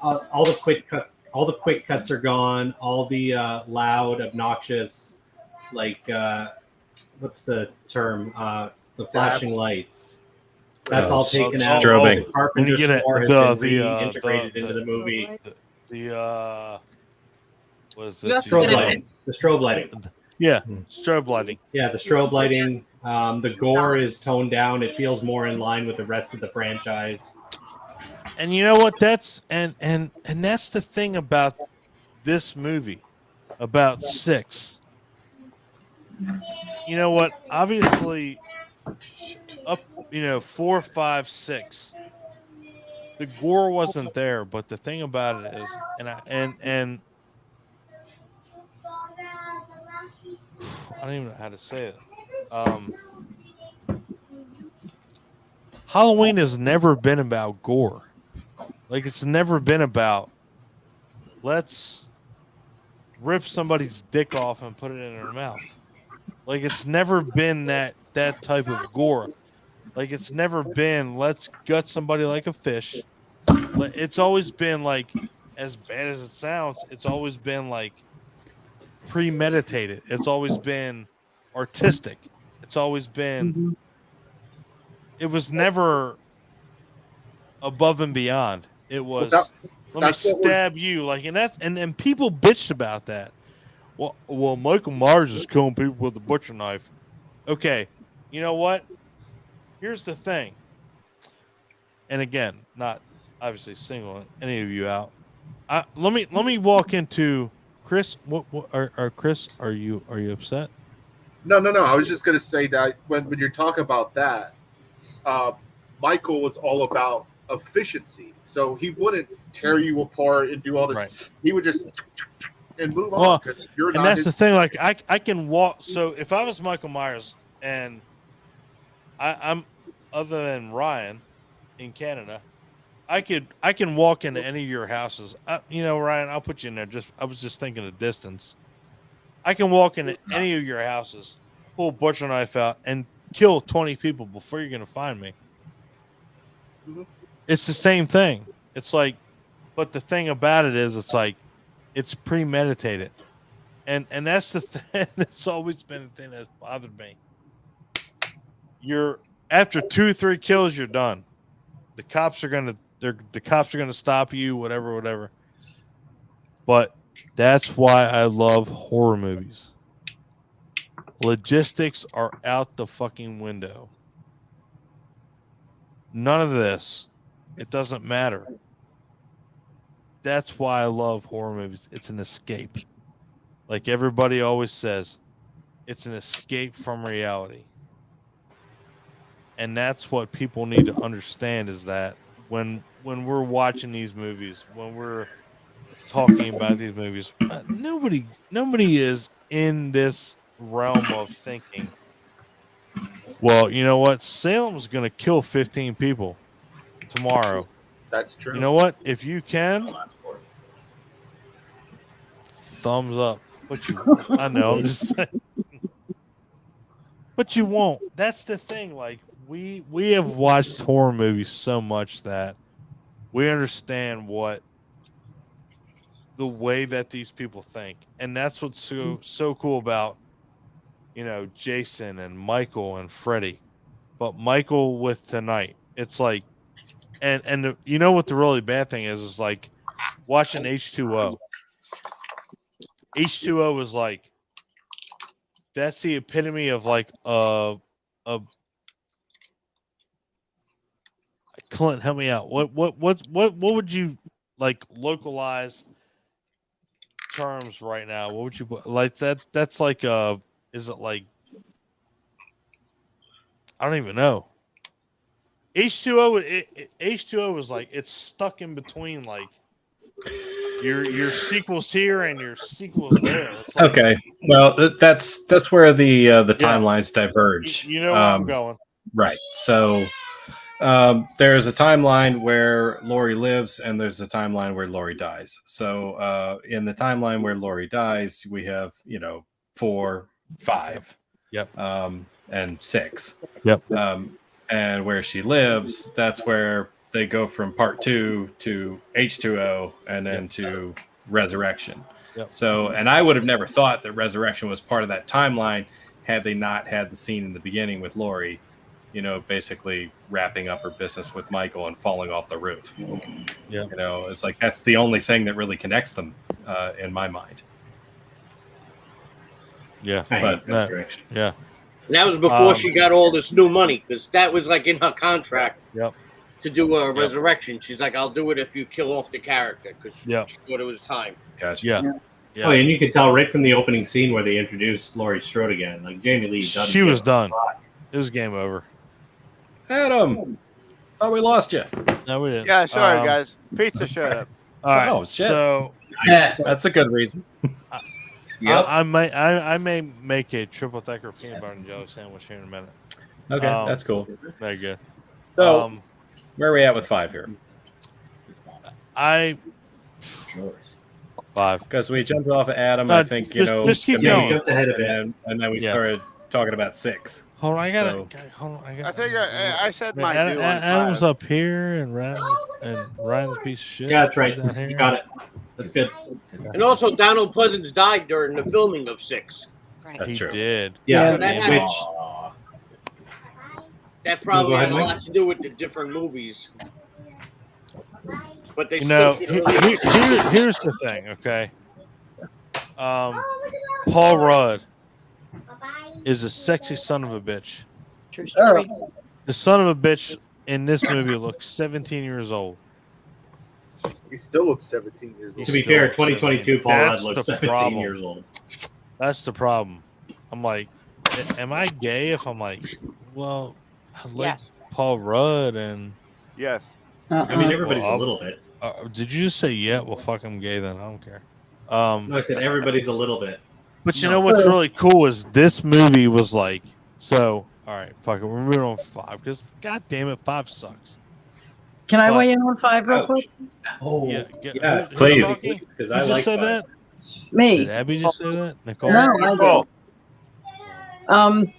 All the quick cuts are gone. All the loud, obnoxious, like what's the term? The flashing lights. That's all taken out.
Strobing.
The Carpenter score has been reintegrated into the movie.
What is
it? Strobe lighting. The strobe lighting.
Yeah, strobe lighting.
Yeah, the strobe lighting. The gore is toned down. It feels more in line with the rest of the franchise.
And you know what? That's and that's the thing about this movie, about 6. You know what? Obviously, up 4, 5, 6. the gore wasn't there, but the thing about it is, and I don't even know how to say it. Halloween has never been about gore. Like, it's never been about let's rip somebody's dick off and put it in their mouth. Like, it's never been that type of gore. Like, it's never been let's gut somebody like a fish. It's always been like, as bad as it sounds, it's always been like premeditated. It's always been artistic. It's always been. It was never above and beyond. It was let me stab you, like, and people bitched about that. Well, Michael Myers is killing people with a butcher knife. Okay, you know what? Here's the thing. And again, not obviously singling any of you out. Let me walk into Chris. What Chris? Are you upset?
No. I was just gonna say that when you're talking about that, Michael was all about efficiency, so he wouldn't tear you apart and do all this. Right. He would just and move on.
And that's the thing. Like, I can walk. So if I was Michael Myers and I'm other than Ryan in Canada, I can walk into any of your houses. Ryan, I'll put you in there. I was just thinking of distance. I can walk into any of your houses, pull a butcher knife out, and kill 20 people before you're going to find me. Mm-hmm. It's the same thing. It's like, but the thing about it is, it's like, it's premeditated. And that's the thing. It's always been the thing that's bothered me. After 2-3 kills, you're done. The cops are gonna stop you, whatever. But that's why I love horror movies. Logistics are out the fucking window. None of this. It doesn't matter. That's why I love horror movies. It's an escape. Like everybody always says, it's an escape from reality. And that's what people need to understand, is that when we're watching these movies, when we're talking about these movies, nobody is in this realm of thinking, well, you know what? Salem's going to kill 15 people tomorrow.
That's true.
You know what? If you can, thumbs up. But I know, I'm just saying. But you won't. That's the thing. Like, we have watched horror movies so much that we understand the way that these people think. And that's what's so cool about, Jason and Michael and Freddy. But Michael with tonight, it's like, and you know what the really bad thing is like watching H2O. H2O is like, that's the epitome of like a Clint, help me out. What would you like localize terms right now? What would you put like that? That's like is it like, I don't even know. H2O is like, it's stuck in between like your sequels here and your sequels there. Like,
okay, well that's where the timelines diverge.
You know where I'm going,
right? So there's a timeline where Laurie lives, and there's a timeline where Laurie dies. So in the timeline where Laurie dies, we have 4, 5, and 6.
Yep.
And where she lives, that's where they go from part 2 to H2O and then to Resurrection.
Yep.
So, and I would have never thought that Resurrection was part of that timeline had they not had the scene in the beginning with Laurie, basically wrapping up her business with Michael and falling off the roof.
Yeah.
It's like, that's the only thing that really connects them in my mind.
Yeah.
But
yeah.
And that was before she got all this new money, because that was like in her contract.
Yep.
To do a resurrection. She's like, I'll do it if you kill off the character, because she thought it was time.
Gotcha.
Yeah.
Oh, and you could tell right from the opening scene where they introduced Laurie Strode again. Like, Jamie Lee
she was done. It was game over.
Adam. Thought we lost you.
No, we didn't.
Yeah, sorry, guys. Pizza showed up.
All right.
Oh, shit.
So
that's a good reason.
Yep.
I may make a triple decker peanut butter and jelly sandwich here in a minute.
Okay, that's cool.
Very good.
So, where are we at with 5 here?
5
because we jumped off of Adam.
No,
I think
just keep going.
Jumped ahead of it,
and then we started talking about 6.
Hold on, I got
So-
Hold on,
I think I said my
Adam,
due on
Adam's
5.
up here, and Ryan's a piece of shit.
Yeah, that's right.
Down here.
You got it. That's good.
And also, Donald Pleasance died during the filming of 6.
That's
he
true.
did.
Yeah,
So that
Damn
had-
it.
which
That probably
Go ahead,
had a
Mike.
lot to do with the different movies. But they
You know,
still should have.
here's the thing, okay? Paul Rudd is a sexy son of a bitch.
True story.
The son of a bitch in this movie looks 17 years old.
He still looks 17 years old.
To be fair, 2022 Paul Rudd
That's
looks
the
17
problem.
years old.
That's the problem. I'm like, am I gay if I'm like, well, I like
Yes.
Paul Rudd and
Yes.
I mean, everybody's
Well,
a little bit.
did you just say yeah? Well, fuck, I'm gay then. I don't care.
No, I said everybody's a little bit.
But you know what's really cool is this movie was like, so, all right, fuck it. We're moving on 5 because, god damn it, 5 sucks.
Can I
But-
weigh in on 5 real quick?
Oh,
Yeah, who's
please.
talking?
because
Who
I
just
like
said
5.
that?
Me.
Did Abby just say that? Nicole?
No, I
Nicole.
did. I'm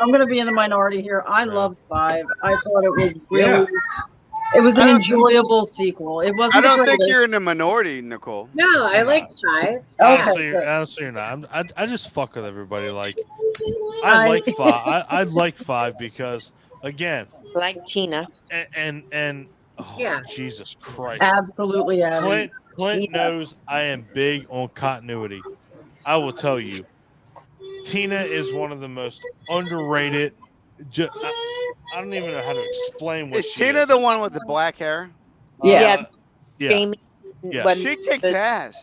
going to be in the minority here. I loved 5. I thought it was really,
Yeah.
it was an
I don't-
enjoyable sequel. It
I
wasn't.
don't
the
think
greatest.
you're in the minority, Nicole.
No, I liked 5.
Honestly,
good.
honestly, you're not. I just fuck with everybody. Like, I like 5. I like 5 because, again,
Like Tina.
and oh,
Yeah.
Jesus Christ.
Absolutely, Abby.
Clint
Tina.
knows I am big on continuity. I will tell you, Tina is one of the most underrated. I don't even know how to explain what
Is
she
Tina
is.
the one with the black hair?
Yeah.
Yeah.
Jamie.
Yeah.
when
She kicks
the-
ass.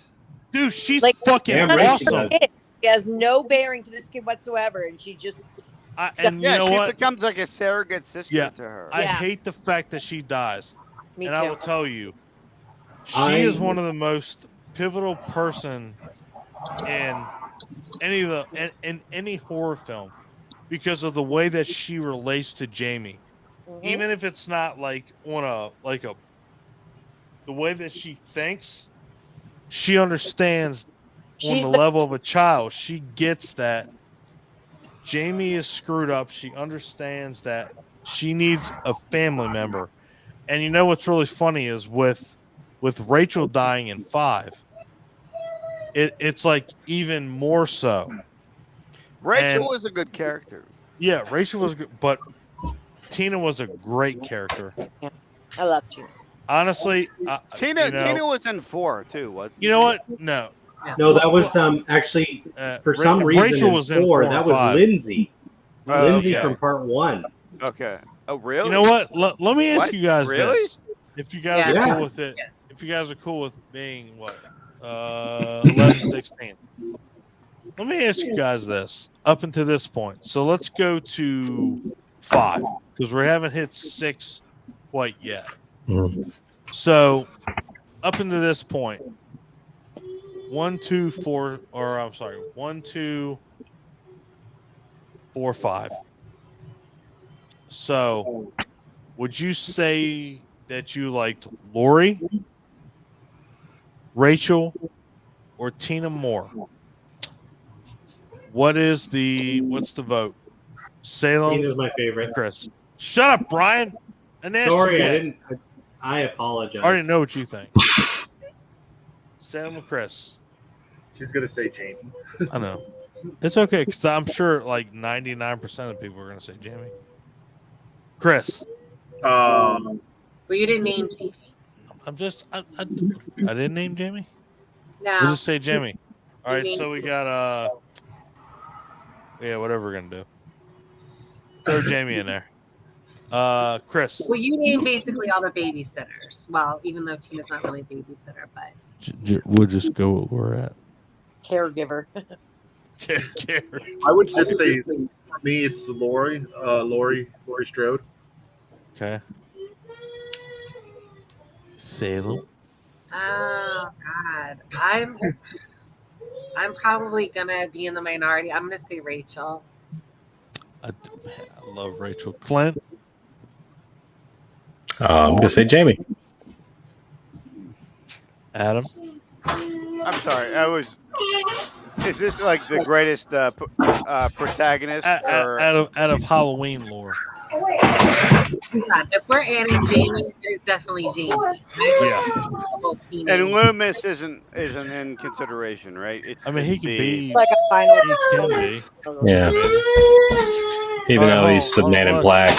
Dude, she's
Like-
fucking
Damn right she
awesome.
does.
She has no bearing to this kid whatsoever, and she just
And
Yeah,
you know
she
what?
becomes like a surrogate sister
Yeah.
to her.
I
Yeah.
hate the fact that she dies.
me
And
too.
I will tell you, she
I-
is one of the most pivotal person in in any horror film because of the way that she relates to Jamie.
Mhm.
Even if it's not like on the way that she thinks, she understands on
She's
the
the-
level of a child. She gets that Jamie is screwed up. She understands that she needs a family member. And you know what's really funny is with Rachel dying in 5, it's like even more so.
Rachel
And-
was a good character.
Yeah, Rachel was good, but Tina was a great character.
I love Tina.
Honestly,
Tina
you know,
Tina was in 4 too, wasn't
you know what? No,
No, that was actually for some reason
Rachel
in
was in
4.
4
That
and
was
5.
Lindsay.
Oh,
Lindsay
okay.
from part 1.
Okay. Oh, really?
You know what? Let me ask
What?
you guys
Really?
this: if you guys
Yeah.
are cool with it, if you guys are cool with being what 11, 16. Let me ask you guys this up until this point. So let's go to 5 because we haven't hit 6 quite yet. So up until this point, 1, 2, 4, or I'm sorry, 1, 2, 4, 5. So would you say that you liked Lori, Rachel, or Tina more? What's the vote? Salem,
Tina's my favorite.
Chris. Shut up, Brian. And asked
Sorry,
you
I
yet.
didn't. I apologize.
I already know what you think. Salem or Chris?
She's gonna say Jamie.
I know. It's okay because I'm sure like 99% of people are going to say Jamie. Chris.
But you didn't name Jamie.
I'm just I didn't name Jamie.
No.
We'll just say Jamie. All right,
Jamie.
so we got yeah, whatever we're gonna do. Throw Jamie in there. Chris.
Well, you named basically all the babysitters. Well, even though Tina's not really a babysitter, but
We'll just go where we're at.
Caregiver.
I would just say for me, it's Lori Strode.
Okay. Salem.
Oh God, I'm probably gonna be in the minority. I'm gonna say Rachel.
I love Rachel. Clint.
I'm gonna say Jamie.
Adam.
I'm sorry. Is this like the greatest protagonist? Or
Out of Halloween lore.
If we're adding Jamie, there's definitely Jamie.
Yeah.
And Loomis isn't in consideration, right?
I mean, he can be.
Like a final.
He can be.
Yeah. Even though he's the man in black.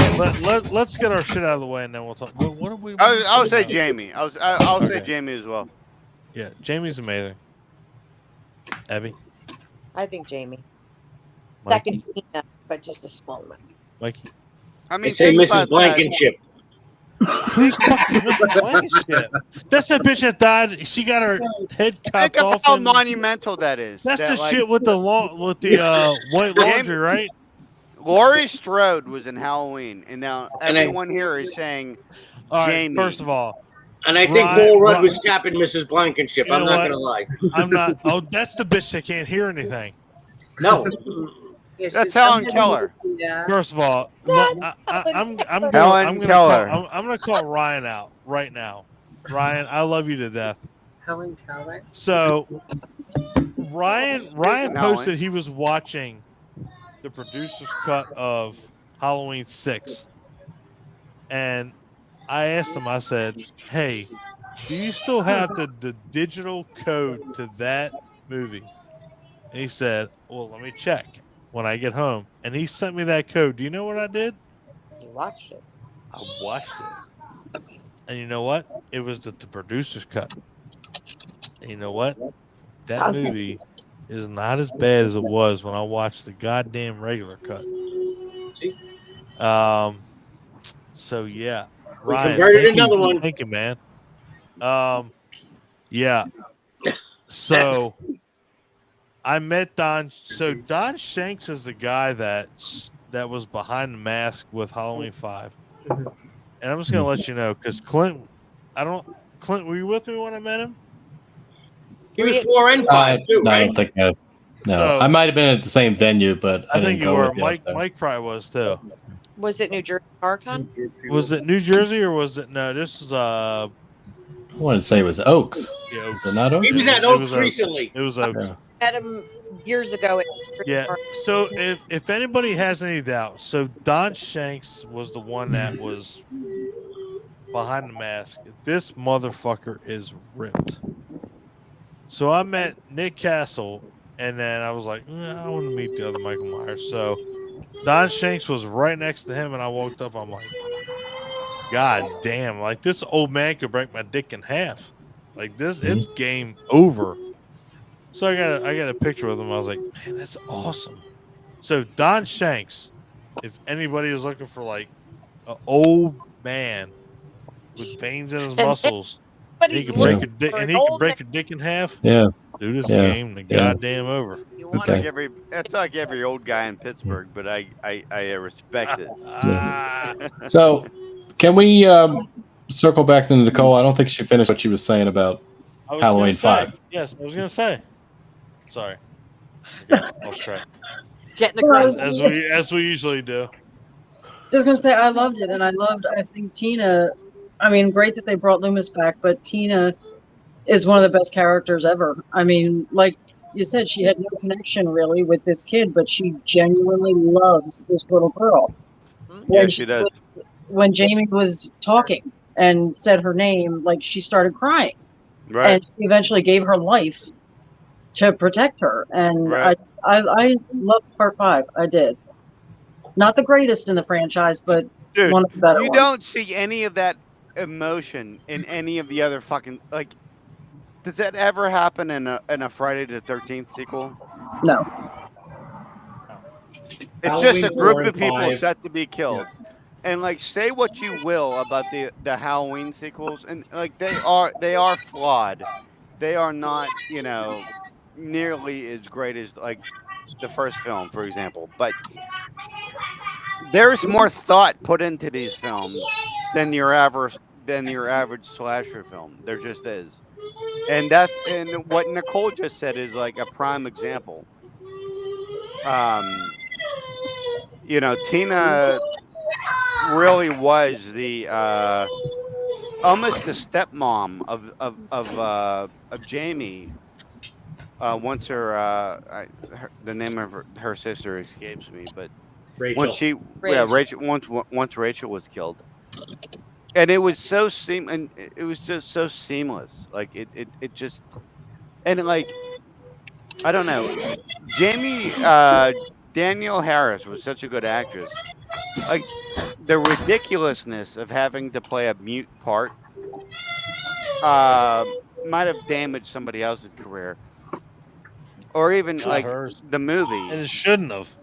Let's get our shit out of the way, and then we'll talk. What are we?
I would say Jamie. I'll say Jamie as well.
Yeah, Jamie's amazing. Abby.
I think Jamie.
Mikey.
Second Tina, but just a small one.
Mikey.
I mean, say Mrs. Blankenship.
Who's fucking Mrs. Blankenship? That's the bitch that died. She got her head chopped off.
How monumental that is.
That's the shit with the white laundry, right?
Laurie Strode was in Halloween, and now everyone here is saying Jamie.
First of all,
and I think Paul Rudd was tapping Mrs. Blankenship. I'm not gonna lie.
I'm not. Oh, that's the bitch that can't hear anything.
No.
That's Helen Keller.
First of all, I'm gonna call Ryan out right now. Ryan, I love you to death.
Helen Keller.
So Ryan posted he was watching the producer's cut of Halloween 6, and I asked him. I said, "Hey, do you still have the digital code to that movie?" And he said, "Well, let me check when I get home." And he sent me that code. Do you know what I did?
You watched it.
I watched it. And you know what? It was the producer's cut. And you know what? That movie is not as bad as it was when I watched the goddamn regular cut. So yeah. Ryan,
converted another one.
Thank you, man. Yeah. So I met Don. So Don Shanks is the guy that was behind the mask with Halloween 5. And I'm just gonna let you know because Clint, were you with me when I met him?
He was 4 and 5 too,
no,
right?
I don't think I. No, I might have been at the same venue, but
I think
didn't
you
go
were.
with you
Mike
up there.
probably was too.
Was it New Jersey Archon?
Was it New Jersey or was it no? This is
I wanted to say it was Oaks.
Yeah, Oaks.
Is it not Oaks?
He was at Oaks recently.
It was Oaks.
Yeah.
Met him years ago.
Yeah. So if anybody has any doubt, so Don Shanks was the one that was behind the mask. This motherfucker is ripped. So I met Nick Castle, and then I was like, I want to meet the other Michael Myers. So Don Shanks was right next to him, and I walked up. I'm like, God damn! Like this old man could break my dick in half. Like this, it's game over. So I got a picture with him. I was like, man, that's awesome. So Don Shanks, if anybody is looking for like an old man with veins in his muscles,
but
he can break your dick in half.
Yeah,
dude, this game the goddamn over.
That's like every old guy in Pittsburgh, but I respect it.
So, can we circle back to Nicole? I don't think she finished what she was saying about Halloween 5.
Yes, I was gonna say. Sorry, off track.
Getting the
as we usually do.
Just gonna say I loved it, and I think Tina. I mean, great that they brought Loomis back, but Tina is one of the best characters ever. I mean, like you said, she had no connection really with this kid, but she genuinely loves this little girl.
Yeah, she does.
When Jamie was talking and said her name, like she started crying,
right?
And she eventually gave her life to protect her. And
right.
I loved part 5. I did. Not the greatest in the franchise, but
dude,
one of the better
you
ones.
don't see any of that emotion in any of the other fucking like. Does that ever happen in a Friday the 13th sequel?
No.
It's
Halloween
just a group
4
of
and
people
5.
set to be killed. And like, say what you will about the Halloween sequels, and like they are flawed. They are not, nearly as great as like the first film, for example. But there's more thought put into these films than your average slasher film. There just is. And what Nicole just said is like a prime example. Tina really was the almost the stepmom of Jamie. Once the name of her sister escapes me, but
Rachel.
Once Rachel was killed, and it was so and it was just so seamless. Like it just, and like, I don't know, Jamie Danielle Harris was such a good actress. Like, the ridiculousness of having to play a mute part might have damaged somebody else's career, or even
Not
like
hers.
the movie.
And it shouldn't have.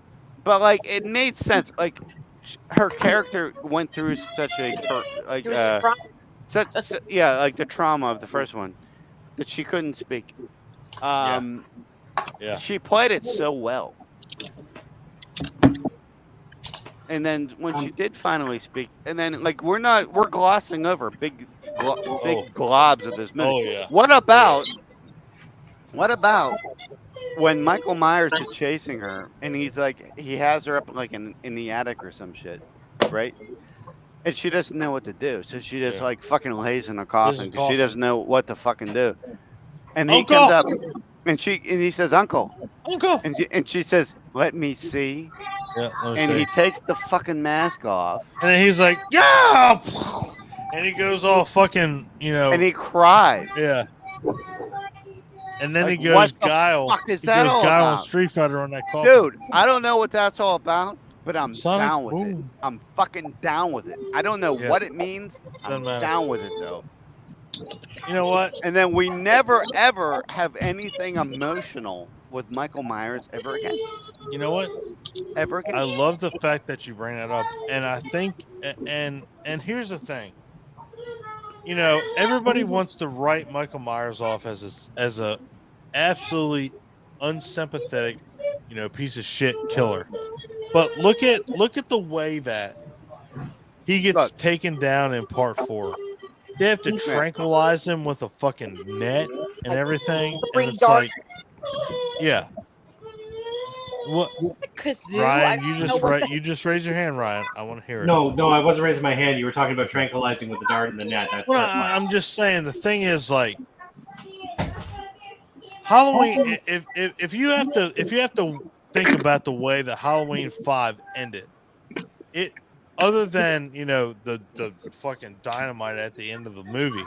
But like, it made sense. Like, her character went through such a like like the trauma of the first one that she couldn't speak.
Yeah.
She played it so well. And then when she did finally speak, and then like we're glossing over big globs of this movie.
Oh yeah.
What about when Michael Myers is chasing her and he has her up like in the attic or some shit, right? And she doesn't know what to do, so she just like fucking lays in a coffin because she doesn't know what to fucking do. And he comes up, and he says, "Uncle," and she says, "Let me see."
Yeah,
and he takes the fucking mask off,
and then he's like, "Yeah," and he goes all fucking,
and he cries.
Yeah. And then
Like,
he goes
what the
Guile.
fuck is
He
that
goes
all
Guile on
about?
Street Fighter on that coffin.
Dude, I don't know what that's all about, but I'm
Sonic
down with
Boom.
it. I'm fucking down with it. I don't know what it means.
Doesn't
I'm
matter.
down with it though.
You know what?
And then we never ever have anything emotional with Michael Myers ever again.
You know what?
Ever again.
I love the fact that you bring that up, and I think, and here's the thing. Everybody wants to write Michael Myers off as a absolutely unsympathetic, piece of shit killer. But look at the way that he gets taken down in part 4. They have to tranquilize him with a fucking net and everything, and it's like, yeah. What, Ryan? You just raise your hand, Ryan. I want to hear it.
No, I wasn't raising my hand. You were talking about tranquilizing with the dart and the net. That's
I'm just saying. The thing is, like, Halloween. If you have to think about the way that Halloween 5 ended, it, other than the fucking dynamite at the end of the movie,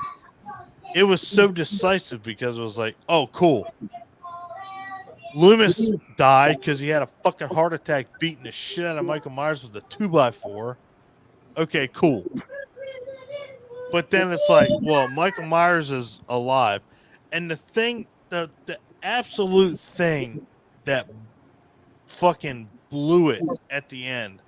it was so decisive because it was like, oh, cool. Loomis died because he had a fucking heart attack beating the shit out of Michael Myers with a 2x4. Okay, cool. But then it's like, well, Michael Myers is alive. And the absolute thing that fucking blew it at the end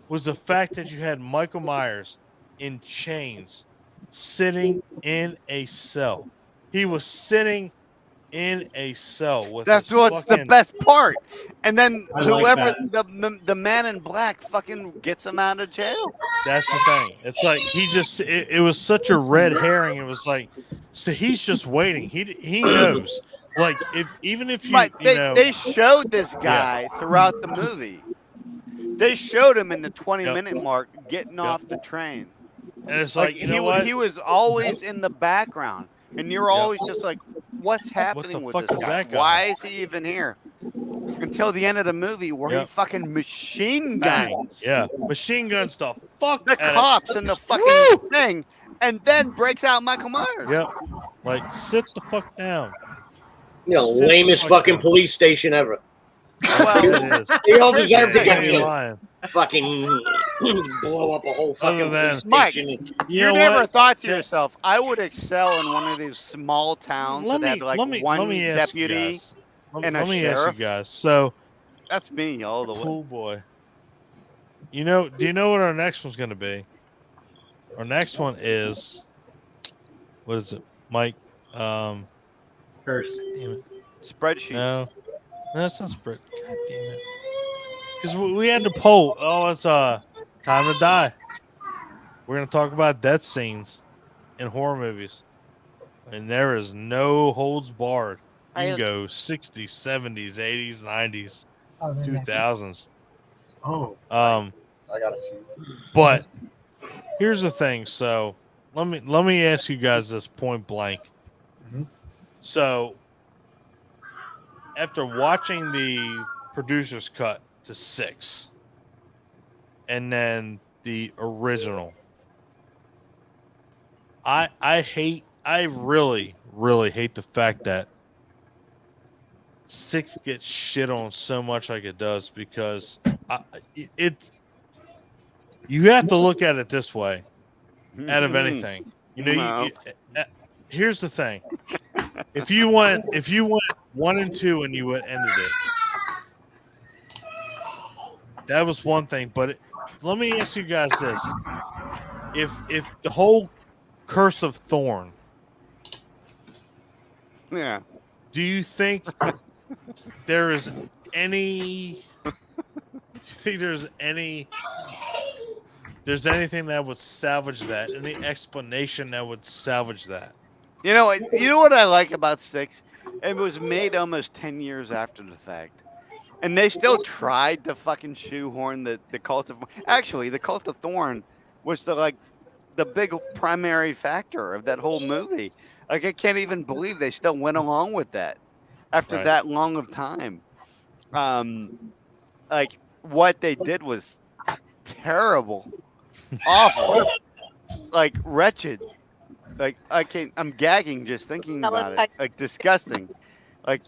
was the fact that you had Michael Myers in chains sitting in a cell. He was sitting in a cell with
that's what's the best part. And then whoever the man in black fucking gets him out of jail.
That's the thing. It's like it was such a red herring. It was like, so he's just waiting. He knows. Like, if
they showed this guy throughout the movie. They showed him in the 20-minute mark getting off the train.
And it's like
he was always in the background. And you're always just like, what's happening with this guy? Why is he even here? Until the end of the movie where he fucking machine guns.
Machine guns the
cops and the fucking thing, and then breaks out Michael Myers.
Yep. Like, sit the fuck down.
Lamest fucking police station ever.
Well,
it is.
They all deserve to get
killed.
Fucking blow up a whole fucking police
Mike,
station.
you never thought to yourself, I would excel in one of these small towns that had like one deputy and a
let me ask
sheriff.
you guys. So
that's me all the way.
Cool boy. Do you know what our next one's going to be? Our next one is, what is it, Mike?
Curse.
Damn it.
Spreadsheet.
No, that's not spread. God damn it. because we had to poll. Oh, it's time to die. We're gonna talk about death scenes in horror movies, and there is no holds barred. You can go 60s, 70s, 80s, 90s, 2000s.
Oh, I got a few.
But here's the thing. So let me ask you guys this point blank.
Mm-hmm.
So after watching the producer's cut to 6, and then the original, I really hate the fact that 6 gets shit on so much like it does, because you have to look at it this way. Out of anything, here's the thing: if you went 1 and 2 and you ended it, that was one thing. But let me ask you guys this: if the whole Curse of Thorn,
yeah,
do you think there is any? Do you think there's anything that would salvage that? Any explanation that would salvage that?
You know what I like about 6? It was made almost 10 years after the fact, and they still tried to fucking shoehorn the Cult of. Actually, the Cult of Thorn was the big primary factor of that whole movie. Like, I can't even believe they still went along with that after that long of time. Like, what they did was terrible, awful, like wretched. Like, I'm gagging just thinking about it. Like, disgusting. Like,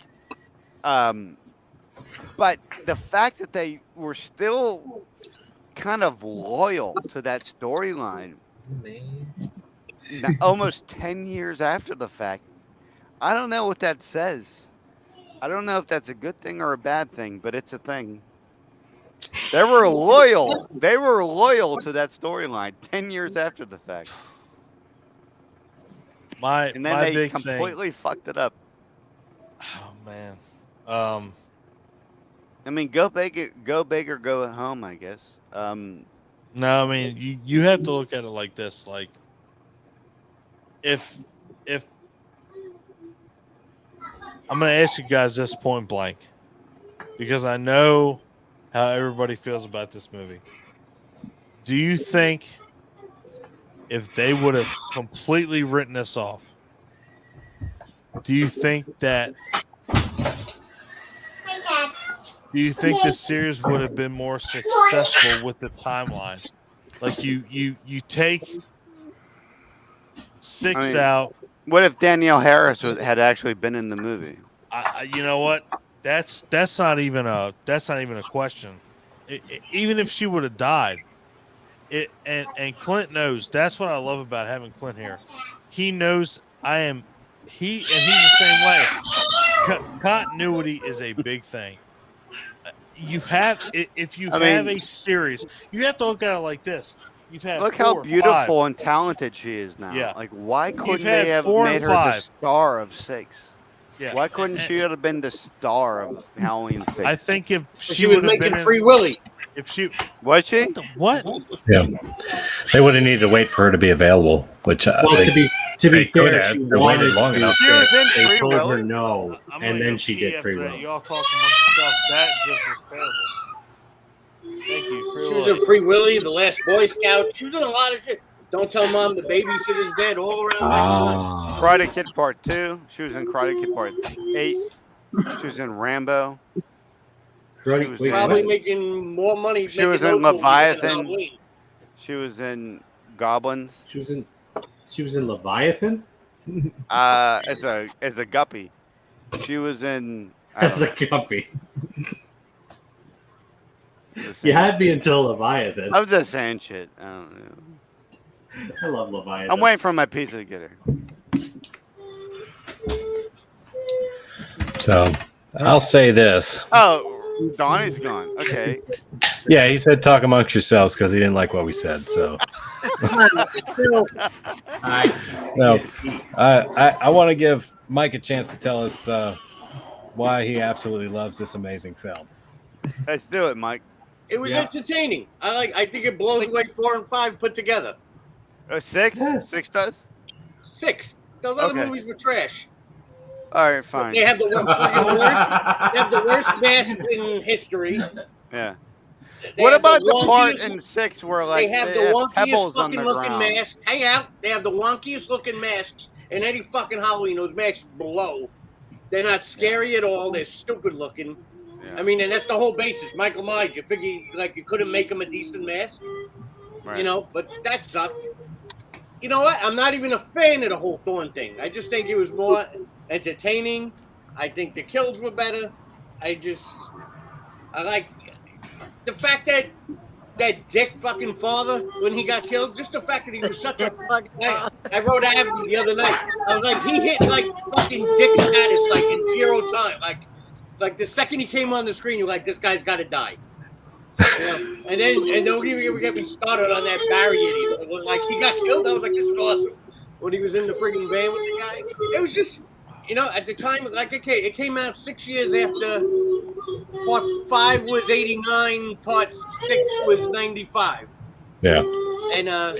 but the fact that they were still kind of loyal to that storyline almost 10 years after the fact, I don't know what that says. I don't know if that's a good thing or a bad thing, but it's a thing. They were loyal. They were loyal to that storyline 10 years after the fact. And then they
big
completely fucked it up.
Oh man.
I mean, go big or go home, I guess.
No, I mean, you have to look at it like this. Like, if I'm going to ask you guys this point blank, because I know how everybody feels about this movie. Do you think if they would have completely written this off, do you think the series would have been more successful with the timeline? Like, you take 6 out.
What if Danielle Harris had actually been in the movie?
You know what? That's not even a question. Even if she would have died, and Clint knows. That's what I love about having Clint here. He knows he's the same way. Continuity is a big thing. If you have a series, you have to look at it like this.
Look how beautiful and talented she is now.
Yeah.
Like, why couldn't they have made her the star of 6?
Yeah.
Why couldn't she have been the star of Halloween 6?
I think if
she was making Free Willy.
If she
was she?
What?
Yeah, they would have needed to wait for her to be available. Which
to be fair, she
waited long enough.
They told her no, and then she did Free Willy.
Y'all talk amongst yourselves. That just was terrible. Thank you.
She was in Free Willy, The Last Boy Scout. She was in a lot of shit. Don't Tell Mom the Babysitter's Dead. All around that time.
Karate Kid Part 2. She was in Karate Kid Part 8. She was in Rambo.
Probably making more money.
She was in Leviathan. She was in Goblins.
She was in Leviathan.
As a guppy. She was in.
As a guppy. You had me until Leviathan.
I'm just saying shit. I don't know.
I love Leviathan.
I'm waiting for my pizza to get here.
So I'll say this.
Oh, Donnie's gone. Okay.
Yeah, he said talk amongst yourselves because he didn't like what we said. So. No, I want to give Mike a chance to tell us why he absolutely loves this amazing film.
Let's do it, Mike.
It was entertaining. I think it blows away 4 and 5 put together.
6? 6 does?
6. Those other movies were trash.
All right, fine.
They have the fucking worst. They have the worst mask in history.
Yeah.
They
What
have
about the part
wonkiest-
in 6 where like
they have the
have pebbles
wonkiest
on the
fucking looking
ground?
masks? Hang out. They have the wonkiest looking masks in any fucking Halloween. Those masks blow. They're not scary at all. They're stupid looking. I mean, and that's the whole basis. Michael Myers. You figure like you couldn't make him a decent mask, you know? But that sucked. You know what? I'm not even a fan of the whole Thorn thing. I just think it was more entertaining. I think the kills were better. I like the fact that Dick fucking father, when he got killed, just the fact that he was such a fucking. I wrote Abby the other night. I was like, he hit like fucking Dick status like in 0 time. Like the second he came on the screen, you're like, this guy's got to die. You know? And don't even get me started on that Barry. Like he got killed. I was like, this is awesome. When he was in the friggin' van with the guy, it was just. You know, at the time, like, okay, it came out 6 years after Part 5 was 89, Part 6 was 95.
Yeah.
And at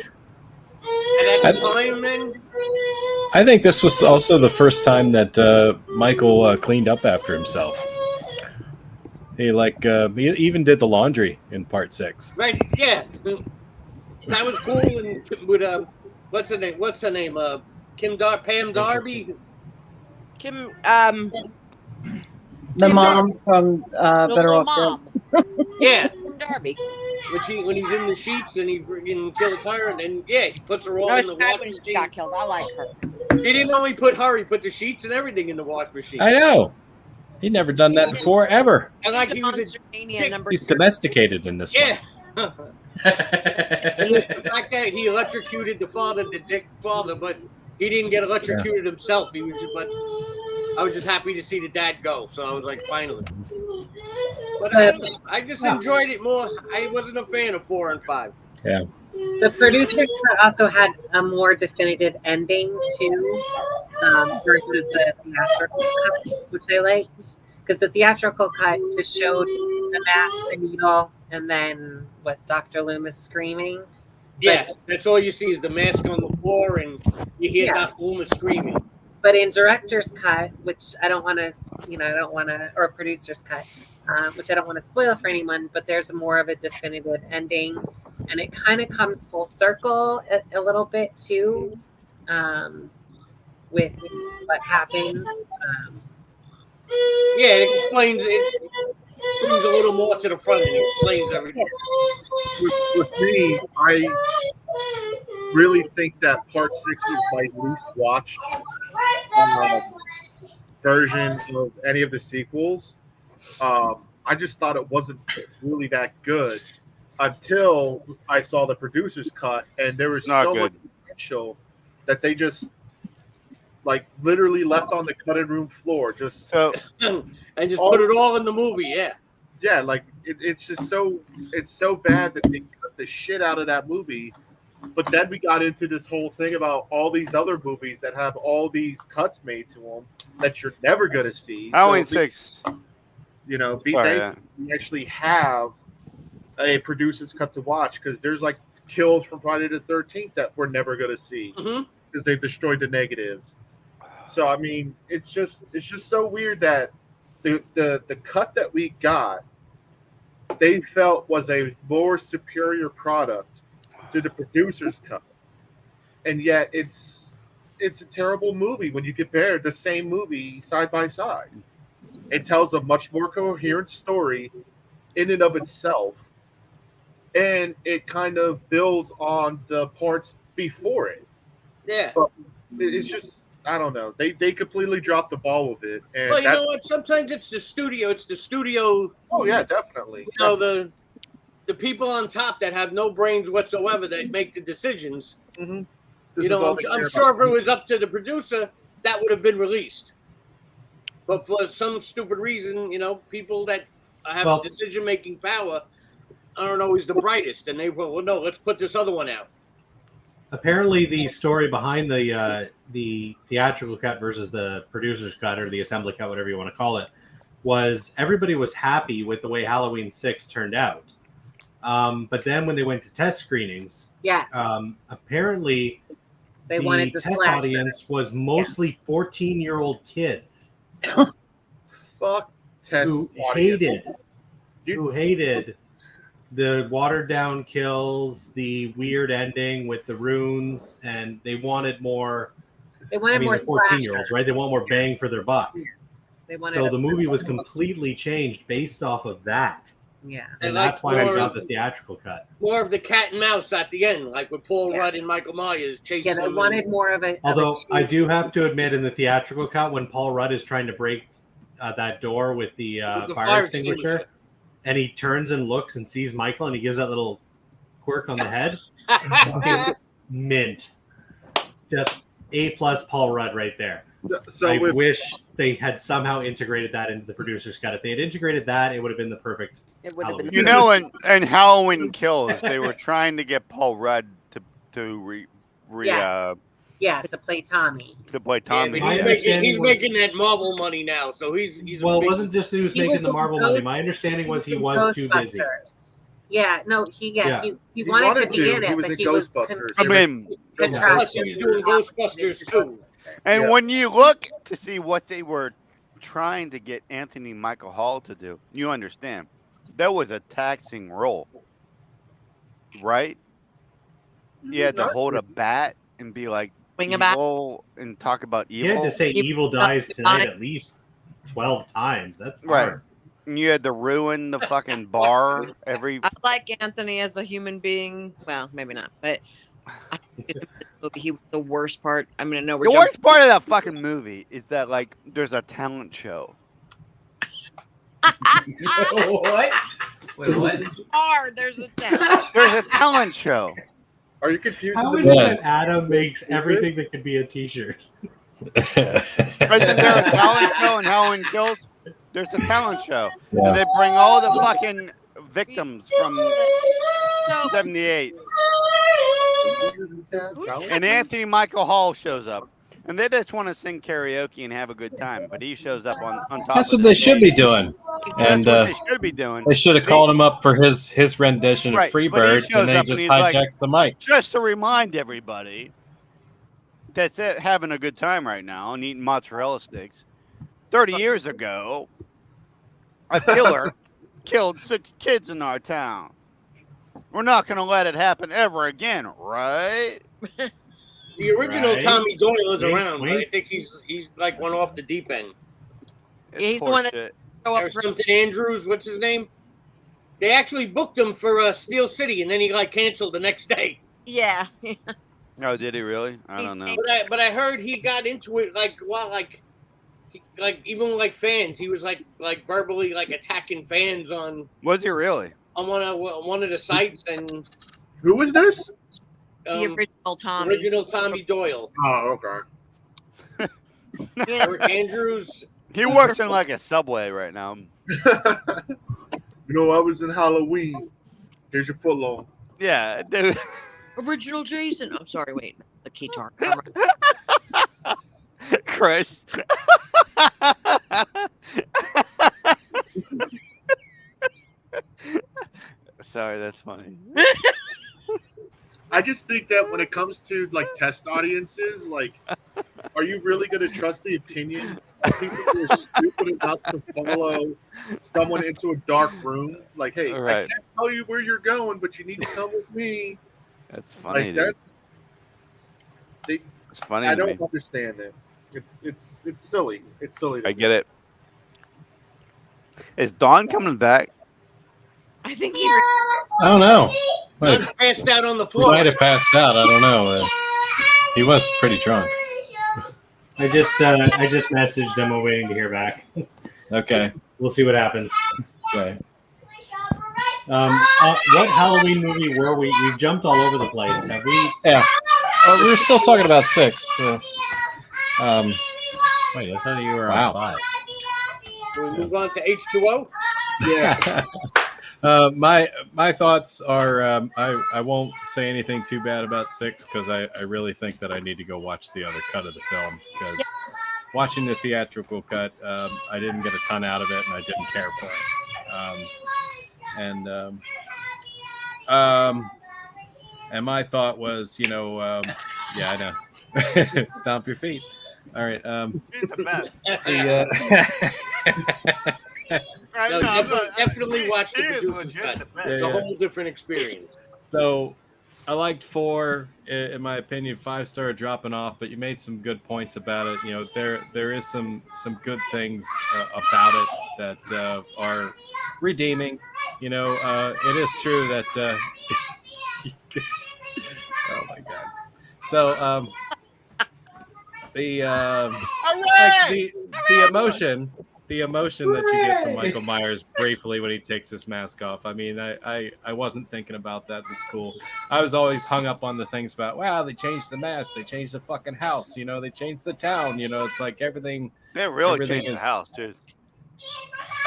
the time, man.
I think this was also the first time that Michael cleaned up after himself. He he even did the laundry in Part 6.
Right, yeah. That was cool. And with, what's her name? Pam Darby?
Kim,
the mom from Better Off Dead.
Yeah.
Kim Darby.
When he's in the sheets and he freaking kills her, and then he puts her all
No,
in the
Scott
wash
when she
machine.
got killed. I like her.
He didn't only put her; he put the sheets and everything in the wash machine.
I know. He'd never done that before, ever.
And like he was
He's domesticated in this
yeah. And the fact that he electrocuted the Dick father, but he didn't get electrocuted himself. He was just, but I was just happy to see the dad go. So I was like, finally. But I just enjoyed it more. I wasn't a fan of 4 and 5.
Yeah.
The producer also had a more definitive ending too, versus the theatrical cut, which I liked. Because the theatrical cut just showed the mask, the needle, and then Dr. Loomis screaming.
Yeah, that's all you see is the mask on the floor, and you hear Dr. Loomis screaming.
But in director's cut, which I don't want to, or producer's cut, which I don't want to spoil for anyone, but there's more of a definitive ending, and it kind of comes full circle a little bit too, with what happened.
Yeah, it explains it. Brings a little more to the front and explains everything.
With me, I really think that Part 6 was my least watched version of any of the sequels. I just thought it wasn't really that good until I saw the producer's cut, and there was so much potential that they just literally left on the cutting room floor, and just
put it all in the movie.
Yeah, it's just it's so bad that they cut the shit out of that movie. But then we got into this whole thing about all these other movies that have all these cuts made to them that you're never gonna see.
Halloween 6.
You know, we actually have a producer's cut to watch, because there's kills from Friday the 13th that we're never gonna see because they've destroyed the negatives. So I mean, it's just so weird that the cut that we got, they felt was a more superior product to the producer's cut, and yet it's a terrible movie when you compare the same movie side by side. It tells a much more coherent story in and of itself, and it kind of builds on the parts before it.
Yeah,
but it's just, I don't know. They completely dropped the ball with it. And
well, you know what? Sometimes it's the studio. It's the studio.
Oh yeah, definitely.
You know, the people on top that have no brains whatsoever that make the decisions.
Mm-hmm.
You know, I'm sure if it was up to the producer, that would have been released. But for some stupid reason, you know, people that have decision-making power aren't always the brightest, and they well, no, let's put this other one out.
Apparently, the story behind the theatrical cut versus the producer's cut, or the assembly cut, whatever you want to call it, was everybody was happy with the way Halloween 6 turned out. But then when they went to test screenings,
Yes.
Apparently
They wanted
the
the
test
slasher.
audience was mostly 14-year-old kids
Fuck test
who
audience.
hated the watered down kills, the weird ending with the runes, and they wanted more.
They wanted more
the 14-year-olds, right? They want more bang for their buck.
They wanted
So
a-
the movie was completely changed based off of that.
Yeah.
And
like
that's why we
more
got
of-
the theatrical cut.
More of the cat and mouse at the end, like with Paul Rudd and Michael Myers chasing
Yeah, they
them.
wanted more of a.
Although I do have to admit, in the theatrical cut, when Paul Rudd is trying to break that door with the,
the
fire extinguisher, and he turns and looks and sees Michael, and he gives that little quirk on the head, mint. That's A+ Paul Rudd right there.
So
I
with-
wish they had somehow integrated that into the producer's cut. If they had integrated that, it would have been the perfect.
It would have been.
You know, in Halloween Kills, they were trying to get Paul Rudd to
to play Tommy.
to play
Yeah,
Tommy.
but he's making that Marvel money now, so he's.
Well,
a
it
big-
wasn't just that he was
He
making
was
the
in
Marvel money. My understanding was he was too busy.
Ghostbusters. Yeah, no, he
Yeah.
he wanted to be in it,
He was
but
in
he was
Ghostbusters.
I mean,
Plus, he was doing Ghostbusters too.
and
Yeah.
when you look to see what they were trying to get Anthony Michael Hall to do, you understand that was a taxing role, right? You had to hold a bat and be like
Swing a bat.
evil and talk about
You
evil.
had to say "Evil dies tonight" at least 12 times. That's
Right.
hard.
And you had to ruin the fucking bar every.
I like Anthony as a human being. Well, maybe not, but he was the worst part. I mean, I know we're
The
jumping.
worst part of that fucking movie is that like there's a talent show.
What? Wait, what?
Hard. There's a talent.
There's a talent show.
Are you confused?
How
with
is
the
it
movie?
that Adam makes everything that could be a T-shirt?
Isn't there a talent show in Halloween Kills? There's a talent show.
Yeah.
And they bring all the fucking victims from 78. And Anthony Michael Hall shows up. And they just want to sing karaoke and have a good time. But he shows up on top
That's
of
what
the
they should
stage.
be doing.
That's
And
what they should be doing.
they should have called him up for his rendition
Right,
of
but he
Freebird,
shows
and then
up
he just
and he's like,
hijacks the mic.
Just to remind everybody that's it, having a good time right now and eating mozzarella sticks. 30 years ago, a killer killed 6 kids in our town. We're not going to let it happen ever again, right?
The original
Right.
Tommy Doyle is
Wink,
around, but I
wink.
think he's like went off the deep end.
It's
He's the one that
horseshit.
show up
Or
for
something Andrews, what's his name? They actually booked him for Steel City, and then he like canceled the next day.
yeah.
Oh, did he really? I don't know.
But I heard he got into it like even like fans. He was like verbally like attacking fans on
Was he really?
one of the sites. And
Who was this?
The original Tommy.
Original Tommy Doyle.
Oh, okay.
Yeah.
Eric Andrews.
He works in like a Subway right now.
You know, I was in Halloween. Here's your footlong.
Yeah, dude.
Original Jason. I'm sorry. Wait. The guitar.
Chris. Sorry, that's funny.
I just think that when it comes to like test audiences, like, are you really going to trust the opinion of people who are stupid enough to follow someone into a dark room? Like, hey, I
Right.
can't tell you where you're going, but you need to come with me.
That's funny,
Like,
dude.
that's
It's funny
I
to me.
don't understand it. It's silly. It's silly.
I get it. Is Dawn coming back?
I think he.
I don't know.
Don's passed out on the
He
floor.
might have passed out. I don't know. He was pretty drunk.
I just messaged him. We're waiting to hear back.
Okay.
We'll see what happens.
Okay.
What Halloween movie were we? We've jumped all over the place. Have we?
Yeah. We were still talking about 6. So,
Wait, I thought you were
Wow.
on 5.
So we move on to H2O.
Yeah.
my thoughts are I won't say anything too bad about 6 because I really think that I need to go watch the other cut of the film because watching the theatrical cut I didn't get a ton out of it and I didn't care for it And my thought was, yeah, I know. Stomp your feet. All right.
Definitely watch the producer's cut. It's a whole different experience.
So I liked 4. In my opinion, 5 started dropping off, but you made some good points about it. There is some good things about it that are redeeming. It is true that oh my god. So the emotion that you get from Michael Myers briefly when he takes his mask off. I mean, I wasn't thinking about that. That's cool. I was always hung up on the things about, wow, they changed the mask, they changed the fucking house, they changed the town. It's like everything.
They really changed the house, dude.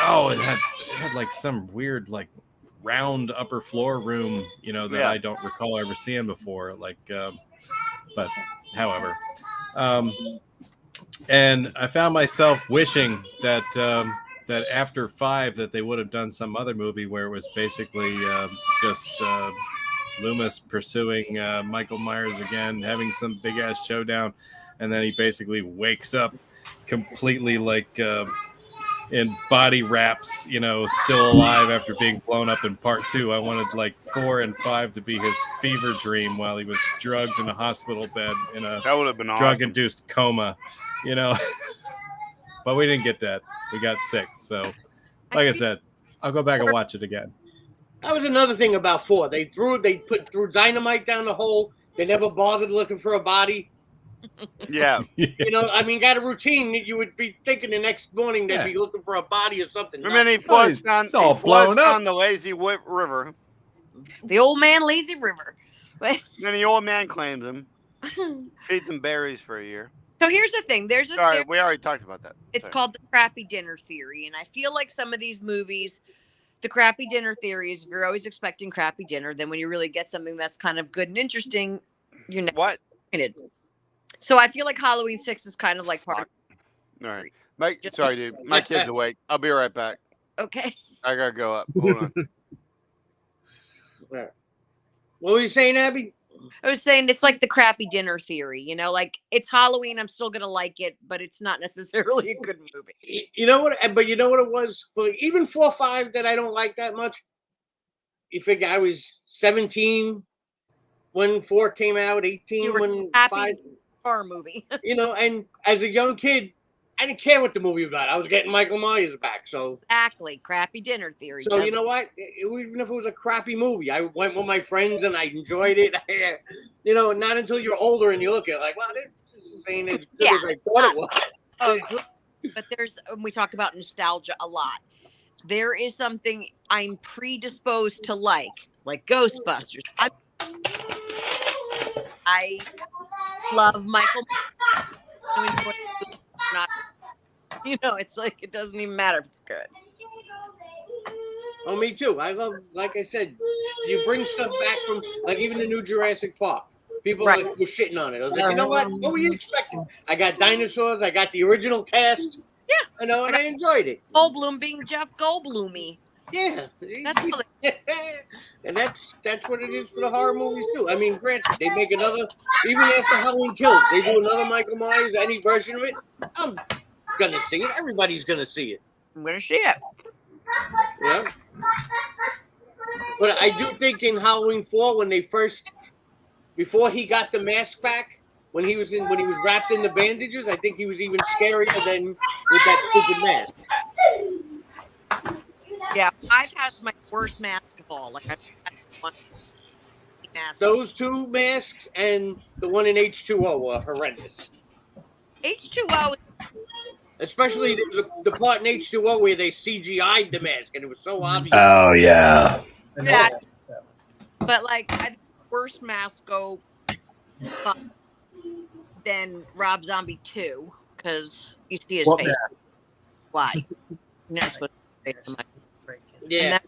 Oh, it had like some weird like round upper floor room, that I don't recall ever seeing before. Like, but however, and I found myself wishing that that after 5 that they would have done some other movie where it was basically just Loomis pursuing Michael Myers again, having some big ass showdown, and then he basically wakes up completely like in body wraps, still alive after being blown up in part 2. I wanted like 4 and 5 to be his fever dream while he was drugged in a hospital bed in a
that would have been
drug-induced coma, But we didn't get that. We got 6. So, like I said, I'll go back and watch it again.
That was another thing about 4. They threw dynamite down the hole. They never bothered looking for a body.
Yeah.
Got a routine that you would be thinking the next morning they'd be looking for a body or something.
And then he floats down the lazy river.
The old man lazy river.
Then the old man claims him, feeds him berries for a year.
So here's the thing. There's
Sorry, we already talked about that.
It's called the crappy dinner theory. And I feel like some of these movies, the crappy dinner theory is, if you're always expecting crappy dinner, then when you really get something that's kind of good and interesting, you're not excited. So I feel like Halloween 6 is kind of like part of
All right. Sorry, dude. My kid's awake. I'll be right back.
Okay.
I got to go up. Hold on.
What were you saying, Abby?
I was saying it's like the crappy dinner theory, like it's Halloween, I'm still going to like it, but it's not necessarily a good movie.
You know what? But you know what it was? Well, even 4, 5 that I don't like that much. You figure I was 17 when 4 came out, 18 when 5.
Horror movie.
And as a young kid, I didn't care what the movie was about. I was getting Michael Myers back. So
exactly, crappy dinner theory.
So you know what? Even if it was a crappy movie, I went with my friends and I enjoyed it. Not until you're older and you look at it like, wow, this ain't as good as I thought it was.
But we talk about nostalgia a lot. There is something I'm predisposed to like Ghostbusters. I love Michael. It's like it doesn't even matter if it's good.
Oh, me too. I love, like I said, you bring stuff back from like even the new Jurassic Park. People were shitting on it. I was like, you know what? What were you expecting? I got dinosaurs. I got the original cast.
Yeah,
and I enjoyed it.
Goldblum being Jeff Goldblummy.
Yeah, and that's what it is for the horror movies too. I mean, granted, they make another, even after Halloween Kills, they do another Michael Myers, any version of it. I'm gonna see it. Everybody's gonna see it.
I'm gonna see it.
Yeah, but I do think in Halloween 4, when they before he got the mask back, when he was wrapped in the bandages, I think he was even scarier than with that stupid mask.
Yeah, I've had my worst mask of all. Like I've had one mask.
Those 2 masks and the one in H2O were horrendous.
H2O,
especially the part in H2O where they CGI'd the mask and it was so obvious.
Oh yeah.
Yeah. But like, I think the worst mask go than Rob Zombie 2 because you see his face.
Mask?
Why? You're not supposed to face him.
Yeah.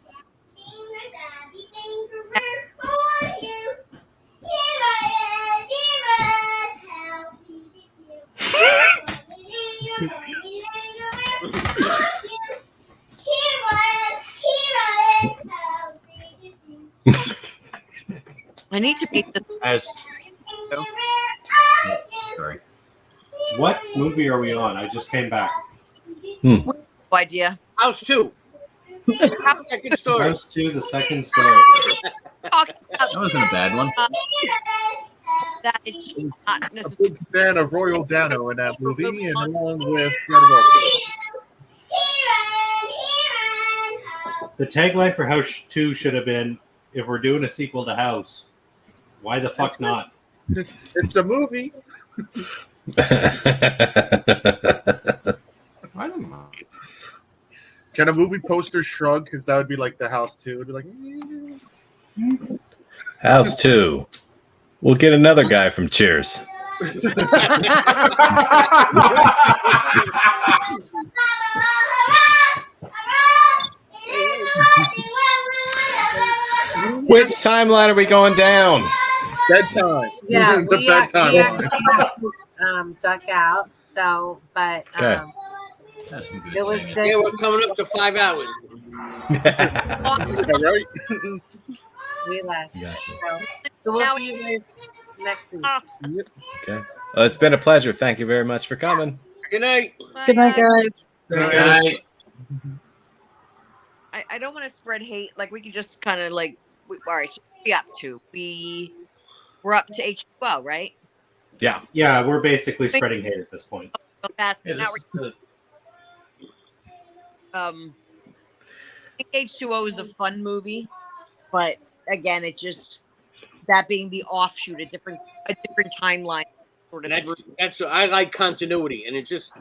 I need to make the.
As sorry. What movie are we on? I just came back.
No idea.
House 2. Second story.
House 2, the second story.
That
wasn't a bad one.
That it's not
A
necessarily.
big fan of Royal Dano in that movie, and along with Incredible.
The tagline for House 2 should have been, if we're doing a sequel to House, why the fuck not?
It's a movie.
I don't know.
Can a movie poster shrug? Because that would be like the House 2. It'd be like,
House 2. We'll get another guy from Cheers. Which timeline are we going down?
Bedtime.
Yeah,
The
we
bedtime
actually had to duck out. So, but
Okay.
it was good.
Yeah, we're coming up to 5 hours.
Right?
We left.
Gotcha.
So we'll see you guys next week.
Okay. Well, it's been a pleasure. Thank you very much for coming.
Good night.
Good night, guys.
I don't want to spread hate. Like we could just kind of like. All right, so what are we up to? We're up to H2O, right?
Yeah.
Yeah, we're basically spreading hate at this point.
So fast,
Yeah,
now we're, I think H2O is a fun movie, but again, it's just that being the offshoot, a different timeline. Sort of
That's I like continuity, and it just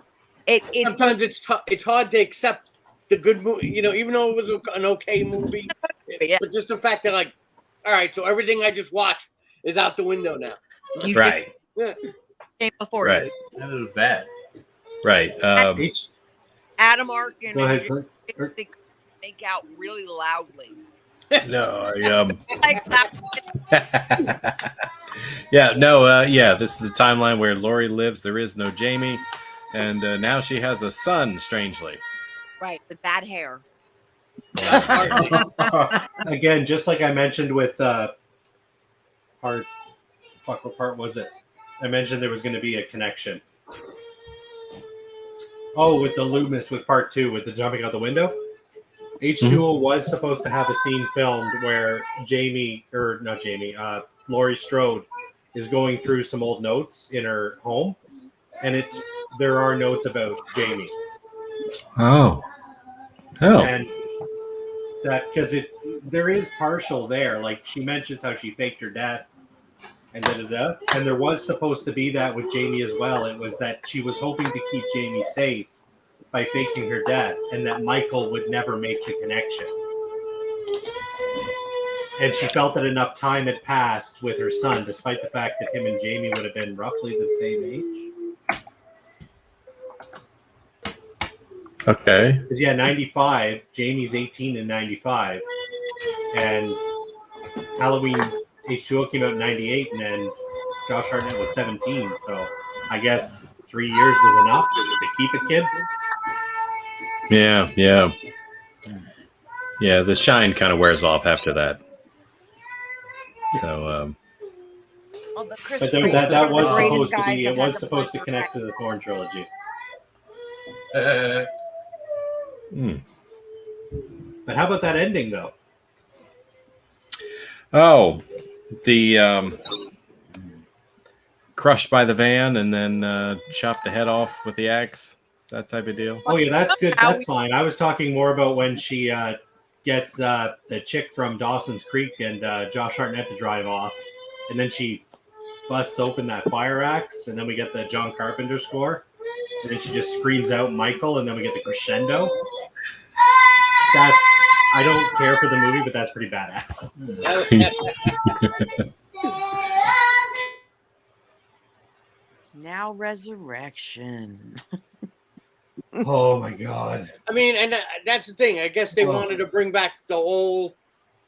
it
sometimes it's hard to accept the good movie, even though it was an okay movie.
Yeah.
But just the fact that, like, all right, so everything I just watched is out the window now.
Right.
Came before
Right.
That was bad.
Right.
Adam Arkin.
Go ahead.
They make out really loudly.
No,
Like that.
yeah, this is the timeline where Lori lives. There is no Jamie, and now she has a son, strangely.
Right, with bad hair.
Again, just like I mentioned with what part was it? I mentioned there was going to be a connection. Oh, with the Loomis with part 2, with the jumping out the window. H2O was supposed to have a scene filmed where Laurie Strode is going through some old notes in her home, and there are notes about Jamie.
Oh.
And that because there is partial there, like she mentions how she faked her death and and there was supposed to be that with Jamie as well. It was that she was hoping to keep Jamie safe by faking her death, and that Michael would never make the connection. And she felt that enough time had passed with her son, despite the fact that him and Jamie would have been roughly the same age.
Okay.
Because 95, Jamie's 18 in 95, and Halloween H2O came out in 98, and then Josh Hartnett was 17. So I guess 3 years was enough to keep a kid.
Yeah. The shine kind of wears off after that. So.
Well,
But that was supposed to be. It was supposed to connect to the Thorn trilogy. But how about that ending, though?
Oh, the crushed by the van and then chopped the head off with the axe, that type of deal.
Oh yeah, that's good. That's fine. I was talking more about when she gets the chick from Dawson's Creek and Josh Hartnett to drive off, and then she busts open that fire axe, and then we get the John Carpenter score, and then she just screams out Michael, and then we get the crescendo. I don't care for the movie, but that's pretty badass.
Now resurrection.
Oh my god!
I mean, and that's the thing. I guess they wanted to bring back the old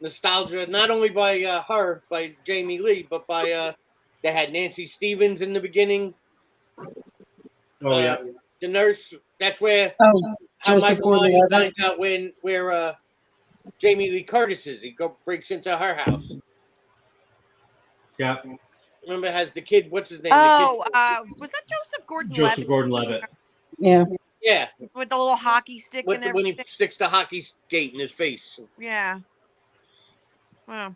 nostalgia, not only by by Jamie Lee, but by they had Nancy Stevens in the beginning.
Oh yeah,
the nurse. That's where how Michael Myers finds out where Jamie Lee Curtis is. He breaks into her house.
Yeah.
Remember, it has the kid. What's his name?
Oh,
The
was that Joseph Gordon-Levitt?
Joseph Gordon-Levitt.
Yeah.
kid. Yeah.
With the little hockey stick and
When he
everything.
sticks the hockey skate in his face.
Yeah. Wow.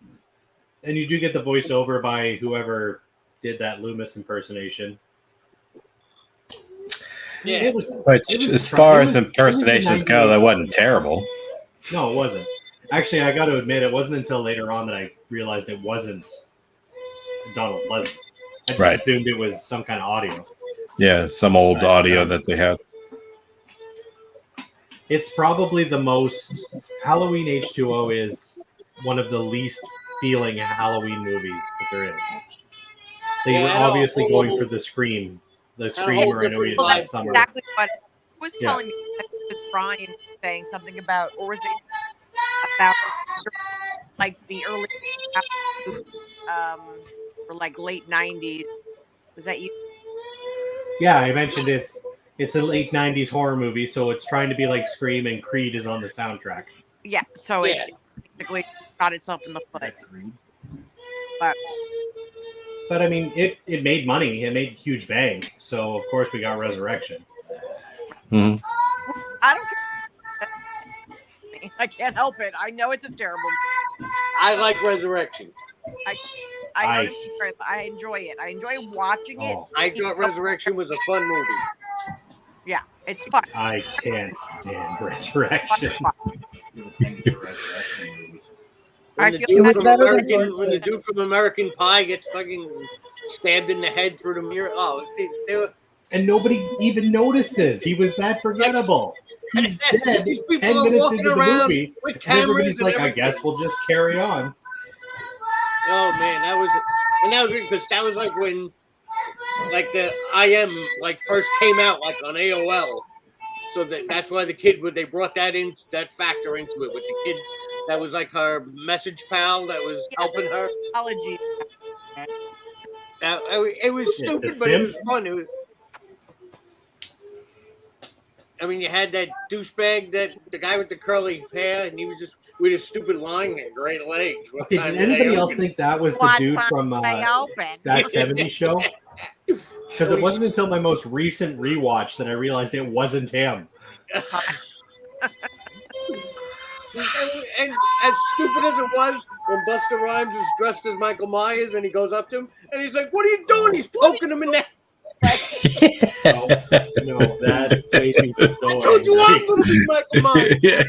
And you do get the voiceover by whoever did that Loomis impersonation.
Yeah.
It was,
Which,
it was
as
tr-
far
it
as
was-
impersonations go, that wasn't terrible.
No, it wasn't. Actually, I got to admit, it wasn't until later on that I realized it wasn't Donald Pleasance. I just
Right.
assumed it was some kind of audio.
Yeah, some old audio that they had.
It's probably the most Halloween H2O is one of the least feeling Halloween movies that there is. They
Yeah,
were
I know.
obviously going for the Scream, or I know you
Well,
last
that's
summer.
exactly what I was
Yeah.
telling me. That it was Brian saying something about, or was it about like the early, or like late '90s? Was that you?
Yeah, I mentioned it's a late '90s horror movie, so it's trying to be like Scream, and Creed is on the soundtrack.
Yeah. So
Yeah.
it basically shot itself in the foot.
But I mean, it made money. It made huge bank. So of course we got Resurrection.
Mm-hmm.
I don't care. I can't help it. I know it's a terrible movie.
I like Resurrection.
I enjoy it. I enjoy watching it.
I thought Resurrection was a fun movie.
Yeah, it's fun.
I can't stand Resurrection.
When the, dude from when the dude from American Pie gets fucking stabbed in the head through the mirror. Oh, they were,
And nobody even notices. He was that forgettable. He's dead
These people
10
are
minutes
walking
into the
around
movie.
with
And
cameras
everybody's
and
like, I
everything.
guess we'll just carry on.
oh man, that was because that was like when like the IM like first came out like on AOL. So that's why the kid they brought that factor into it with the kid that was like her message pal that was helping her.
Apology.
It was
Yeah,
stupid,
the
but it was
Sim?
fun. I mean, you had that douchebag, the guy with the curly hair, and he was just with his stupid line and great legs. What
Okay,
time
did
do they
anybody else
open?
think that was the
What
dude
time
from
do they open?
that 70s show? Because it wasn't until my most recent rewatch that I realized it wasn't him.
And as stupid as it was, when Busta Rhymes is dressed as Michael Myers and he goes up to him and he's like, "What are you doing?" He's poking him in the.
No, that made me so
I told you I'm
angry.
going to be Michael Myers.
Yeah.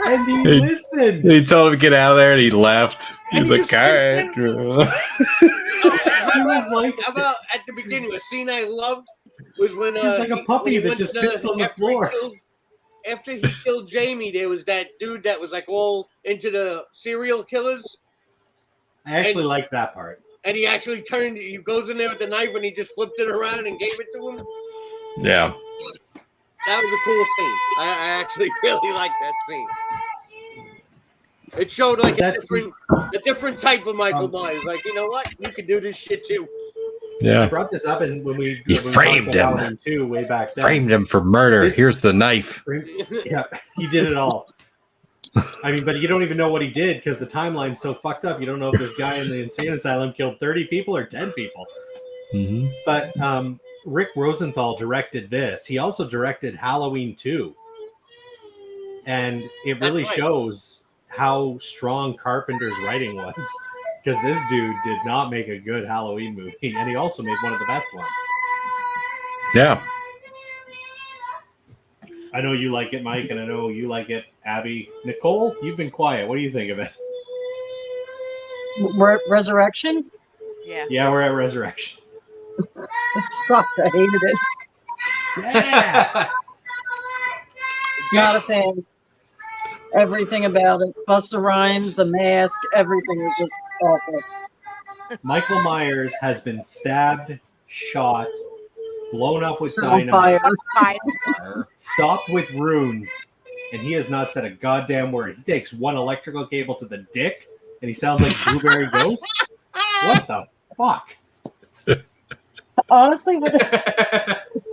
And he listened.
He told him to get out of there, and he left. He's
And he
like, "All right."
How about at the beginning, a scene I loved was when
He was like a puppy
when he
that
went
just
to
pissed on the
after
floor.
After he killed Jamie, there was that dude that was like all into the serial killers,
I actually like that part.
and he actually turned. He goes in there with the knife, and he just flipped it around and gave it to him.
Yeah.
That was a cool scene. I actually really liked that scene. It showed like a different type of Michael Myers. Like, you know what? You can do this shit too.
Yeah.
I brought this up and when we
He
when we
framed
talked about
him.
Halloween 2 way back then.
Framed him for murder.
This-
Here's the knife.
Yeah, he did it all. I mean, but you don't even know what he did because the timeline's so fucked up. You don't know if this guy in the insane asylum killed 30 people or 10 people.
Mm-hmm.
But Rick Rosenthal directed this. He also directed Halloween 2. And it really
That's right.
shows how strong Carpenter's writing was. Because this dude did not make a good Halloween movie. And he also made one of the best ones.
Yeah.
I know you like it, Mike, and I know you like it, Abby. Nicole, you've been quiet. What do you think of it?
Resurrection?
Yeah.
Yeah, we're at Resurrection.
It sucked. I hated it.
Yeah.
Not a fan. Everything about it. Busta Rhymes, the mask, everything was just awful.
Michael Myers has been stabbed, shot, blown up with
Set on
dynamite,
fire.
stopped with runes, and he has not said a goddamn word. He takes one electrical cable to the dick, and he sounds like Blueberry Ghost. What the fuck?
Honestly, with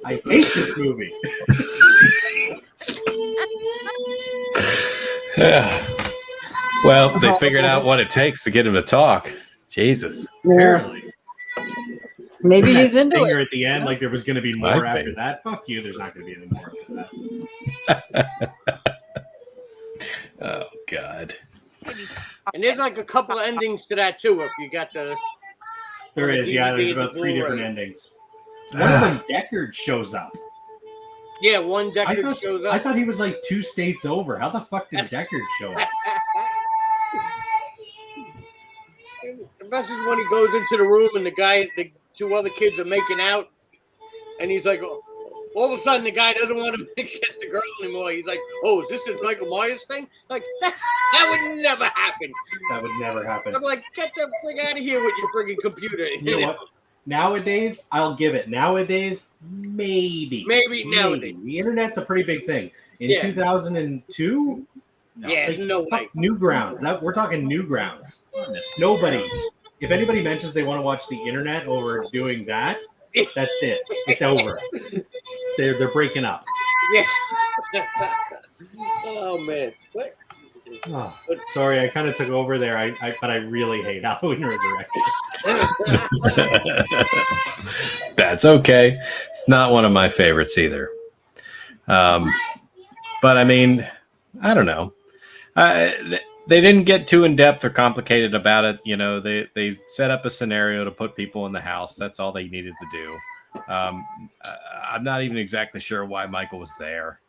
I hate this movie.
Well, they figured out what it takes to get him to talk. Jesus.
Apparently.
Maybe he's into
Stinger
it.
at the end, like there was going to be more
Might
after
be.
that. Fuck you. There's not going to be any more after that.
Oh God.
And there's like a couple of endings to that too. If you got the
There
the
is, yeah. There's
DVD,
about
the
3 different
Blu-ray.
endings. One of them, Deckard shows up.
Yeah, one Deckard shows up.
I thought he was like 2 states over. How the fuck did Deckard show up?
The best is when he goes into the room and the 2 other kids are making out, and he's like, oh, all of a sudden the guy doesn't want to kiss the girl anymore. He's like, oh, is this a Michael Myers thing? Like that would never happen.
That would never happen.
I'm like, get the frig out of here with your friggin' computer.
You know what? Nowadays, I'll give it. Nowadays, maybe.
Maybe nowadays.
The internet's a pretty big thing. In 2002,
no way.
Newgrounds. We're talking Newgrounds. Nobody. If anybody mentions they want to watch the internet over doing that, that's it. It's over. They're breaking up.
Yeah. Oh man. What?
Oh, sorry, I kind of took over there. But I really hate Halloween Resurrection.
That's okay. It's not one of my favorites either. But I mean, I don't know. They didn't get too in depth or complicated about it. You know, they set up a scenario to put people in the house. That's all they needed to do. I'm not even exactly sure why Michael was there.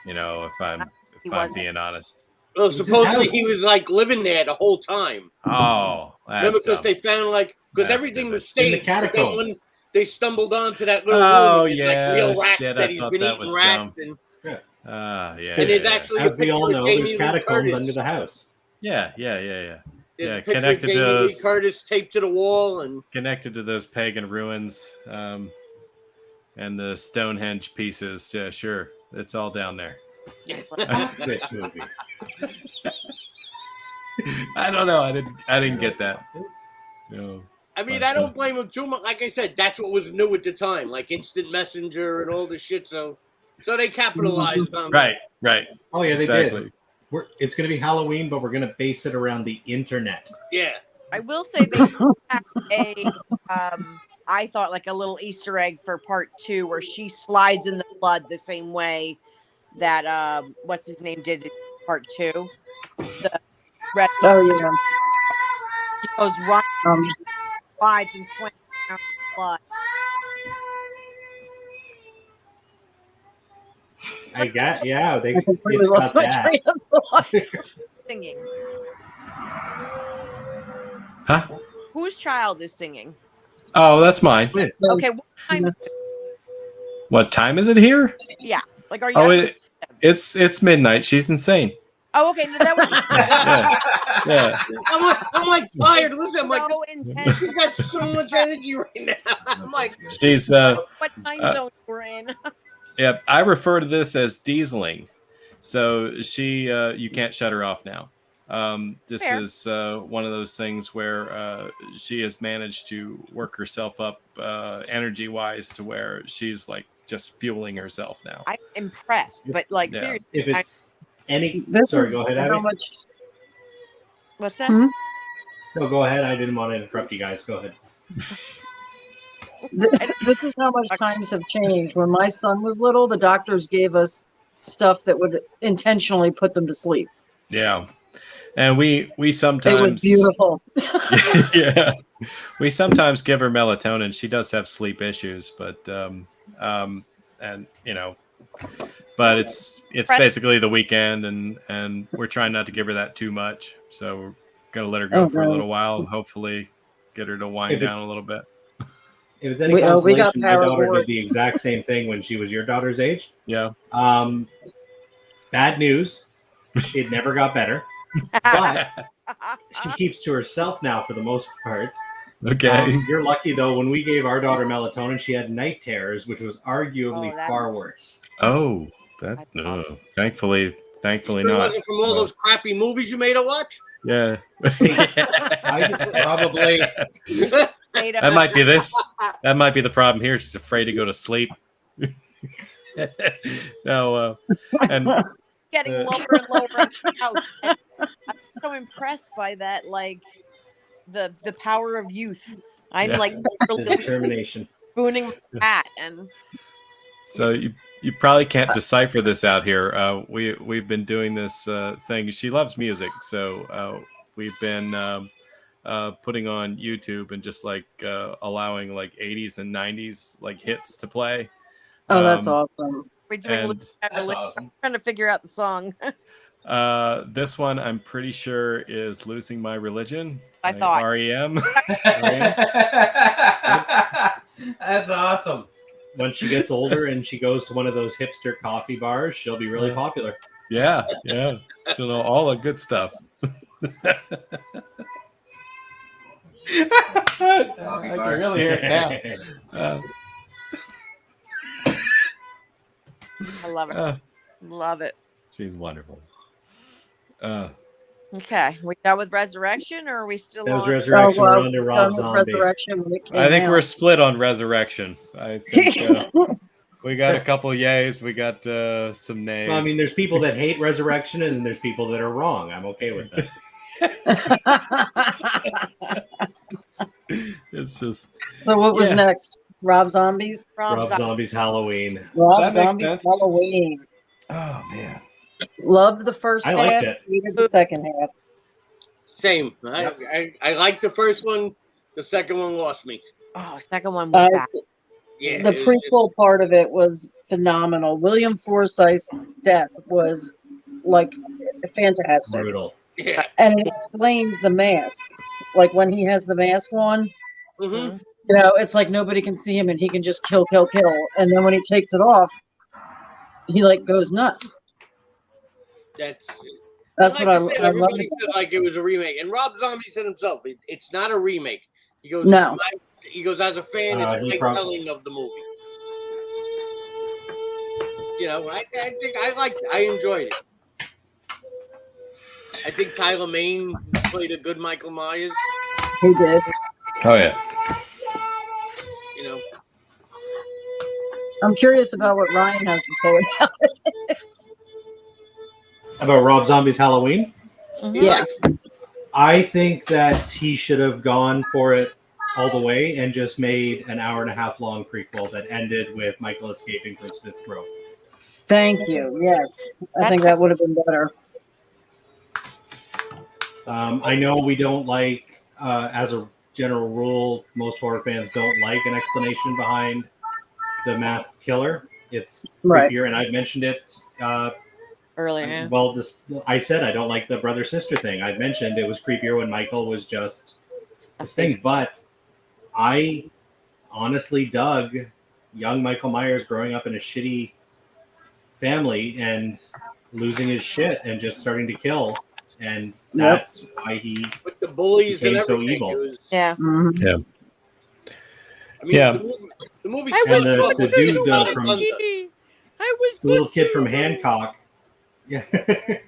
You know, if I'm being honest.
Well, supposedly he was like living there the whole time.
Oh,
remember because they found because everything was staged.
In the catacombs.
When they stumbled onto that little room,
yeah,
like real rats
shit,
that
I
he's
thought
been
that
eating
was
rats
dumb.
and
yeah.
and there's actually
As
a
we
picture
all know,
of Jamie
there's
Lee
catacombs
Curtis.
under the house.
Yeah.
There's
Yeah,
a picture of
connected to
Jamie Lee
those
Curtis taped to the wall, and
connected to those pagan ruins, and the Stonehenge pieces. Yeah, sure, it's all down there.
This movie.
I don't know. I didn't get that. No.
I mean, I don't blame him too much. Like I said, that's what was new at the time, like instant messenger and all this shit. So they capitalized on
Right.
Oh yeah, they
Exactly.
did. It's going to be Halloween, but we're going to base it around the internet.
Yeah.
I will say they have I thought like a little Easter egg for part 2 where she slides in the blood the same way that what's his name did in part 2. The red.
Oh yeah.
She goes running, slides and swings out the blood.
I got they.
I completely
It's
lost
got
my
that.
train of thought.
Singing.
Huh?
Whose child is singing?
Oh, that's mine.
Okay, what time?
What time is it here?
Yeah, like are you?
Oh, it's midnight. She's insane.
Oh, okay. No, that was
Yeah.
I'm like tired. Listen, I'm like,
so intense.
she's got so much energy right now. I'm like,
She's
What time zone we're in?
Yep, I refer to this as dieseling. So she, you can't shut her off now. This
Fair.
is one of those things where she has managed to work herself up energy-wise to where she's like just fueling herself now.
I'm impressed, but like
Yeah.
seriously,
If it's any,
This
sorry,
is
go ahead,
how
Abby.
much.
what's that?
Hmm?
No, go ahead. I didn't want to interrupt you guys. Go ahead.
This is how much times have changed. When my son was little, the doctors gave us stuff that would intentionally put them to sleep.
Yeah, and we
It was
sometimes
beautiful.
yeah, we sometimes give her melatonin. She does have sleep issues, but and you know, but it's basically the weekend, and we're trying not to give her that too much. So we're gonna let her go for a little while. Hopefully, get her to wind down a little bit.
If it's any
We got
consolation, my
power
daughter
board.
did the exact same thing when she was your daughter's age.
Yeah.
Bad news. It never got better. But she keeps to herself now for the most part.
Okay.
You're lucky though. When we gave our daughter melatonin, she had night terrors, which was arguably far worse.
Oh, that no. Thankfully
it
not.
wasn't from all those crappy movies you made her watch.
Yeah.
Probably.
That might be this. That might be the problem here. She's afraid to go to sleep. No, and
Getting lower and lower on the couch. I'm so impressed by that, like the power of youth. I'm
Yeah.
like
The determination.
spooning my hat, and
So you probably can't decipher this out here. We've been doing this thing. She loves music, so we've been putting on YouTube and just like allowing like 80s and 90s like hits to play.
Oh, that's awesome.
we're doing.
And
That's awesome. I'm trying to figure out the song.
this one I'm pretty sure is "Losing My Religion"
I
by
thought.
REM.
That's awesome.
When she gets older and she goes to one of those hipster coffee bars, she'll be really popular.
Yeah. She'll know all the good stuff. I can really hear it now.
I love it. Love it.
She's wonderful.
Okay, we done with Resurrection, or are we still?
That was
on?
Resurrection. We're on to Rob Zombie.
Resurrection when it came
I think
out.
we're split on Resurrection. I think we got a couple yays. We got some nays.
Well, I mean, there's people that hate Resurrection, and then there's people that are wrong. I'm okay with that.
It's just.
So what was next? Rob Zombies?
Rob Zombie's Halloween.
Rob Zombies Halloween.
Oh man.
Loved the first
I
half.
liked it.
Hated the second half.
Same. I liked the first one. The second one lost me.
Oh, second one was bad.
Yeah,
The prequel part of it was phenomenal. William Forsythe's death was like fantastic.
Brutal.
Yeah.
And it explains the mask. Like when he has the mask on,
Mm-hmm.
you know, it's like nobody can see him and he can just kill. And then when he takes it off, he like goes nuts.
That's
what I love.
Everybody said like it was a remake, and Rob Zombie said himself, "It's not a remake." He goes,
No.
He goes, as a fan, it's my telling of the movie. You know, I think I liked it. I enjoyed it. I think Tyler Mane played a good Michael Myers.
He did.
Oh yeah.
You know,
I'm curious about what Ryan has to say about it.
About Rob Zombie's Halloween?
Yeah.
I think that he should have gone for it all the way and just made an hour-and-a-half long prequel that ended with Michael escaping from Smith's Grove.
Thank you. Yes. I think that would have been better.
I know we don't like, as a general rule, most horror fans don't like an explanation behind the masked killer. It's
Right.
creepier, and I've mentioned it
earlier.
Well, I said I don't like the brother-sister thing. I've mentioned it was creepier when Michael was just this thing, but I honestly dug young Michael Myers growing up in a shitty family and losing his shit and just starting to kill, and that's why he
with the bullies and
became so
everything.
evil.
It was,
Yeah.
Yeah.
I mean,
Yeah.
the movie
And
starts off
the
with
dude
Son of
from
Thunder.
I was
the little kid from Hancock. Yeah, the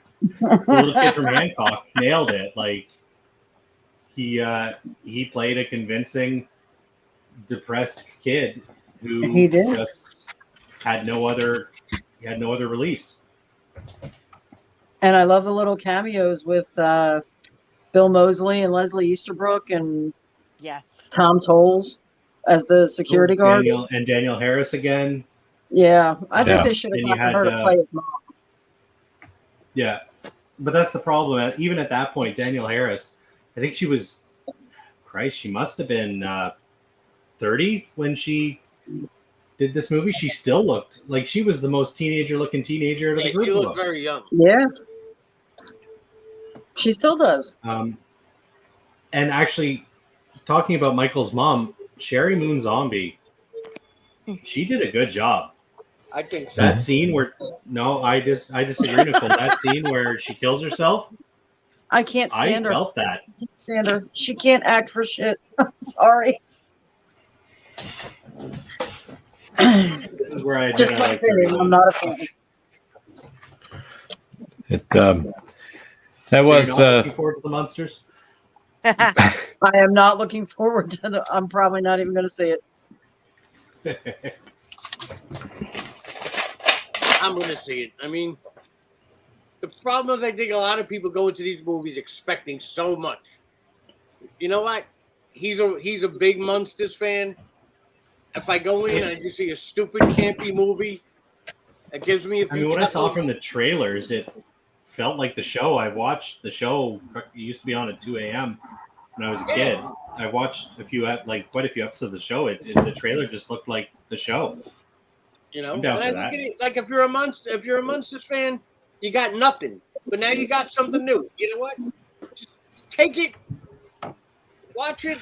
little kid from Hancock nailed it. Like he played a convincing, depressed kid who
He did.
just had no other release.
And I love the little cameos with Bill Moseley and Leslie Easterbrook and
Yes.
Tom Tolles as the security guards.
Daniel Harris again.
Yeah, I think they should
And
have
you
gotten
had,
her to play his mom.
Yeah, but that's the problem. Even at that point, Daniel Harris, I think she was, Christ, she must have been 30 when she did this movie. She still looked like she was the most teenager-looking teenager out of the group.
She
of
looked
them.
very young.
Yeah, she still does.
And actually, talking about Michael's mom, Sherry Moon Zombie, she did a good job.
I think so.
That scene where I disagree, Nicole. That scene where she kills herself,
I can't stand her.
I felt that.
I can't stand her. She can't act for shit. I'm sorry.
This is where I
Just my opinion. I'm not a fan.
That was
So you're not looking forward to the monsters.
I am not looking forward to the. I'm probably not even going to see it.
I'm going to see it. I mean, the problem is I think a lot of people go into these movies expecting so much. You know what? He's a big Munsters fan. If I go in and I just see a stupid campy movie, it gives me a few.
I mean, what I saw from the trailers, it felt like the show. I watched the show. It used to be on at 2 a.m. when I was a kid. I watched quite a few episodes of the show. The trailer just looked like the show.
You know,
I'm down
and
for
I
that.
look at it like if you're a Munsters fan, you got nothing, but now you got something new. You know what? Just take it, watch it,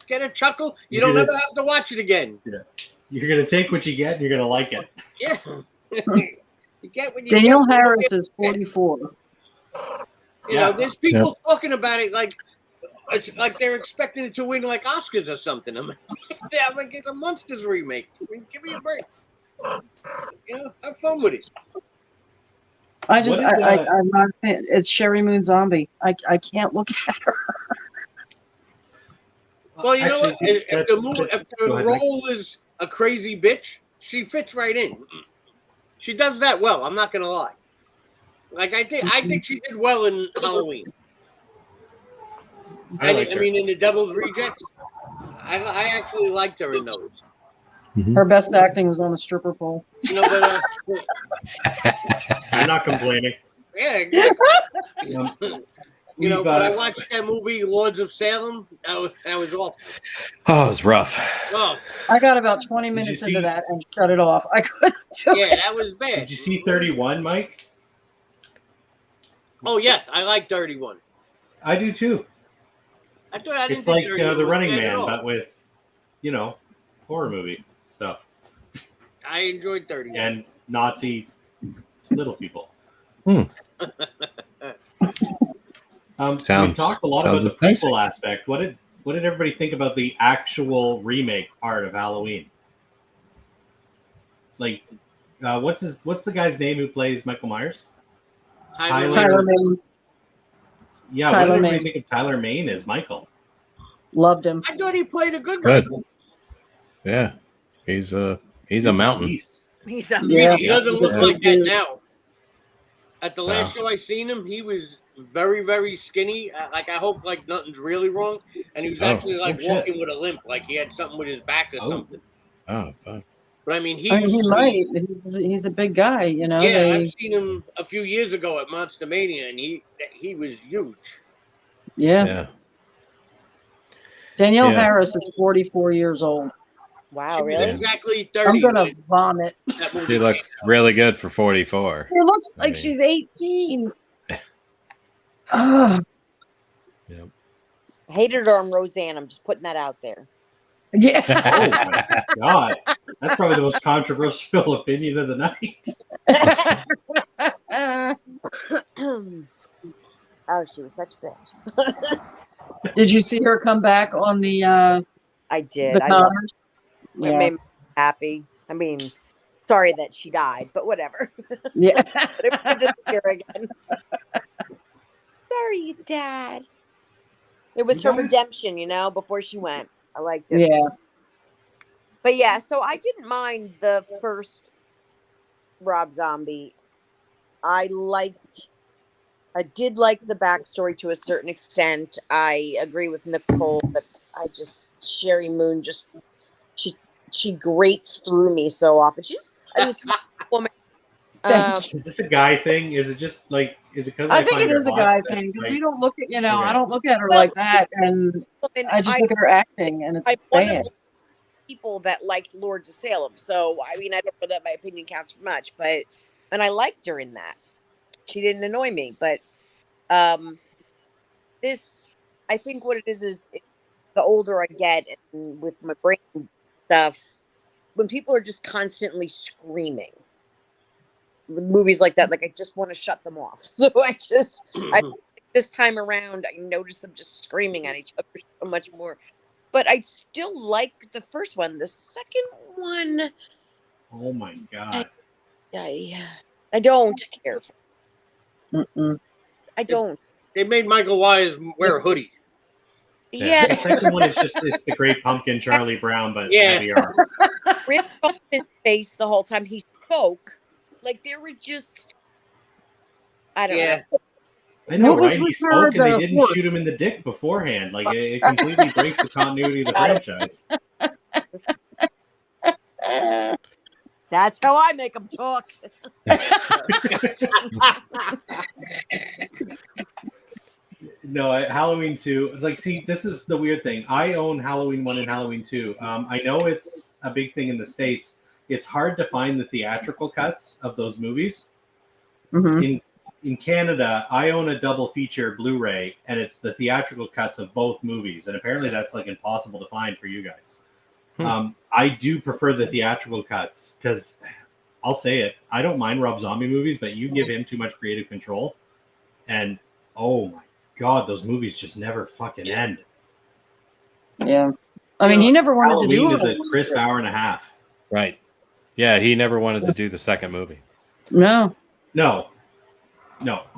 get a chuckle. You don't ever have to watch it again.
Yeah. You're gonna take what you get, and you're gonna like it.
Yeah. You get what you
Danielle
get.
Harris is 44.
You know, there's people talking about it like it's like they're expecting it to win like Oscars or something. I'm like, it's a Munsters remake. I mean, give me a break. You know, have fun with it.
I'm not a fan. It's Sherry Moon Zombie. I can't look at her.
Well, you know what? If the role is a crazy bitch, she fits right in. She does that well. I'm not gonna lie. Like I think she did well in Halloween. I mean, in the Devil's Rejects, I actually liked her in those.
Her best acting was on the stripper pole.
You know, but
I'm not complaining.
yeah, exactly. You know, but I watched that movie, Lords of Salem. That was awful.
Oh, it was rough.
Oh,
I got about 20 minutes into that and shut it off. I couldn't do it.
yeah, that was bad.
Did you see 31, Mike?
Oh yes, I like 31.
I do too.
I didn't
It's
think
like
31
The
was
Running
bad at
Man,
all.
but with, horror movie stuff.
I enjoyed 31.
And Nazi little people.
Hmm.
We talked a lot about the prequel aspect. What did everybody think about the actual remake part of Halloween? Like, what's the guy's name who plays Michael Myers?
Tyler Mane.
Yeah,
Tyler
what did everybody
Mane.
think of Tyler Mane as Michael?
Loved him.
I thought he played a good guy.
Good. Yeah, he's a mountain.
He doesn't look like that now. At the last
No.
show I seen him, he was very, very skinny. Like I hope like nothing's really wrong, and he was actually like walking with a limp, like he had something with his back or something.
Oh, fuck.
But I mean,
he might. He's a big guy, you know.
Yeah, I've seen him a few years ago at Monster Mania, and he was huge.
Yeah. Danielle Harris is 44 years old.
Wow,
She was
really?
exactly 30.
I'm gonna vomit.
She looks really good for 44.
She looks like she's 18. Ah.
Yep.
Hated her on Roseanne. I'm just putting that out there.
Yeah.
Oh my god, that's probably the most controversial opinion of the night.
Oh, she was such a bitch.
Did you see her come back on the?
I did.
The
I loved
Connors?
it. It made me happy. I mean, sorry that she died, but whatever.
Yeah.
But it was good to see her again. Sorry, you died. It was her redemption, before she went. I liked it.
Yeah.
But yeah, so I didn't mind the first Rob Zombie. I did like the backstory to a certain extent. I agree with Nicole that Sherry Moon she grates through me so often. She's a woman.
Is this a guy thing? Is it just like, is it because
I think it is a guy thing because we don't look at, I don't look at her like that, and I just look at her acting, and it's bad.
People that liked Lords of Salem, so I mean, I don't know that my opinion counts for much, and I liked her in that. She didn't annoy me, but this, I think what it is the older I get, and with my brain stuff, when people are just constantly screaming. With movies like that, like I just want to shut them off. So this time around, I noticed them just screaming at each other so much more. But I still like the first one. The second one,
oh my god,
I don't care. I don't.
They made Michael Myers wear a hoodie.
Yeah.
The second one is it's the Great Pumpkin, Charlie Brown, but heavier.
Ripped off his face the whole time he spoke. Like they were just, I don't know.
I know,
What was
right? He
with her,
spoke and they
the
didn't
horse?
shoot him in the dick beforehand. Like it completely breaks the continuity of the franchise.
That's how I make them talk.
No, Halloween 2. Like, see, this is the weird thing. I own Halloween 1 and Halloween 2. I know it's a big thing in the States. It's hard to find the theatrical cuts of those movies.
Mhm.
In Canada, I own a double feature Blu-ray, and it's the theatrical cuts of both movies. And apparently that's like impossible to find for you guys. I do prefer the theatrical cuts because I'll say it. I don't mind Rob Zombie movies, but you give him too much creative control. And oh my God, those movies just never fucking end.
Yeah. I mean, he never wanted to do
Halloween is a
it.
crisp hour and a half.
Right. Yeah, he never wanted to do the second movie.
No.
No.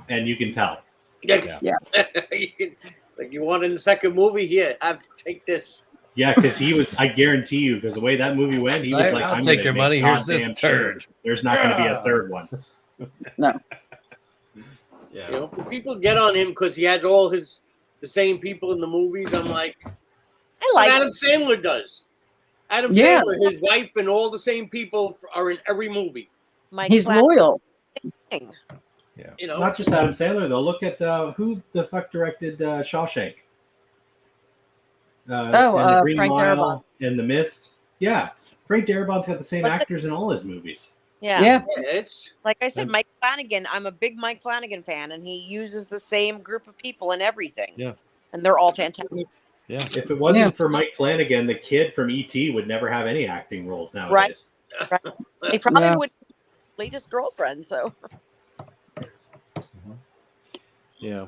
And you can tell.
Yeah. It's like, you want in the second movie? Here, take this.
Yeah, because he was, I guarantee you, because the way that movie went, he was like,
I'll
I'm
take
gonna
your
make
money. Here's this
goddamn
turd.
sure there's not going to be a third one.
No.
Yeah. You know, people get on him because he has all the same people in the movies. I'm like,
I like
what Adam Sandler does. Adam
Yeah.
Sandler, his wife, and all the same people are in every movie.
He's loyal.
Yeah.
You know,
Not just Adam Sandler, though. Look at who the fuck directed Shawshank. And the Green
Frank
Mile
Darabont.
and The Mist. Yeah. Frank Darabont's got the same
What's the-
actors in all his movies.
Yeah.
Yeah.
it's
Like I said, Mike Flanagan, I'm a big Mike Flanagan fan, and he uses the same group of people in everything.
Yeah.
And they're all fantastic.
Yeah.
If it wasn't for Mike Flanagan, the kid from E.T. would never have any acting roles nowadays.
Right. He probably
Yeah.
would latest girlfriend, so
Yeah.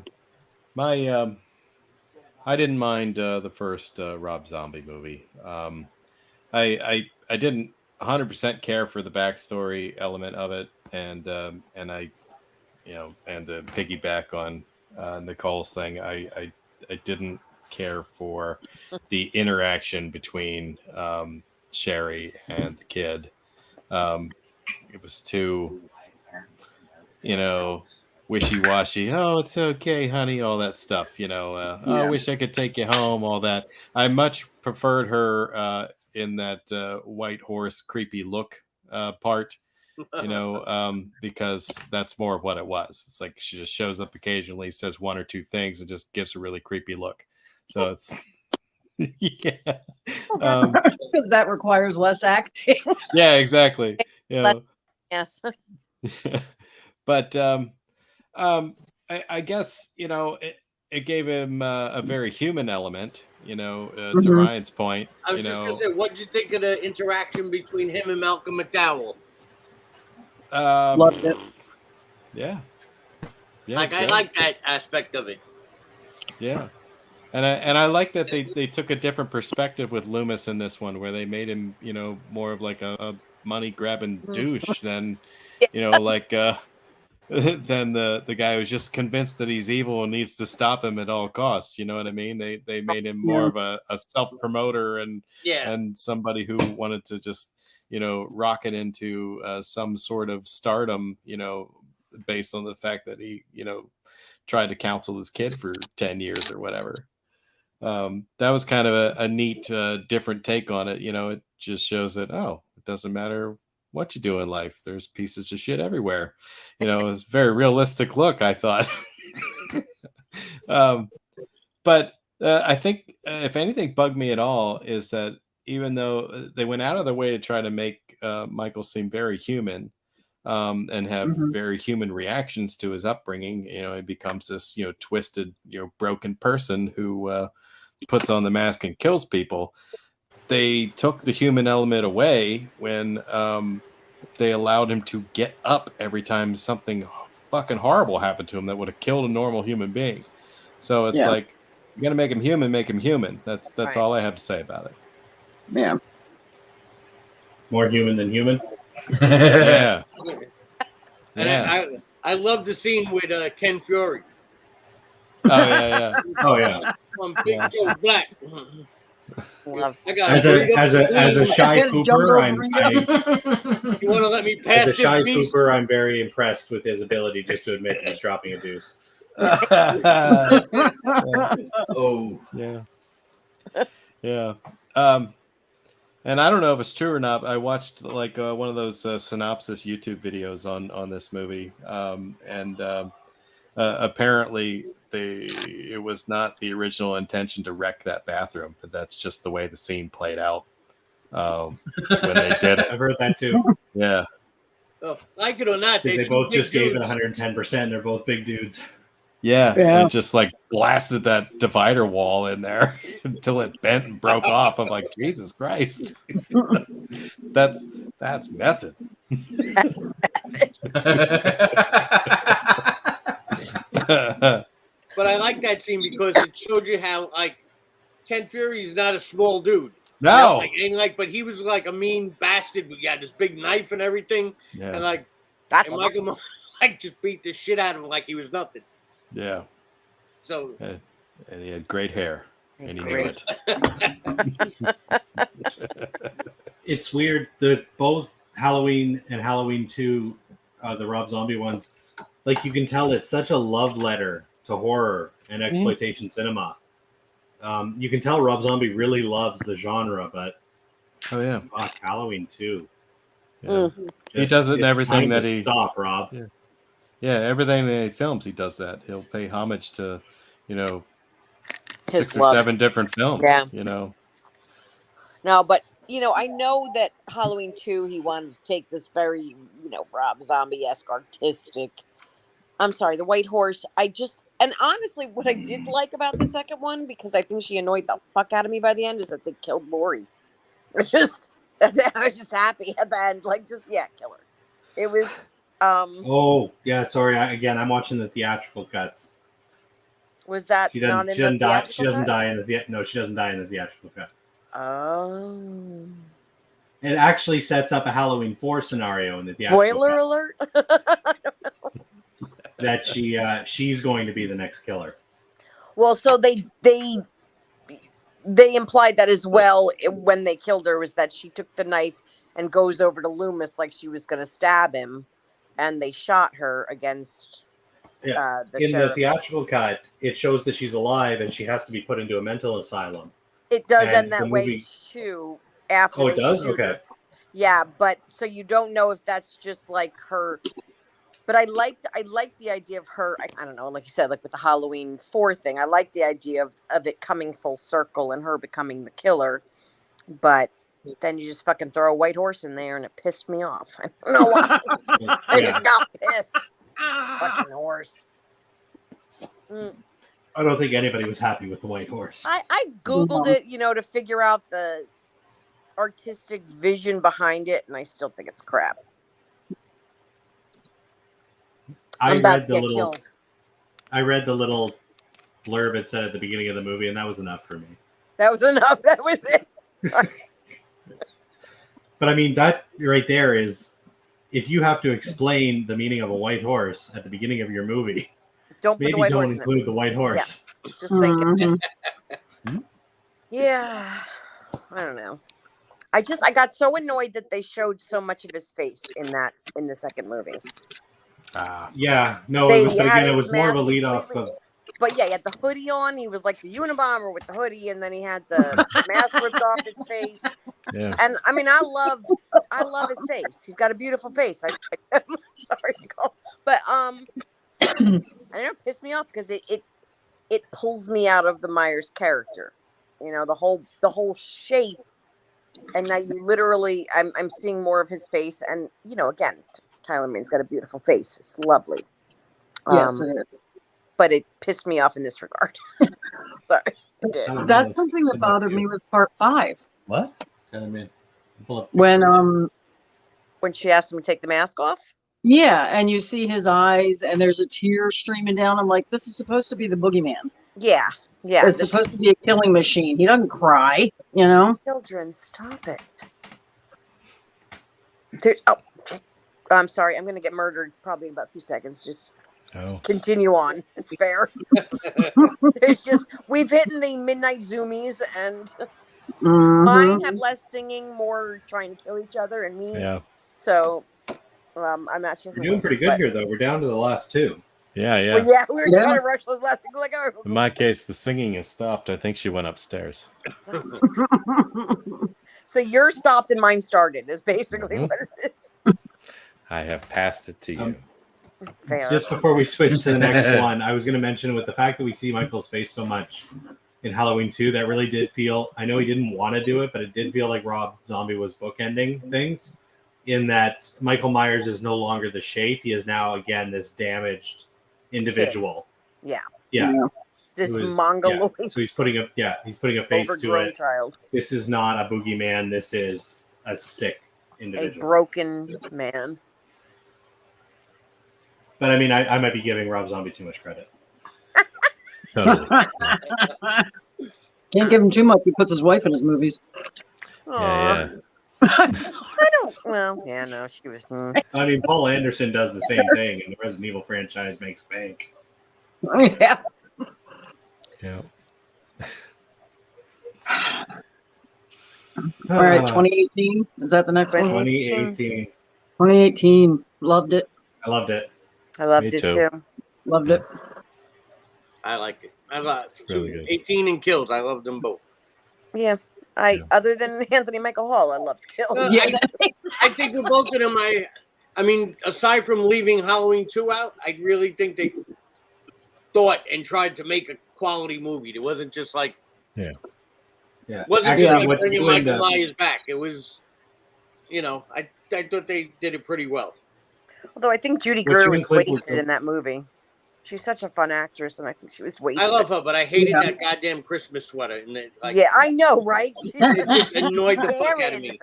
My I didn't mind the first Rob Zombie movie. I didn't 100% care for the backstory element of it, and I, and to piggyback on Nicole's thing, I didn't care for the interaction between Sherry and the kid. It was too, wishy-washy. Oh, it's okay, honey. All that stuff. Oh, I wish I could take you home. All that. I much preferred her in that white horse creepy look part. Because that's more of what it was. It's like she just shows up occasionally, says one or two things, and just gives a really creepy look. So it's yeah.
Because that requires less acting.
Yeah, exactly.
yes.
But I guess it gave him a very human element. To Ryan's point.
I was just gonna say, what did you think of the interaction between him and Malcolm McDowell?
Loved it.
Yeah.
Like I like that aspect of it.
Yeah. And I like that they took a different perspective with Loomis in this one, where they made him, more of like a money grabbing douche than, than the guy who's just convinced that he's evil and needs to stop him at all costs. You know what I mean? They made him more of a self promoter and somebody who wanted to just rocket into some sort of stardom, based on the fact that he tried to counsel his kid for 10 years or whatever. That was kind of a neat different take on it. It just shows that it doesn't matter what you do in life, there's pieces of shit everywhere. It's a very realistic look, I thought. But I think if anything bugged me at all is that even though they went out of their way to try to make Michael seem very human and have very human reactions to his upbringing, he becomes this twisted, broken person who puts on the mask and kills people. They took the human element away when they allowed him to get up every time something fucking horrible happened to him that would have killed a normal human being. So it's like, you're gonna make him human, make him human. That's right. All I have to say about it.
Yeah.
More human than human.
Yeah.
And I love the scene with Ken Fury.
Oh yeah.
Oh yeah.
From Big Joe Black. I got
as a shy Cooper,
you want to let me pass
as a shy
this
Cooper, I'm very impressed with his ability just to admit he's dropping a deuce.
Oh,
yeah, yeah. And I don't know if it's true or not. But I watched like one of those synopsis YouTube videos on this movie, and apparently it was not the original intention to wreck that bathroom, but that's just the way the scene played out when they did it.
I've heard that too.
Yeah.
Oh, like it or not,
They both just gave it 110%. They're both big dudes.
Yeah,
Yeah.
it just like blasted that divider wall in there until it bent and broke off. I'm like, Jesus Christ, that's method.
But I like that scene because it showed you how like Ken Fury's not a small dude.
No,
but he was like a mean bastard. He had this big knife and everything,
Yeah.
and like
That's
and Michael like just beat the shit out of him like he was nothing.
Yeah,
So
and he had great hair, and he knew
Great.
it.
It's weird that both Halloween and Halloween 2, the Rob Zombie ones, like you can tell it's such a love letter to horror and exploitation cinema. You can tell Rob Zombie really loves the genre, but
Oh yeah,
fuck, Halloween 2.
yeah. He does it in
It's
everything
time
that
to
he
stop, Rob.
Yeah, everything that he films, he does that. He'll pay homage to,
His
6 or
loves.
7 different films.
Yeah. No, but I know that Halloween 2, he wanted to take this very, Rob Zombie-esque artistic. I'm sorry, the White Horse. And honestly, what I did like about the second one, because I think she annoyed the fuck out of me by the end, is that they killed Lori. I was just happy at the end, kill her. It was.
Oh yeah, sorry. I'm watching the theatrical cuts.
Was that
She
not
doesn't.
in
She
the
doesn't die.
theatrical
She doesn't
cut?
die in the. No, she doesn't die in the theatrical cut.
Oh.
It actually sets up a Halloween 4 scenario in the theatrical
Spoiler
cut,
alert.
that she's going to be the next killer.
Well, so they implied that as well when they killed her, was that she took the knife and goes over to Loomis like she was going to stab him, and they shot her against
Yeah.
the
In
sheriff.
the theatrical cut, it shows that she's alive and she has to be put into a mental asylum.
It does
And
end
the
that way
movie-
too. After
Oh, it
they
does?
shoot
Okay.
her. Yeah, but so you don't know if that's just like her. But I liked the idea of her. I don't know, like you said, like with the Halloween 4 thing. I like the idea of it coming full circle and her becoming the killer. But then you just fucking throw a white horse in there, and it pissed me off. I don't know why. I just got pissed. Fucking horse. Mm.
I don't think anybody was happy with the White Horse.
I Googled it, to figure out the artistic vision behind it, and I still think it's crap. I'm about to get killed.
I read the little blurb it said at the beginning of the movie, and that was enough for me.
That was enough. That was it.
But I mean, that right there is, if you have to explain the meaning of a white horse at the beginning of your movie,
don't put
maybe
the white
don't
horse
include the white horse.
Yeah, just thinking.
Mm-hmm.
Yeah, I don't know. I got so annoyed that they showed so much of his face in the second movie.
Yeah, no,
They
it was, but
had
again, it
his
was more of a
mask
lead off
completely-
of.
But yeah, he had the hoodie on. He was like the Unabomber with the hoodie, and then he had the mask ripped off his face.
Yeah.
And I mean, I love his face. He's got a beautiful face. I'm sorry, Nicole. But I know it pissed me off because it pulls me out of the Myers character. The whole shape, and now you literally, I'm seeing more of his face, and again, Tyler Mane's got a beautiful face. It's lovely.
Yes, it is.
But it pissed me off in this regard. Sorry, it did.
That's something that bothered me with part 5.
What? I mean,
When
she asked him to take the mask off.
Yeah, and you see his eyes, and there's a tear streaming down. I'm like, this is supposed to be the Boogeyman.
Yeah.
It's supposed to be a killing machine. He doesn't cry,
Children, stop it. I'm sorry. I'm going to get murdered probably in about 2 seconds. Just continue on. It's fair. It's just, we've hit the midnight zoomies, and mine have less singing, more trying to kill each other, and me.
Yeah.
So I'm not sure.
We're doing pretty good here, though. We're down to the last 2.
Yeah, yeah.
Well, yeah, we were trying to rush those last things. Like, oh.
In my case, the singing has stopped. I think she went upstairs.
So yours stopped and mine started is basically what it is.
I have passed it to you.
Fair.
Just before we switch to the next one, I was going to mention with the fact that we see Michael's face so much in Halloween 2, that really did feel, I know he didn't want to do it, but it did feel like Rob Zombie was bookending things in that Michael Myers is no longer the shape. He is now, again, this damaged individual.
Yeah.
Yeah.
This mongoloid.
Yeah. So he's putting a face to it.
Child.
This is not a boogeyman. This is a sick individual.
A broken man.
But I mean, I might be giving Rob Zombie too much credit.
Can't give him too much. He puts his wife in his movies.
Yeah.
I don't. Well, yeah, no, she was.
I mean, Paul Anderson does the same thing, and the Resident Evil franchise makes bank.
Yeah.
Yeah.
All right, 2018. Is that the next one?
2018.
2018. Loved it.
I loved it.
I loved it too.
Loved it.
I liked it. I loved
really good.
18 and Kills. I loved them both.
Yeah. Other than Anthony Michael Hall, I loved Kills.
I think with both of them, I mean, aside from leaving Halloween 2 out, I really think they thought and tried to make a quality movie. It wasn't just like
yeah.
Wasn't
Actually,
just like
what
bringing
you and,
Michael Myers back. It was, I thought they did it pretty well.
Although I think Judy
What
Greer
you
was
and Clint
wasted
were-
in that movie. She's such a fun actress, and I think she was wasted.
I love her, but I hated that goddamn Christmas sweater. And it, like,
Yeah, I know, right?
it just annoyed the fuck out of me.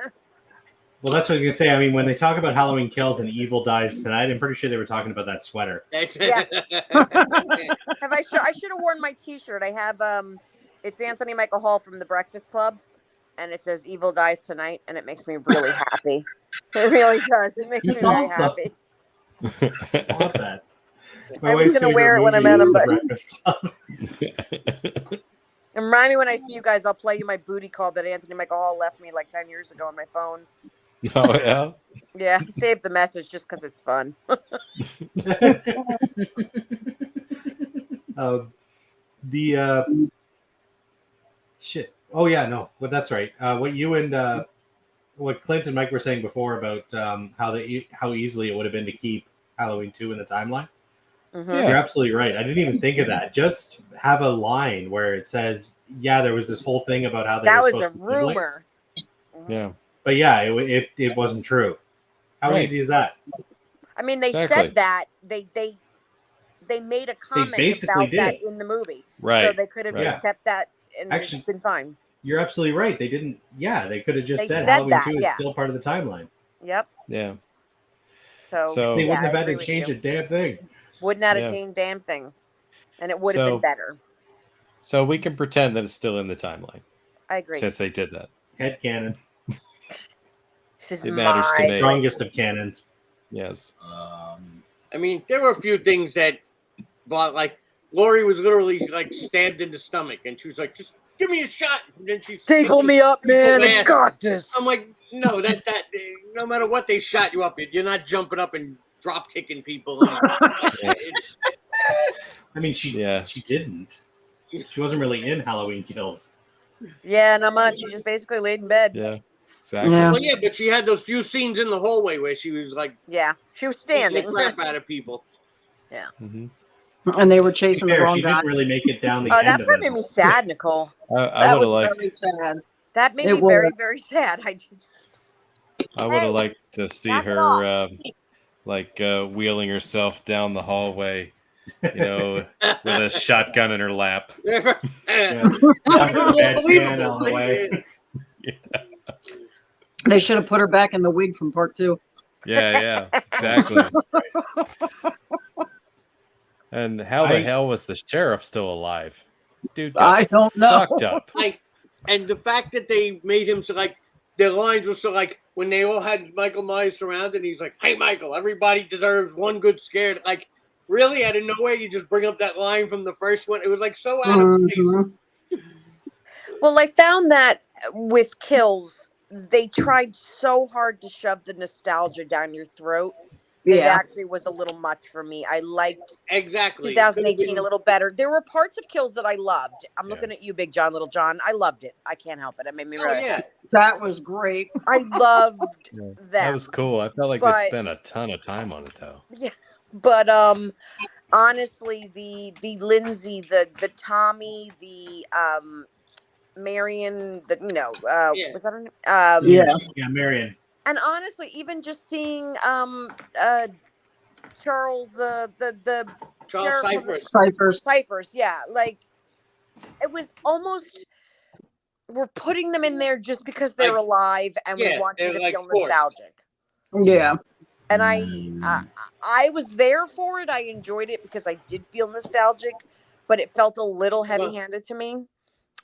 Well, that's what I was gonna say. I mean, when they talk about Halloween Kills and Evil Dies Tonight, I'm pretty sure they were talking about that sweater.
Yeah. I should have worn my T-shirt. I have it's Anthony Michael Hall from The Breakfast Club, and it says "Evil Dies Tonight," and it makes me really happy. It really does. It makes me really
awesome.
happy.
I love that.
I was gonna wear it when I met him, but
Breakfast Club.
and remind me when I see you guys. I'll play you my booty call that Anthony Michael Hall left me like 10 years ago on my phone.
Oh yeah.
Yeah, save the message just because it's fun.
Shit. Oh yeah, no, but that's right. What you and what Clint and Mike were saying before about how easily it would have been to keep Halloween 2 in the timeline.
Mm-hmm.
Yeah.
You're absolutely right. I didn't even think of that. Just have a line where it says, "Yeah, there was this whole thing about how they
That
were
was a
supposed to be siblings."
rumor.
Yeah.
But yeah, it wasn't true. How
Right.
easy is that?
I mean, they
Exactly.
said that they made a comment
basically
about that
did.
in the movie, so
Right.
they could have
Right.
just kept that and
Actually-
it's been fine.
You're absolutely right. They didn't. Yeah, they could have just
They
said
said
Halloween
that,
2 is
yeah.
still part of the timeline.
Yep.
Yeah.
So
They
yeah,
wouldn't have
I
had
agree
to
with
change
you.
a damn thing.
Wouldn't have
Yeah.
changed damn thing, and it would have
So-
been better.
So we can pretend that it's still in the timeline
I agree.
since they did that.
Head cannon.
This is
It matters to
my
me.
Strongest of cannons.
Yes.
I mean, there were a few things that, like, Lori was literally like stabbed in the stomach, and she was like, "Just give me a shot." And then she
Tickle me up, man. I
ass.
got this.
I'm like, no, that no matter what they shot you up, you're not jumping up and drop kicking people.
I mean, she didn't. She wasn't really in Halloween Kills.
Yeah, not much. She just basically laid in bed.
Yeah. Exactly.
Well, yeah, but she had those few scenes in the hallway where she was like,
Yeah, she was
beating
standing.
the crap out of people.
Yeah.
Mm-hmm.
And they were chasing the
Fair,
wrong
she
guy.
didn't really make it down the
Oh,
end
that
of
part
it.
made me sad, Nicole.
I
That
would have
was
liked.
very sad.
That made
It
me very,
was.
very sad. I just,
I would have liked to see
knock it
her wheeling herself down the hallway, with a shotgun in her lap.
Yeah. Bad can on the way.
They should have put her back in the wig from part 2.
Yeah, exactly. And how the hell was the sheriff still alive? Dude, got
I don't know.
fucked up.
Like, and the fact that they made him so like their lines were so like when they all had Michael Myers surrounded, he's like, "Hey, Michael, everybody deserves one good scare." Like, really, out of nowhere, you just bring up that line from the first one. It was like so out of place.
well, I found that with Kills, they tried so hard to shove the nostalgia down your throat it
Yeah.
actually was a little much for me. I liked
Exactly.
2018 a little better. There were parts of Kills that I loved. I'm looking at you, Big John, Little John. I loved it. I can't help it. It made me really
yeah.
That was great.
I loved
Yeah,
them.
that was cool. I felt like
but,
they spent a ton of time on it, though.
Yeah, but honestly, the Lindsay, the Tommy, the Marion, the was that her name?
Yeah, Marion.
And honestly, even just seeing Charles, the
Charles
sheriff
Cyphers,
yeah, like it was almost we're putting them in there just because they're
Like,
alive and we
yeah,
want you
they're,
to
like,
feel
forced.
nostalgic.
Yeah.
And I was there for it. I enjoyed it because I did feel nostalgic, but it felt a little heavy-handed to me.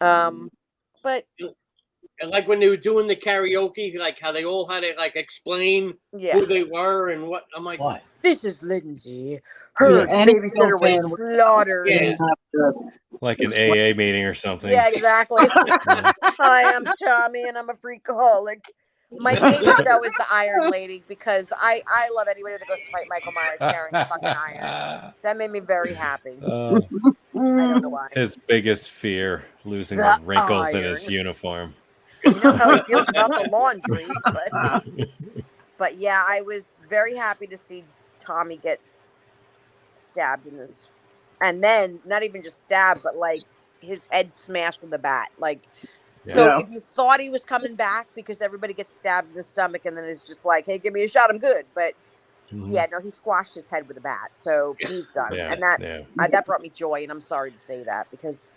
But
and like when they were doing the karaoke, like how they all had to like explain who they were and what. I'm like,
what?
This is Lindsay. Her babysitter was slaughtered.
Yeah.
Like an AA meeting or something.
Yeah, exactly. Hi, I'm Tommy, and I'm a freakaholic. My favorite though is the Iron Lady because I love anybody that goes to fight Michael Myers carrying a fucking iron. That made me very happy. I don't know why.
His biggest fear, losing
The
the wrinkles in his
iron.
uniform.
You know how he feels about the laundry, but yeah, I was very happy to see Tommy get stabbed in this, and then not even just stabbed, but like his head smashed with a bat. Like, so if you thought he was coming back because everybody gets stabbed in the stomach, and then it's just like, hey, give me a shot, I'm good. But yeah, no, he squashed his head with a bat, so he's done, and that brought me joy, and I'm sorry to say that because.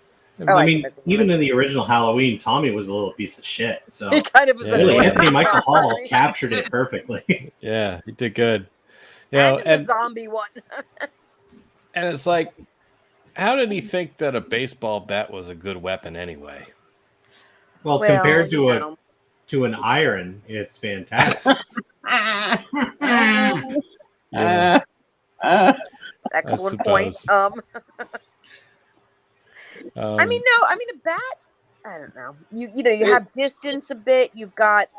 I mean, even in the original Halloween, Tommy was a little piece of shit. So
he kind of was
really, Anthony Michael Hall captured it perfectly.
Yeah, he did good. You
and
know,
in the zombie one.
And it's like, how did he think that a baseball bat was a good weapon anyway?
Well, compared to an iron, it's fantastic.
Excellent point. I mean, a bat. I don't know. You have distance a bit. You've got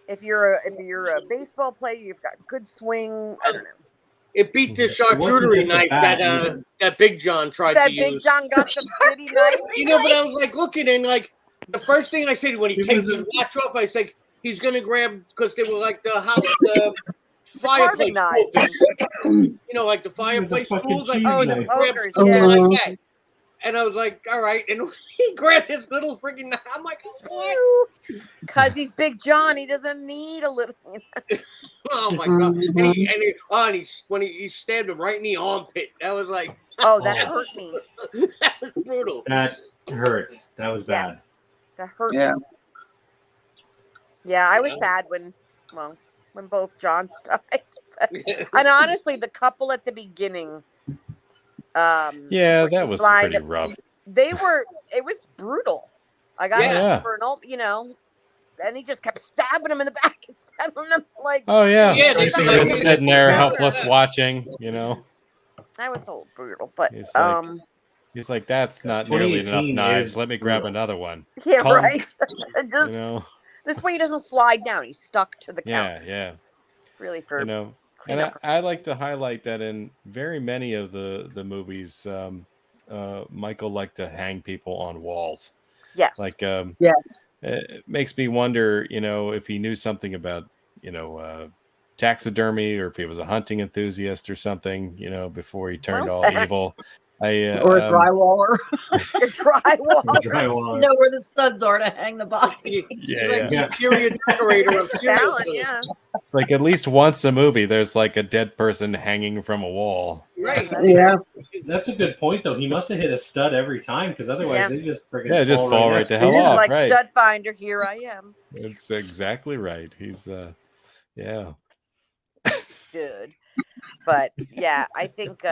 if you're a baseball player, you've got good swing. I don't know.
It beat the charcuterie knife that Big John tried to use.
That Big John got the bitty knife.
But I was like looking and like the first thing I said when he takes his watch off, I said he's gonna grab because they were like the fireplace tools. Like the fireplace tools. Like,
the pokers,
like that. And I was like, all right. And he grabbed his little freaking knife. I'm like, what?
Because he's Big John. He doesn't need a little.
Oh, my God. And when he stabbed him right in the armpit. That was like.
Oh, that hurt me.
That was brutal.
That hurt. That was bad.
Yeah. That hurt me. Yeah, I was sad when both Johns died. And honestly, the couple at the beginning.
That was pretty rough.
It was brutal. I got for an and he just kept stabbing him in the back and stabbing him like.
Oh yeah, he's just sitting there helpless watching.
That was so brutal, but
he's like that's not nearly enough knives. Let me grab another one.
Yeah, right. Just this way he doesn't slide down. He's stuck to the counter.
Yeah.
Really for
And I like to highlight that in very many of the movies, Michael liked to hang people on walls.
Yes.
Like,
yes.
It makes me wonder, if he knew something about, taxidermy or if he was a hunting enthusiast or something, before he turned all evil.
Or a drywaller.
A
drywall.
Know where the studs are to hang the body.
The interior decorator of
talent, yeah.
It's like at least once a movie, there's like a dead person hanging from a wall.
Right.
Yeah.
That's a good point, though. He must have hit a stud every time because otherwise they just freaking
fall right the hell off.
Like
right.
stud finder, here I am.
That's exactly right. He's
Good. But yeah, I think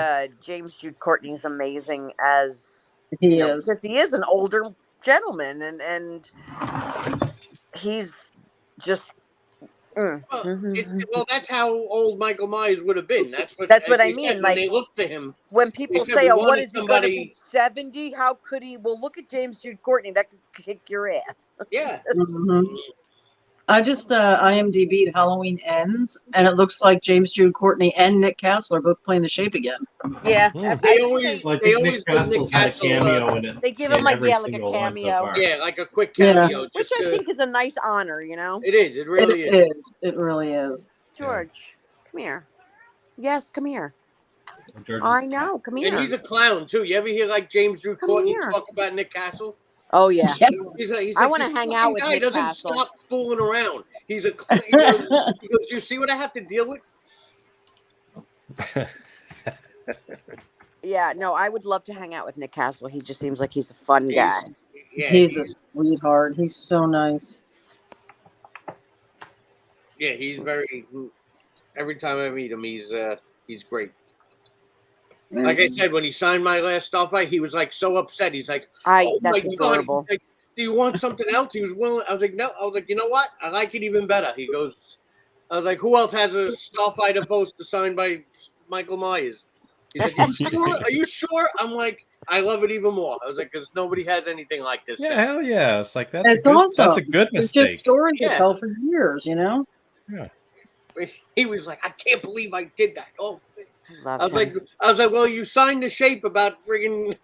James Jude Courtney is amazing as
he is
because he is an older gentleman and he's just.
Well, that's how old Michael Myers would have been. That's what
I mean.
Like they look for him.
When people say, "Oh, what is he going to be 70? How could he?" Well, look at James Jude Courtney. That could kick your ass.
Yeah.
I just IMDb'd Halloween Ends, and it looks like James Jude Courtney and Nick Castle are both playing the Shape again.
Yeah,
They always,
Well, I
they
think
always
Nick
give Nick
Castle's had a
Castle,
cameo in it.
they give him
in
like
every
a
single one so
cameo.
far.
yeah, like a quick
Yeah.
cameo.
Which
Just
I
to,
think is a nice honor, you know.
it is. It really
It
is.
is. It really is.
George, come here. Yes, come here.
George is
I
the
know. Come here.
And he's a clown too. You ever hear like James Jude
Come
Courtney
here.
talk about Nick Castle?
Oh yeah.
He's
I
like,
want to
"This
hang
fucking
out with
guy
Nick
doesn't
Castle.
stop fooling around. He goes, do you see what I have to deal with?
Yeah, no, I would love to hang out with Nick Castle. He just seems like he's a fun guy.
Yeah,
He's a sweetheart. He's so nice.
yeah, he's very. Every time I meet him, he's great. Like I said, when he signed my last Starfight, he was like so upset. He's like, "Oh my
That's
god!"
adorable.
He's like, do you want something else? He was willing. I was like, "No." I was like, "You know what? I like it even better." He goes, "I was like, who else has a Starfighter poster signed by Michael Myers?" He's like, "Are you sure? Are you sure?" I'm like, "I love it even more." I was like, "Because nobody has anything like this."
Yeah, hell yeah! It's like that's
It's
a good.
awesome.
That's a good
It's
mistake.
just stories
Yeah.
that tell for years, you know?
Yeah.
He was like, "I can't believe I did that." Oh,
Love
I was
him.
like, "Well, you signed the Shape about friggin'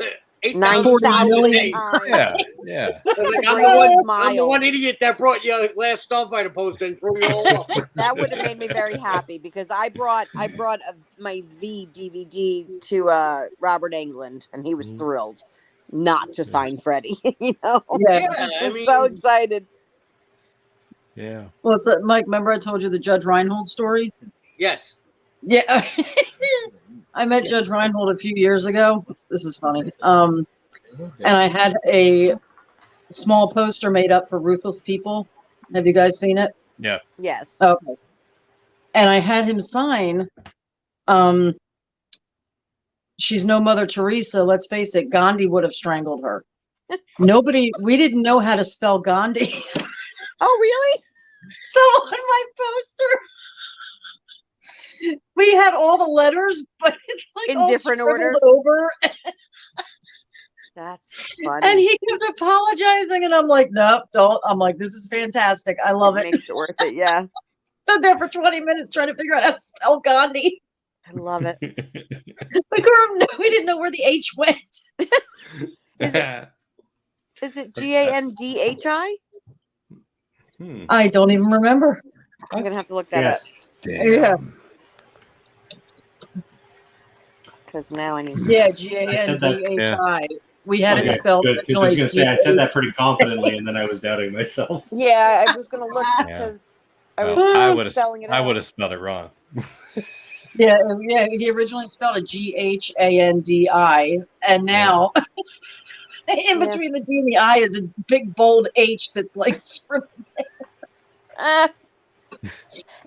8,000
9,000
days."
times.
Yeah, yeah.
I was like,
The
I'm
greatest
the
smile.
one idiot that brought your last Starfighter poster and threw you all off.
That would have made me very happy because I brought my V DVD to Robert Englund and he was thrilled not to sign Freddie. You know,
Yeah.
He was just so excited.
Yeah.
Well, it's Mike, remember I told you the Judge Reinhold story?
Yes.
Yeah. I met Judge Reinhold a few years ago. This is funny. And I had a small poster made up for Ruthless People. Have you guys seen it?
Yeah.
Yes.
Okay. And I had him sign, she's no Mother Teresa. Let's face it, Gandhi would have strangled her. We didn't know how to spell Gandhi.
Oh, really?
So on my poster, we had all the letters, but it's like
In
all
different order?
scribbled over.
That's funny.
And he kept apologizing, and I'm like, nope, don't. I'm like, this is fantastic. I love it.
Makes it worth it. Yeah.
Stood there for 20 minutes trying to figure out how to spell Gandhi.
I love it.
We didn't know where the H went.
Is it Gandhi?
I don't even remember.
I'm gonna have to look that up.
Yeah.
Because now I need.
Yeah,
said that-
Gandhi. We had it spelled.
Good, because I was going to say I said that pretty confidently, and then I was doubting myself.
Yeah, I was gonna look because I was spelling it out.
I would have spelled it wrong.
Yeah. He originally spelled it Ghandi, and now in between the D and the I is a big bold H that's like scribbled.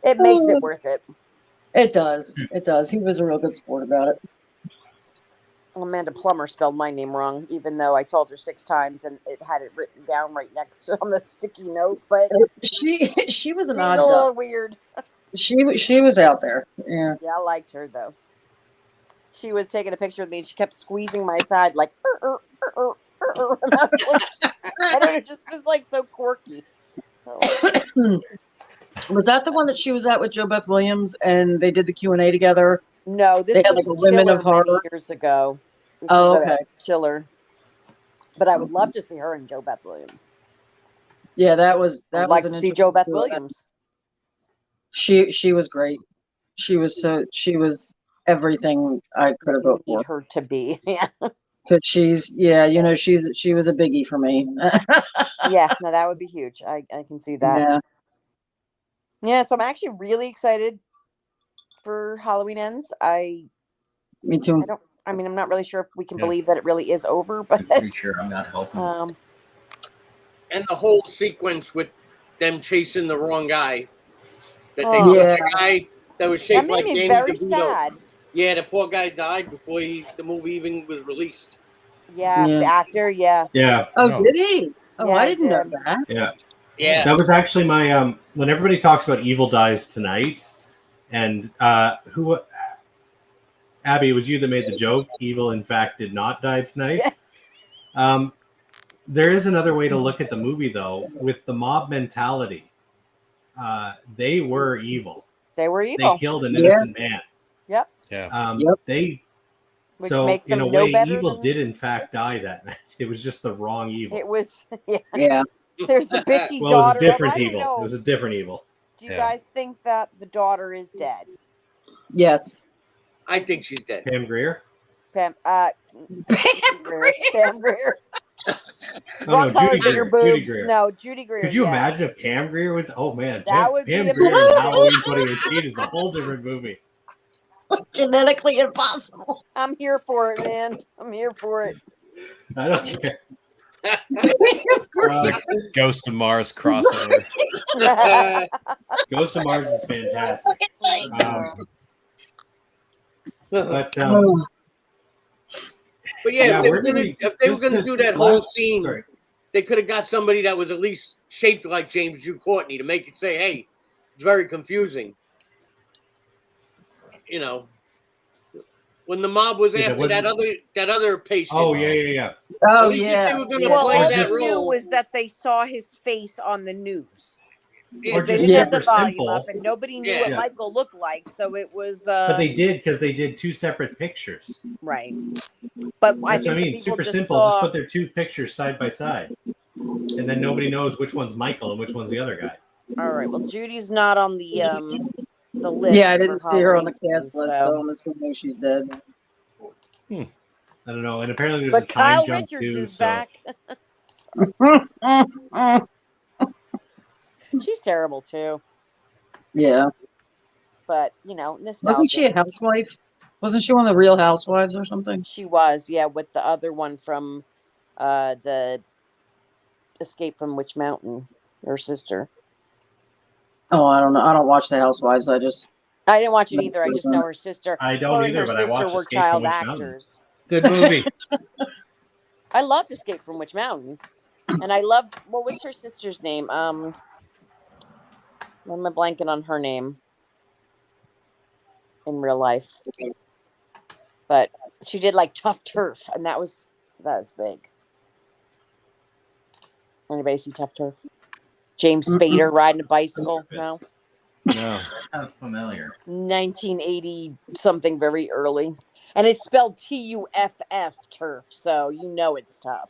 It makes it worth it.
It does. It does. He was a real good sport about it.
Amanda Plummer spelled my name wrong, even though I told her 6 times and it had it written down right next to on the sticky note. But
she was an
she's
odd
a little
duck.
weird.
She was out there. Yeah.
Yeah, I liked her though. She was taking a picture of me and she kept squeezing my side like and I was like, I don't know, it just was like so quirky.
Was that the one that she was at with Joe Beth Williams and they did the Q&A together?
No, this
they had
was
like a Women of
Chiller many
Horror
years ago. This
Oh,
was at
okay.
a Chiller. But I would love to see her and Joe Beth Williams.
Yeah, that was
I'd
that
like
was
to
an
see Joe Beth
interesting
Williams.
She was great. She was everything I could have hoped
Need
for.
her to be. Yeah.
Because she was a biggie for me.
Yeah, no, that would be huge. I can see that.
Yeah.
Yeah, so I'm actually really excited for Halloween Ends.
Me too.
I'm not really sure if we can believe that it really is over, but
pretty sure I'm not helping.
And the whole sequence with them chasing the wrong guy. That they
Oh.
the guy that was shaped
that
like
made me
Danny
very
DeVito.
sad.
Yeah, the poor guy died before the movie even was released.
Yeah, the actor, yeah.
Yeah.
Oh, did he? Oh,
Yeah,
I
he
didn't know
did.
that.
Yeah.
Yeah.
That was actually my when everybody talks about Evil Dies Tonight, and who Abby, it was you that made the joke. Evil, in fact, did not die tonight. There is another way to look at the movie, though, with the mob mentality. they were evil.
They were evil.
They killed an innocent man.
Yep.
Yeah.
Which
So
makes
in
them
a
no
way,
better
evil
than-
did in fact die that night. It was just the wrong evil.
It was. Yeah.
Yeah.
There's the bitchy
Well, it was
daughter.
a different
I don't
evil.
know.
It was a different evil.
Do you guys think that the daughter is dead?
Yes.
I think she's dead.
Pam Grier?
Pam Grier. Pam Grier.
Oh,
Wrong
no,
color,
Judy
bigger
Greer. Judy
boobs.
Greer.
No, Judy Greer.
Could you
yeah.
imagine if Pam Grier was? Oh man,
That would be
Pam
a
Grier and
movie.
Halloween 2018 is a whole different movie.
Genetically impossible.
I'm here for it, man. I'm here for it.
I don't care.
The Ghost of Mars crossover.
Ghost of Mars is fantastic. But
yeah,
yeah,
if they were gonna do that whole scene, they could have got somebody that was at least shaped like James Drew Courtney to make it say, "Hey, it's very confusing." You know, when the mob was after that other patient.
Oh yeah.
Oh
At least
yeah.
if they were gonna
Well,
play
all
that
they knew
role.
was that they saw his face on the news.
Or
They
just
didn't have the
super
volume
simple.
up, and nobody knew
Yeah.
what Michael looked like, so it was.
But they did because they did two separate pictures.
Right. But I
That's
think
what I
the
mean.
people
Super
just
simple.
saw.
Just put their two pictures side by side, and then nobody knows which one's Michael and which one's the other guy.
All right. Well, Judy's not on the list.
Yeah, I didn't
for
see her on the
Halloween,
cast list, so I'm assuming she's dead.
I don't know. And apparently there's
But
a time
Kyle
jump
Richards
too.
is
So
back. She's terrible too.
Yeah.
But nostalgia.
Wasn't she a housewife? Wasn't she one of the Real Housewives or something?
She was, yeah, with the other one from the Escape from Witch Mountain, her sister.
Oh, I don't know. I don't watch the Housewives. I
didn't watch it either. I just know her sister.
I don't
Her and
either,
her
but I
sister
watched
were
Escape from
child
Witch Mountain.
actors.
Good movie.
I loved Escape from Witch Mountain, and I loved what was her sister's name? Why am I blanking on her name in real life? But she did like Tough Turf, and that was big. Anybody see Tough Turf? James Spader riding a bicycle? No.
No.
Sounds familiar.
1980 something, very early, and it's spelled TUFF turf, so it's tough.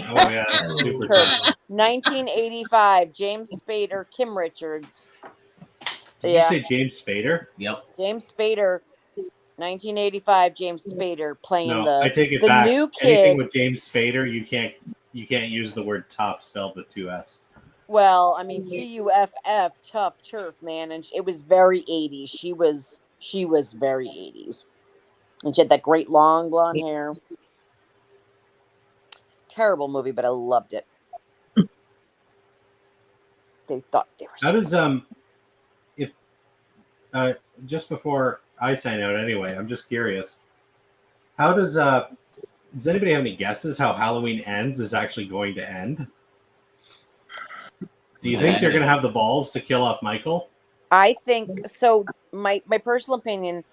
Oh yeah, that's super tough.
1985, James Spader, Kim Richards.
Did you say James Spader?
Yep.
James Spader, 1985. James Spader playing
No, I take it
the
back.
new
Anything
kid.
with James Spader, you can't use the word tough spelled with two F's.
Well, I mean TUFF, tough turf, man, and it was very 80s. She was very 80s, and she had that great long blonde hair. Terrible movie, but I loved it. They thought they were.
How does if just before I sign out anyway, I'm just curious. How does anybody have any guesses how Halloween Ends is actually going to end? Do you think they're going to have the balls to kill off Michael?
I think so. My personal opinion,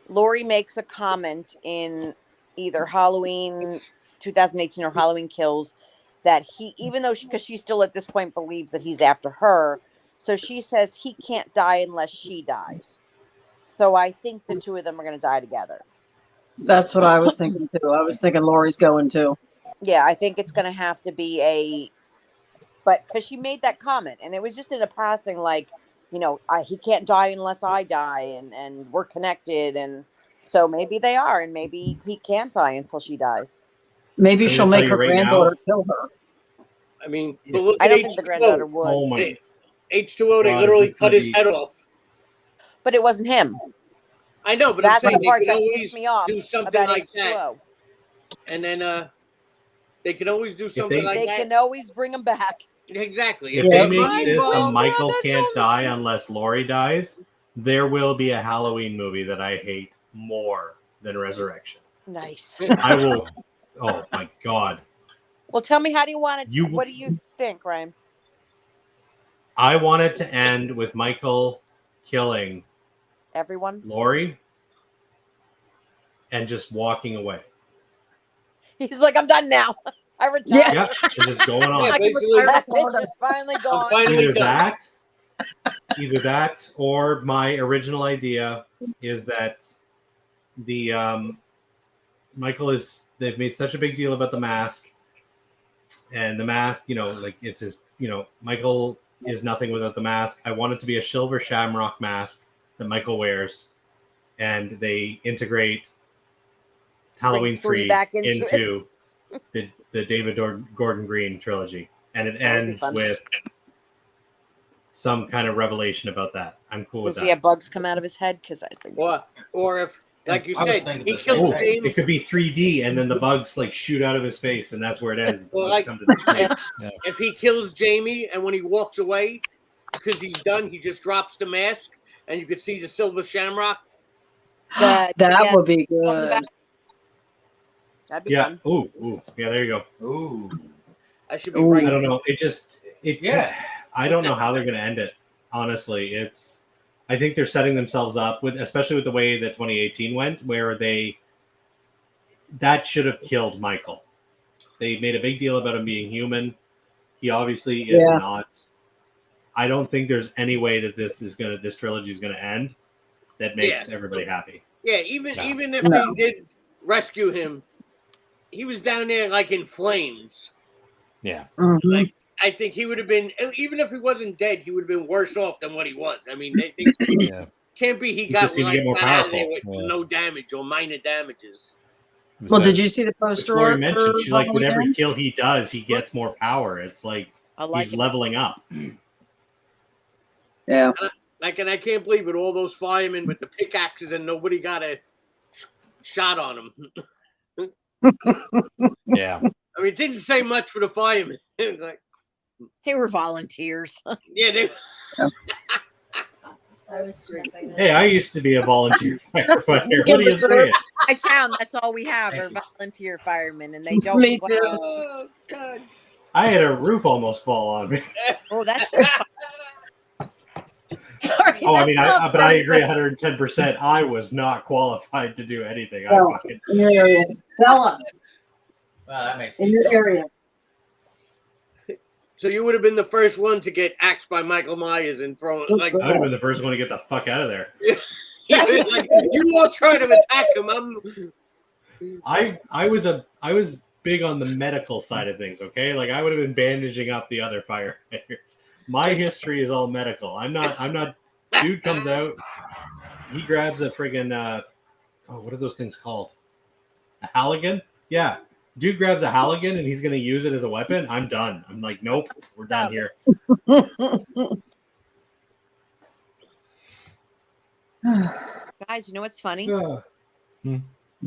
Lori makes a comment in either Halloween 2018 or Halloween Kills that he, even though because she still at this point believes that he's after her, so she says he can't die unless she dies. So I think the two of them are going to die together.
That's what I was thinking too. I was thinking Lori's going too.
Yeah, I think it's going to have to be but because she made that comment, and it was just in a passing, like, he can't die unless I die, and we're connected, and so maybe they are, and maybe he can't die until she dies.
Maybe she'll make her granddaughter kill her.
I mean, but look
I
at
don't think the
H2O.
granddaughter would.
Oh my!
H2O, they
God,
literally
this is
cut
gonna
his
be-
head off.
But it wasn't him.
I know, but
That's
I'm saying
the part
they
that
can
pissed
always
me off
do something
about
like that,
H2O.
and then they can always do something like
They
that.
can always bring him back.
Exactly.
If they make this
Michael,
a Michael
brother,
can't
don't-
die unless Lori dies, there will be a Halloween movie that I hate more than Resurrection.
Nice.
I will. Oh my God!
Well, tell me, how do you want it?
You-
What do you think, Ryan?
I want it to end with Michael killing
Everyone?
Lori and just walking away.
He's like, I'm done now. I retired.
Yeah, and just going on.
Yeah,
I can
basically-
retire. That bitch is finally gone.
finally
Either
done.
that, Either that or my original idea is that the they've made such a big deal about the mask, and the mask, like it's his, Michael is nothing without the mask. I want it to be a silver shamrock mask that Michael wears, and they integrate Halloween 3
back
into the David Gordon Green trilogy, and it ends with some kind of revelation about that. I'm cool with
Does
that.
he have bugs come out of his head? Because I think.
Or if, like you said, he kills Jamie.
It could be 3D, and then the bugs like shoot out of his face, and that's where it ends.
Well,
like, come to the screen.
If he kills Jamie, and when he walks away, because he's done, he just drops the mask, and you could see the silver shamrock.
That would be good.
That'd be fun.
Ooh. Yeah, there you go.
Ooh.
I should be right.
I don't know. I don't know how they're going to end it. Honestly, I think they're setting themselves up especially with the way that 2018 went, where that should have killed Michael. They made a big deal about him being human. He obviously is not. I don't think there's any way that this trilogy is gonna end that makes everybody happy.
Yeah, even if they did rescue him, he was down there like in flames.
Yeah.
Mm-hmm.
Like, I think he would have been, even if he wasn't dead, he would have been worse off than what he was. I mean, can't be he got like
more
got out of there
powerful.
with no damage or minor damages.
Well, did you see the poster
Lori
art?
mentioned, she's like, with every
Halloween?
kill he does, he gets more power. It's like he's leveling up.
Yeah.
And I can't believe it. All those firemen with the pickaxes and nobody got a shot on them.
Yeah.
I mean, it didn't say much for the firemen. Like,
they were volunteers.
Yeah, they.
Hey, I used to be a volunteer firefighter. What are you saying?
My town, that's all we have are volunteer firemen, and they don't.
Me too.
Oh God!
I had a roof almost fall on me.
Oh, that's.
Sorry.
Oh, I mean, I agree 110%. I was not qualified to do anything. I fucking.
In your area, Bella.
Well, that makes
In your area.
So you would have been the first one to get axed by Michael Myers and thrown like.
I would have been the first one to get the fuck out of there.
Like, you all try to attack him.
I was big on the medical side of things. Okay, like I would have been bandaging up the other firefighters. My history is all medical. I'm not. Dude comes out. He grabs a friggin' what are those things called? A Halligan? Yeah. Dude grabs a Halligan and he's going to use it as a weapon. I'm done. I'm like, nope, we're done here.
Guys, you know what's funny?
Hmm.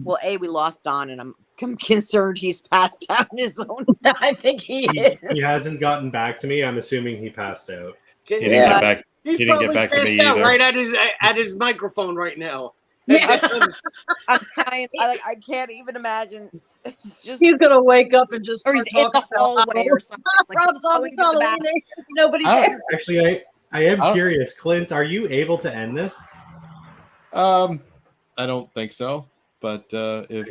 Well, we lost Don, and I'm concerned he's passed out on his own. I think he is.
He hasn't gotten back to me. I'm assuming he passed out.
He didn't get back.
He's
He didn't get
probably
back to me
passed out
either.
right at his microphone right now.
Yeah. I'm crying. I can't even imagine. It's just
He's gonna wake up and just
or he's
start
in the
talking about
hallway
how
or something. Like,
Rob's on
going
the
to the
Halloween.
bathroom.
Nobody
I don't-
there.
Actually, I am curious. Clint, are you able to end this?
I don't think so. But if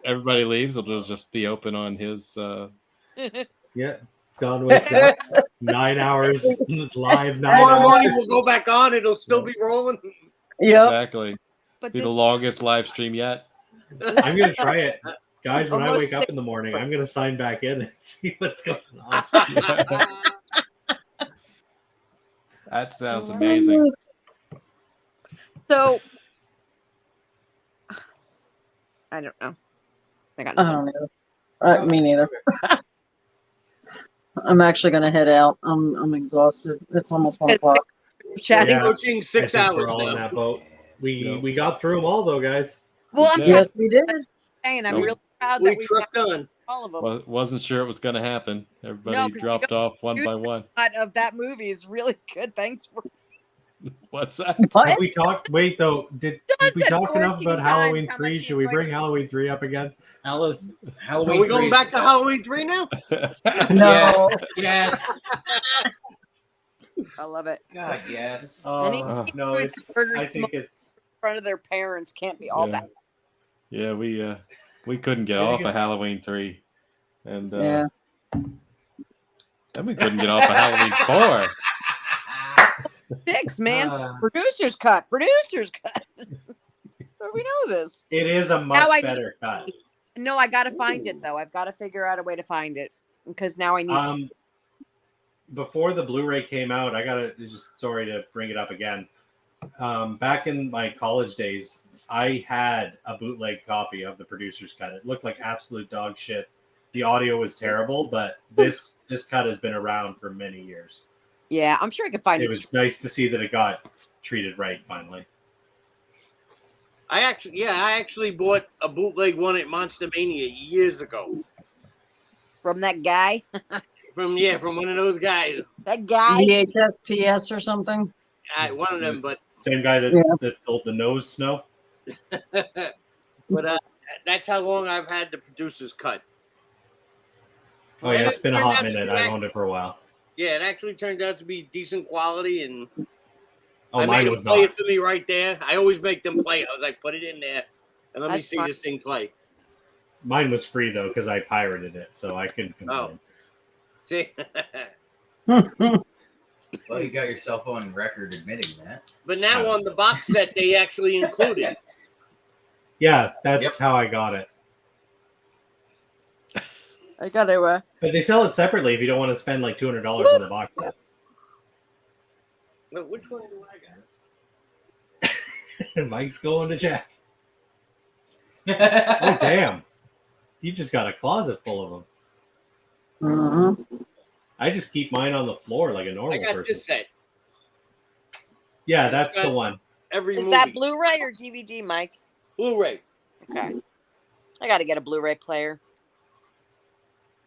everybody leaves, it'll just be open on his.
Yeah. Don wakes up 9 hours live. 9
Tomorrow
hours.
morning we'll go back on. It'll still be rolling.
Yep.
Exactly.
But
Be the
this-
longest live stream yet.
I'm gonna try it, guys. When I
Almost
wake up in the morning, I'm gonna sign back in and see what's going on.
That sounds amazing.
So I don't know. I got
I
nothing.
don't know. Me neither. I'm actually gonna head out. I'm exhausted. It's almost 1 o'clock.
Chatting.
Coaching 6
I think
hours
we're all in
now.
that boat. We got through them all though, guys.
Well, I'm
Yes, we did.
saying I'm
Nope.
really proud
We
that we
trucked
got
on.
all of them.
Wasn't sure it was going to happen. Everybody
'cause we
dropped off one by one.
Part of that movie is really good. Thanks for.
What's that?
Have we talked? Wait, though. Did we
said
talk enough
14
about Halloween
times how
3?
much
Should we bring
enjoyed it.
Halloween 3 up again?
Halloween.
Are we going back to Halloween 3 now?
No.
Yes.
I love it.
God, yes.
Any
Oh,
people
no,
with
it's.
murder
I
smoke
think it's.
in front of their parents can't be all
Yeah.
that.
Yeah, we couldn't get
I think
off of
it's-
Halloween 3. And
Yeah.
then we couldn't get off of Halloween 4.
6, man. Producer's cut. Producer's cut. We know this.
It is a much better cut.
No, I got to find it, though. I've got to figure out a way to find it because now I need to.
Before the Blu-ray came out, I got to just, sorry to bring it up again. Back in my college days, I had a bootleg copy of the producer's cut. It looked like absolute dog shit. The audio was terrible, but this cut has been around for many years.
Yeah, I'm sure I could find it.
It was nice to see that it got treated right finally.
I actually bought a bootleg one at Monster Mania years ago.
From that guy?
From one of those guys.
That guy?
VHS PS or something?
One of them, but...
Same guy that sold the nose snow?
But that's how long I've had the producer's cut.
Oh, yeah, it's been a hot minute. I've owned it for a while.
Yeah, it actually turned out to be decent quality, and
I
made
mine
them play it for me right there. I always make them play. I was like, put it in there, and let me see this thing play.
Mine was free, though, because I pirated it, so I couldn't complain.
Oh. See?
Well, you got yourself on record admitting that.
But now on the box set, they actually include it.
Yeah, that's how I got it.
I got it.
But they sell it separately if you don't want to spend like $200 on the box set.
Well, which one do I got?
Mike's going to check. Oh, damn. You just got a closet full of them.
Mm-hmm.
I just keep mine on the floor like a normal person.
I got this set.
Yeah, that's the one.
Is that Blu-ray or DVD, Mike?
Blu-ray.
Okay. I got to get a Blu-ray player.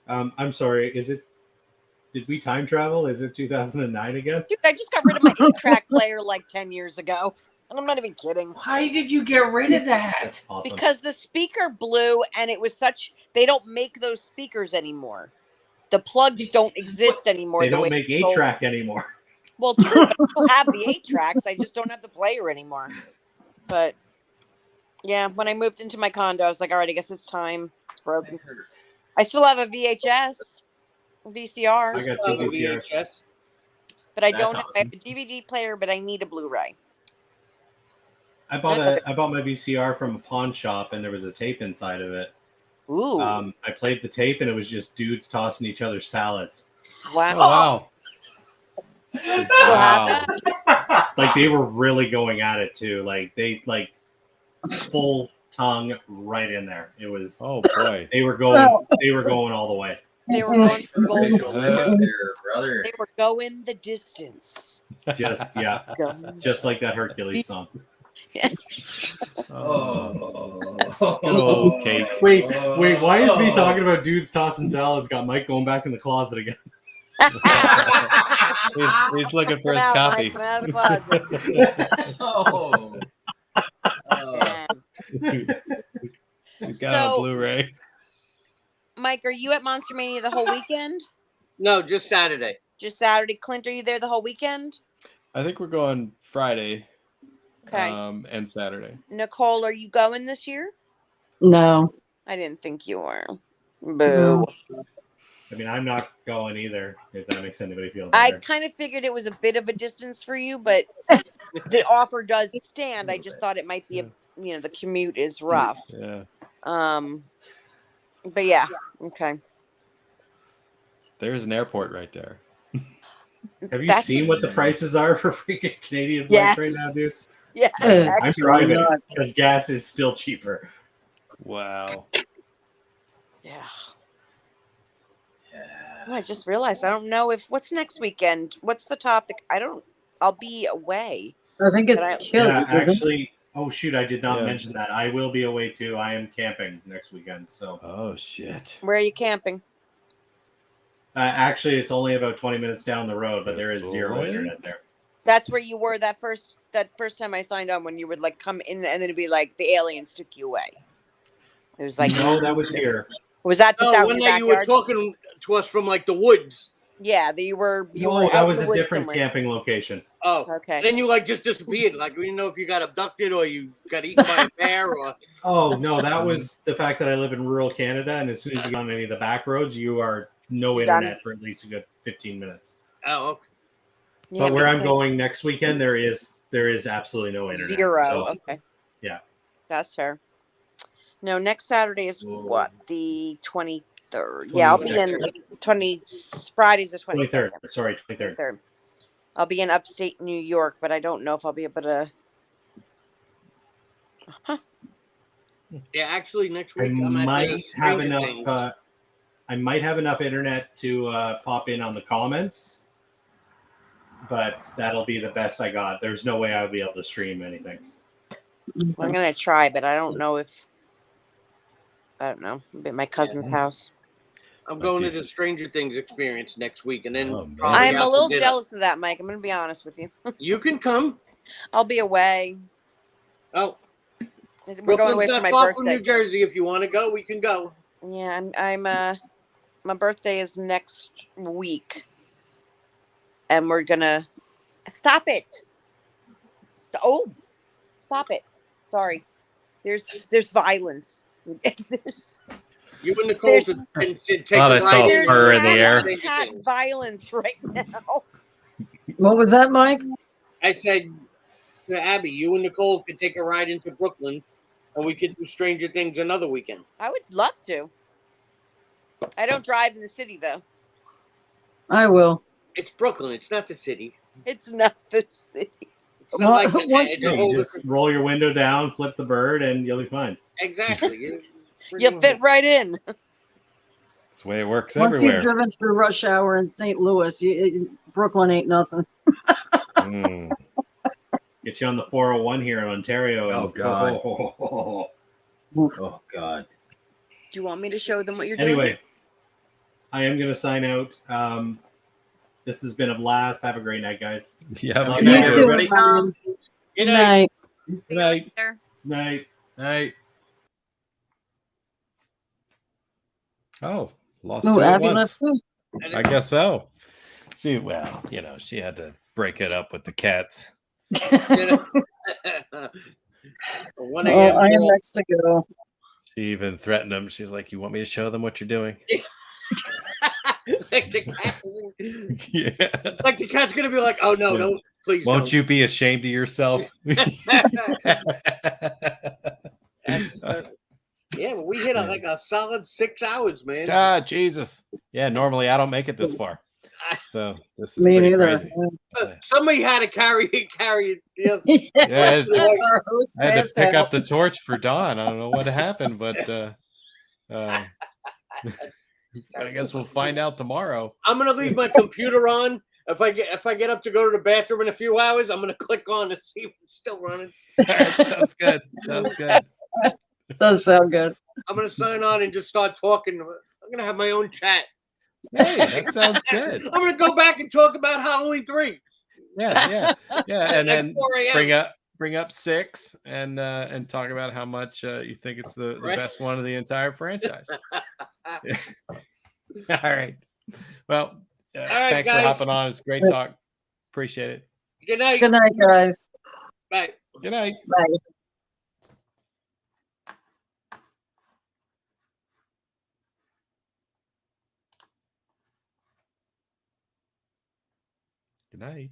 I'm sorry. Did we time travel? Is it 2009 again?
Dude, I just got rid of my 8-track player like 10 years ago. And I'm not even kidding.
Why did you get rid of that?
That's awesome.
Because the speaker blew and it was they don't make those speakers anymore. The plugs don't exist anymore.
They don't make 8-track anymore.
Well, true. I still have the 8-tracks. I just don't have the player anymore. But yeah, when I moved into my condo, I was like, all right, I guess it's time. It's broken. I still have a VHS, VCR.
I got two VCRs.
But I don't have, I have a DVD player, but I need a Blu-ray.
I bought my VCR from a pawn shop, and there was a tape inside of it.
Ooh.
I played the tape, and it was just dudes tossing each other salads.
Wow.
Wow.
Like they were really going at it too. Like they full tongue right in there. It was.
Oh boy.
They were going all the way.
They were going for gold.
Brother.
They were going the distance.
Just like that Hercules song.
Okay.
Wait. Why is me talking about dudes tossing salads got Mike going back in the closet again?
he's looking for his copy.
Come out of the closet.
He's got a Blu-ray.
Mike, are you at Monster Mania the whole weekend?
No, just Saturday.
Just Saturday. Clint, are you there the whole weekend?
I think we're going Friday.
Okay.
And Saturday.
Nicole, are you going this year?
No.
I didn't think you were. Boo.
I mean, I'm not going either, if that makes anybody feel better.
I kind of figured it was a bit of a distance for you, but the offer does stand. I just thought it might be the commute is rough.
Yeah.
But yeah, okay.
There's an airport right there.
Have you seen what the prices are for freaking Canadian flights right now, dude?
Yeah.
I'm driving because gas is still cheaper.
Wow.
Yeah. I just realized I don't know what's next weekend. What's the topic? I'll be away.
I think it's kids.
Yeah, actually, oh shoot, I did not mention that. I will be away too. I am camping next weekend. So.
Oh shit.
Where are you camping?
Actually, it's only about 20 minutes down the road, but there is zero internet there.
That's where you were that first time I signed on, when you would like come in and then it'd be like the aliens took you away. It was like
no, that was here.
Was that just out in
one
your
night you were
backyard?
talking to us from like the woods.
Yeah, you were.
No, that was a different camping location.
Oh,
okay.
Then you like just disappeared. Like we didn't know if you got abducted or you got eaten by a bear or.
Oh no, that was the fact that I live in rural Canada, and as soon as you get on any of the back roads, you are no internet for at least a good 15 minutes.
Oh, okay.
But where I'm going next weekend, there is absolutely no internet.
Zero.
So,
Okay.
Yeah.
That's fair. No, next Saturday is what? The 23rd. Yeah, I'll be in 20. Friday's the
23rd.
22nd.
Sorry, 23rd.
I'll be in upstate New York, but I don't know if I'll be able to.
Yeah, actually, next
I
week I'm at
might
the
have
Stranger
enough.
Things.
I might have enough internet to pop in on the comments, but that'll be the best I got. There's no way I'll be able to stream anything.
I'm gonna try, but I don't know if. I don't know. I'm at my cousin's house.
I'm going to the Stranger Things experience next week, and then
I'm a little jealous of that, Mike. I'm gonna be honest with you.
You can come.
I'll be away.
Oh,
we're going away
Brooklyn's
for
not
my
far from
birthday.
New Jersey. If you want to go, we can go.
Yeah, I'm my birthday is next week, and we're gonna stop it. Stop it! Sorry, there's violence. there's
You and Nicole can take
Thought I saw
in.
fur in the air.
cat violence right now.
What was that, Mike?
I said to Abby, you and Nicole could take a ride into Brooklyn, and we could do Stranger Things another weekend.
I would love to. I don't drive in the city though.
I will.
It's Brooklyn. It's not the city.
It's not the city.
It's not like Manhattan. It's a
You
whole
just
different.
roll your window down, flip the bird, and you'll be fine.
Exactly.
You'll fit right in.
That's the way it works
Once
everywhere.
you've driven through rush hour in St. Louis, Brooklyn ain't nothing.
Get you on the 401 here in Ontario.
Oh,
and-
God.
Oh.
Oh, God.
Do you want me to show them what you're doing?
Anyway, I am going to sign out. This has been a blast. Have a great night, guys.
Yeah,
Love
good
you,
night,
everybody.
Good night.
Good night.
Night.
Night. Oh, lost
Oh,
two at
Abby
once.
left too?
I guess so. She she had to break it up with the cats.
1
Oh,
a.m.
I am
call.
next to go.
She even threatened him. She's like, "You want me to show them what you're doing?"
Like the cat.
Yeah.
Like the cat's gonna be like, "Oh no,
Yeah.
no, please
Won't
don't."
you be ashamed of yourself?
Yeah, but we hit like a solid 6 hours, man.
Ah, Jesus. Yeah, normally I don't make it this far. So this is
Me
pretty
neither.
crazy.
Somebody had to carry it.
Yeah, I had to pick up the torch for Dawn. I don't know what happened, but I guess we'll find out tomorrow.
I'm gonna leave my computer on. If I get up to go to the bathroom in a few hours, I'm gonna click on to see if it's still running.
Sounds good. Sounds good.
Does sound good.
I'm gonna sign on and just start talking. I'm gonna have my own chat.
Hey, that sounds good.
I'm gonna go back and talk about Halloween 3.
Yeah, and
Like
then
4 a.m.
bring up 6 and talk about how much you think it's the best one of the entire franchise. All right. Well,
right,
thanks
guys.
for hopping on. It's great talk. Appreciate it.
Good night.
Good night, guys.
Bye.
Good night.
Bye.
Good night.